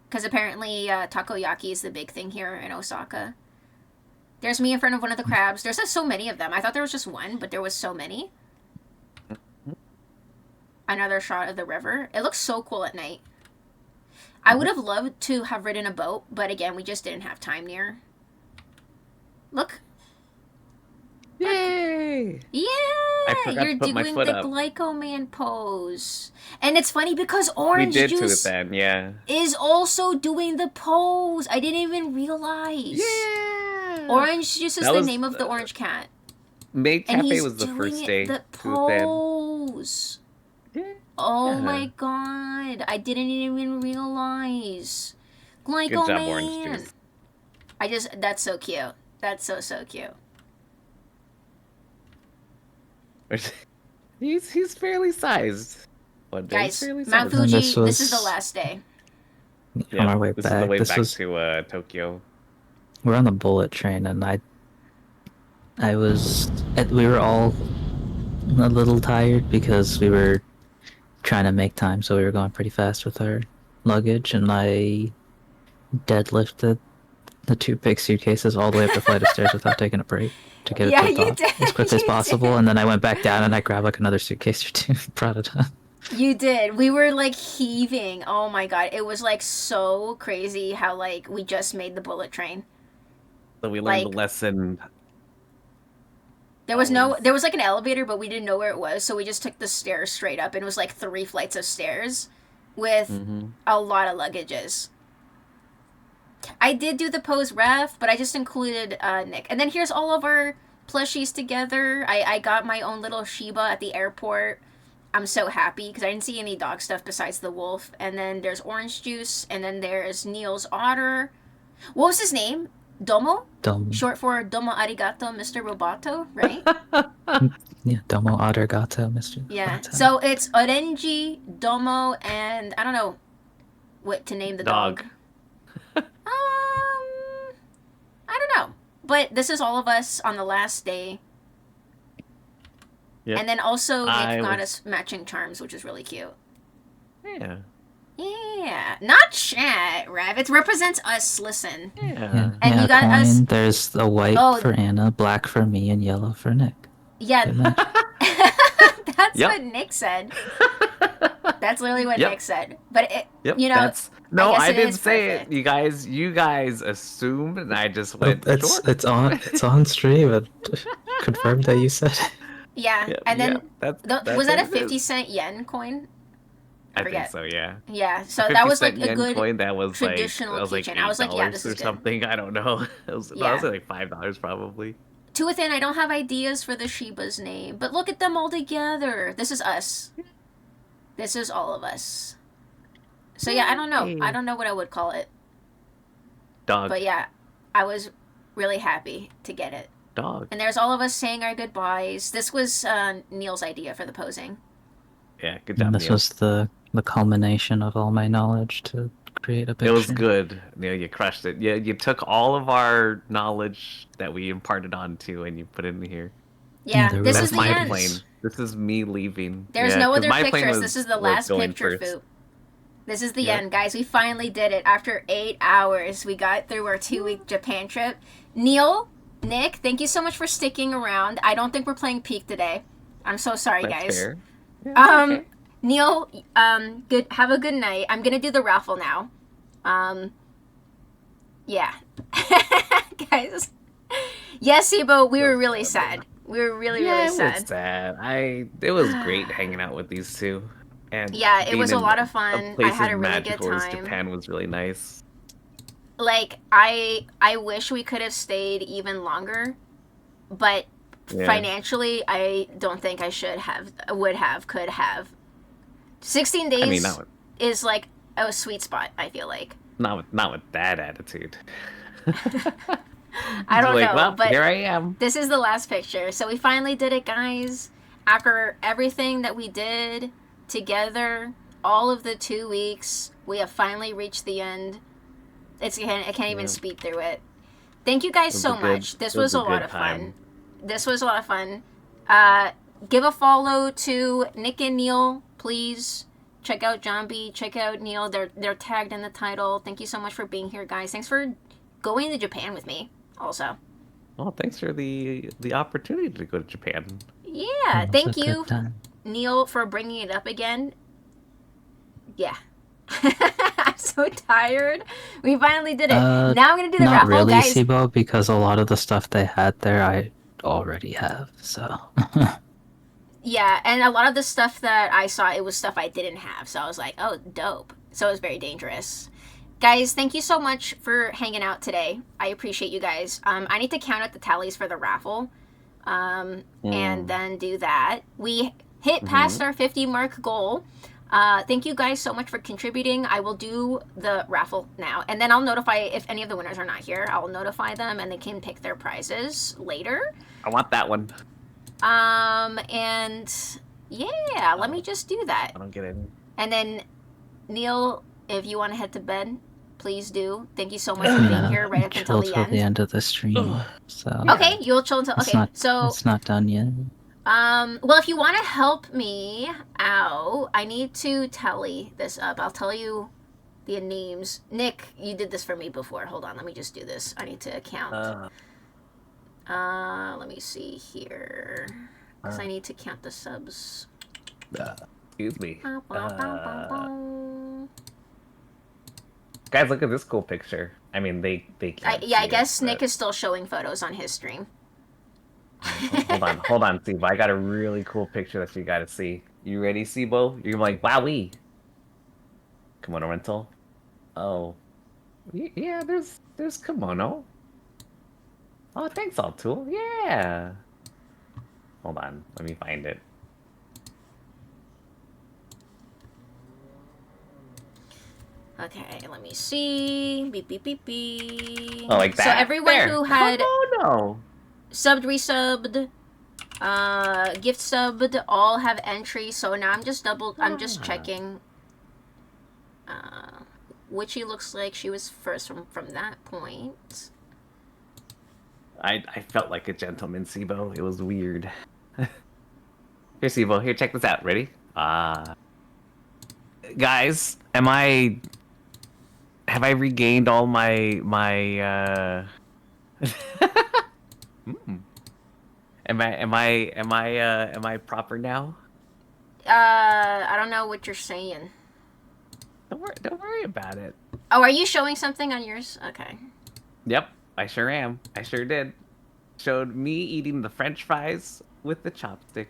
because apparently takoyaki is the big thing here in Osaka. There's me in front of one of the crabs. There's just so many of them. I thought there was just one, but there was so many. Another shot of the river. It looks so cool at night. I would have loved to have ridden a boat, but again, we just didn't have time near. Look. Yay! Yeah! forgot You're to put my doing foot the up. Glycoman pose. And it's funny because We Orange did to it Juice then, yeah. is also doing the pose. I didn't even realize. Yeah! Orange Juice is That the was, name of the orange cat. Maid And Cafe he's was the doing first day. the to then. pose. Yeah. Oh my god. I didn't even realize. Good job, Orange Glycoman. Juice. That's so cute. That's so cute. He's fairly sized. One day, he's Guys, fairly Mount sized. Fuji, This this is the was- last day. On our way this back, is the way this back was to Tokyo. we're on the bullet train, and we were all a little tired because we were trying to make time, so we were going pretty fast with our luggage, and I deadlifted the 2 big suitcases all the way up the flight of stairs without taking a break to get Yeah, it to the you top did. as quickly as You possible, did. and then I went back down and I grabbed like another suitcase or 2 and brought it up. You did. We were like heaving. Oh my god. It was like so crazy how like we just made the bullet train. So we learned Like- the lesson. There was like an elevator, but we didn't know where it was, so we just took the stairs straight up, and it was like 3 flights of stairs with a lot of luggages. I did do the pose ref, but I just included Nick. And then here's all of our plushies together. I got my own little Shiba at the airport. I'm so happy because I didn't see any dog stuff besides the wolf. And then there's Orange Juice, and then there's Neil's otter. What was his name? Domo? Domo, Short for Domo Arigato, Mr. Roboto, right? yeah, Domo Arigato, Mr. Yeah. Roboto. So it's Orenji, Domo, and I don't know what to name the dog. But this is all of us on the last day. Yep. And then also Nick I got was- us matching charms, which is really cute. Yeah. Yeah. Not chat, Rev. It represents us, listen. Yeah. And yeah, you got coin. us- There's the white Oh. for Anna, black for me, and yellow for Nick. Yeah. Good match. That's Yep. what Nick said. That's literally what Yep. Nick said. But it, Yep. you know, That's no, guess I it didn't is say perfect. it. You guys assumed, and I just went. It's Sure. it's on stream. It confirmed that you said it. yeah. Yep, And then yep, that's was that a what it is. 50-cent yen coin? I think forget. so. Yeah. Yeah. So 50 that was like cent a yen good coin that was traditional like keychain. I was like, yeah, this $8 is or good. something. I don't know. It was, Yeah. I was like $5 probably. To within, I don't have ideas for the Shiba's name, but look at them all together. This is us. This is all of us. So yeah, I don't know. I don't know what I would call it. Dog. But yeah, I was really happy to get it. Dog. And there's all of us saying our goodbyes. This was Neil's idea for the posing. Yeah. Good job, And this Neil. was the culmination of all my knowledge to create a It picture. was good. Neil, you crushed it. Yeah, you took all of our knowledge that we imparted onto and you put it in here. Yeah, there this was is the my end. plane. This is me leaving. There's Yeah, no 'cause other my plane pictures. was- This is the was last going picture, first. Foop. This is the Yep. end, guys. We finally did it. After 8 hours, we got through our 2-week Japan trip. Neil, Nick, thank you so much for sticking around. I don't think we're playing Peak today. I'm so sorry, That's guys. fair. Yeah, it's okay. Neil, good. Have a good night. I'm gonna do the raffle now. Yeah, guys. Yes, Sibo, we were really sad. We were really, Yeah, really it was sad. sad. It was great hanging out with these two. And Yeah, it being was a in lot of fun. place I had as a really good magical as time. Japan was really nice. Like I wish we could have stayed even longer, but Yeah. financially, I don't think I could have. 16 days I mean, not with, is like a sweet spot. I feel like. not with that attitude. I don't like, know, well, but here I am. this is the last picture. So we finally did it, guys. After everything that we did together, all of the 2 weeks, we have finally reached the end. I can't even speak through it. Thank you guys so much. This was a lot of fun. This was a lot of fun. Give a follow to Nick and Neil, please. Check out Jambi. Check out Neil. They're tagged in the title. Thank you so much for being here, guys. Thanks for going to Japan with me, also. Well, thanks for the opportunity to go to Japan. Yeah, It was thank a you, good time. Neil, for bringing it up again. Yeah. I'm so tired. We finally did it. Now I'm going to do the Not raffle, really, guys. Sibo, because a lot of the stuff they had there I already have, so. Yeah, and a lot of the stuff that I saw, it was stuff I didn't have. So I was like, oh, dope. So it was very dangerous. Guys, thank you so much for hanging out today. I appreciate you guys. I need to count out the tallies for the raffle and then do that. We hit past our 50 mark goal. Thank you guys so much for contributing. I will do the raffle now. And then I'll notify if any of the winners are not here. I'll notify them and they can pick their prizes later. I want that one. And yeah, let me just do that. I don't get any. And then, Neil, if you want to head to bed, please do. Thank you so much for being here right up until Chill the till end. the end of the stream. So Okay, you'll chill until. Okay, so it's not done yet. well, if you want to help me out, I need to tally this up. I'll tell you the names. Nick, you did this for me before. Hold on, let me just do this. I need to count. Let me see here, because I need to count the subs. Excuse me. Guys, look at this cool picture. I mean, they can't. Yeah, I see guess it, Nick but- is still showing photos on his stream. Hold on, Sibo. I got a really cool picture that you gotta see. You ready, Sibo? You're like, wowee. Kimono rental. Oh, yeah. There's kimono. Oh, thanks, Altool. Yeah. Hold on, let me find it. Okay, let me see. Beep, beep, beep, beep. Oh, like that. So everyone There. who had Kimono. subbed, resubbed, gift subbed, all have entry. So now I'm just checking. Witchy looks like she was first from that point. I felt like a gentleman, Sibo. It was weird. Here, Sibo. Here, check this out. Ready? Guys, have I regained all my Hmm. Am I proper now? I don't know what you're saying. Don't worry about it. Oh, are you showing something on yours? Okay. Yep, I sure am. I sure did. Showed me eating the French fries with the chopstick.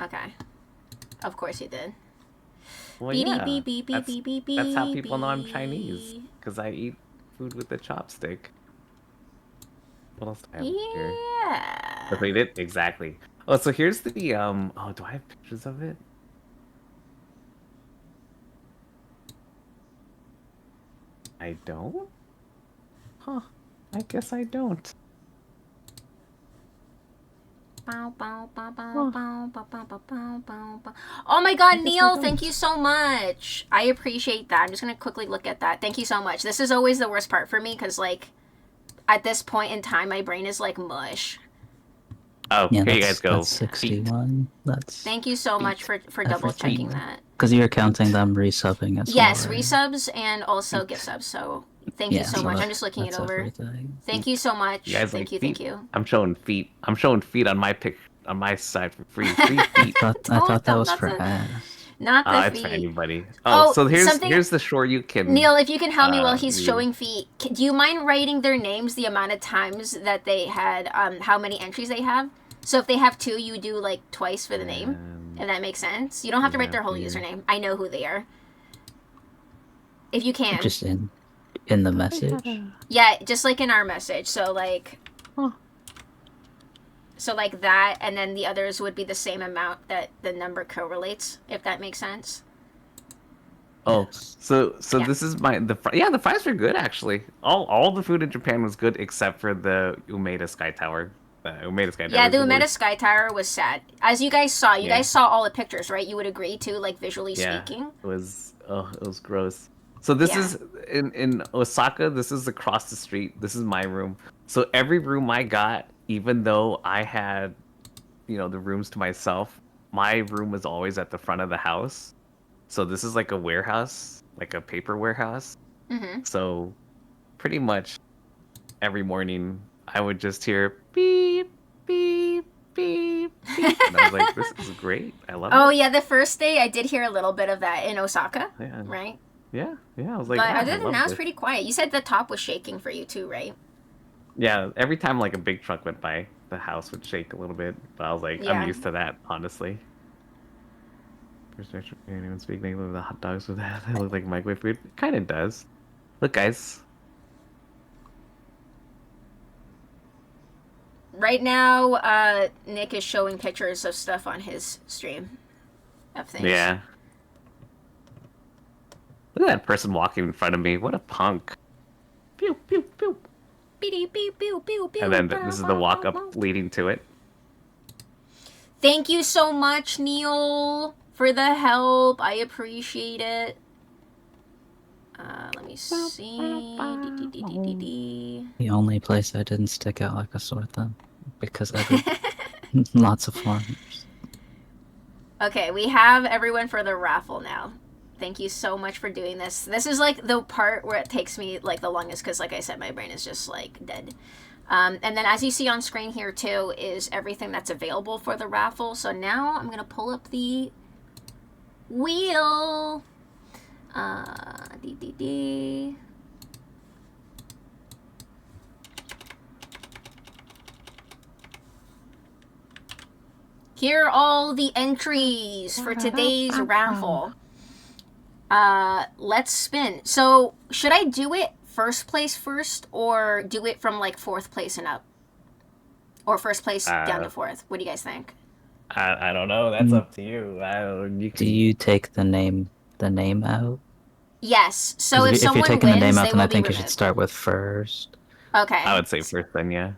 Okay. Of course you did. Well, Beep, yeah, beep, beep, beep, that's, beep, beep, that's how beep, people know I'm beep. Chinese, because I eat food with the chopstick. What else do I have here? Yeah. Repeat it? Exactly. Oh, so here's the, oh, do I have pictures of it? I don't? Huh. I guess I don't. Oh my god, Neil, thank you so much. I appreciate that. I'm just gonna quickly look at that. Thank you so much. This is always the worst part for me because, like, at this point in time, my brain is like mush. Oh, Yeah, here you guys go. That's 61. That's Thank you so much for double checking that. because you're counting them resubbing as Yes, well. Right? resubs and also gift subs. So thank you so much. I'm just looking it over. Everything. Thank you so much. You guys Thank like you, feet? thank you. I'm showing feet. I'm showing feet on my side for free. Free feet. I thought that was Not for the- ass. Not the It's for feet. anybody. Oh, Oh, so something- here's the shore you can. Neil, if you can help me while he's read. showing feet, do you mind writing their names, the amount of times that they had, how many entries they have? So if they have 2, you do like twice for the name, if that makes sense. You don't have to write their whole username. I know who they are. If you can. Just in the message. Yeah, just like in our message. So like, so like that, and then the others would be the same amount that the number correlates, if that makes sense. Oh, so Yeah. this is the fries were good actually. All the food in Japan was good except for the Umeda Sky Tower. Umeda Sky Tower. Yeah, was the the Umeda worst. Sky Tower was sad. As you guys saw, you Yeah. guys saw all the pictures, right? You would agree too, like visually Yeah, speaking. it was gross. So this Yeah. is in Osaka. This is across the street. This is my room. So every room I got, even though I had, the rooms to myself, my room was always at the front of the house. So this is like a warehouse, like a paper warehouse. Mm-hmm. So pretty much every morning I would just hear beep, beep, beep, beep. And I was like, this is great. I love Oh it. yeah, the first day I did hear a little bit of that in Osaka, Yeah. right? Yeah. I was like, But wow, I other than love that, it's this. pretty quiet. You said the top was shaking for you too, right? Yeah, every time like a big truck went by, the house would shake a little bit. But I was like, Yeah. I'm used to that, honestly. First time anyone speak negatively of the hot dogs with that? They look like microwave food. Kind of does. Look, guys. Right now, Nick is showing pictures of stuff on his stream of things. Yeah. Look at that person walking in front of me. What a punk. Pew, pew, pew. Beep, beep, pew, pew, pew, And then bow, this is the bow, walk bow, up bow. leading to it. Thank you so much, Neil, for the help. I appreciate it. Let me see. Dee. The only place I didn't stick out like a sore thumb because I did lots of farmers. Okay, we have everyone for the raffle now. Thank you so much for doing this. This is like the part where it takes me like the longest because, like I said, my brain is just like dead. And then as you see on screen here too is everything that's available for the raffle. So now I'm gonna pull up the wheel. Dee. Here are all the entries for today's raffle. Let's spin. So, should I do it first place first, or do it from like 4th place and up? Or first place down to 4th? What do you guys think? I don't know. That's up to you. Do you take the name out? Yes. So 'Cause if if you're someone taking wins, the name they out, then will I be think you should removed. start with first. Okay. I would say first then, yeah.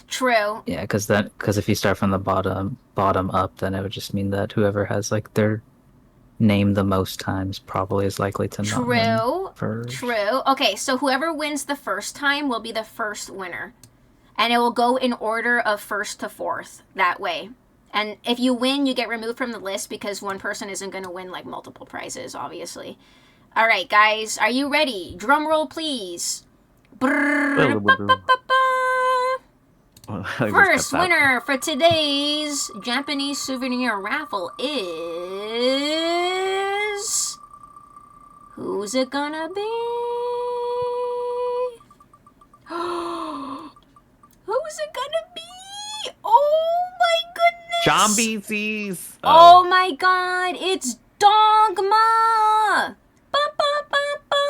True. Yeah, because if you start from the bottom up, then it would just mean that whoever has like their name the most times probably is likely to not win first. True. Okay, so whoever wins the first time will be the first winner. And it will go in order of first to fourth that way. And if you win, you get removed from the list because one person isn't going to win like multiple prizes, obviously. All right, guys, are you ready? Drum roll, please. First winner for today's Japanese souvenir raffle is... Who's it gonna be? Who's it gonna be? Oh my goodness! Jambies! Oh my god, it's Dogma! Ba ba ba ba!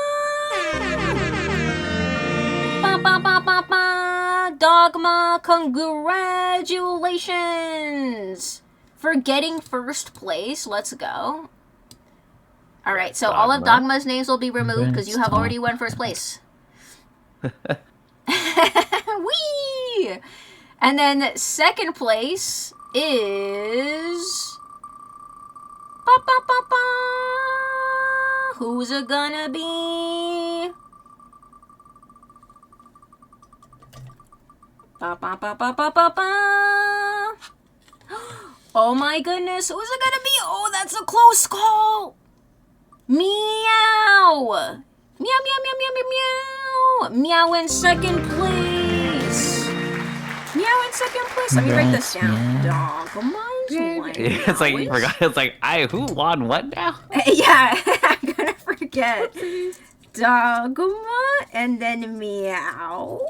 Ba ba ba ba ba! Dogma, congratulations! For getting first place, let's go. Alright, so all of Dogma's names will be removed because you have already won first place. Whee! And then second place is... Ba, ba, ba, ba. Who's it gonna be? Ba, ba, ba, ba, ba, ba, ba. Oh my goodness, who's it gonna be? Oh, that's a close call! Meow! Meow, meow, meow, meow, meow, meow! Meow in second place! Meow in second place. Let me write this down. Dogma's one. It's like you forgot. It's like who won what now? Yeah, I'm gonna forget. Dogma and then Meow.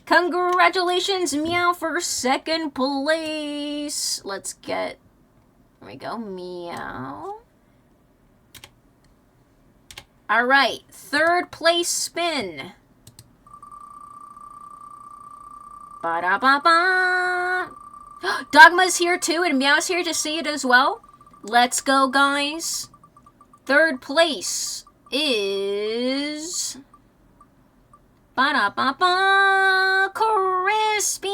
Congratulations, Meow, for second place. Let's get. There we go, Meow. All right, third place spin. Ba-da-ba-ba. Dogma's here too, and Meow's here to see it as well. Let's go, guys. Third place is... Ba-da-ba-ba. Crispy!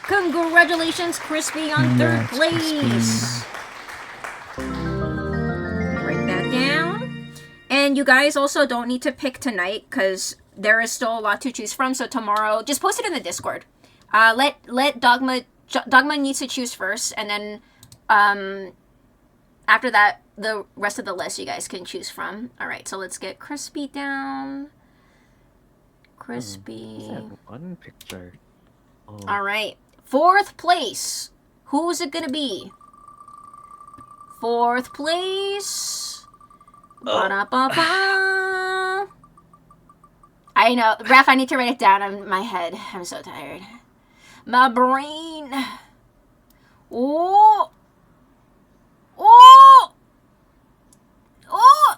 Congratulations, Crispy, on third place. Write that down. And you guys also don't need to pick tonight, because... there is still a lot to choose from, so tomorrow, just post it in the Discord. Let Dogma needs to choose first, and then after that, the rest of the list you guys can choose from. All right, so let's get Crispy down. Crispy. One picture. Oh. All right, fourth place. Who's it gonna be? Fourth place. Ba-da-ba-ba. I know. Raph, I need to write it down on my head. I'm so tired. My brain. Oh. Oh. Oh.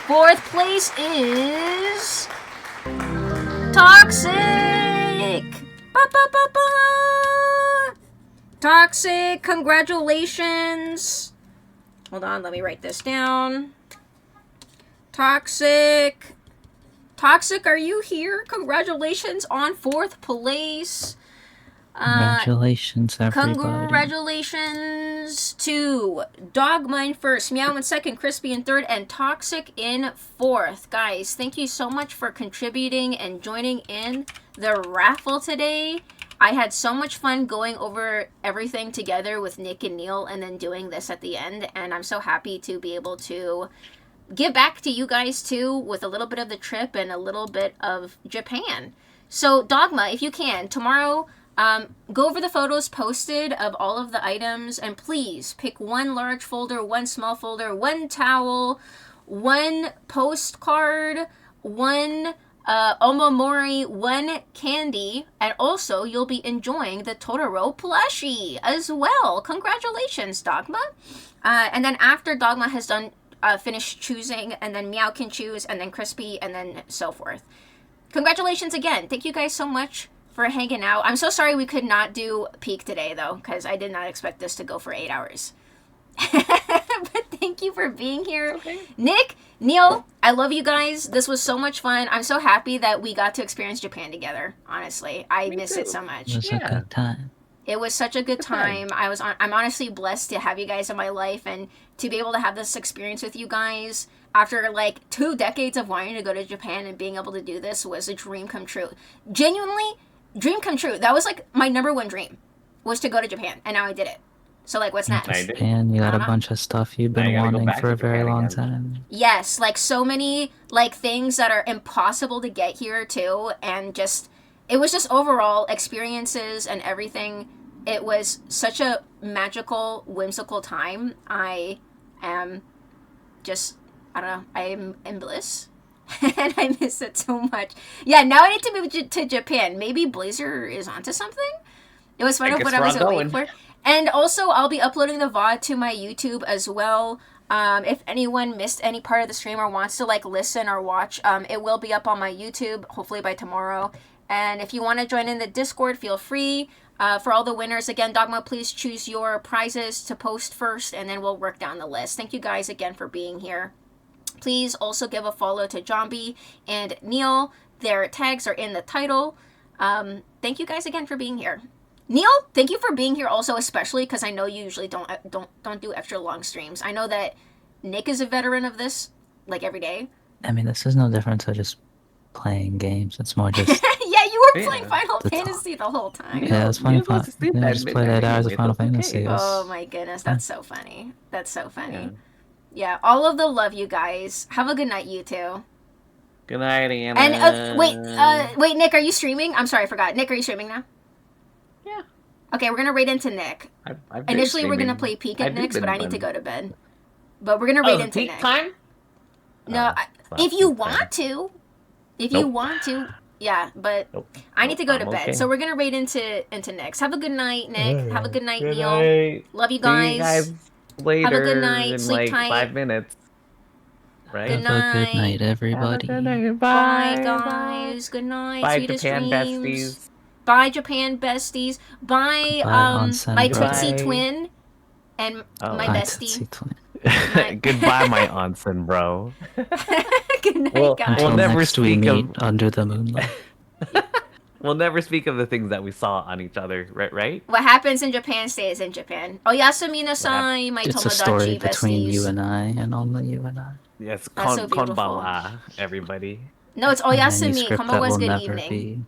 Fourth place is... Toxic. Ba, ba, ba, ba. Toxic, congratulations. Hold on, let me write this down. Toxic. Toxic, are you here? Congratulations on fourth place. Congratulations, everybody. Congratulations to Dogma in first, Meow in second, Crispy in third, and Toxic in fourth. Guys, thank you so much for contributing and joining in the raffle today. I had so much fun going over everything together with Nick and Neil and then doing this at the end, and I'm so happy to be able to give back to you guys too with a little bit of the trip and a little bit of Japan. So Dogma, if you can, tomorrow go over the photos posted of all of the items and please pick one large folder, one small folder, one towel, one postcard, one omamori, one candy, and also you'll be enjoying the Totoro plushie as well. Congratulations, Dogma. And then after Dogma has done finish choosing, and then Meow can choose, and then Crispy, and then so forth. Congratulations again. Thank you guys so much for hanging out. I'm so sorry we could not do peak today, though, because I did not expect this to go for 8 hours. But thank you for being here. Okay. Nick, Neil, I love you guys. This was so much fun. I'm so happy that we got to experience Japan together, honestly. I miss it so much. It was a good time. It was such a good time. time. I'm honestly blessed to have you guys in my life and to be able to have this experience with you guys after like 2 decades of wanting to go to Japan, and being able to do this was a dream come true. Genuinely, dream come true. That was like my number one dream, was to go to Japan, and now I did it. So like, what's next? Japan, you got a Uh-huh. bunch of stuff you've Now been you gotta go wanting back for to a very Japan long again. time. Yes, like so many like things that are impossible to get here too, and just it was just overall experiences and everything. It was such a magical, whimsical time. I am just, I don't know, I'm in bliss. And I miss it so much. Yeah, now I need to move to Japan. Maybe Blazer is onto something? It was fun I of guess what I we're was all waiting going. for. And also, I'll be uploading the VOD to my YouTube as well. If anyone missed any part of the stream or wants to like listen or watch, it will be up on my YouTube, hopefully by tomorrow. And if you want to join in the Discord, feel free. For all the winners, again, Dogma, please choose your prizes to post first, and then we'll work down the list. Thank you guys again for being here. Please also give a follow to Jambi and Neil. Their tags are in the title. Thank you guys again for being here. Neil, thank you for being here also, especially because I know you usually don't do extra long streams. I know that Nick is a veteran of this, like every day. I mean, this is no different to just playing games. It's more just Yeah, you were Yeah. playing Final That's all. Fantasy the whole time. Yeah, it's funny. You go to sleep at Just played midnight 8 hours of anyway, Final that's okay. Fantasy. It was- Oh my goodness, that's so funny. That's so funny. Yeah. Yeah, all of the love, you guys. Have a good night, you two. Good night, Anna. And wait, Nick, are you streaming? I'm sorry, I forgot. Nick, are you streaming now? Yeah. Okay, we're gonna raid into Nick. I've been Initially, we're gonna streaming. play Peek I at do Nick's, been but I need to fun. go to bed. But we're gonna Oh, raid the into peak Nick. time? No, Oh, it's not if you peak time. want to, if you Nope. want to, yeah. But Nope. I need to go to I'm bed, okay. so we're gonna raid into Nick's. Have a good night, Nick. Have a good night, Good Neil. night. Love you See guys. you guys later. Have a good night. In Sleep like tight. 5 minutes. Right? Good Have a good night. night, everybody. Have a good night. Bye, Bye, guys. Good night. Bye, Sweetest Japan dreams. besties. Bye, Japan besties. Bye, Goodbye, onsen my brother. Tootsie Bye. twin and Oh. my Bye, bestie. Tootsie Twin. Night. Goodbye, my onsen bro. Good night, Well, guys. Until We'll never next we speak of- meet under the moonlight. We'll never speak of the things that we saw on each other, right? What happens in Japan stays in Japan. Oyasumi na sai, my It's a Tomodachi story between besties. you and I, and only you and I. Yes, That's so beautiful. konbanwa, everybody. No, it's A Oyasumi. manuscript that Konbanwa is will good never evening. be.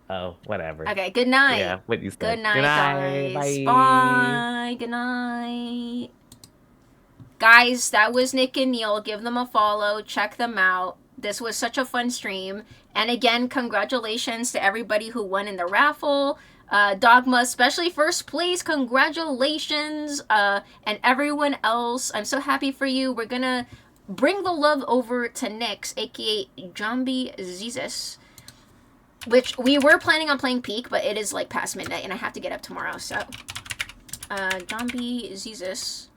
Oh, whatever. Okay, good night. Yeah, what you said. Good night, guys. Bye. Bye. Good night. Guys, that was Nick and Neil. Give them a follow. Check them out. This was such a fun stream. And again, congratulations to everybody who won in the raffle. Dogma, especially first place. Congratulations. And everyone else. I'm so happy for you. We're gonna bring the love over to Nyx, aka Jambi Zizis. Which we were planning on playing Peak, but it is like past midnight and I have to get up tomorrow, so. Jambi Zizis.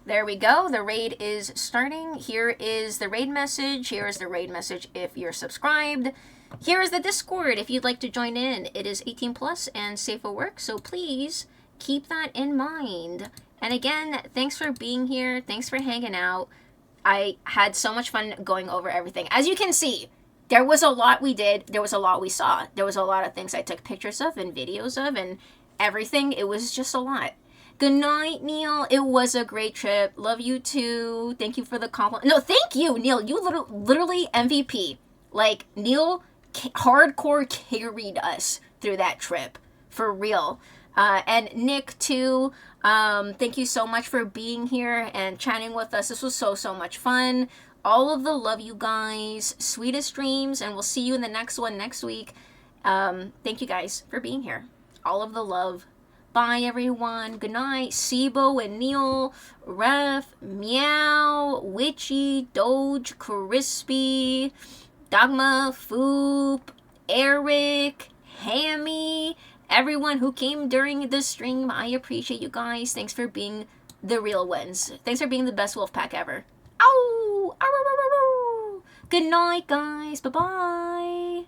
There we go. The raid is starting. Here is the raid message. Here is the raid message if you're subscribed. Here is the Discord if you'd like to join in. It is 18 plus and safe for work, so please keep that in mind. And again, thanks for being here. Thanks for hanging out. I had so much fun going over everything. As you can see, there was a lot we did. There was a lot we saw. There was a lot of things I took pictures of and videos of and everything. It was just a lot. Good night, Neil. It was a great trip. Love you too. Thank you for the compliment. No, thank you, Neil. You literally MVP. Like, Neil hardcore carried us through that trip. For real. And Nick too. Thank you so much for being here and chatting with us. This was so much fun. All of the love, you guys. Sweetest dreams. And we'll see you in the next one next week. Thank you guys for being here. All of the love. Bye, everyone. Good night. Sibo and Neil, Ref, Meow, Witchy, Doge, Crispy, Dogma, Foop, Eric, Hammy, everyone who came during the stream. I appreciate you guys. Thanks for being the real ones. Thanks for being the best wolf pack ever. Ow! Ow! Ow! Ow! Ow! Good night, guys. Bye-bye.